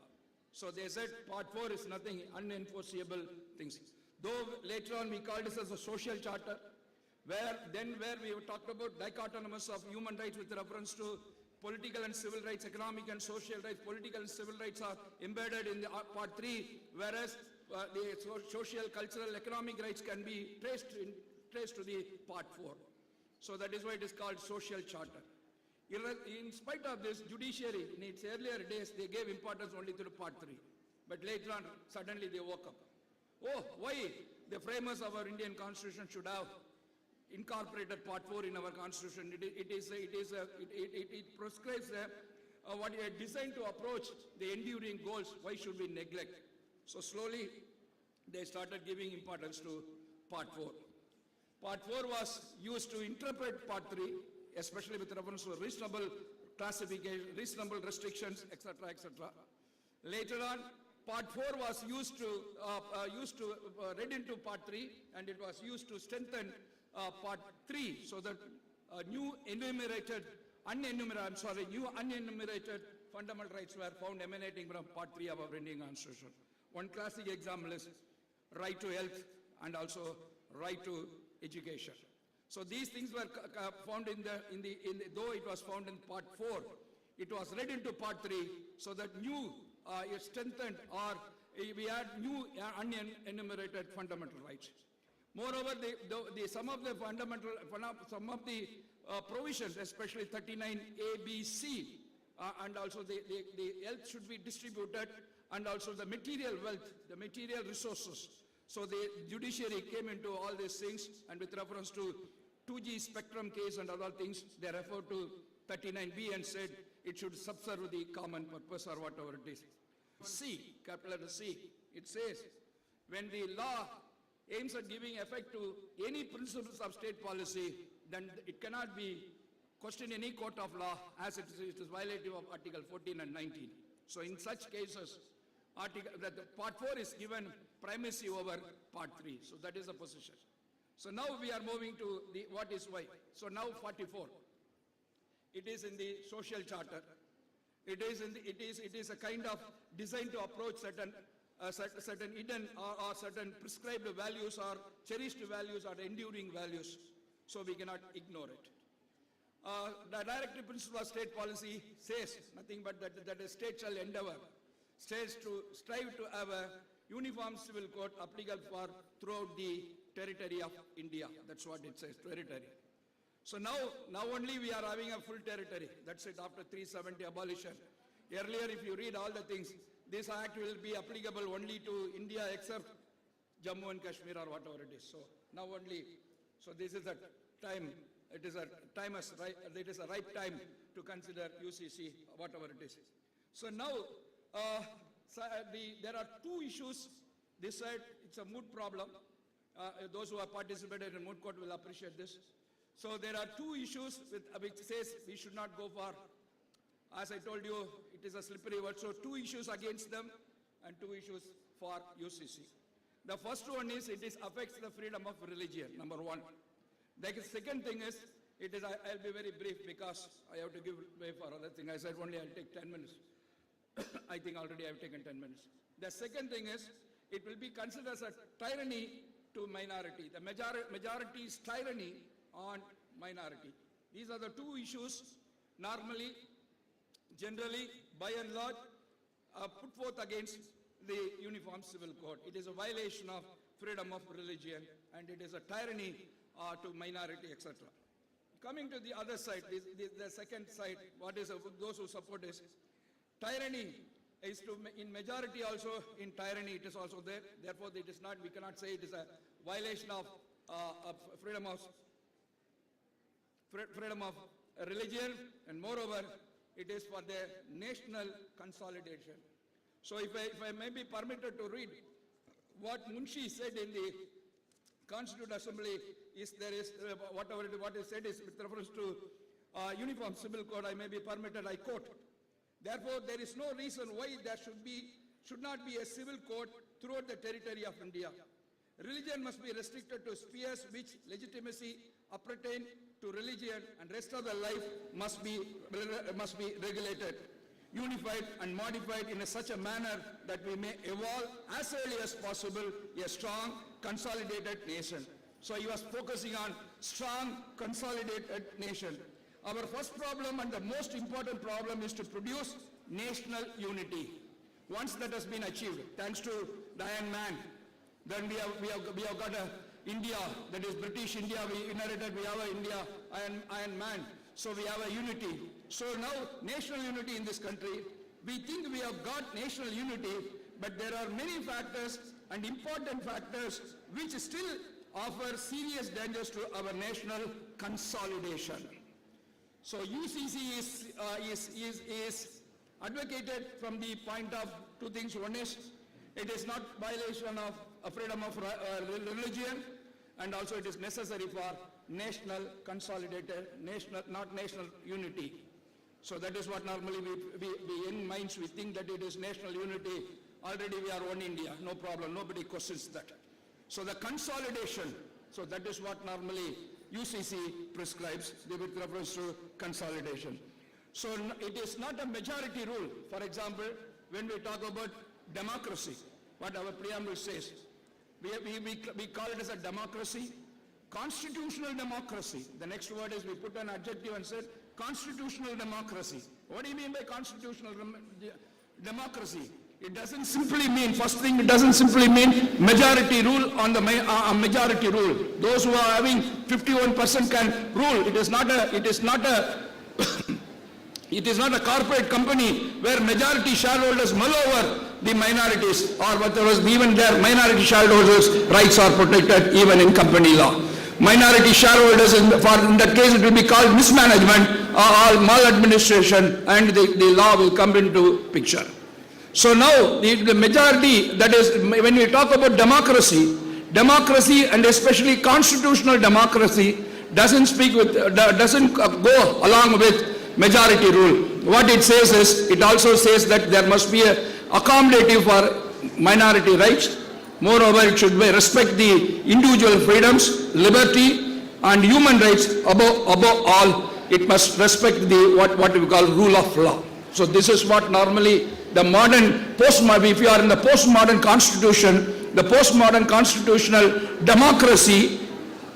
So they said Part 4 is nothing, unenforceable things. Though later on we called this as a social charter, where we talked about dichotomies of human rights with reference to political and civil rights, economic and social rights. Political and civil rights are embedded in the Part 3, whereas the social, cultural, economic rights can be traced to the Part 4. So that is why it is called social charter. In spite of this, judiciary, in its earlier days, they gave importance only to the Part 3. But later on, suddenly they woke up. Oh, why the framers of our Indian Constitution should have incorporated Part 4 in our Constitution? It prescribes a design to approach the enduring goals. Why should we neglect? So slowly, they started giving importance to Part 4. Part 4 was used to interpret Part 3, especially with reference to reasonable classification, reasonable restrictions, etc., etc. Later on, Part 4 was used to read into Part 3, and it was used to strengthen Part 3, so that new unenumerated fundamental rights were found emanating from Part 3 of our Indian Constitution. One classic example is right to health, and also right to education. So these things were found though it was found in part 4, it was read into part 3, so that new, strengthened, or we had new unenumerated fundamental rights. Moreover, some of the provisions, especially 39A, B, C, and also the health should be distributed, and also the material wealth, the material resources. So the judiciary came into all these things, and with reference to 2G spectrum case and other things, they referred to 39B and said it should subserve the common purpose or whatever it is. C, capital letter C, it says, when the law aims at giving effect to any principles of state policy, then it cannot be questioned in any court of law as it is violative of Article 14 and 19. So in such cases, Part 4 is given primacy over Part 3. So that is the position. So now we are moving to the what is why. So now 44. It is in the social charter. It is a kind of designed to approach certain hidden or certain prescribed values or cherished values or enduring values. So we cannot ignore it. The directive principle of state policy says nothing but that a state shall endeavor, states to strive to have a uniform civil code applicable for throughout the territory of India. That's what it says, territory. So now only we are having a full territory. That's it, after 370 abolition. Earlier, if you read all the things, this act will be applicable only to India except Jammu and Kashmir or whatever it is. So now only, so this is a time, it is a right time to consider UCC, whatever it is. So now, there are two issues. This side, it's a moot problem. Those who have participated in moot court will appreciate this. So there are two issues which says we should not go for, as I told you, it is a slippery word. So two issues against them and two issues for UCC. The first one is it affects the freedom of religion, number one. The second thing is, I'll be very brief because I have to give way for other thing. I said only I'll take 10 minutes. I think already I've taken 10 minutes. The second thing is, it will be considered as a tyranny to minority. The majority's tyranny on minority. These are the two issues normally, generally, by and large, put forth against the Uniform Civil Code. It is a violation of freedom of religion and it is a tyranny to minority, etc. Coming to the other side, the second side, those who support this, tyranny is in majority also, in tyranny it is also there. Therefore, it is not, we cannot say it is a violation of freedom of religion, and moreover, it is for the national consolidation. So if I may be permitted to read what Munshi said in the Constituent Assembly, what is said is with reference to Uniform Civil Code, I may be permitted, I quote, therefore, there is no reason why there should not be a civil code throughout the territory of India. Religion must be restricted to spheres which legitimacy appertain to religion, and rest of the life must be regulated, unified and modified in such a manner that we may evolve as early as possible a strong, consolidated nation. So he was focusing on strong, consolidated nation. Our first problem and the most important problem is to produce national unity. Once that has been achieved, thanks to the Iron Man, then we have got India, that is British India, we inherited, we have a India, Iron Man. So we have a unity. So now national unity in this country, we think we have got national unity, but there are many factors and important factors which still offer serious dangers to our national consolidation. So UCC is advocated from the point of two things. One is, it is not violation of freedom of religion, and also it is necessary for national consolidated, not national unity. So that is what normally we in minds, we think that it is national unity. Already we are one India, no problem, nobody questions that. So the consolidation, so that is what normally UCC prescribes with reference to consolidation. So it is not a majority rule. For example, when we talk about democracy, what our preamble says, We call it as a democracy. Constitutional democracy. The next word is we put an adjective and said constitutional democracy. What do you mean by constitutional democracy? It doesn't simply mean, first thing, it doesn't simply mean majority rule on the majority rule. Those who are having 51% can rule. It is not a corporate company where majority shareholders mull over the minorities, or whatever, even their minority shareholders' rights are protected even in company law. Minority shareholders, in that case it will be called mismanagement or maladministration, and the law will come into picture. So now the majority, that is, when we talk about democracy and especially constitutional democracy doesn't go along with majority rule. What it says is, it also says that there must be a accommodative for minority rights. Moreover, it should respect the individual freedoms, liberty and human rights. Above all, it must respect the what we call rule of law. So this is what normally the modern if you are in the postmodern constitution, the postmodern constitutional democracy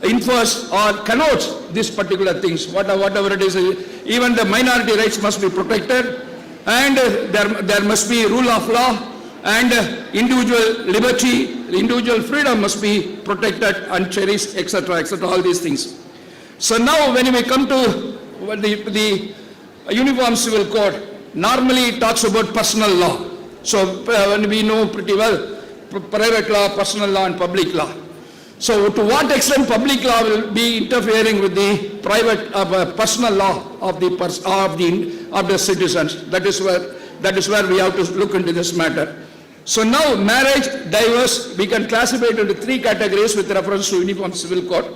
infers or connotes these particular things. Whatever it is, even the minority rights must be protected, and there must be rule of law, and individual liberty, individual freedom must be protected and cherished, etc., etc., all these things. So now when we come to the Uniform Civil Code, normally it talks about personal law. So when we know pretty well private law, personal law and public law. So to what extent public law will be interfering with the private personal law of the citizens? That is where we have to look into this matter. So now marriage, divorce, we can classify it into three categories with reference to Uniform Civil Code.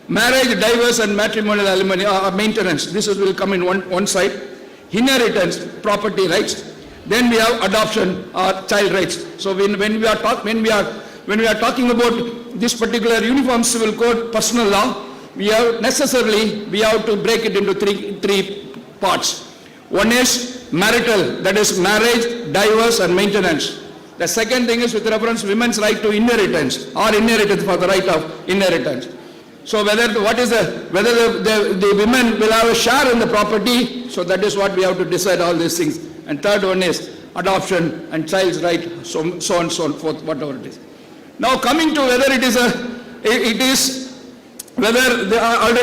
Marriage, divorce and matrimonial alimony, maintenance. This will come in one side. Inheritance, property rights. Then we have adoption or child rights. So when we are talking about this particular Uniform Civil Code, personal law, we have to break it into three parts. One is marital, that is marriage, divorce and maintenance. The second thing is with reference to women's right to inheritance or inheritance for the right of inheritance. So whether the women will have a share in the property, so that is what we have to decide, all these things. And third one is adoption and child's right, so on and so forth, whatever it is. Now coming to whether already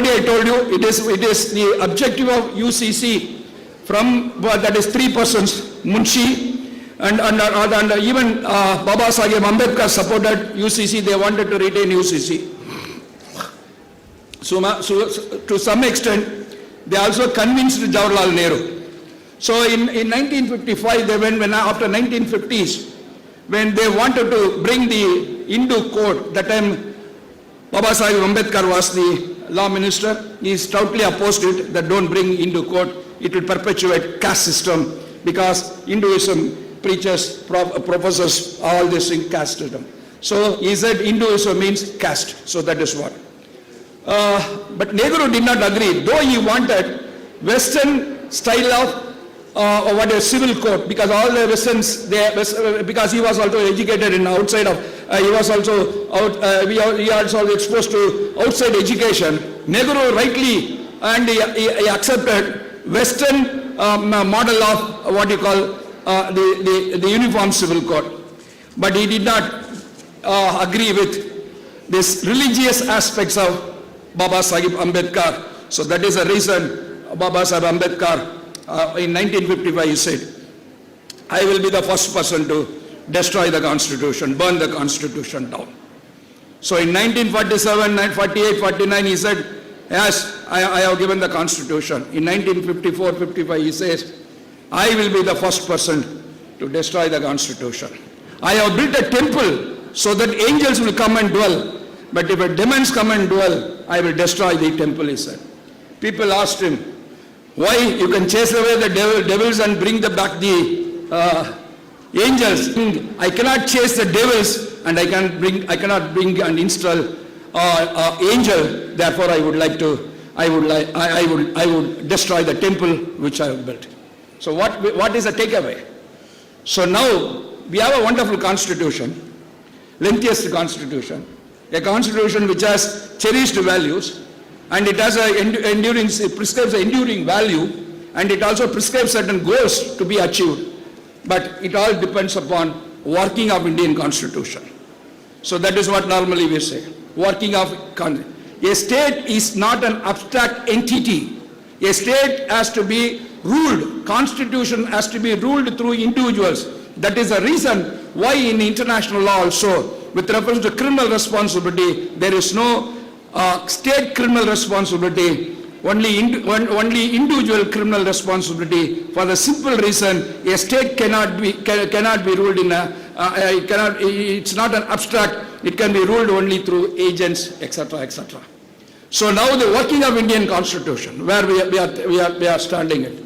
I told you, it is the objective of UCC from, that is 3 persons, Munshi, and even Baba Sahib Ambedkar supported UCC, they wanted to retain UCC. So to some extent, they also convinced Jawaharlal Nehru. So in 1955, they went, after 1950s, when they wanted to bring the Hindu code, that time Baba Sahib Ambedkar was the law minister, he stoutly opposed it, that don't bring Hindu code, it will perpetuate caste system, because Hinduism preaches, professors, all this in caste system. So he said Hinduism means caste, so that is what. But Nehru did not agree, though he wanted Western style of civil code, because all the Westerns, because he was also educated in outside of, he was also he also exposed to outside education. Nehru rightly and he accepted Western model of what you call the Uniform Civil Code, but he did not agree with this religious aspects of Baba Sahib Ambedkar. So that is the reason Baba Sahib Ambedkar in 1955 he said, I will be the first person to destroy the constitution, burn the constitution down. So in 1947, 48, 49 he said, yes, I have given the constitution. In 1954, 55 he says, I will be the first person to destroy the constitution. I have built a temple so that angels will come and dwell. But if demons come and dwell, I will destroy the temple, he said. People asked him, why you can chase away the devils and bring back the angels? I cannot chase the devils and I cannot bring and install angel. Therefore, I would destroy the temple which I have built. So what is the takeaway? So now we have a wonderful constitution. lengthiest constitution, a constitution which has cherished values, and it has it prescribes an enduring value, and it also prescribes certain goals to be achieved. But it all depends upon working of Indian constitution. So that is what normally we say. Working of a state is not an abstract entity. A state has to be ruled. Constitution has to be ruled through individuals. That is the reason why in international law also, with reference to criminal responsibility, there is no state criminal responsibility, only individual criminal responsibility, for the simple reason a state cannot be ruled in a, it's not an abstract, it can be ruled only through agents, etc., etc. So now the working of Indian Constitution, where we are standing it.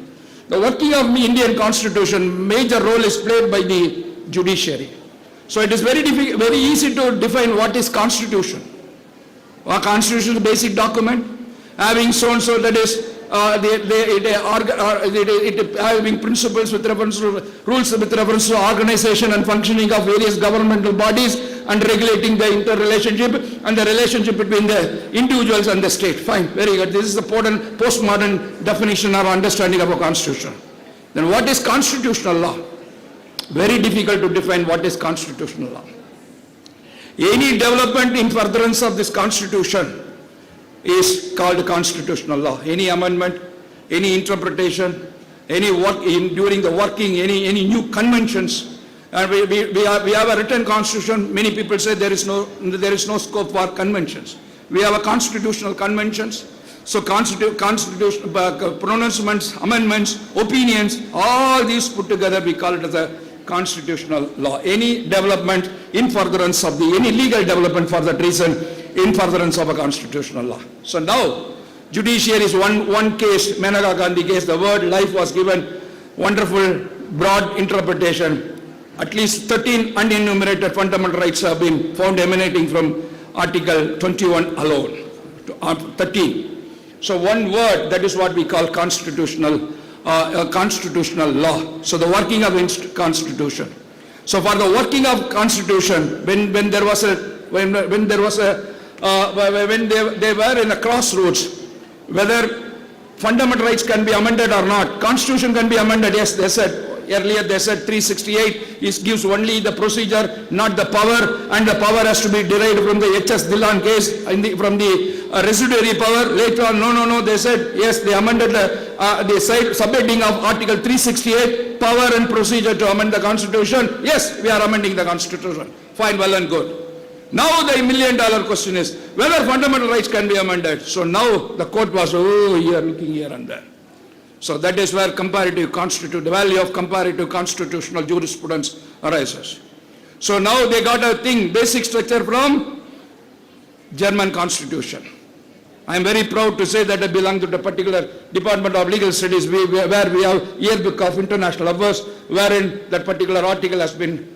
The working of the Indian Constitution, major role is played by the judiciary. So it is very easy to define what is Constitution. A Constitution is a basic document, having so-and-so, that is, having principles with reference to rules with reference to organization and functioning of various governmental bodies, and regulating the interrelationship and the relationship between the individuals and the state. Fine, very good. This is the postmodern definition or understanding of a constitution. Then what is constitutional law? Very difficult to define what is constitutional law. Any development in furtherance of this constitution is called constitutional law. Any amendment, any interpretation, any work during the working, any new conventions. And we have a written constitution. Many people say there is no scope for conventions. We have a constitutional conventions. So constitutional pronouncements, amendments, opinions, all these put together, we call it as a constitutional law. Any development in furtherance of any legal development for that reason, in furtherance of a constitutional law. So now, judiciary is one case, Maneka Gandhi case, the word life was given wonderful broad interpretation. At least 13 unenumerated fundamental rights have been found emanating from Article 21 alone. 13. So one word, that is what we call constitutional law. So the working of constitution. So for the working of constitution, when they were in a crossroads, whether fundamental rights can be amended or not, constitution can be amended. Yes, they said. Earlier they said 368 gives only the procedure, not the power, and the power has to be derived from the H.S. Dhillon case, from the residuary power. Later on, no, they said, yes, they amended the subheading of Article 368, power and procedure to amend the Constitution. Yes, we are amending the Constitution. Fine, well and good. Now the million-dollar question is, whether fundamental rights can be amended. So now the court was, looking here and there. So that is where the value of comparative constitutional jurisprudence arises. So now they got a basic structure from German Constitution. I am very proud to say that I belong to the particular Department of Legal Studies where we have Yearbook of International Affairs, wherein that particular article has been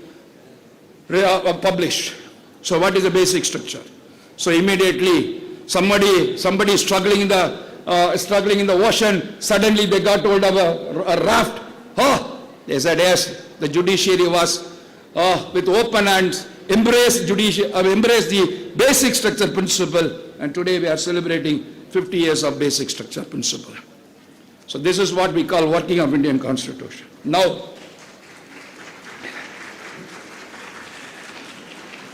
published. So what is the basic structure? So immediately somebody is struggling in the ocean, suddenly they got hold of a raft. They said yes, the judiciary was with open hands embraced the basic structure principle, and today we are celebrating 50 years of basic structure principle. So this is what we call working of Indian Constitution. Now,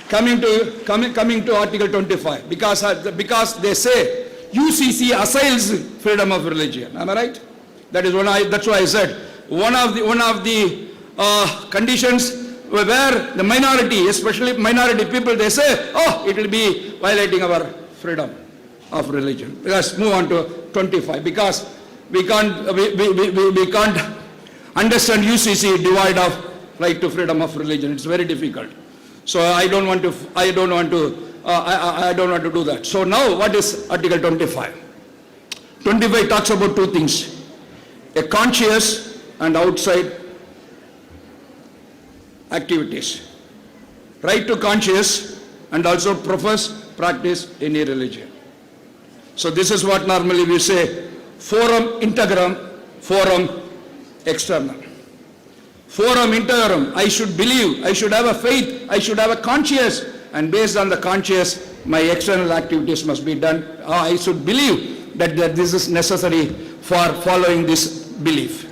coming to Article 25, because they say UCC assails freedom of religion. Am I right? That's why I said one of the conditions where the minority, especially minority people, they say, it will be violating our freedom of religion. Let's move on to 25, because we can't understand UCC divide of right to freedom of religion. It's very difficult. So I don't want to do that. So now what is Article 25? 25 talks about two things: a conscious and outside activities. Right to conscious and also profess, practice any religion. So this is what normally we say: forum integrum, forum externum. Forum integrum, I should believe, I should have a faith, I should have a conscience and based on the conscience, my external activities must be done. I should believe that this is necessary for following this belief.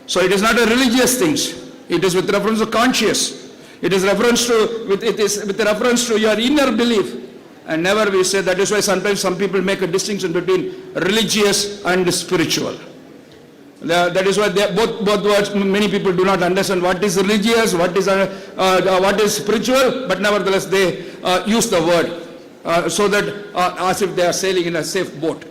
So it is not a religious thing. It is with reference to conscience. It is with reference to your inner belief. And never we say, that is why sometimes some people make a distinction between religious and spiritual. That is why both words, many people do not understand what is religious, what is spiritual, but nevertheless they use the word so that as if they are sailing in a safe boat.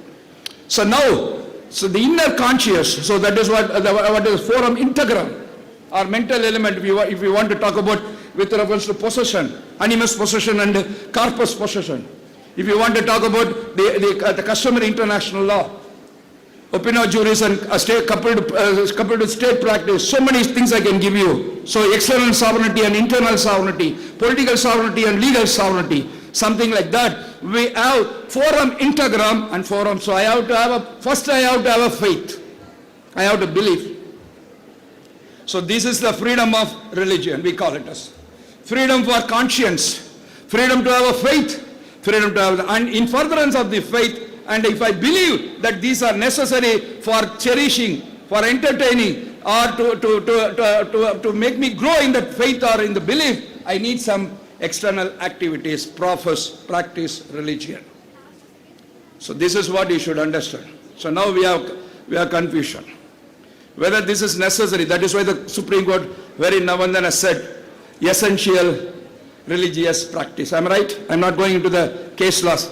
So now, the inner conscious, so that is what is forum integrum, or mental element, if you want to talk about with reference to possession, animus possession and corpus possession. If you want to talk about the customary international law, opinio juris and state coupled with state practice, so many things I can give you. So external sovereignty and internal sovereignty, political sovereignty and legal sovereignty, something like that. We have forum integrum and forum. So I have to have first I have to have a faith. I have to believe. So this is the freedom of religion, we call it as. Freedom for conscience, freedom to have a faith, freedom to have, and in furtherance of the faith, and if I believe that these are necessary for cherishing, for entertaining, or to make me grow in that faith or in the belief, I need some external activities, practice religion. So this is what you should understand. So now we have confusion. Whether this is necessary, that is why the Supreme Court very Navandana said, essential religious practice. Am I right? I'm not going into the case laws.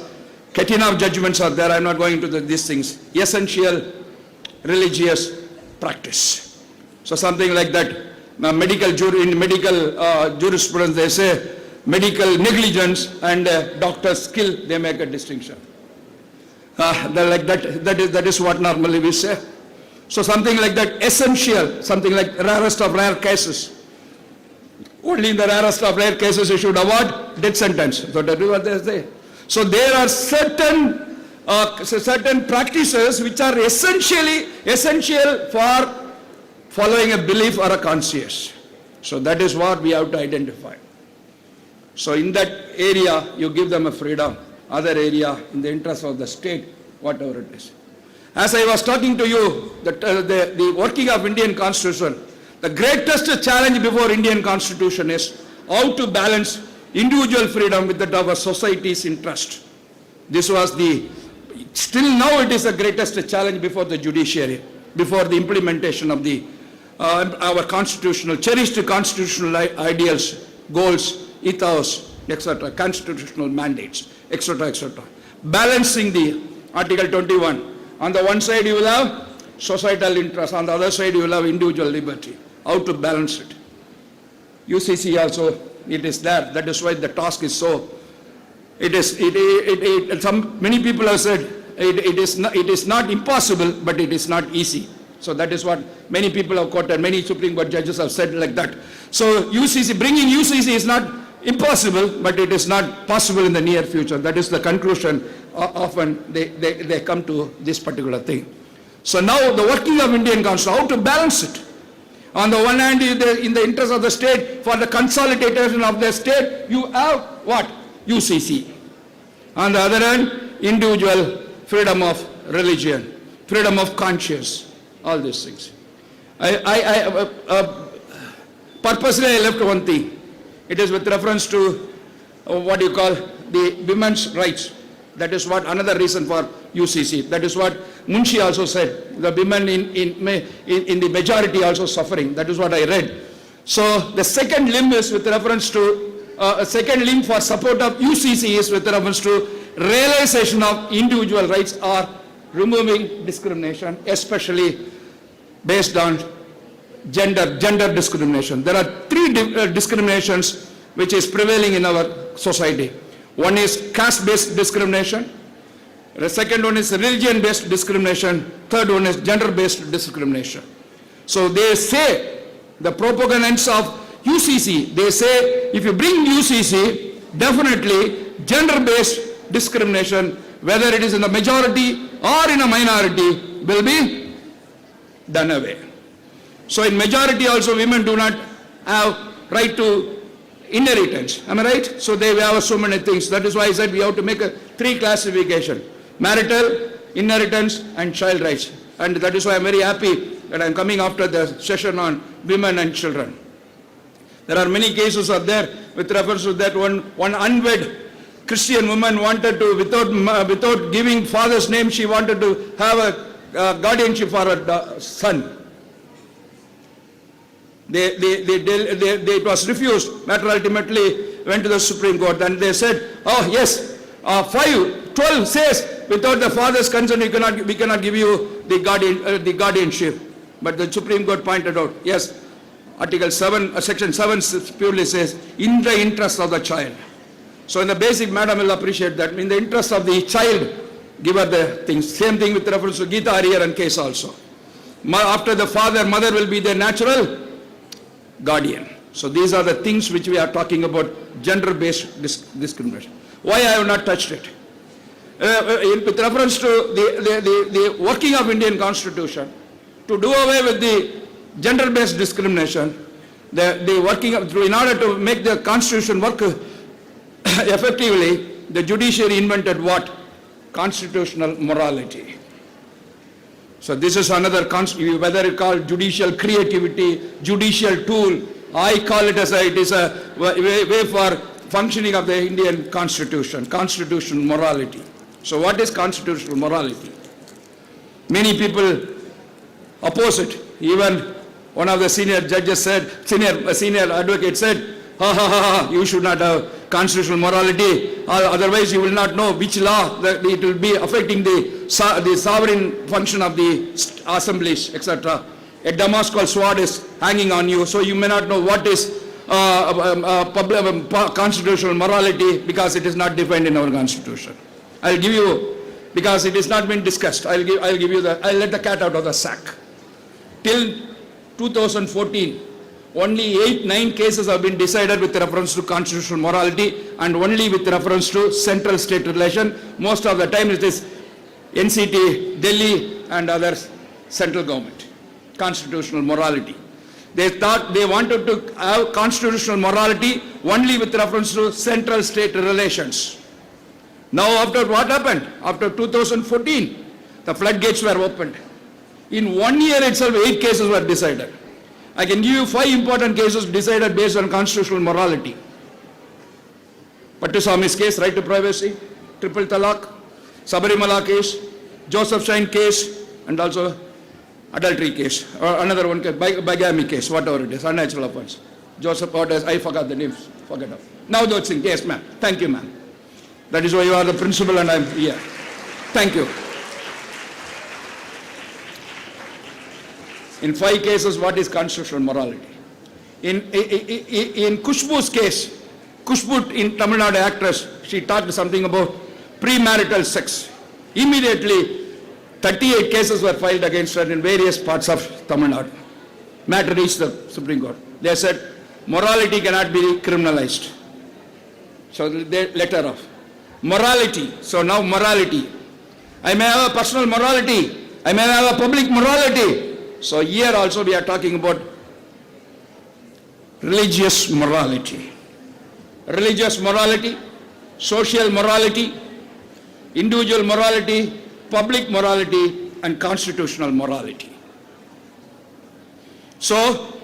Catena of judgments are there. I'm not going into these things. Essential religious practice. So something like that. Now in medical jurisprudence they say medical negligence and doctor's skill, they make a distinction. Like that is what normally we say. So something like that, essential, something like rarest of rare cases. Only in the rarest of rare cases you should avoid death sentence. So that is what they say. So there are certain practices which are essential for following a belief or a conscience. So that is what we have to identify. So in that area you give them a freedom. Other area in the interest of the state, whatever it is. As I was talking to you, the working of Indian Constitution, the greatest challenge before Indian Constitution is how to balance individual freedom with that of a society's interest. This was still now it is the greatest challenge before the judiciary, before the implementation of our cherished constitutional ideals, goals, ethos, etc., constitutional mandates, etc., etc. Balancing the Article 21. On the one side you will have societal interest, on the other side you will have individual liberty. How to balance it? UCC also, it is there. That is why the task is so. Many people have said it is not impossible, but it is not easy. So that is what many people have quoted. Many Supreme Court judges have said like that. So bringing UCC is not impossible, but it is not possible in the near future. That is the conclusion. Often they come to this particular thing. So now the working of Indian Constitution, how to balance it? On the one hand, in the interest of the state, for the consolidation of the state, you have what? UCC. On the other hand, individual freedom of religion, freedom of conscience, all these things. Purposely I left one thing. It is with reference to what you call the women's rights. That is what another reason for UCC. That is what Munshi also said. The women in the majority also suffering. That is what I read. So the second limb is with reference to second limb for support of UCC is with reference to realization of individual rights or removing discrimination, especially based on gender discrimination. There are three discriminations which is prevailing in our society. One is caste-based discrimination. The second one is religion-based discrimination. Third one is gender-based discrimination. So they say, the proponents of UCC, they say if you bring UCC, definitely gender-based discrimination, whether it is in the majority or in a minority, will be done away. So in majority also women do not have right to inheritance. Am I right? So they have so many things. That is why I said we have to make a 3 classification: marital, inheritance, and child rights. And that is why I'm very happy that I'm coming after the session on women and children. There are many cases are there with reference to that. One unwed Christian woman wanted to, without giving father's name, she wanted to have a guardianship for her son. It was refused. Matter ultimately went to the Supreme Court, and they said, oh yes, 5:12 says without the father's consent we cannot give you the guardianship. But the Supreme Court pointed out, yes, Article 7, Section 7 purely says, in the interest of the child. So in the basic, madam will appreciate that. In the interest of the child, give her the things. Same thing with reference to Gita Hariharan case also. After the father, mother will be the natural guardian. So these are the things which we are talking about, gender-based discrimination. Why I have not touched it? With reference to the working of Indian Constitution, to do away with the gender-based discrimination, the working of, in order to make the Constitution work effectively, the judiciary invented what? Constitutional morality. So this is another, whether you call judicial creativity, judicial tool, I call it as it is a way for functioning of the Indian Constitution, constitutional morality. So what is constitutional morality? Many people oppose it. Even one of the senior judges said, senior advocate said, ha ha ha ha, you should not have constitutional morality, otherwise you will not know which law that it will be affecting the sovereign function of the assemblies, etc. A Damascus sword is hanging on you, so you may not know what is constitutional morality because it is not defined in our Constitution. I'll give you, because it has not been discussed, I'll let the cat out of the sack. Till 2014, only 8-9 cases have been decided with reference to constitutional morality and only with reference to central-state relation. Most of the time it is NCT, Delhi and other central government. Constitutional morality. They thought they wanted to have constitutional morality only with reference to central-state relations. Now after what happened? After 2014, the floodgates were opened. In 1 year itself, 8 cases were decided. I can give you 5 important cases decided based on constitutional morality. Pattusami's case, right to privacy, triple talaq, Sabarimala case, Joseph Shine case, and also adultery case, or another one case, bigamy case, whatever it is, unnatural offense. Joseph, I forgot the names, forget it. Now those things, yes ma'am, thank you ma'am. That is why you are the principal and I am here. Thank you. In 5 cases, what is constitutional morality? In Kushbu's case, Kushbu in Tamil Nadu actress, she talked something about premarital sex. Immediately, 38 cases were filed against her in various parts of Tamil Nadu. Matter reached the Supreme Court. They said, morality cannot be criminalized. So they let her off. Morality. So now morality. I may have a personal morality. I may have a public morality. So here also we are talking about religious morality. Religious morality, social morality, individual morality, public morality, and constitutional morality. So,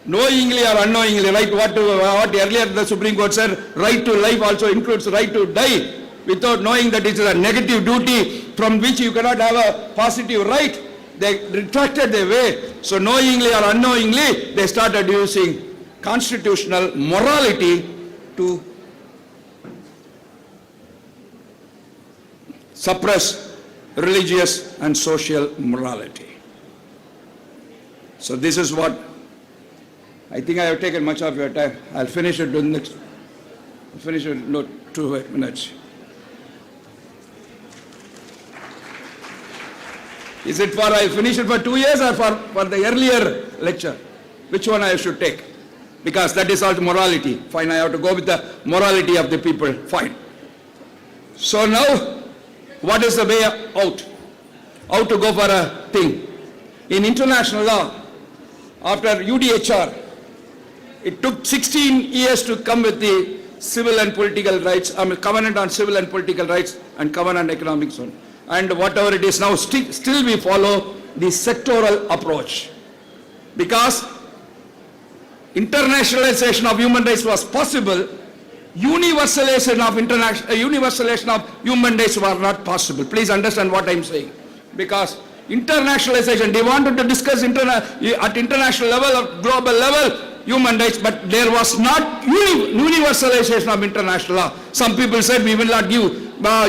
knowingly or unknowingly, right, what earlier the Supreme Court said, right to life also includes right to die, without knowing that it is a negative duty from which you cannot have a positive right. They retracted their way. So knowingly or unknowingly, they started using constitutional morality to suppress religious and social morality. So this is what, I think I have taken much of your time. I'll finish it in next, finish it in 2 minutes. Is it for, I'll finish it for 2 years or for the earlier lecture? Which one I should take? Because that is also morality. Fine, I have to go with the morality of the people. Fine. So now, what is the way out? How to go for a thing? In international law, after UDHR, It took 16 years to come with the civil and political rights, covenant on civil and political rights and covenant on economic zone. And whatever it is now, still we follow the sectoral approach. Because internationalization of human rights was possible, universalization of human rights was not possible. Please understand what I am saying. Because internationalization, they wanted to discuss at international level or global level human rights, but there was not universalization of international law. Some people said we will not give,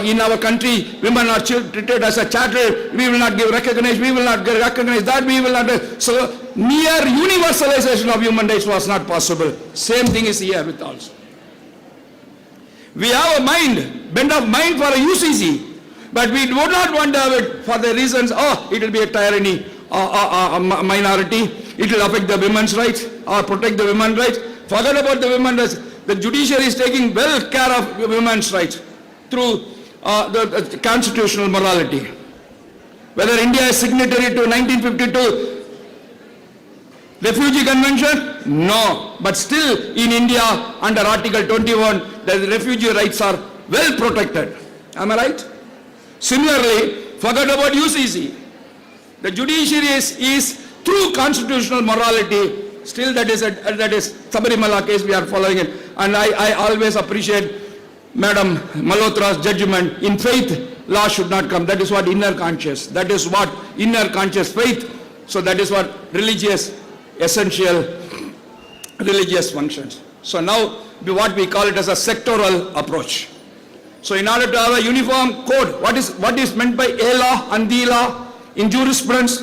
in our country, women are treated as a chattel, we will not give recognition, we will not recognize that, we will not. So, mere universalization of human rights was not possible. Same thing is here with us. We have a mind, bent of mind for a UCC, but we do not want to have it for the reasons, it will be a tyranny, a minority. It will affect the women's rights or protect the women's rights. Forget about the women's rights. The judiciary is taking well care of women's rights through the constitutional morality. Whether India is signatory to 1952 Refugee Convention? No. But still in India under Article 21 the refugee rights are well protected. Am I right? Similarly, forget about UCC. The judiciary is through constitutional morality, still that is Sabarimala case we are following it. And I always appreciate Madam Malhotra's judgment. In faith, law should not come. That is what inner conscious. That is what inner conscious faith. So that is what religious, essential religious functions. So now what we call it as a sectoral approach. So in order to have a uniform code, what is meant by a law and the law in jurisprudence?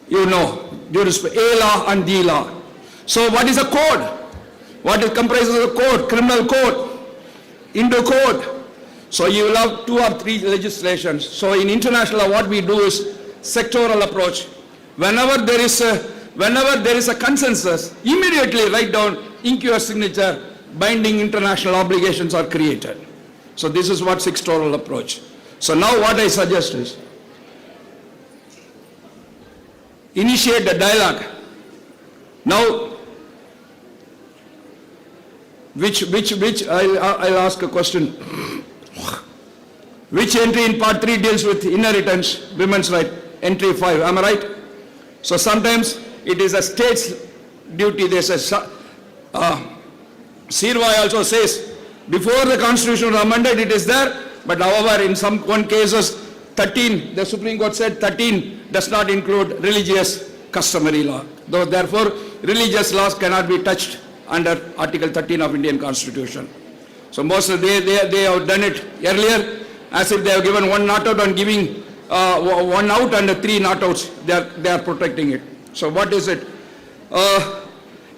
You know, a law and the law. So what is a code? What it comprises of a code? Criminal code, Indo code. So you will have 2 or 3 legislations. So in international law, what we do is sectoral approach. Whenever there is a consensus, immediately write down, ink your signature, binding international obligations are created. So this is what sectoral approach. So now what I suggest is, initiate the dialogue. Now, I'll ask a question. Which entry in part 3 deals with inheritance, women's right? Entry 5, am I right? So sometimes it is a state's duty. There's a, Sirvai also says, before the constitution was amended, it is there, but however, in some cases, 13, the Supreme Court said 13 does not include religious customary law. Therefore, religious laws cannot be touched under Article 13 of Indian Constitution. So most of they have done it earlier, as if they have given 1 not out and giving 1 out and 3 not outs. They are protecting it. So what is it?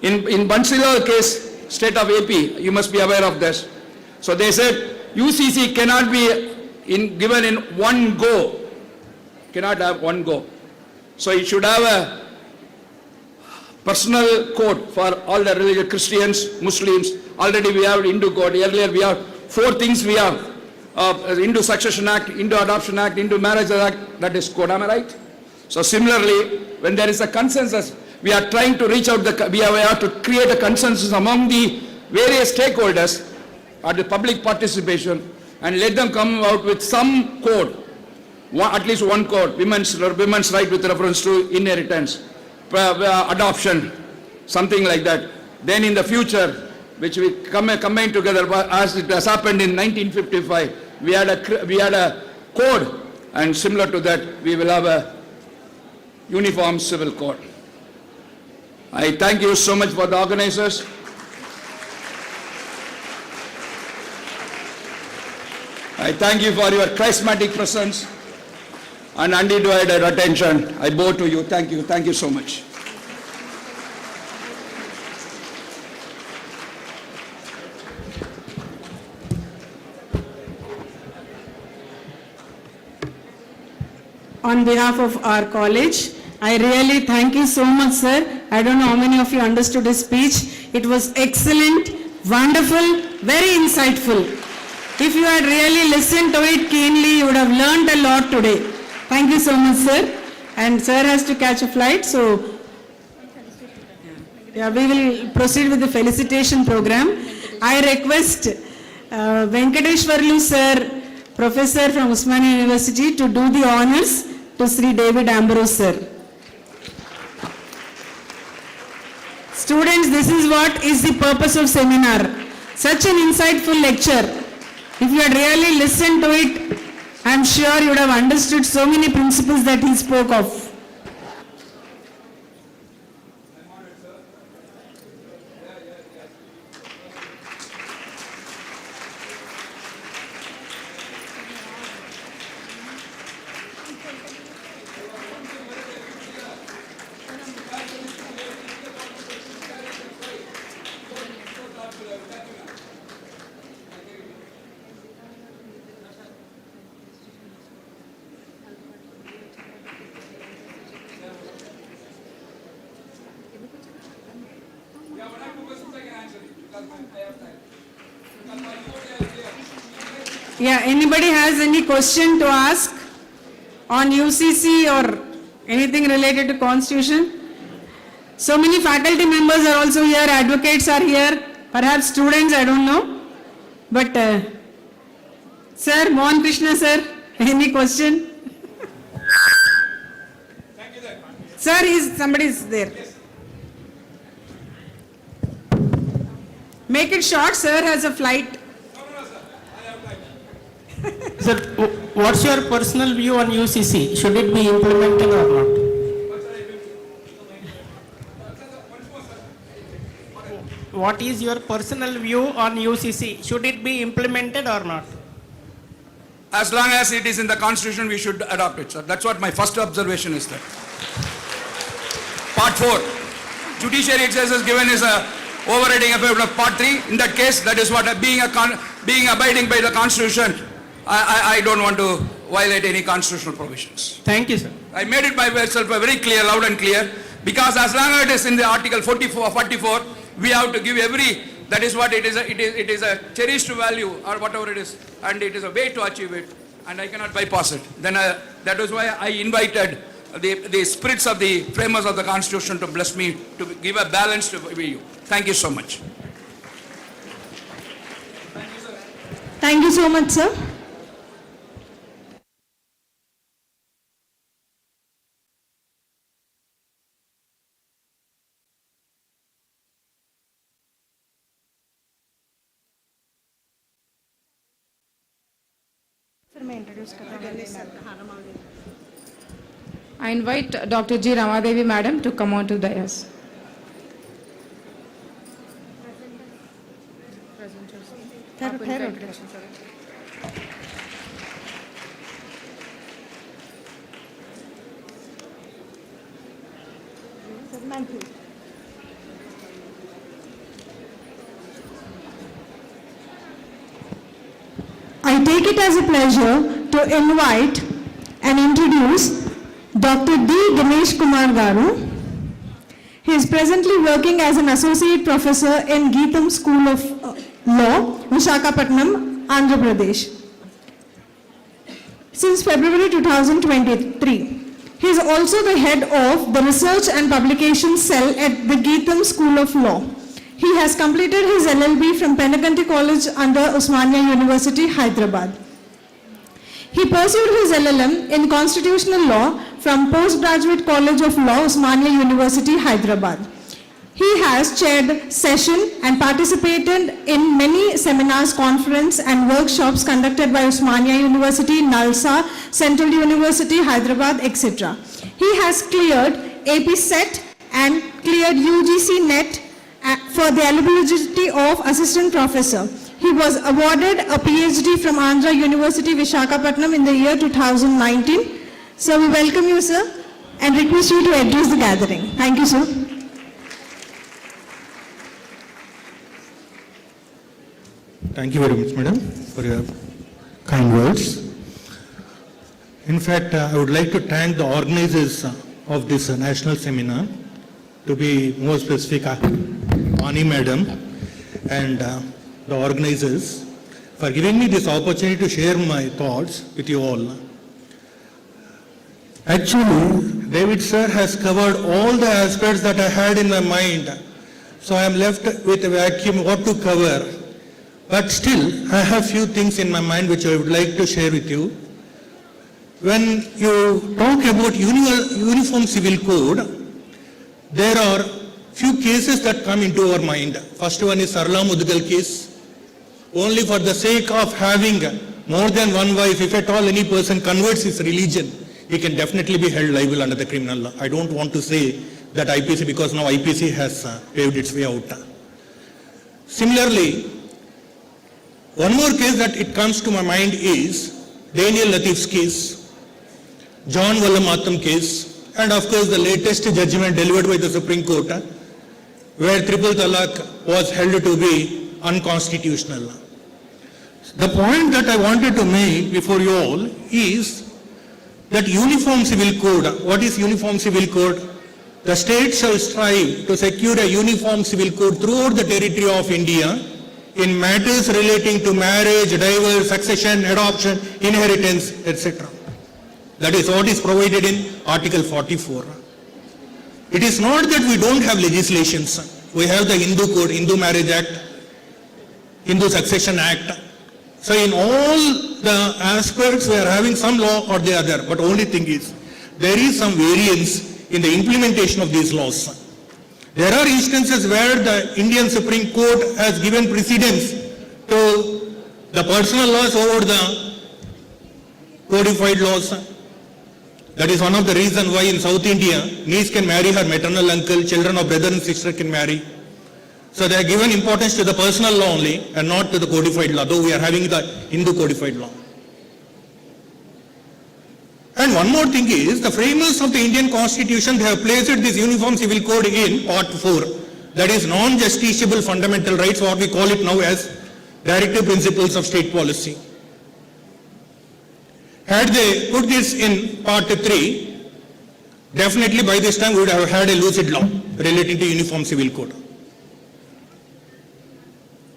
In Bansilal case, state of AP, you must be aware of this. So they said UCC cannot be given in one go. Cannot have one go. So it should have a personal code for all the religious Christians, Muslims. Already we have Hindu code. Earlier we have 4 things we have. Hindu Succession Act, Hindu Adoption Act, Hindu Marriage Act, that is code. Am I right? So similarly, when there is a consensus, we are trying to reach out, we have to create a consensus among the various stakeholders or the public participation and let them come out with some code, at least one code, women's right with reference to inheritance, adoption, something like that. Then in the future, which we combine together, as it has happened in 1955, we had a code, and similar to that, we will have a uniform civil code. I thank you so much for the organizers. I thank you for your charismatic presence and undivided attention. I bow to you. Thank you. Thank you so much. On behalf of our college, I really thank you so much, sir. I don't know how many of you understood his speech. It was excellent, wonderful, very insightful. If you had really listened to it keenly, you would have learned a lot today. Thank you so much, sir. And sir has to catch a flight, so Yeah, we will proceed with the felicitation program. I request Venkateshwarlu sir, professor from Osmania University, to do the honors to Sri David Ambrose sir. Students, this is what is the purpose of seminar. Such an insightful lecture. If you had really listened to it, I am sure you would have understood so many principles that he spoke of. Yeah, anybody has any question to ask on UCC or anything related to Constitution? So many faculty members are also here, advocates are here, perhaps students, I don't know. But, Sir, Mohan Krishna sir, any question? Thank you, Sir, somebody is there. Make it short, sir has a flight. Sir, what's your personal view on UCC? Should it be implemented or not? What is your personal view on UCC? Should it be implemented or not? As long as it is in the Constitution, we should adopt it, sir. That's what my first observation is there. Part 4. Judiciary exercise is given as a overriding effect of Part 3. In that case, that is what being abiding by the Constitution. I don't want to violate any constitutional provisions. Thank you, sir. I made it by myself very clear, loud and clear, because as long as it is in the Article 44, we have to give every, that is what it is, it is a cherished value or whatever it is, and it is a way to achieve it, and I cannot bypass it. Then that is why I invited the spirits of the framers of the Constitution to bless me, to give a balanced view. Thank you so much. Thank you so much, sir. I invite Dr. G. Ramadevi Madam to come on to the dais. I take it as a pleasure to invite and introduce Dr. D. Ganesh Kumar Garu. He is presently working as an associate professor in Geetham School of Law, Visakhapatnam, Andhra Pradesh, since February 2023. He is also the head of the Research and Publication Cell at the Geetham School of Law. He has completed his LLB from Penakanti College under Osmania University, Hyderabad. He pursued his LLM in Constitutional Law from Postgraduate College of Law, Osmania University, Hyderabad. He has chaired session and participated in many seminars, conferences and workshops conducted by Osmania University, Nalsa, Central University, Hyderabad, etc. He has cleared AP SET and cleared UGC NET for the eligibility of assistant professor. He was awarded a PhD from Andhra University, Visakhapatnam in the year 2019. So we welcome you, sir, and request you to address the gathering. Thank you, sir. Thank you very much, madam, for your kind words. In fact, I would like to thank the organizers of this national seminar, to be more specific, Ani madam and the organizers, for giving me this opportunity to share my thoughts with you all. Actually, David sir has covered all the aspects that I had in my mind So I am left with a vacuum what to cover. But still, I have few things in my mind which I would like to share with you. When you talk about uniform civil code, there are few cases that come into our mind. First one is Sarla Mudugal case. Only for the sake of having more than one wife, if at all any person converts his religion, he can definitely be held liable under the criminal law. I don't want to say that IPC, because now IPC has paved its way out. Similarly, one more case that it comes to my mind is Daniel Latif's case, John Vallamatham case, and of course the latest judgment delivered by the Supreme Court, where triple talaq was held to be unconstitutional. The point that I wanted to make before you all is that uniform civil code. What is uniform civil code? The state shall strive to secure a uniform civil code throughout the territory of India in matters relating to marriage, divorce, succession, adoption, inheritance, etc. That is what is provided in Article 44. It is not that we don't have legislations. We have the Hindu Code, Hindu Marriage Act, Hindu Succession Act. So in all the aspects we are having some law or the other, but only thing is there is some variance in the implementation of these laws. There are instances where the Indian Supreme Court has given precedence to the personal laws over the codified laws. That is one of the reasons why in South India, niece can marry her maternal uncle, children of brother and sister can marry. So they are given importance to the personal law only and not to the codified law, though we are having the Hindu codified law. And one more thing is, the framers of the Indian Constitution, they have placed this Uniform Civil Code in Part 4, that is non-justiciable fundamental rights, or we call it now as directive principles of state policy. Had they put this in Part 3, definitely by this time we would have had a lucid law relating to Uniform Civil Code.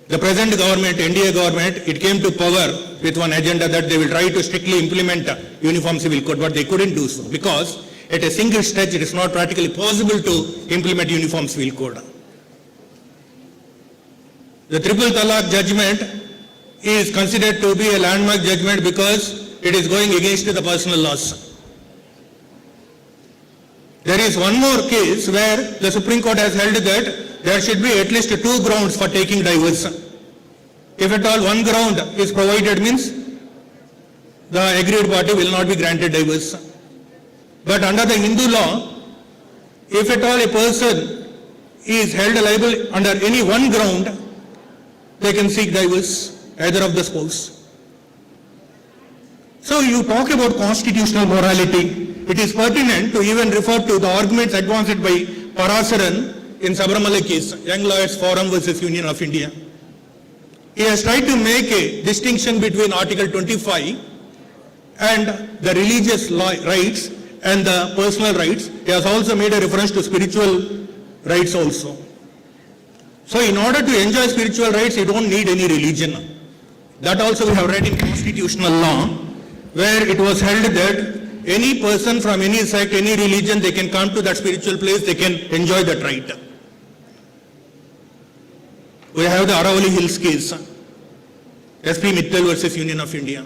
The present government, NDA government, it came to power with one agenda that they will try to strictly implement Uniform Civil Code, but they couldn't do so because at a single stretch it is not practically possible to implement Uniform Civil Code. The triple talaq judgment is considered to be a landmark judgment because it is going against the personal laws. There is one more case where the Supreme Court has held that there should be at least 2 grounds for taking divorce. If at all one ground is provided, means the aggrieved party will not be granted divorce. But under the Hindu law, if at all a person is held liable under any one ground, they can seek divorce, either of the spouse. So you talk about constitutional morality. It is pertinent to even refer to the arguments advanced by Parasaran in Sabramala case, Young Lawyers Forum versus Union of India. He has tried to make a distinction between Article 25 and the religious rights and the personal rights. He has also made a reference to spiritual rights also. So in order to enjoy spiritual rights, you don't need any religion. That also we have read in constitutional law, where it was held that any person from any sect, any religion, they can come to that spiritual place, they can enjoy that right. We have the Aravali Hills case, SP Mittal versus Union of India.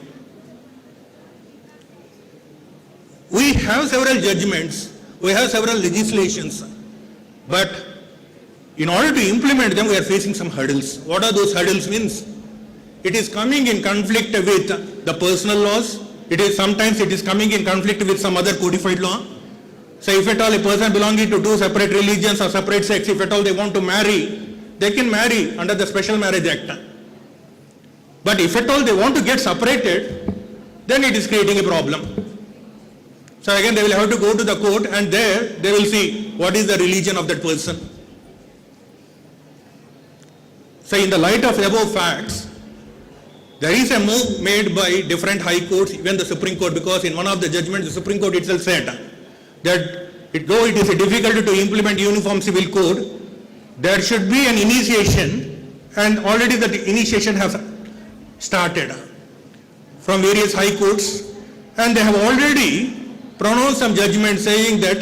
We have several judgments, we have several legislations, but in order to implement them, we are facing some hurdles. What are those hurdles means? It is coming in conflict with the personal laws. Sometimes it is coming in conflict with some other codified law. So if at all a person belonging to 2 separate religions or separate sects, if at all they want to marry, they can marry under the Special Marriage Act. But if at all they want to get separated, then it is creating a problem. So again they will have to go to the court, and there they will see what is the religion of that person. So in the light of above facts, there is a move made by different high courts, even the Supreme Court, because in one of the judgments the Supreme Court itself said that though it is difficult to implement Uniform Civil Code, there should be an initiation, and already the initiation has started from various high courts, and they have already pronounced some judgments saying that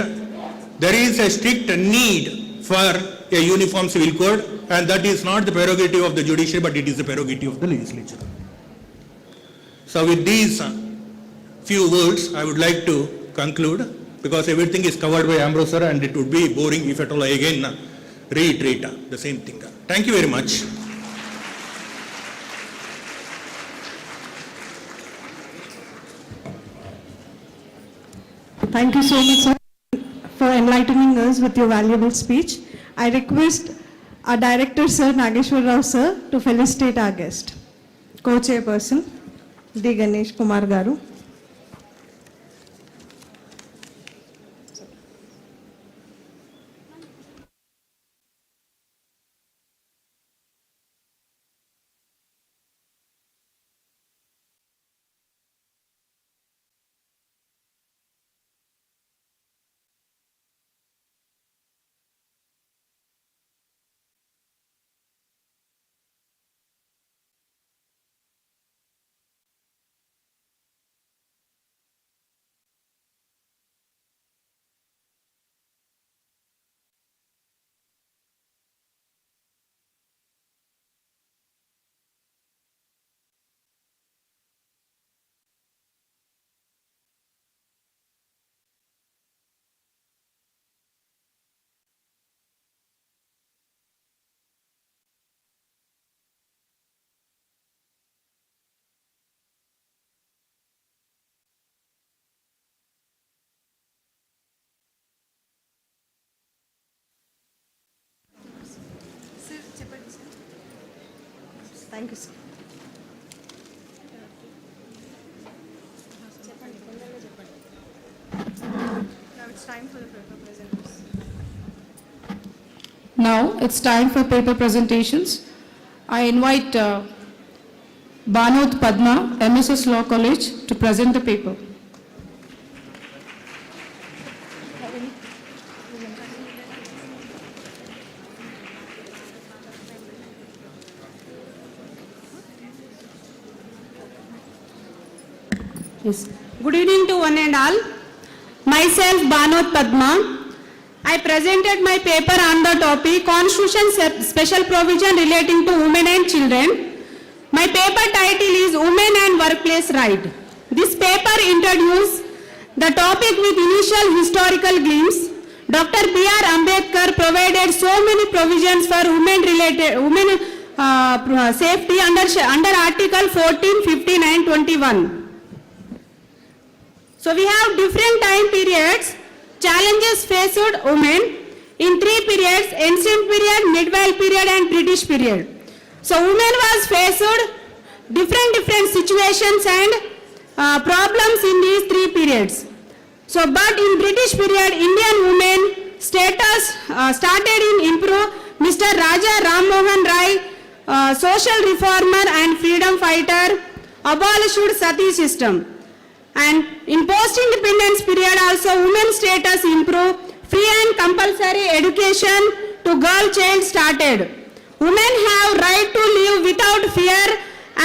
there is a strict need for a uniform civil code, and that is not the prerogative of the judiciary, but it is the prerogative of the legislature. So with these few words, I would like to conclude, because everything is covered by Ambrose sir, and it would be boring if at all I again reiterate the same thing. Thank you very much. Thank you so much, sir, for enlightening us with your valuable speech. I request our director, Sir Nageshwar Rao, sir, to felicitate our guest. Co-chairperson, D. Ganesh Kumar Garu. Thank you, sir. Now it's time for the paper presenters. Now it's time for paper presentations. I invite Banod Padma, MSS Law College, to present the paper. Yes. Good evening to one and all. Myself Banod Padma. I presented my paper on the topic Constitution Special Provision Relating to Women and Children. My paper title is Women and Workplace Right. This paper introduces the topic with initial historical glimpse. Dr. B.R. Ambedkar provided so many provisions for women safety under Article 14, 15 and 21. So we have different time periods. Challenges faced women in 3 periods: ancient period, medieval period and British period. So women was faced different situations and problems in these 3 periods. So but in British period, Indian women status started in improve. Mr. Raja Ram Mohan Rai, social reformer and freedom fighter, abolished sati system. And in post-independence period also women's status improved, free and compulsory education to girl child started. Women have right to live without fear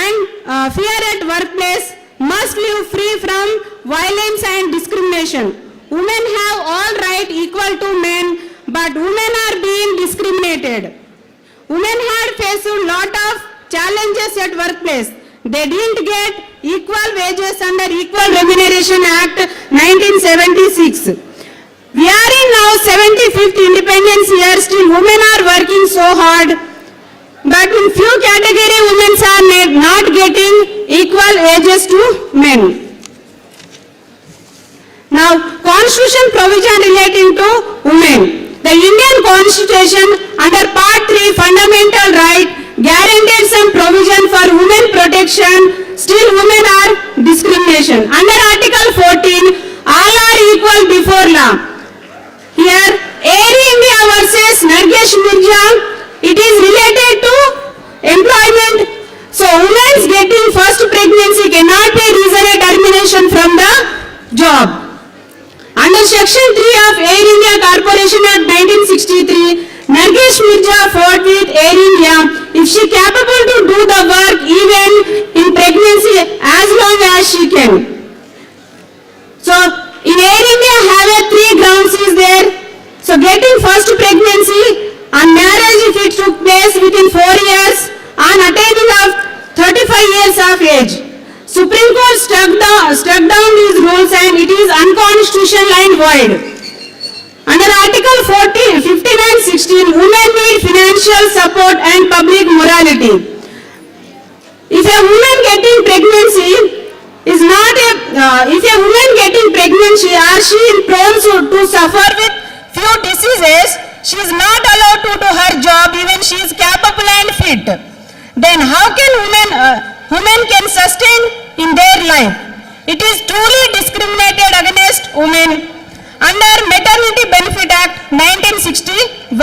and fear at workplace, must live free from violence and discrimination. Women have all right equal to men, but women are being discriminated. Women had faced a lot of challenges at workplace. They didn't get equal wages under Equal Remuneration Act 1976. We are in now 75th independence year, still women are working so hard, but in few category women are not getting equal wages to men. Now, Constitution provision relating to women. The Indian Constitution under Part 3 Fundamental Right guaranteed some provision for women protection, still women are discrimination. Under Article 14, all are equal before law. Here, Air India versus Nargesh Mirza, it is related to employment. So, women's getting first pregnancy cannot be reason a termination from the job. Under Section 3 of Air India Corporation Act 1963, Nargesh Mirza fought with Air India if she capable to do the work even in pregnancy as long as she can. So, in Air India have a 3 grounds is there. So, getting first pregnancy and it took place within 4 years on attaining of 35 years of age. Supreme Court struck down these rules and it is unconstitutional and void. Under Article 59-16, women need financial support and public morality. If a woman getting pregnancy is not if a woman getting pregnancy or she is prone to suffer with few diseases, she is not allowed to do her job even she is capable and fit. Then how can women can sustain in their life? It is truly discriminated against women under Maternity Benefit Act 1961.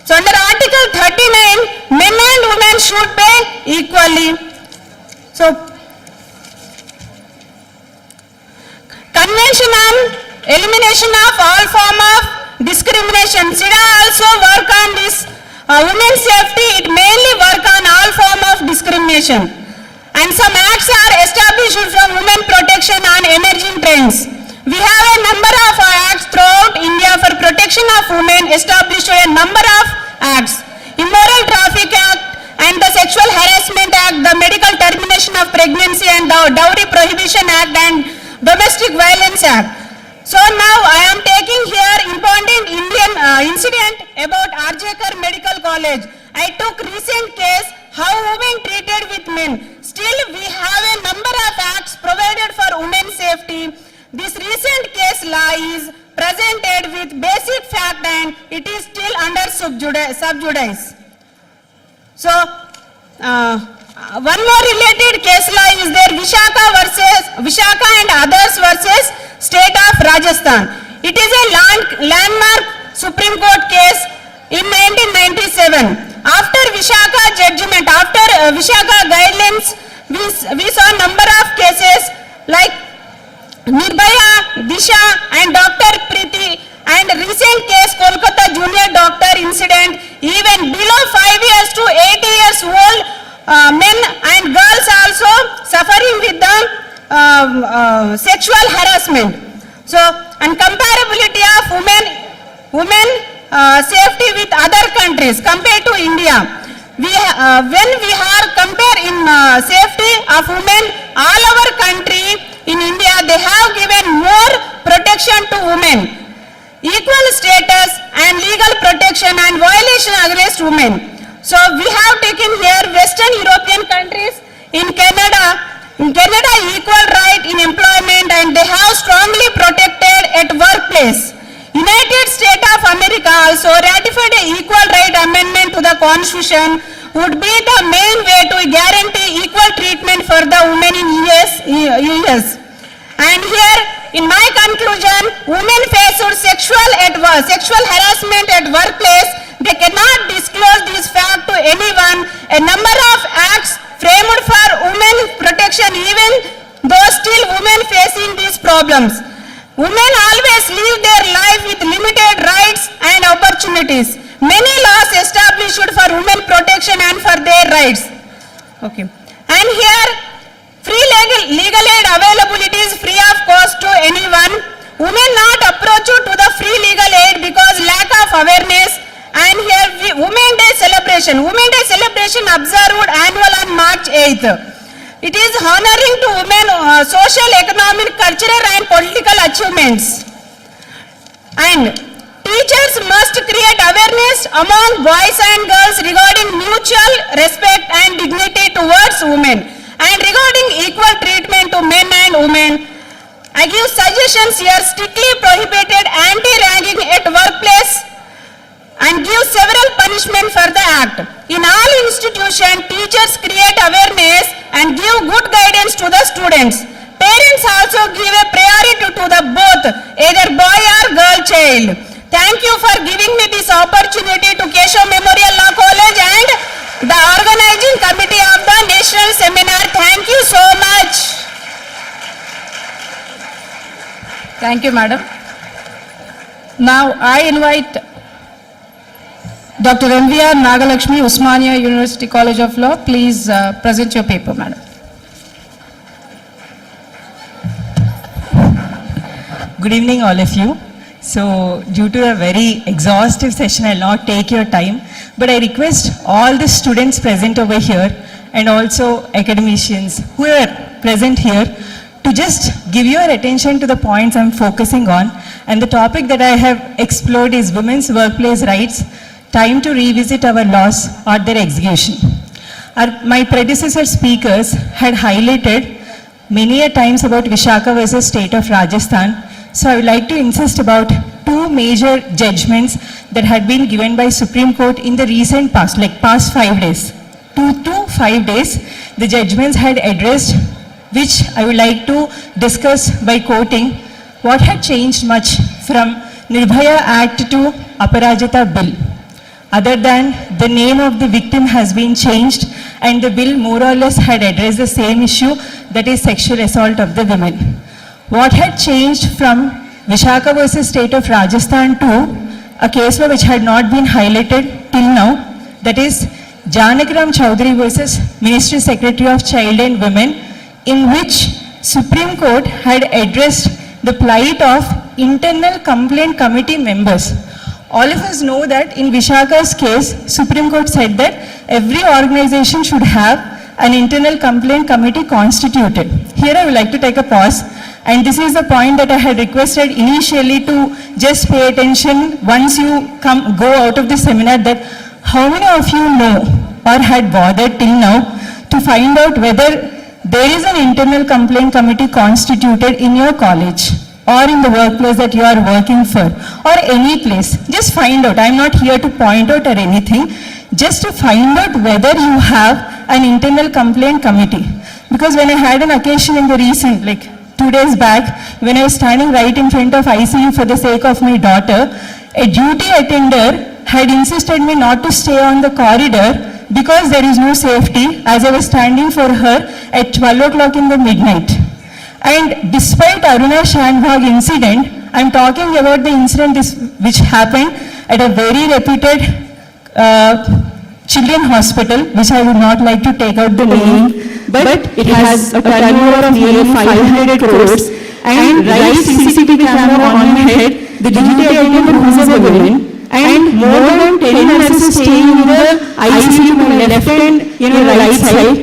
So under Article 39, men and women should pay equally. So Convention on Elimination of All Form of Discrimination, SIDA also work on this women's safety. It mainly work on all form of discrimination. And some acts are established from women protection on emerging trends. We have a number of acts throughout India for protection of women, established a number of acts. Immoral Traffic Act and the Sexual Harassment Act, the Medical Termination of Pregnancy and the Dowry Prohibition Act and Domestic Violence Act. So now I am taking here important Indian incident about Arjekar Medical College. I took recent case how women treated with men. Still we have a number of acts provided for women's safety. This recent case law is presented with basic fact and it is still under sub judice. So one more related case law is there, Vishaka and others versus State of Rajasthan. It is a landmark Supreme Court case in 1997. After Vishaka judgment, after Vishaka guidelines, we saw number of cases like Nirbhaya, Disha and Dr. Preeti and recent case Kolkata junior doctor incident, even below 5 years to 80 years old men and girls also suffering with the sexual harassment. So, and comparability of women safety with other countries compared to India. When we are compare in safety of women, all our country in India, they have given more protection to women, equal status and legal protection and violation against women. So we have taken here Western European countries. In Canada equal right in employment and they have strongly protected at workplace. United States of America also ratified an equal right amendment to the Constitution would be the main way to guarantee equal treatment for the women in US. And here, in my conclusion, women face sexual harassment at workplace. They cannot disclose this fact to anyone. A number of acts framed for women protection, even though still women facing these problems. Women always live their life with limited rights and opportunities. Many laws established for women protection and for their rights. Okay. And here, free legal aid availability is free of cost to anyone. Women not approached to the free legal aid because lack of awareness. And here, Women Day celebration. Women Day celebration observed annual on March 8th. It is honoring to women social, economic, cultural and political achievements. And teachers must create awareness among boys and girls regarding mutual respect and dignity towards women and regarding equal treatment to men and women. I give suggestions here: strictly prohibited anti-ragging at workplace and give several punishments for the act. In all institutions, teachers create awareness and give good guidance to the students. Parents also give a priority to the both, either boy or girl child. Thank you for giving me this opportunity to Keshav Memorial Law College and the organizing committee of the National Seminar. Thank you so much. Thank you, madam. Now I invite Dr. M.V.R. Nagalakshmi, Osmania University College of Law. Please present your paper, madam. Good evening, all of you. So, due to a very exhaustive session, I'll not take your time, but I request all the students present over here and also academicians who are present here to just give your attention to the points I'm focusing on. And the topic that I have explored is women's workplace rights, time to revisit our laws or their execution. My predecessor speakers had highlighted many a times about Vishaka versus State of Rajasthan. So I would like to insist about two major judgments that had been given by Supreme Court in the recent past, like past 5 days. 2 to 5 days, the judgments had addressed, which I would like to discuss by quoting what had changed much from Nirbhaya Act to Aparajita Bill. Other than the name of the victim has been changed and the bill more or less had addressed the same issue, that is sexual assault of the women. What had changed from Vishaka versus State of Rajasthan to a case law which had not been highlighted till now, that is Janakram Chowdhury versus Ministry Secretary of Child and Women, in which Supreme Court had addressed the plight of internal complaint committee members. All of us know that in Vishaka's case, Supreme Court said that every organization should have an internal complaint committee constituted. Here I would like to take a pause, and this is the point that I had requested initially to just pay attention once you go out of the seminar, that how many of you know or had bothered till now to find out whether there is an internal complaint committee constituted in your college or in the workplace that you are working for, or any place. Just find out. I'm not here to point out or anything. Just to find out whether you have an internal complaint committee. Because when I had an occasion in the recent, like 2 days back, when I was standing right in front of ICU for the sake of my daughter, a duty attender had insisted me not to stay on the corridor because there is no safety, as I was standing for her at 12 o'clock in the midnight. And despite Aruna Shanbhag incident, I'm talking about the incident which happened at a very reputed children's hospital, which I would not like to take out the name, but it has a turnover of nearly 500 crores, and right CCTV camera on my head, the dignitary attendant who is a woman, and more than 10 nurses staying in the ICU to my left and right side,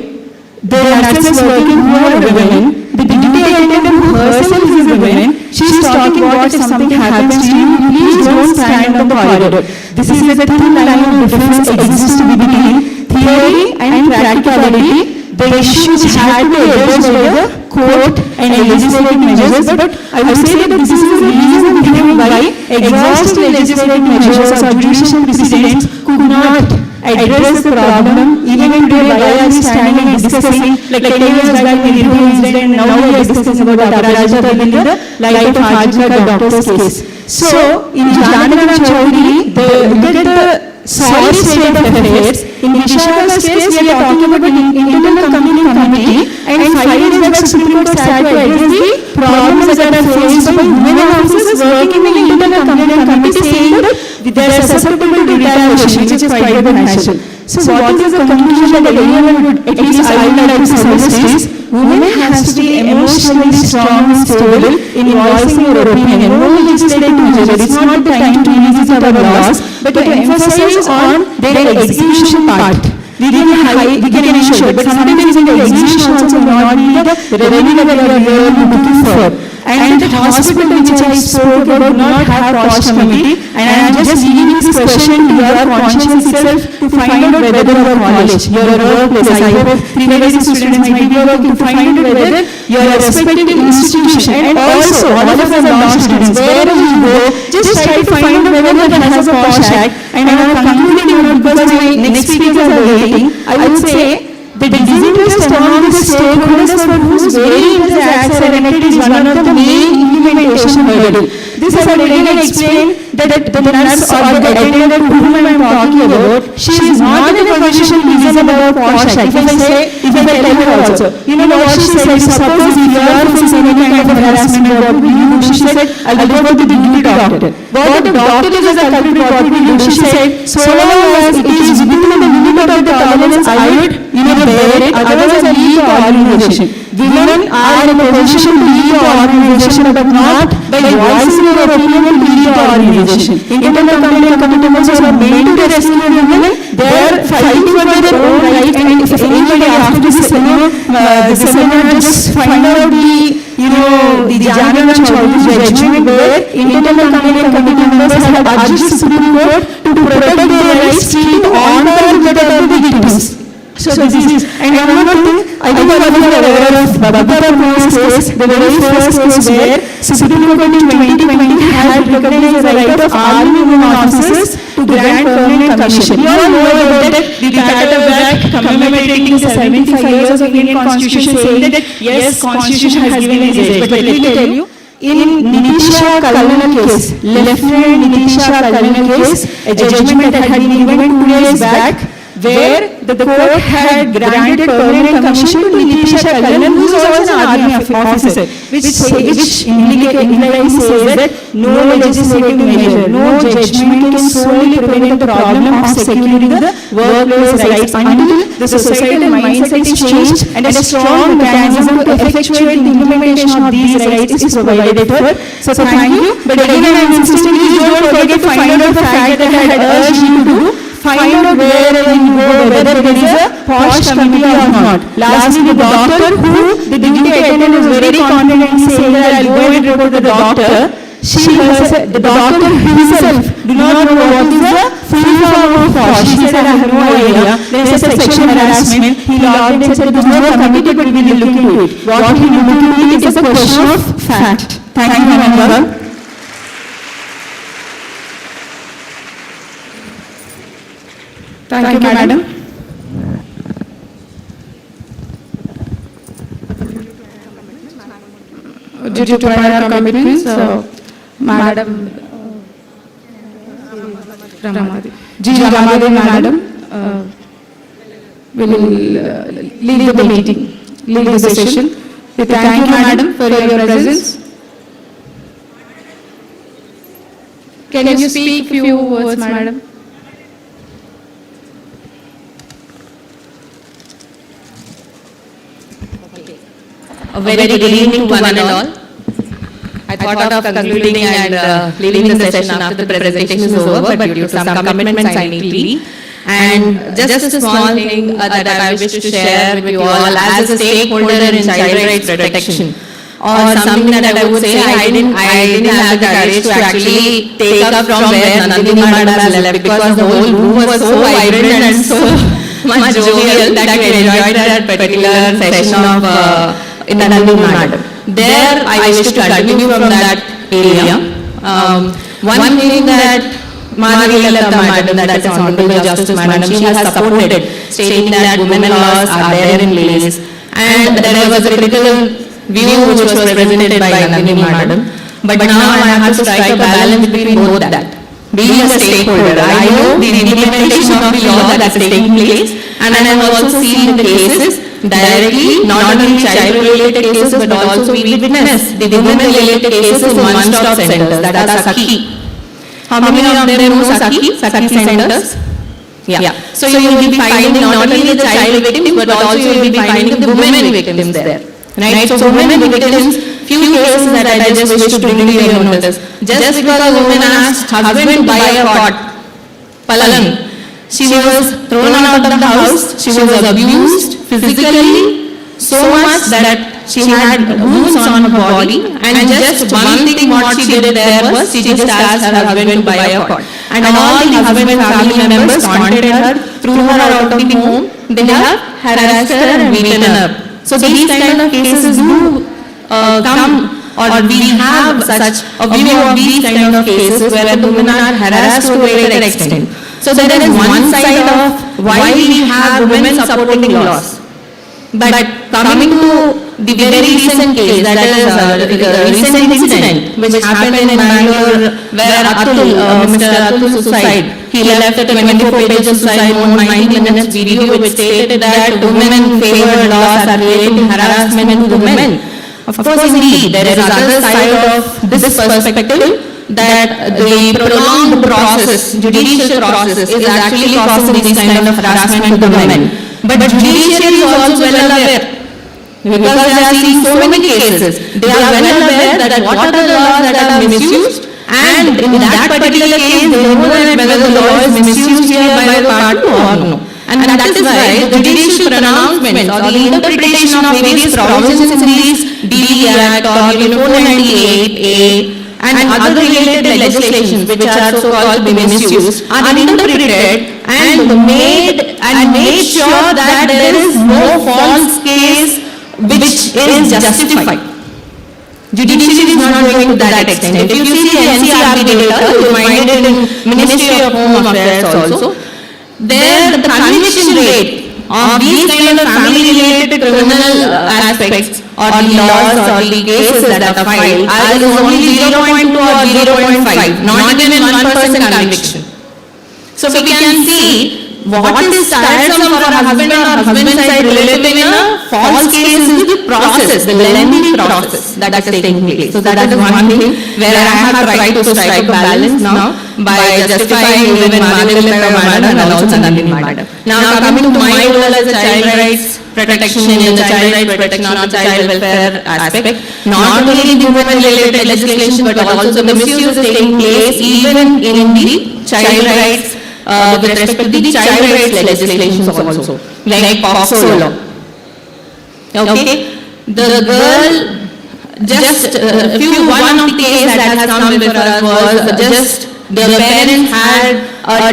the nurses working who are women. The dignitary attendant who herself is a woman, she is talking what if something happens to you, please don't stand on the corridor. This is a thin line of difference exists between theory and practicality. The issues had to be addressed by the court and legislative measures, but I would say that this is the reason given why exhaustive legislative measures or judicial precedents could not address the problem. Even today, why are we standing and discussing, like 10 years back we did the incident, now we are discussing about Aparajita Bill in the light of Hajika doctor's case. So, in Janakram Chowdhury, look at the sorry state of affairs. In Vishaka's case, we are talking about an internal complaint committee, and 5 years back Supreme Court had to address the problems that are faced by women officers working in the internal complaint committee, saying that they are susceptible to retaliation, which is quite natural. So what is the conclusion that anyone would, at least I would like to suggest is, women has to be emotionally strong and stable in voicing your opinion. No legislative measure. It's not the time to revisit our laws, but to emphasize on their execution part. We can ensure, but sometimes in the execution also may not be the revenue that we are really looking for. And the hospital which I spoke about would not have cost committee, and I am just leaving this question to your conscience itself to find out whether your college, your workplace, I hope 3 medicine students might be working to find out whether your respective institution, and also all of us are law students, wherever you go, just try to find out whether that has a POSH Act. And I am concluding because my next speakers are waiting, I would say the disinterest among the stakeholders for whose very interest acts are enacted is one of the main implementation hurdle. This I will again explain that the nurse or the attendant whom I am talking about, she is not in a position to reason about POSH Act. If I tell her also, you know what she said, suppose if you are facing any kind of harassment, what will you do? She said, I will go to the dignity doctor. What if doctor is a culprit, what will you do? She said, so long as it is within the limit of the tolerance, I would bear it, otherwise I leave the organization. Women are in a position to lead the organization, but not by voicing their opinion to lead the organization. Internal committee and committee members are meant to rescue women. They are fighting for their own right, and if anybody after this, the seminar just find out the January judgment where internal committee and committee members have urged the Supreme Court to protect their rights, treating on par with the victims. So this is, and one more thing, I think all of you are aware of Babita Kumar's case, the very first case where Supreme Court in 2020 had recognized the right of army women officers to grant permanent commission. You all know about that, the PATEL Act commemorating the 75 years of Indian Constitution, saying that yes, Constitution has given these rights. But let me tell you, in Nitisha Kalana case, Lieutenant Nitisha Kalana case, a judgment that had been given 2 years back, where the court had granted permanent commission to Nitisha Kalana, who is also an army officer, which implies says that no legislative measure, no judgment can solely prevent the problem of securing the workplace rights until the societal mindset is changed and a strong mechanism to effectuate the implementation of these rights is provided for. So thank you. But again I am insisting, please don't forget to find out the fact that I had urged you to do. Find out wherever you go, whether there is a posh committee or not. Lastly, the doctor who the dignitary attendant was very confident saying that I'll go and report the doctor. The doctor himself do not know what is the full form of posh. He said, I have no idea. There is a sexual harassment. He logged in and said, there is no committee, but we will look into it. What we will look into it is a question of fact. Thank you, Member. Thank you, Madam. Due to prior commitments, Madam Ramadevi Madam will lead the meeting, lead the session. We thank you, Madam, for your presence. Can you speak few words, Madam? A very good evening to one and all. I thought of concluding and leaving the session after the presentation is over, but due to some commitments I need to leave. And just a small thing that I wish to share with you all as a stakeholder in child rights protection, or something that I would say I didn't have the courage to actually take up from where Nandini Madam has left, because the whole room was so vibrant and so much jovial that we enjoyed that particular session of Nandini Madam. There I wish to continue from that area. One thing that Madam, that is Honorable Justice Madam, she has supported, stating that women laws are there in place, and there was a critical view which was presented by Nandini Madam. But now I have to strike a balance between both that. Being a stakeholder, I know the implementation of the law that is taking place, and I have also seen the cases directly, not only child-related cases, but also we witness the women-related cases in one-stop centers, that are Sakhi. How many of them know Sakhi centers? Yeah. So you will be finding not only the child victims, but also you will be finding the women victims there. Right? So women victims, few cases that I just wish to bring to your notice. Just because a woman asked husband to buy a pot, palang, she was thrown out of the house, she was abused physically so much that she had wounds on her body, and just one thing what she did there was she just asked her husband to buy a pot. And all the husband family members contacted her, threw her out of the home, they have harassed her and beaten her. So these kind of cases do come, or we have such a view of these kind of cases where the women are harassed to a greater extent. So there is one side of why we have women supporting laws. But coming to the very recent case, that is the recent incident which happened in Bangalore where Mr. Atul's suicide, he left a 24-page suicide note, 90 minutes video which stated that women-favored laws are creating harassment to women. Of course, indeed, there is another side of this perspective, that the prolonged process, judicial process, is actually causing this kind of harassment to the women. But judiciary is also well aware because they are seeing so many cases. They are well aware that what are the laws that are misused, and in that particular case, they know that whether the law is misused here by the party or no. And that is why the judicial pronouncements or the interpretation of various provisions in these DD Act or 498A and other related legislations which are so-called misused are interpreted and made sure that there is no false case which is justified. Judiciary is not going to that extent. If you see the NCRB data, you find it in Ministry of Home Affairs also. There, the conviction rate of these kind of family-related criminal aspects or the laws or the cases that are filed is only 0.2 or 0.5, not even 1% conviction. So we can see what is tiresome for a husband or husband side relative in a false case is the process, the lengthy process that is taking place. So that is one thing where I have tried to strike a balance now by justifying even Madam and also Nandini Madam. Now coming to my role as a child rights protection in the child rights protection or child welfare aspect, not only the women-related legislation but also the misuse is taking place even in the child rights with respect to the child rights legislations also, like POCSO law. Okay, the girl, just one of the cases that has come before us was just the parents had a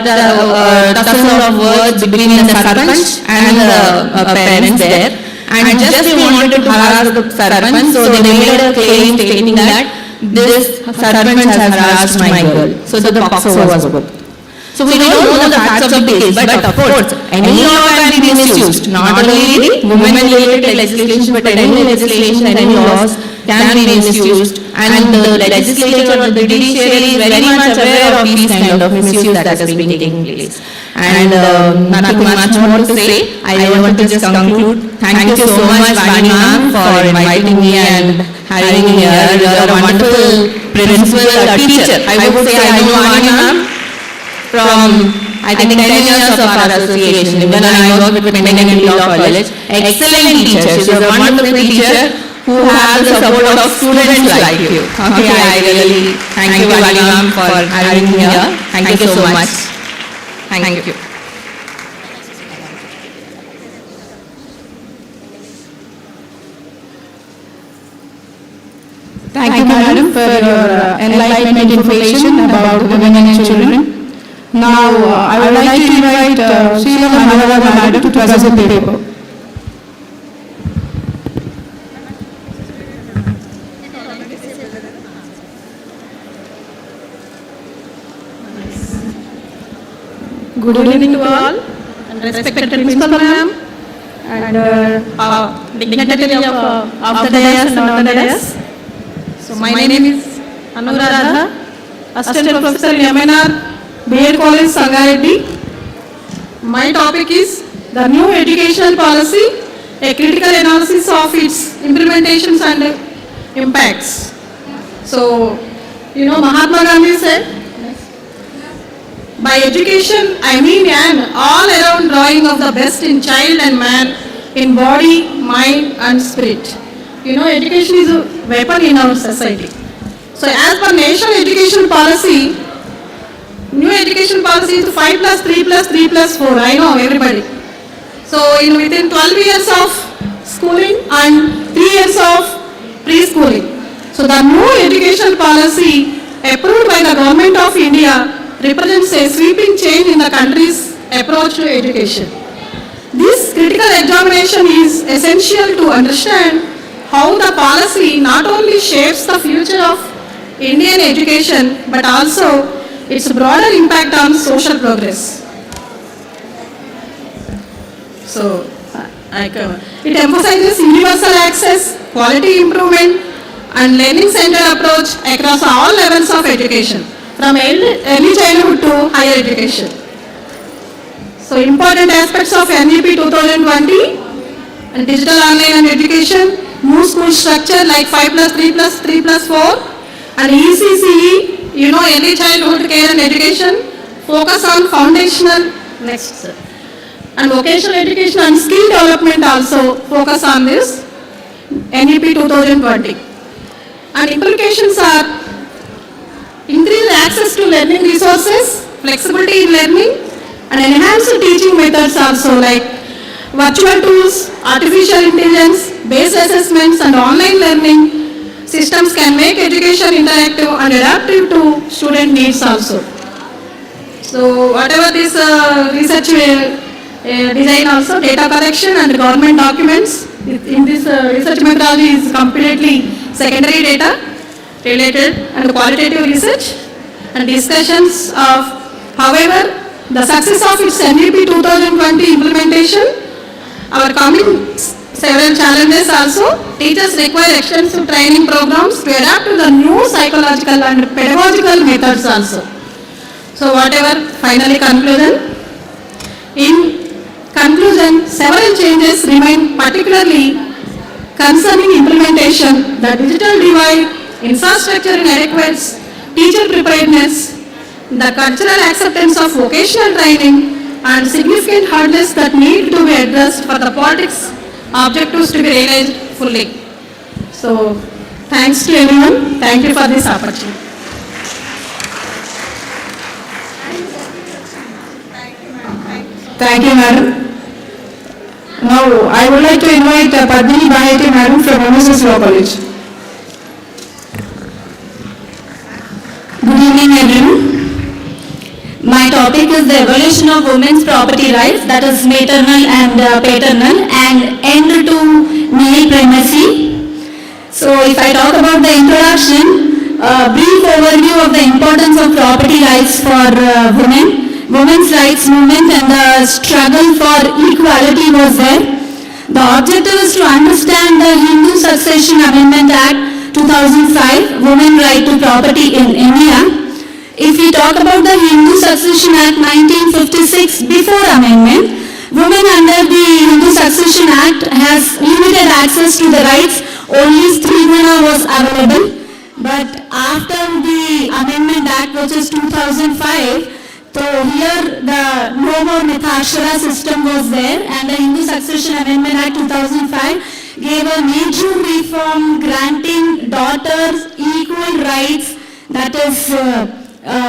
tussle of words between the sarpanch and the parents there, and just they wanted to harass the sarpanch, so they made a claim stating that this sarpanch has harassed my girl. So the POCSO was booked. So we don't know the facts of the case, but of course, any law can be misused. Not only the women-related legislation, but any legislation, any laws can be misused. And the legislature or the judiciary is very much aware of these kind of misuse that has been taking place. And nothing much more to say. I want to just conclude. Thank you so much, Vani ma'am, for inviting me and having me here. You are a wonderful principal, teacher. I would say I know Vani ma'am from, I think, 10 years of our association, when I worked with Dignitary Law College. Excellent teacher. She's a wonderful teacher who has the support of students like you. Okay, I really thank you, Vani ma'am, for having me here. Thank you so much. Thank you. Thank you, madam, for your enlightenment information about women and children. Now, I would like to invite Sheila Manavara madam to present the paper. Good evening to all, and respected principal ma'am, and dignitary of the dais and on the dais. So my name is Anuradha, Assistant Professor in Seminar, B.Ed College, Sangareddy. My topic is the new educational policy, a critical analysis of its implementations and impacts. So, Mahatma Gandhi said, by education, I mean an all-around drawing of the best in child and man in body, mind and spirit. Education is a weapon in our society. So, as per national education policy, new education policy is 5 plus 3 plus 3 plus 4. I know everybody. So, within 12 years of schooling and 3 years of preschooling. So, the new education policy approved by the Government of India represents a sweeping change in the country's approach to education. This critical examination is essential to understand how the policy not only shapes the future of Indian education but also its broader impact on social progress. So, it emphasizes universal access, quality improvement and learning-centered approach across all levels of education, from early childhood to higher education. So, important aspects of NEP 2020 and digital online and education, new school structure like 5 plus 3 plus 3 plus 4 and ECCE, early childhood care and education, focus on foundational, and vocational education and skill development also focus on this. NEP 2020. And implications are increased access to learning resources, flexibility in learning, and enhanced teaching methods also like virtual tools, artificial intelligence, based assessments and online learning systems can make education interactive and adaptive to student needs also. So whatever this research design also, data collection and government documents in this research methodology is completely secondary data related and qualitative research and discussions of, however, the success of its NEP 2020 implementation, our coming several challenges also. Teachers require extensive training programs to adapt to the new psychological and pedagogical methods also. So whatever finally conclusion. In conclusion, several changes remain particularly concerning implementation, the digital divide, infrastructure inadequacies, teacher preparedness, the cultural acceptance of vocational training, and significant hurdles that need to be addressed for the politics objectives to be realized fully. So, thanks to everyone. Thank you for this opportunity. Thank you, madam. Now, I would like to invite Padmini Baheti madam from MSS Law College. Good evening, everyone. My topic is the evolution of women's property rights, that is maternal and paternal, and end to male primacy. So, if I talk about the introduction, a brief overview of the importance of property rights for women. Women's rights movement and the struggle for equality was there. The objective is to understand the Hindu Succession Amendment Act 2005, Women Right to Property in India. If we talk about the Hindu Succession Act 1956 before amendment, women under the Hindu Succession Act has limited access to the rights, only Strigana was available. But after the Amendment Act, which is 2005, so here the no more Mithashara system was there, and the Hindu Succession Amendment Act 2005 gave a major reform granting daughters equal rights, that is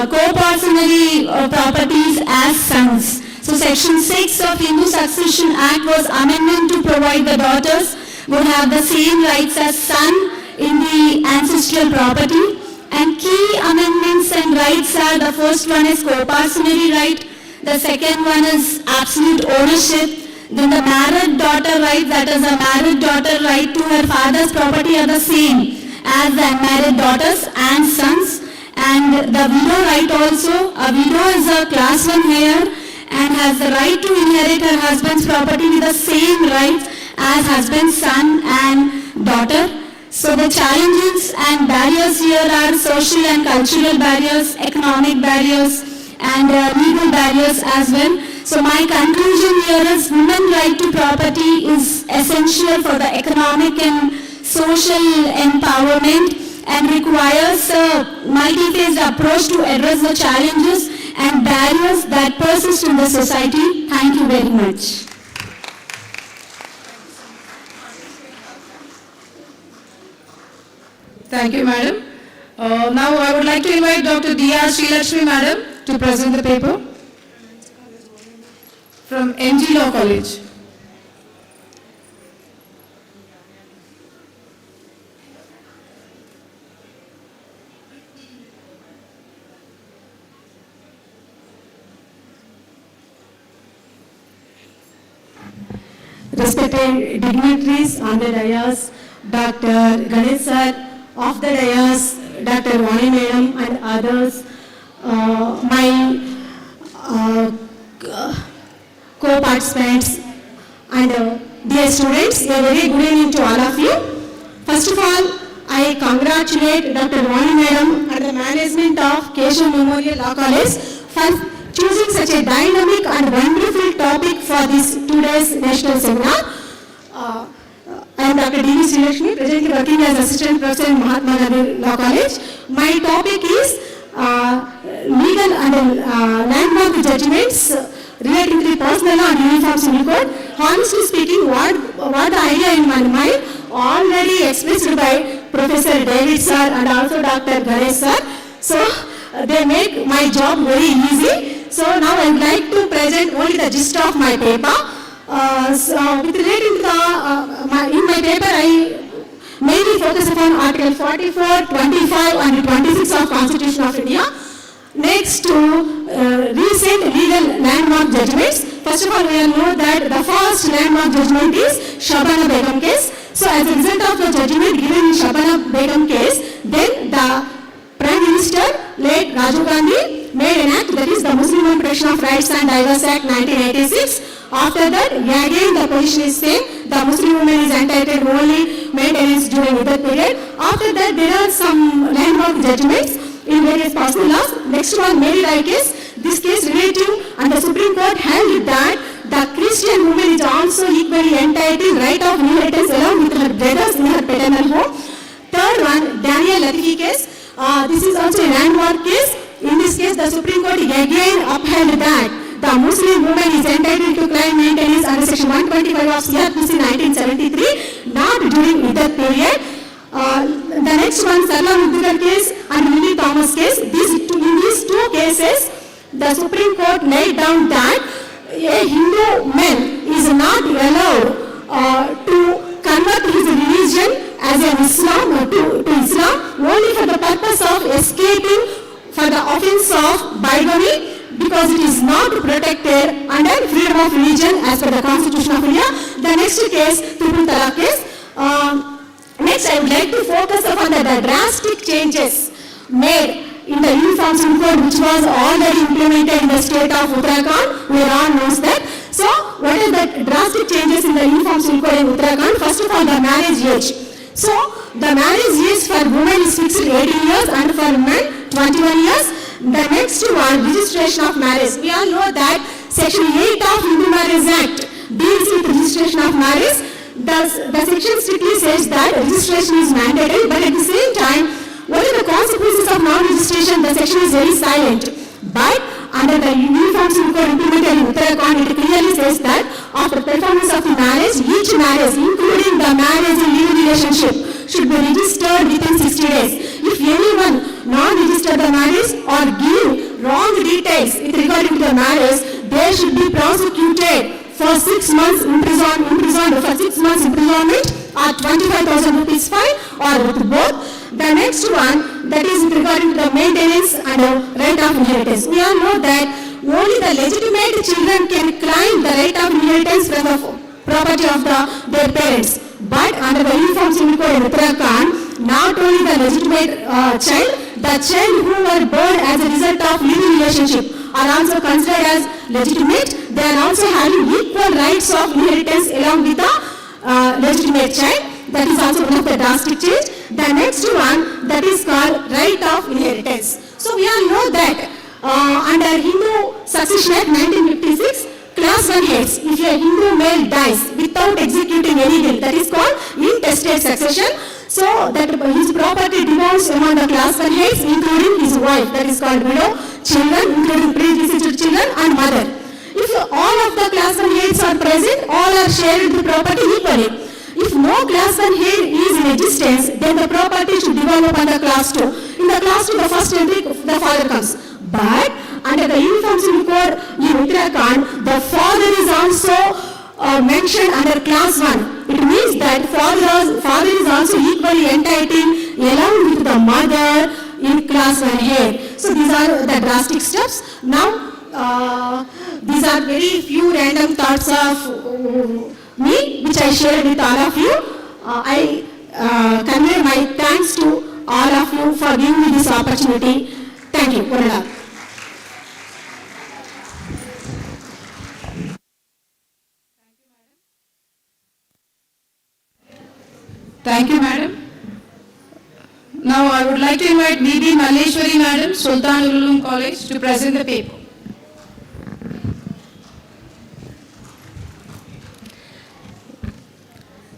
co-personally properties as sons. So section 6 of Hindu Succession Act was amendment to provide the daughters would have the same rights as son in the ancestral property. And key amendments and rights are, the first one is co-personally right, the second one is absolute ownership, then the married daughter right, that is a married daughter right to her father's property are the same as the unmarried daughters and sons. And the widow right also, a widow is a class 1 heir and has the right to inherit her husband's property with the same rights as husband, son and daughter. So the challenges and barriers here are social and cultural barriers, economic barriers and legal barriers as well. So my conclusion here is women's right to property is essential for the economic and social empowerment and requires a multi-phased approach to address the challenges and barriers that persist in the society. Thank you very much. Thank you, madam. Now I would like to invite Dr. D.R. Srilakshmi madam to present the paper from NG Law College. Respected dignitaries on the dais, Dr. Ganesh sir, of the dais, Dr. Vani madam and others, my co-participants and dear students, a very good evening to all of you. First of all, I congratulate Dr. Vani madam and the management of Keshav Memorial Law College for choosing such a dynamic and wonderful topic for this today's national seminar. I am Dr. D.V. Srilakshmi, presently working as Assistant Professor in Mahatma Gandhi Law College. My topic is legal and landmark judgments relating to the personal law and uniform civil code. Honestly speaking, what the idea in my mind, already expressed by Professor David sir and also Dr. Ganesh sir. So they make my job very easy. So now I would like to present only the gist of my paper. With relating to the, in my paper I mainly focus upon Article 44, 25 and 26 of Constitution of India. Next to recent legal landmark judgments. First of all, we all know that the first landmark judgment is Shabana Begum case. So as a result of the judgment given in Shabana Begum case, then the Prime Minister, late Rajiv Gandhi, made an act, that is the Muslim Women Protection of Rights and Divorce Act 1986. After that, again the position is same, the Muslim woman is entitled only maintenance during that period. After that, there are some landmark judgments in various personal laws. Next one, Mary Rai case. This case relative, and the Supreme Court held that the Christian woman is also equally entitled right of inheritance along with her brothers in her paternal home. Third one, Daniel Latifi case. This is also a landmark case. In this case, the Supreme Court again upheld that the Muslim woman is entitled to claim maintenance under Section 125 of CRPC 1973, not during either period. The next one, Sarla Mudgal case and Lily Thomas case. In these two cases, the Supreme Court laid down that a Hindu man is not allowed to convert his religion as an Islam to Islam only for the purpose of escaping for the offense of bigamy, because it is not protected under freedom of religion as per the Constitution of India. The next case, Triple Talaq case. Next, I would like to focus upon the drastic changes made in the Uniform Civil Code, which was already implemented in the state of Uttarakhand. We all knows that. So, what are the drastic changes in the Uniform Civil Code in Uttarakhand? First of all, the marriage age. So, the marriage age for women is fixed 18 years and for men 21 years. The next one, registration of marriage. We all know that Section 8 of Hindu Marriage Act deals with registration of marriage. The section strictly says that registration is mandatory, but at the same time, what are the consequences of non-registration? The section is very silent. But under the Uniform Civil Code implemented in Uttarakhand, it clearly says that after performance of the marriage, each marriage, including the marriage and legal relationship, should be registered within 60 days. If anyone non-register the marriage or give wrong details with regard to the marriage, they should be prosecuted for 6 months imprisoned for 6 months imprisonment or 25,000 rupees fine or with both. The next one, that is regarding to the maintenance and right of inheritance. We all know that only the legitimate children can claim the right of inheritance from the property of their parents. But under the Uniform Civil Code in Uttarakhand, not only the legitimate child, the child who were born as a result of living relationship are also considered as legitimate. They are also having equal rights of inheritance along with the legitimate child. That is also one of the drastic change. The next one, that is called right of inheritance. So we all know that under Hindu Succession Act 1956, Class 1 heads, if a Hindu male dies without executing any will, that is called intestate succession. So that his property devolves among the Class 1 heads, including his wife, that is called widow, children, including predeceased children, and mother. If all of the Class 1 heads are present, all are shared the property equally. If no Class 1 head is in existence, then the property should develop under Class 2. In the Class 2, the first entry, the father comes. But under the Uniform Civil Code in Uttarakhand, the father is also mentioned under Class 1. It means that father is also equally entitled along with the mother in Class 1 head. So these are the drastic steps. Now, these are very few random thoughts of me, which I shared with all of you. I convey my thanks to all of you for giving me this opportunity. Thank you. Varada. Thank you, madam. Now I would like to invite B.B. Malleshwari madam, Sultan Ulum College, to present the paper.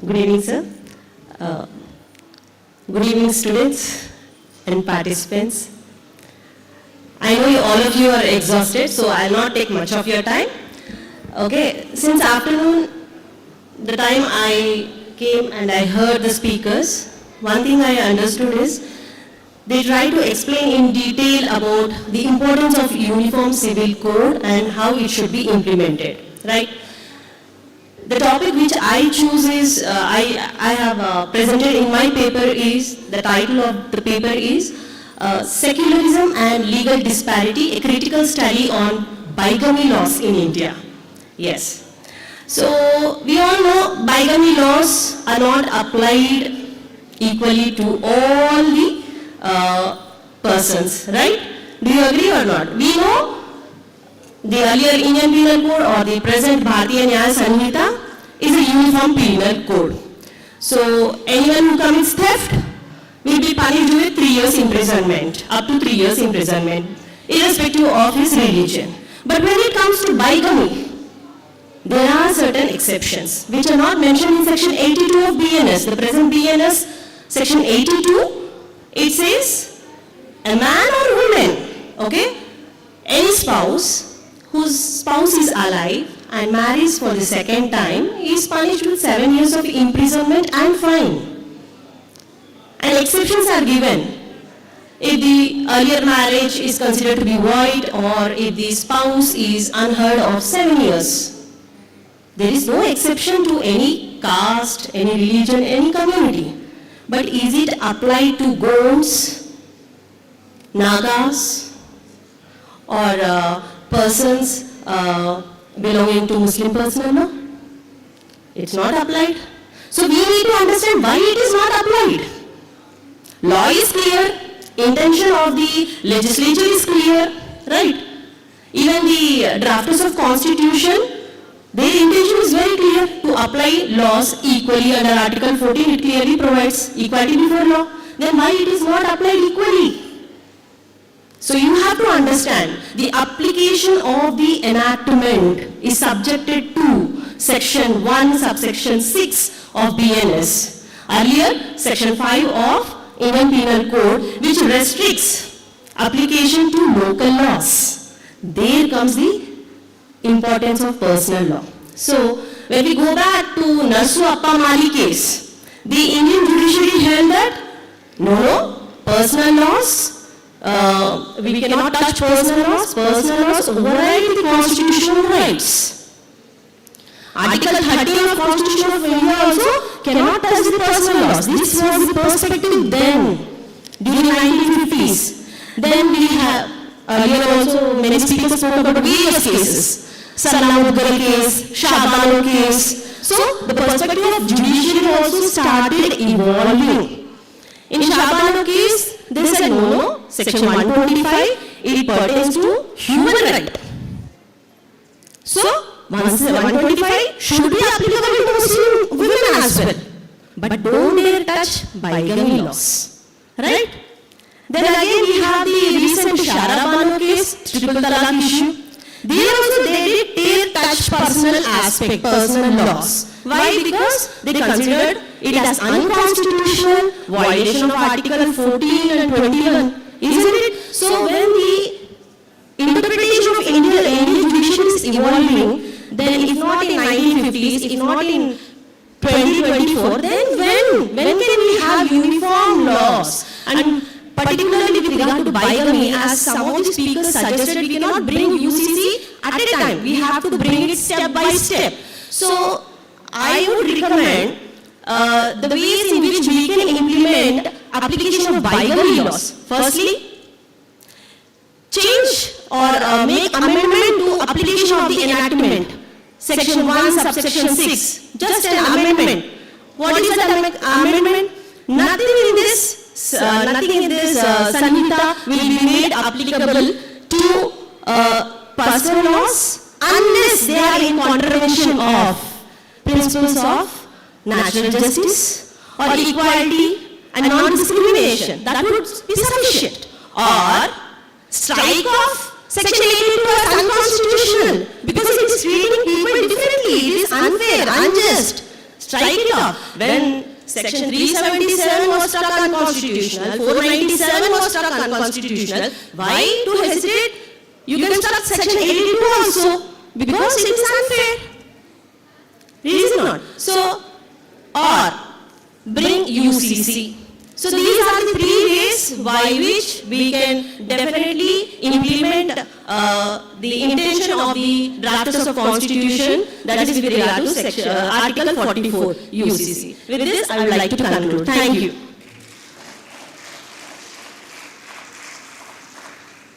Good evening, sir. Good evening, students and participants. I know all of you are exhausted, so I'll not take much of your time. Okay, since afternoon, the time I came and I heard the speakers, one thing I understood is they try to explain in detail about the importance of uniform civil code and how it should be implemented, right? The topic which I choose is, I have presented in my paper is, the title of the paper is Secularism and Legal Disparity, a Critical Study on Bigamy Laws in India. Yes. So, we all know bigamy laws are not applied equally to all the persons, right? Do you agree or not? We know the earlier Indian Penal Code or the present Bharatiya Nyaya Sanhita is a uniform penal code. So, anyone who commits theft will be punished with 3 years imprisonment, up to 3 years imprisonment, irrespective of his religion. But when it comes to bigamy, there are certain exceptions which are not mentioned in section 82 of BNS. The present BNS, section 82, it says a man or woman, okay, any spouse whose spouse is alive and marries for the second time is punished with 7 years of imprisonment and fine. And exceptions are given if the earlier marriage is considered to be void or if the spouse is unheard of 7 years. There is no exception to any caste, any religion, any community. But is it applied to Gonds, Nagas, or persons belonging to Muslim personal law? It's not applied. So we need to understand why it is not applied. Law is clear, intention of the legislature is clear, right? Even the drafters of constitution, their intention is very clear to apply laws equally. Under Article 14, it clearly provides equality before law. Then why it is not applied equally? So you have to understand the application of the enactment is subjected to section 1 subsection 6 of BNS. Earlier, section 5 of Indian Penal Code, which restricts application to local laws. There comes the importance of personal law. So, when we go back to Narsu Appa Mali case, the Indian judiciary held that no, personal laws, we cannot touch personal laws override the constitutional rights. Article 13 of Constitution of India also cannot touch the personal laws. This was the perspective then, during 1950s. Then we have, earlier also many speakers spoke about various cases. Sarnaudgal case, Shabano case. So, the perspective of judiciary also started evolving. In Shabano case, they said no, section 125, it pertains to human right. So, 125 should be applicable to Muslim women as well. But don't dare touch bigamy laws. Right? Then again we have the recent Sharabano case, triple talaq issue. There also they did dare touch personal aspect, personal laws. Why? Because they considered it as unconstitutional, violation of Article 14 and 21. Isn't it? So when the interpretation of Indian judiciary is evolving, then if not in 1950s, if not in 2024, then when can we have uniform laws? And particularly with regard to bigamy, as some of the speakers suggested, we cannot bring UCC at a time. We have to bring it step by step. So I would recommend the ways in which we can implement application of bigamy laws. Firstly, change or make amendment to application of the enactment. Section 1, subsection 6. Just an amendment. What is that amendment? Nothing in this Sanhita will be made applicable to personal laws unless they are in contravention of principles of natural justice or equality and non-discrimination. That would be sufficient. Or strike off Section 82 as unconstitutional because it is treating people differently. It is unfair, unjust. Strike it off. When Section 377 was struck unconstitutional, 497 was struck unconstitutional, why to hesitate? You can struck Section 82 also because it is unfair. It is not. So, or bring UCC. So these are the three ways by which we can definitely implement the intention of the drafters of Constitution, that is with regard to Article 44 UCC. With this, I would like to conclude. Thank you.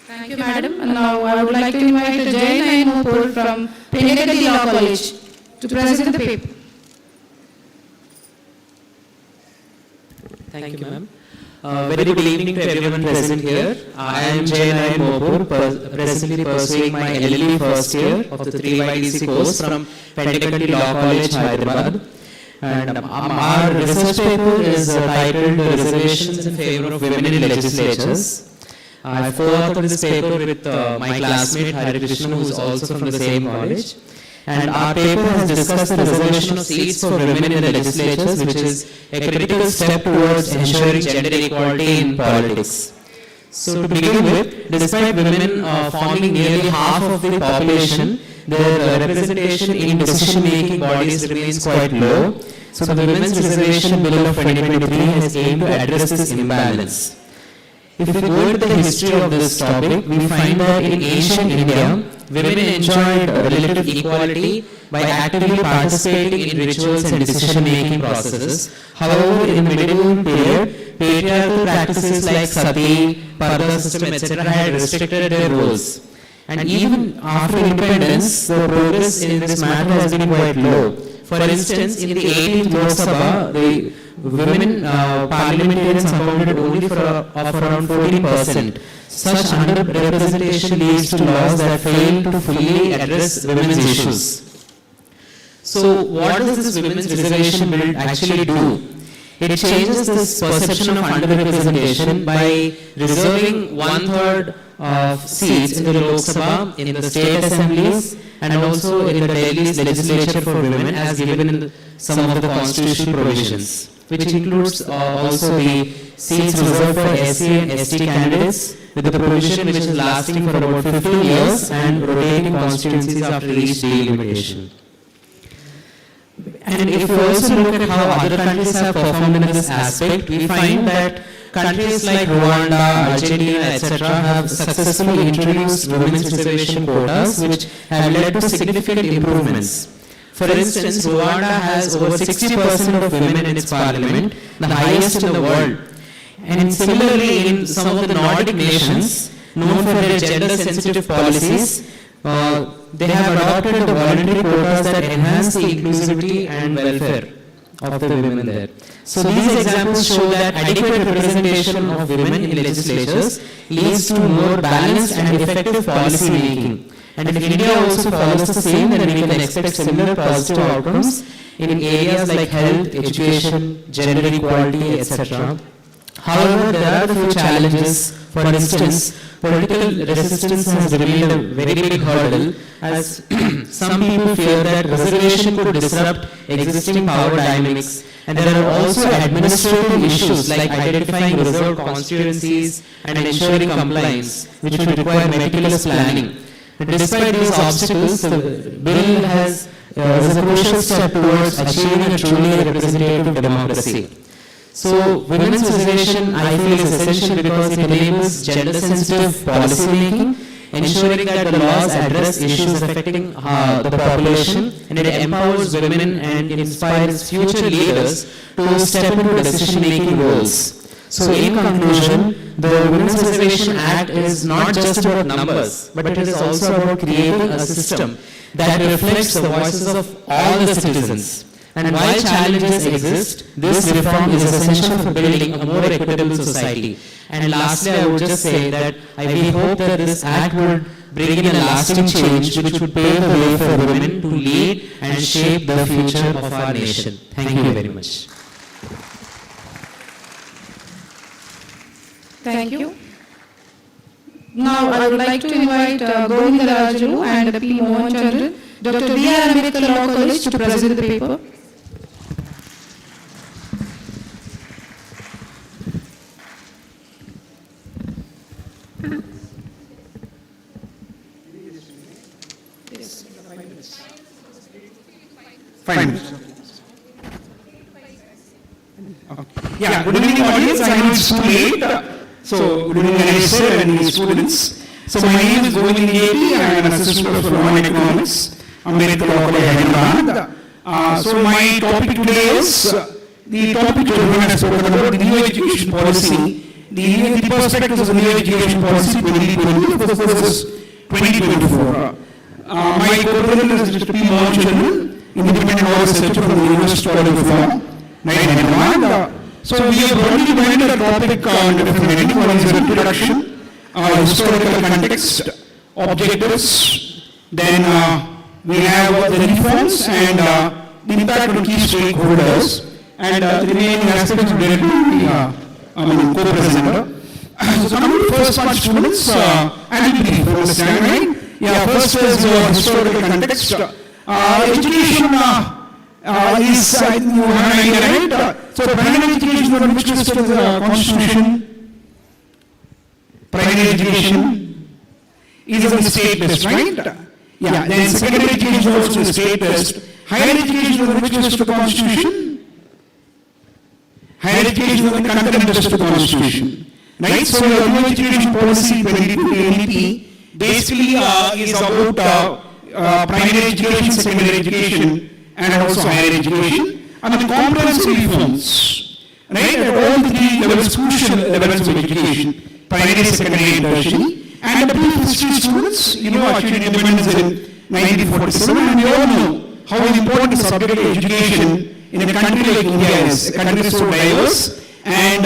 Thank you, Madam. And now I would like to invite Jay Nainupur from Dignitary Law College to present the paper. Thank you, ma'am. Very good evening to everyone present here. I am Jay Nainupur, presently pursuing my LLB first year of the 3YDC course from Dignitary Law College, Hyderabad. And our research paper is titled Reservations in Favor of Women in Legislatures. I co-authored this paper with my classmate Hari Krishna, who is also from the same college. And our paper has discussed the reservation of seats for women in the legislatures, which is a critical step towards ensuring gender equality in politics. So to begin with, despite women forming nearly half of the population, their representation in decision-making bodies remains quite low. So the Women's Reservation Bill of 2023 has aimed to address this imbalance. If we go into the history of this topic, we find that in ancient India, women enjoyed relative equality by actively participating in rituals and decision-making processes. However, in the medieval period, patriarchal practices like sati, parda system, etc. had restricted their roles. And even after independence, the progress in this matter has been quite low. For instance, in the 18th Lok Sabha, the women parliamentarians accounted only for around 14%. Such underrepresentation leads to laws that fail to fully address women's issues. So what does this Women's Reservation Bill actually do? It changes this perception of underrepresentation by reserving 1/3 of seats in the Lok Sabha, in the state assemblies, and also in the Delhi's legislature for women as given in some of the constitutional provisions, which includes also the seats reserved for SC and ST candidates, with the provision which is lasting for about 15 years and rotating constituencies after each delimitation. And if we also look at how other countries have performed in this aspect, we find that countries like Rwanda, Argentina, etc. have successfully introduced women's reservation quotas, which have led to significant improvements. For instance, Rwanda has over 60% of women in its parliament, the highest in the world. And similarly, in some of the Nordic nations, known for their gender-sensitive policies, they have adopted the voluntary quotas that enhance the inclusivity and welfare of the women there. So these examples show that adequate representation of women in legislatures leads to more balanced and effective policy making. And if India also follows the same, then we can expect similar positive outcomes in areas like health, education, gender equality, etc. However, there are a few challenges. For instance, political resistance has remained a very big hurdle, as some people fear that reservation could disrupt existing power dynamics, and there are also administrative issues like identifying reserved constituencies and ensuring compliance, which would require meticulous planning. Despite these obstacles, the bill is a crucial step towards achieving a truly representative democracy. So, women's reservation, I feel, is essential because it enables gender-sensitive policy making, ensuring that the laws address issues affecting the population, and it empowers women and inspires future leaders to step into decision-making roles. So, in conclusion, the Women's Reservation Act is not just about numbers, but it is also about creating a system that reflects the voices of all the citizens. And while challenges exist, this reform is essential for building a more equitable society. And lastly, I would just say that we hope that this act would bring in a lasting change which would pave the way for women to lead and shape the future of our nation. Thank you very much. Thank you. Now I would like to invite Govinda Raju and P. Mohan Chandran, Dr. B.R. Ambedkar Law College to present the paper. Fine. Yeah, good evening audience, I know it's too late. So, good evening Ganesh and his students. So, my name is Govind Neti, I am an assistant professor of law and economics, Ambedkar Law College, Hyderabad. So, my topic today is the topic which everyone has spoken about, the new education policy, the perspectives of the new education policy 2020 versus 2024. My co-president is Mr. P. Mohan, independent law researcher from the University College of Law, Hyderabad. So we have broadly divided the topic into different headings. One is introduction, historical context, objectives, then we have the reforms and the impact on key stakeholders, and the remaining aspects will be co-presenter. So coming to first part, students, and we brief, understand, right? Yeah, first is historical context. Education is, I think you have an idea, right? So primary education, on which list of the constitution? Primary education is on the state list, right? Yeah, then secondary education is also the state list. Higher education is on which list of the constitution? Higher education is on the concurrent list of the constitution. Right? So your new education policy 2020 basically is about primary education, secondary education, and also higher education. I mean comprehensive reforms, right? At all the three levels, crucial levels of education, primary, secondary, and tertiary. And the brief history students, you know, achieved independence in 1947, and we all know how important the subject of education in a country like India is. A country so diverse, and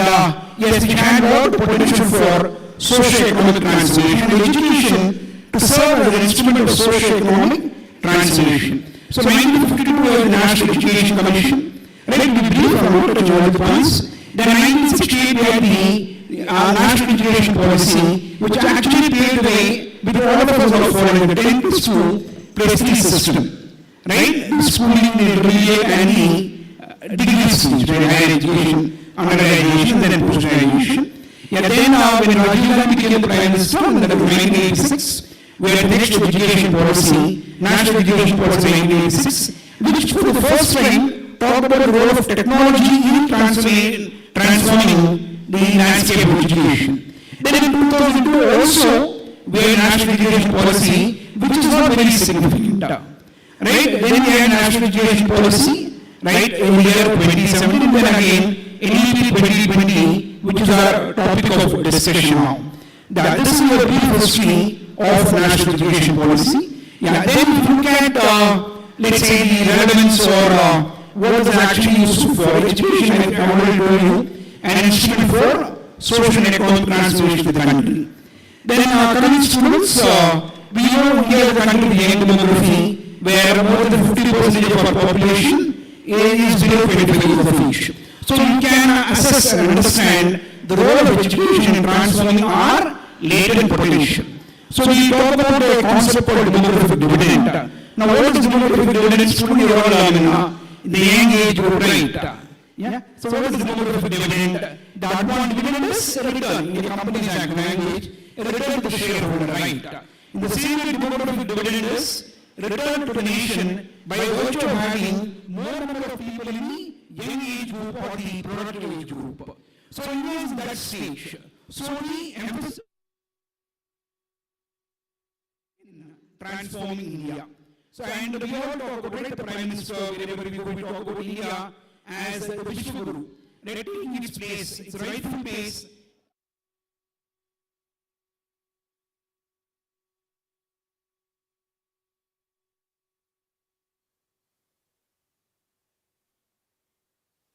yes, it had a lot of potential for socio-economic transformation, and education to serve as an instrument of socio-economic transformation. So 1952 was the National Education Commission. Right, we brief on what touch all the points. Then 1968 we had the National Education Policy, which actually paved the way with all of us now following the 10 plus 2 plus 3 system. Right, schooling, the intermediate and the degree stage, right, higher education, undergraduation, then post-graduation. Yeah, then when Rajiv Gandhi became the Prime Minister in 1986, we had the next education policy, National Education Policy 1986, which for the first time talked about the role of technology in transforming the landscape of education. Then in 2002 also, we had National Education Policy, which is not very significant. Right? Then we had National Education Policy, right, in the year 2017, and then again, NEP 2020, which is our topic of discussion now. This is a brief history of National Education Policy. Yeah, then if you look at, let's say, the relevance or what is actually useful for education, I already told you, an instrument for social and economic transformation of the country. Then coming students, we know here the country with young demography, where more than 50% of our population is below 25 years of age. So you can assess and understand the role of education in transforming our latent potential. So we talk about a concept called demographic dividend. Now what is demographic dividend? Students, you are all in the young age group, right? Yeah. So what is demographic dividend? The advanced dividend is a return in the company's language, a return to the shareholder, right? In the same way, demographic dividend is return to the nation by virtue of having more number of people in the young age group or the productive age group. So India is in that stage. So the emphasis in transforming India. So and we all talk about, right, the Prime Minister, wherever we go, we talk about India as the Vishwaguru, right, taking its place, its rightful place.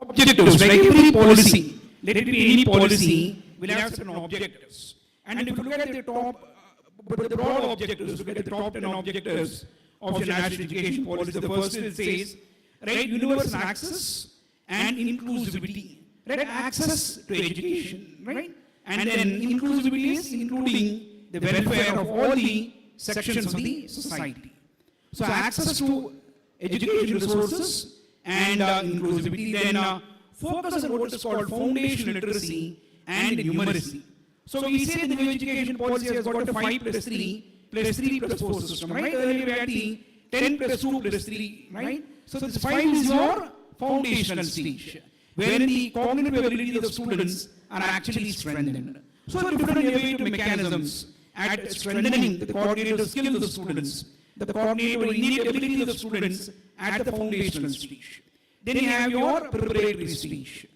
Objectives, like every policy, let it be any policy, will have certain objectives. And if you look at the top, the broad objectives, look at the top 10 objectives of the national education policy. The first it says, right, universal access and inclusivity, right, access to education, right, and then inclusivity is including the welfare of all the sections of the society. So access to education resources and inclusivity, then focus on what is called foundation literacy and numeracy. So we say the new education policy has got a 5 plus 3 plus 3 plus 4 system, right? Earlier we had the 10 plus 2 plus 3, right? So this 5 is your foundational stage. wherein the cognitive abilities of students are actually strengthened. So different innovative mechanisms at strengthening the coordinative skills of the students, the coordinative or innate abilities of the students at the foundational stage. Then you have your preparatory stage.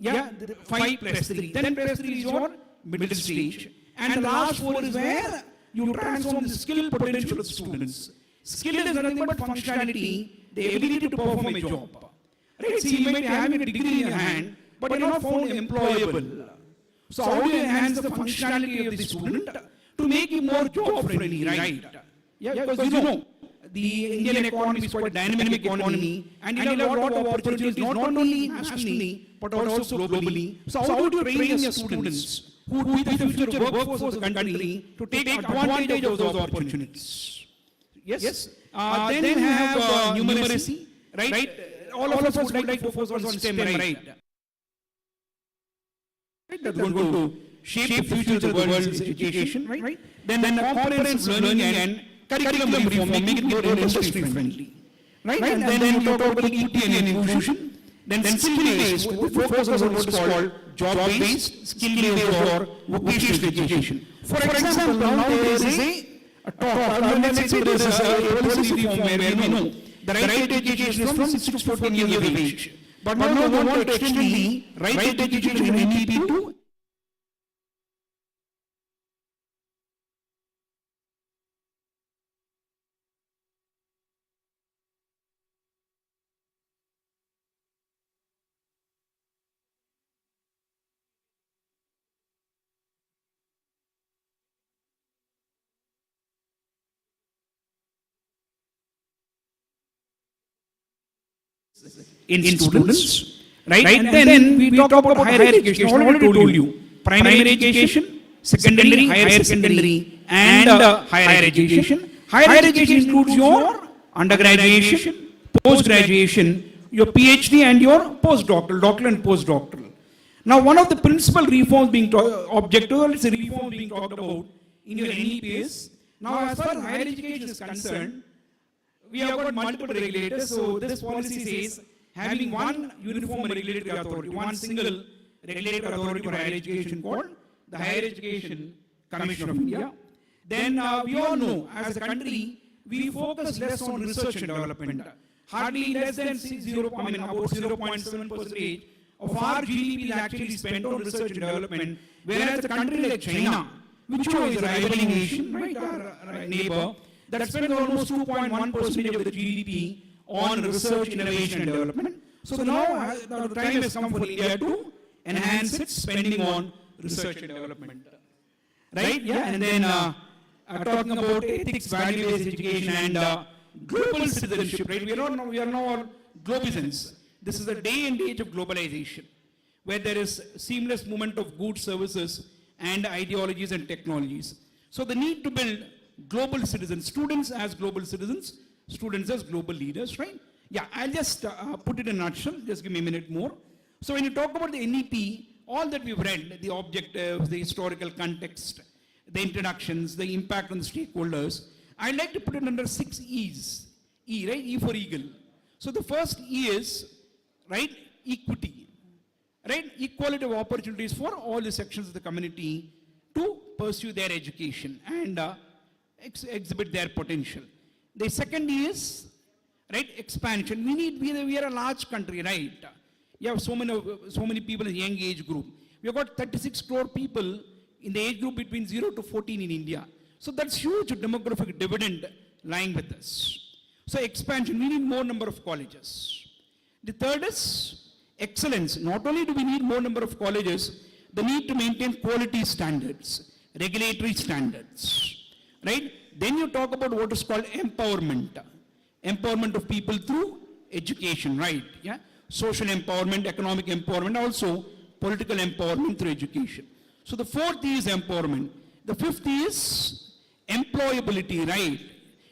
Yeah, 5 plus 3. Then plus 3 is your middle stage. And the last 4 is where you transform the skill potential of the students. Skill is nothing but functionality, the ability to perform a job. Right? See, you might be having a degree in your hand, but you're not found employable. So how do you enhance the functionality of the student to make him more job friendly, right? Yeah, because you know, the Indian economy is quite a dynamic economy, and you have a lot of opportunities not only nationally but also globally. So how do you train your students who will be the future workforce of the country to take advantage of those opportunities? Yes. Then you have numeracy, right? All of us would like to focus on STEM, right? That's going to shape the future of the world's education, right? Then comprehensive learning and curriculum reform, make it more industry friendly, right? And then you talk about equity and inclusion. Then skill-based, we focus on what is called job-based, skill-based or vocational education. For example, now there is a talk, let's say there is a policy reform where we know the right to education is from 6 to 14 years of age. But now they want to extend the right to education in NEP to in students, right? And then we talk about higher education. I already told you, primary education, secondary, higher secondary, and higher education. Higher education includes your undergraduation, post-graduation, your PhD and your postdoctoral, doctoral and postdoctoral. Now, one of the principal reforms being objectives, the reform being talked about in your NEP is, now as far as higher education is concerned, we have got multiple regulators, so this policy says having one uniform regulatory authority, one single regulatory authority for higher education called the Higher Education Commission of India. Then we all know, as a country, we focus less on research and development. Hardly less than about 0.7% of our GDP is actually spent on research and development, whereas a country like China, which is a rivaling nation, right, our neighbor, that spends almost 2.1% of the GDP on research, innovation and development. So now the time has come for India to enhance its spending on research and development. Right? Yeah. And then talking about ethics, value-based education and global citizenship, right? We are now all globalizers. This is the day and age of globalization, where there is seamless movement of goods, services, and ideologies and technologies. So the need to build global citizens, students as global citizens, students as global leaders, right? Yeah, I'll just put it in a nutshell, just give me a minute more. So when you talk about the NEP, all that we've read, the objectives, the historical context, the introductions, the impact on the stakeholders, I'd like to put it under 6 E's. E, right? E for eagle. So the first E is, right, equity, right? Equality of opportunities for all the sections of the community to pursue their education and exhibit their potential. The second is, right, expansion. We are a large country, right? You have so many people in the young age group. We have got 36 crore people in the age group between 0 to 14 in India. So that's huge demographic dividend lying with us. So expansion, we need more number of colleges. The third is excellence. Not only do we need more number of colleges, the need to maintain quality standards, regulatory standards, right? Then you talk about what is called empowerment. Empowerment of people through education, right? Yeah. Social empowerment, economic empowerment, also political empowerment through education. So the fourth is empowerment. The fifth is employability, right?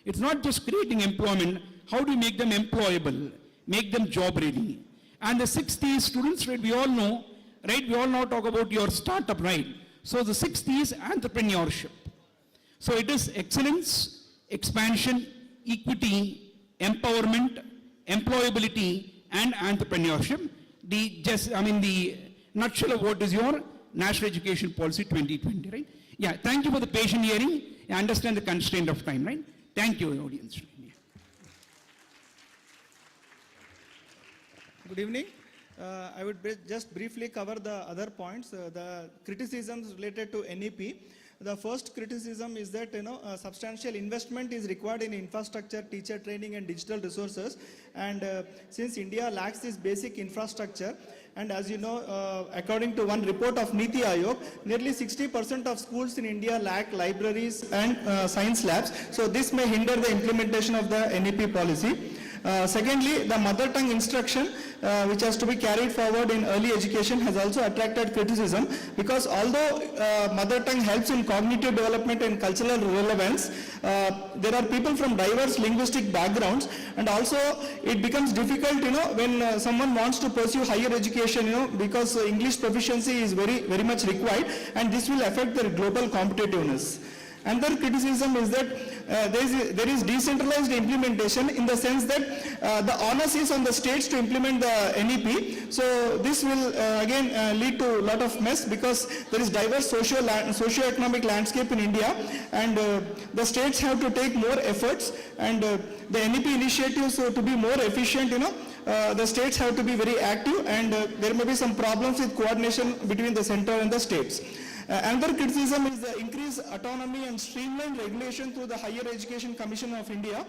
It's not just creating employment. How do you make them employable? Make them job ready. And the sixth is students, right? We all know, right? We all now talk about your startup, right? So the sixth is entrepreneurship. So it is excellence, expansion, equity, empowerment, employability, and entrepreneurship. the nutshell of what is your National Education Policy 2020, right? Yeah, thank you for the patient hearing. I understand the constraint of time, right? Thank you, audience. Good evening. I would just briefly cover the other points, the criticisms related to NEP. The first criticism is that substantial investment is required in infrastructure, teacher training and digital resources, and since India lacks this basic infrastructure, and as you know, according to one report of Niti Aayog, nearly 60% of schools in India lack libraries and science labs, so this may hinder the implementation of the NEP policy. Secondly, the mother tongue instruction, which has to be carried forward in early education, has also attracted criticism, because although mother tongue helps in cognitive development and cultural relevance, there are people from diverse linguistic backgrounds, and also it becomes difficult, when someone wants to pursue higher education, because English proficiency is very much required, and this will affect their global competitiveness. Another criticism is that there is decentralized implementation, in the sense that the onus is on the states to implement the NEP. So this will again lead to a lot of mess, because there is diverse socio-economic landscape in India, and the states have to take more efforts, and the NEP initiatives to be more efficient, the states have to be very active, and there may be some problems with coordination between the center and the states. Another criticism is the increased autonomy and streamlined regulation through the Higher Education Commission of India.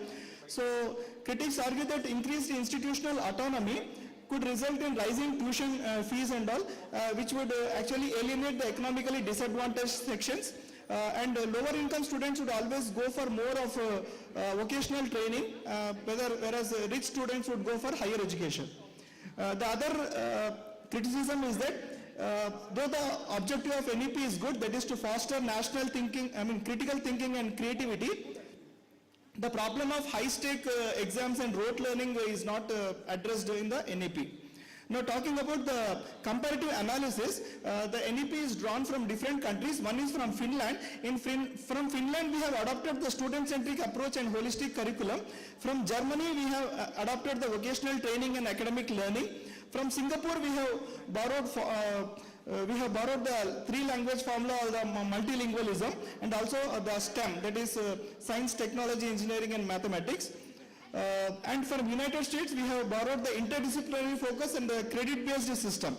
So critics argue that increased institutional autonomy could result in rising tuition fees and all, which would actually alienate the economically disadvantaged sections. And lower income students would always go for more of vocational training, whereas rich students would go for higher education. The other criticism is that though the objective of NEP is good, that is to foster national thinking, critical thinking and creativity, the problem of high-stake exams and rote learning is not addressed in the NEP. Now, talking about the comparative analysis, the NEP is drawn from different countries. One is from Finland. From Finland, we have adopted the student-centric approach and holistic curriculum. From Germany, we have adopted the vocational training and academic learning. From Singapore, we have borrowed the three-language formula, or the multilingualism, and also the STEM, that is science, technology, engineering, and mathematics. And from United States, we have borrowed the interdisciplinary focus and the credit-based system.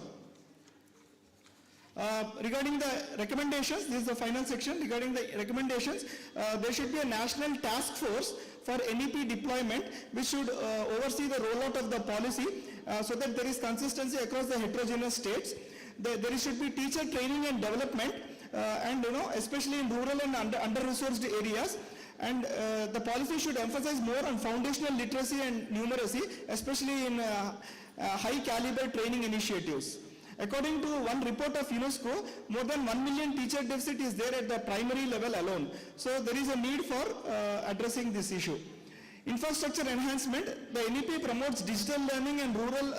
Regarding the recommendations, this is the final section. Regarding the recommendations, there should be a national task force for NEP deployment, which should oversee the rollout of the policy, so that there is consistency across the heterogeneous states. There should be teacher training and development, and especially in rural and under-resourced areas. And the policy should emphasize more on foundational literacy and numeracy, especially in high-caliber training initiatives. According to one report of UNESCO, more than 1 million teacher deficit is there at the primary level alone. So there is a need for addressing this issue. Infrastructure enhancement, the NEP promotes digital learning and rural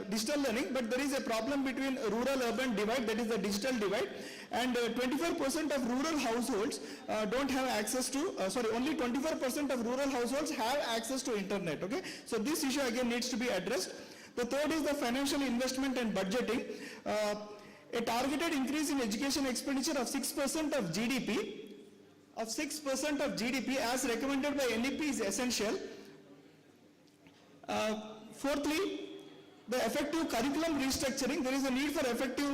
digital learning, but there is a problem between rural-urban divide, that is the digital divide, and 24% of rural households don't have access to, only 24% of rural households have access to internet, okay? So this issue again needs to be addressed. The third is the financial investment and budgeting. A targeted increase in education expenditure of 6% of GDP, as recommended by NEP is essential. Fourthly, the effective curriculum restructuring. There is a need for effective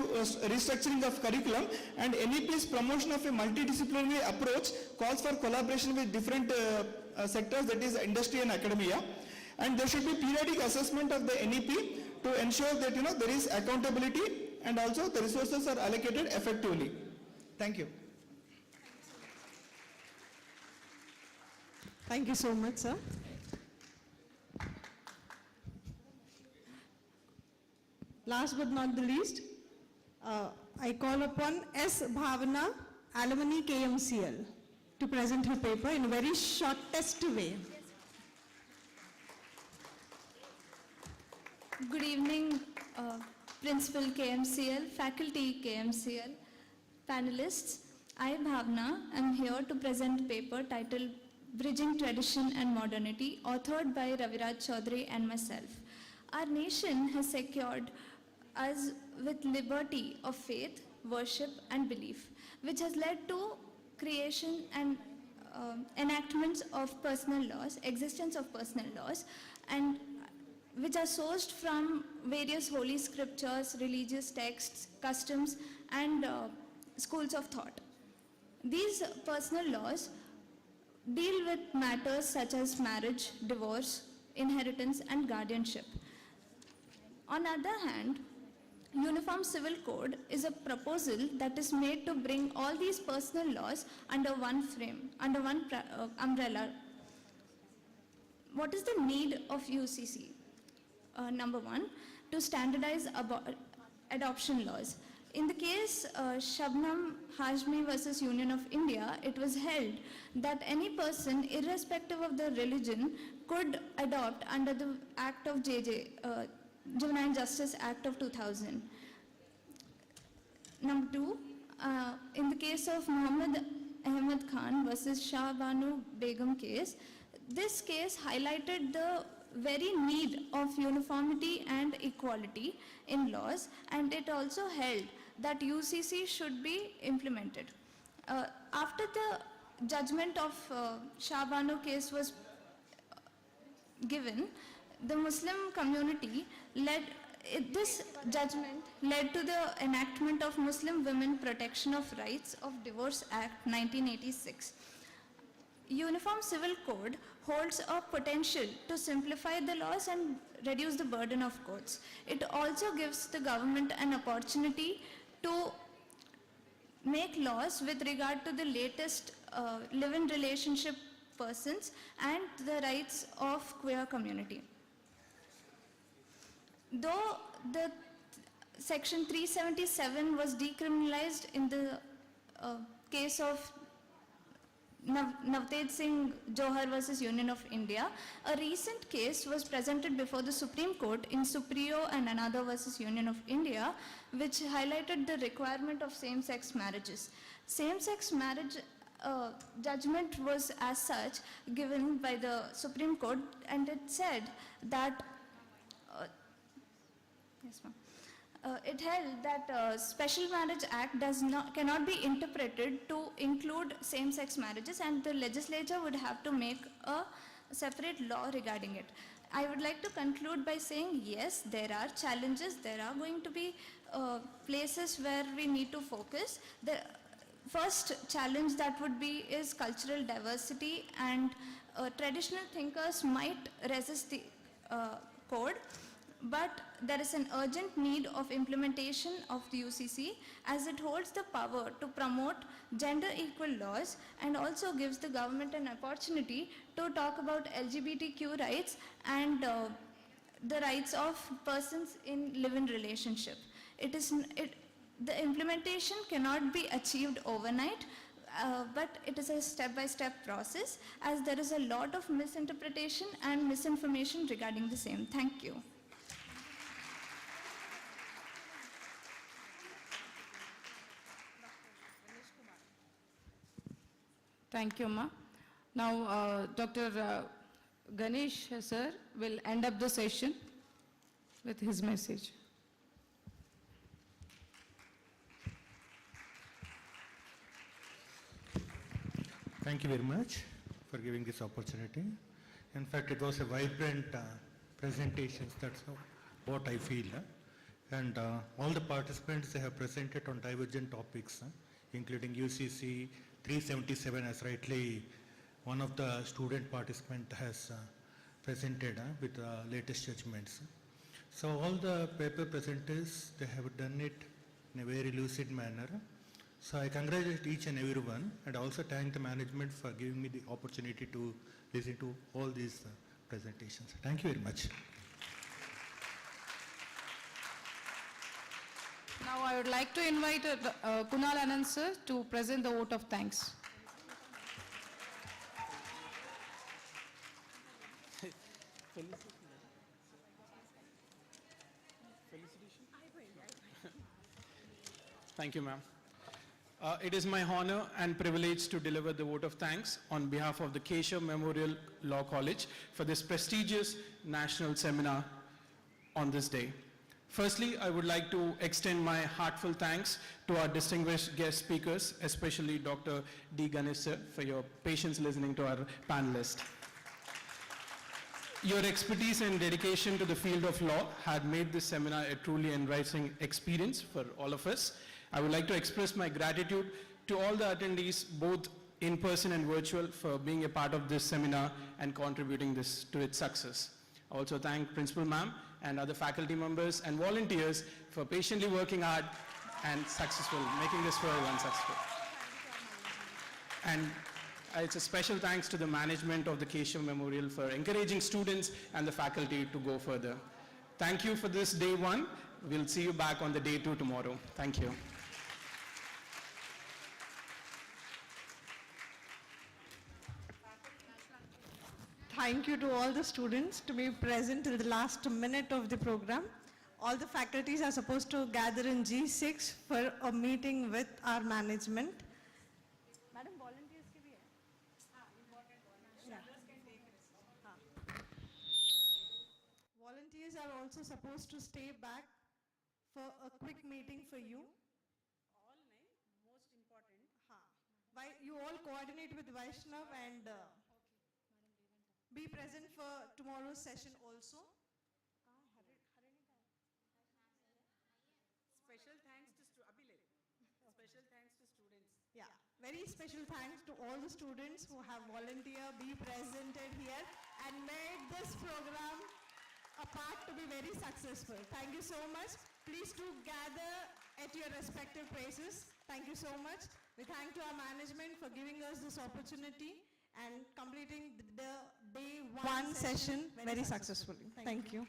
restructuring of curriculum, and NEP's promotion of a multidisciplinary approach calls for collaboration with different sectors, that is industry and academia. And there should be periodic assessment of the NEP to ensure that there is accountability, and also the resources are allocated effectively. Thank you. Thank you so much, sir. Last but not the least, I call upon S. Bhavana, Alumni KMCL, to present her paper in a very shortest way. Good evening, Principal KMCL, Faculty KMCL, panelists. I, Bhavna, am here to present a paper titled Bridging Tradition and Modernity, authored by Raviraj Chaudhary and myself. Our nation has secured us with liberty of faith, worship and belief, which has led to creation and enactments of personal laws, existence of personal laws, and which are sourced from various holy scriptures, religious texts, customs, and schools of thought. These personal laws deal with matters such as marriage, divorce, inheritance, and guardianship. On the other hand, Uniform Civil Code is a proposal that is made to bring all these personal laws under one frame, under one umbrella. What is the need of UCC? Number one, to standardize adoption laws. In the case Shabnam Hashmi versus Union of India, it was held that any person, irrespective of their religion, could adopt under the Act of Juvenile Justice Act of 2000. Number two, in the case of Muhammad Ahmed Khan versus Shah Banu Begum case, this case highlighted the very need of uniformity and equality in laws, and it also held that UCC should be implemented. After the judgment of Shah Banu case was given, the Muslim community this judgment led to the enactment of Muslim Women Protection of Rights of Divorce Act 1986. Uniform Civil Code holds a potential to simplify the laws and reduce the burden of courts. It also gives the government an opportunity to make laws with regard to the latest live-in relationship persons and the rights of queer community. Though the section 377 was decriminalized in the case of Navtej Singh Johar versus Union of India, a recent case was presented before the Supreme Court in Supriyo and Another versus Union of India, which highlighted the requirement of same-sex marriages. Same-sex marriage judgment was as such given by the Supreme Court, and it said that it held that Special Marriage Act cannot be interpreted to include same-sex marriages, and the legislature would have to make a separate law regarding it. I would like to conclude by saying, yes, there are challenges, there are going to be places where we need to focus. The first challenge that would be is cultural diversity, and traditional thinkers might resist the code, but there is an urgent need of implementation of the UCC, as it holds the power to promote gender equal laws and also gives the government an opportunity to talk about LGBTQ rights and the rights of persons in live-in relationship. The implementation cannot be achieved overnight, but it is a step-by-step process, as there is a lot of misinterpretation and misinformation regarding the same. Thank you. Thank you, Ma. Now, Dr. Ganesh, sir, will end up the session with his message. Thank you very much for giving this opportunity. In fact, it was a vibrant presentation. That's what I feel. And all the participants, they have presented on divergent topics, including UCC 377, as rightly one of the student participant has presented with latest judgments. So all the paper presenters, they have done it in a very lucid manner. So I congratulate each and everyone, and also thank the management for giving me the opportunity to listen to all these presentations. Thank you very much. Now I would like to invite Kunal Anand sir to present the vote of thanks. Thank you, ma'am. It is my honor and privilege to deliver the vote of thanks on behalf of the Keshav Memorial Law College for this prestigious national seminar on this day. Firstly, I would like to extend my heartfelt thanks to our distinguished guest speakers, especially Dr. D. Ganesh sir, for your patience listening to our panelists. Your expertise and dedication to the field of law had made this seminar a truly enriching experience for all of us. I would like to express my gratitude to all the attendees, both in person and virtual, for being a part of this seminar and contributing this to its success. I also thank Principal Ma'am and other faculty members and volunteers for patiently working hard and making this for everyone successful. And it's a special thanks to the management of the Keshav Memorial for encouraging students and the faculty to go further. Thank you for this day one. We'll see you back on the day two tomorrow. Thank you. Thank you to all the students to be present till the last minute of the program. All the faculties are supposed to gather in G6 for a meeting with our management. Madam, volunteers ke bhi hai? Volunteers are also supposed to stay back for a quick meeting for you. All most important. Why you all coordinate with Vaishnav and be present for tomorrow's session also. Special thanks to special thanks to students. Yeah, very special thanks to all the students who have volunteered, be presented here and made this program a part to be very successful. Thank you so much. Please do gather at your respective places. Thank you so much. We thank to our management for giving us this opportunity and completing the day one session very successfully. Thank you.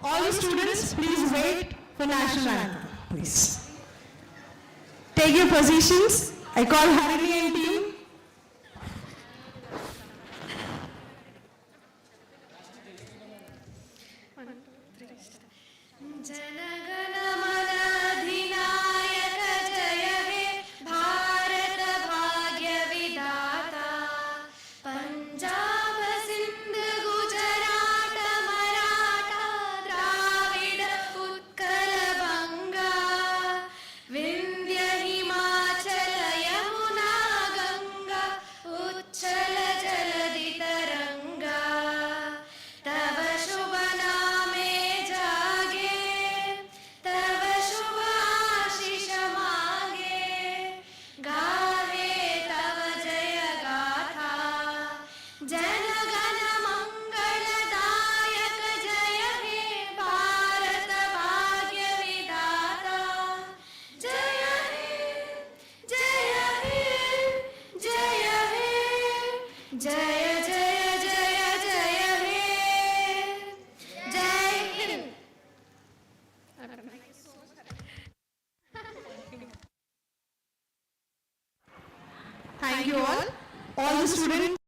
All the students, please wait for national anthem, please. Take your positions. I call Harini and team. Thank you all. All the students.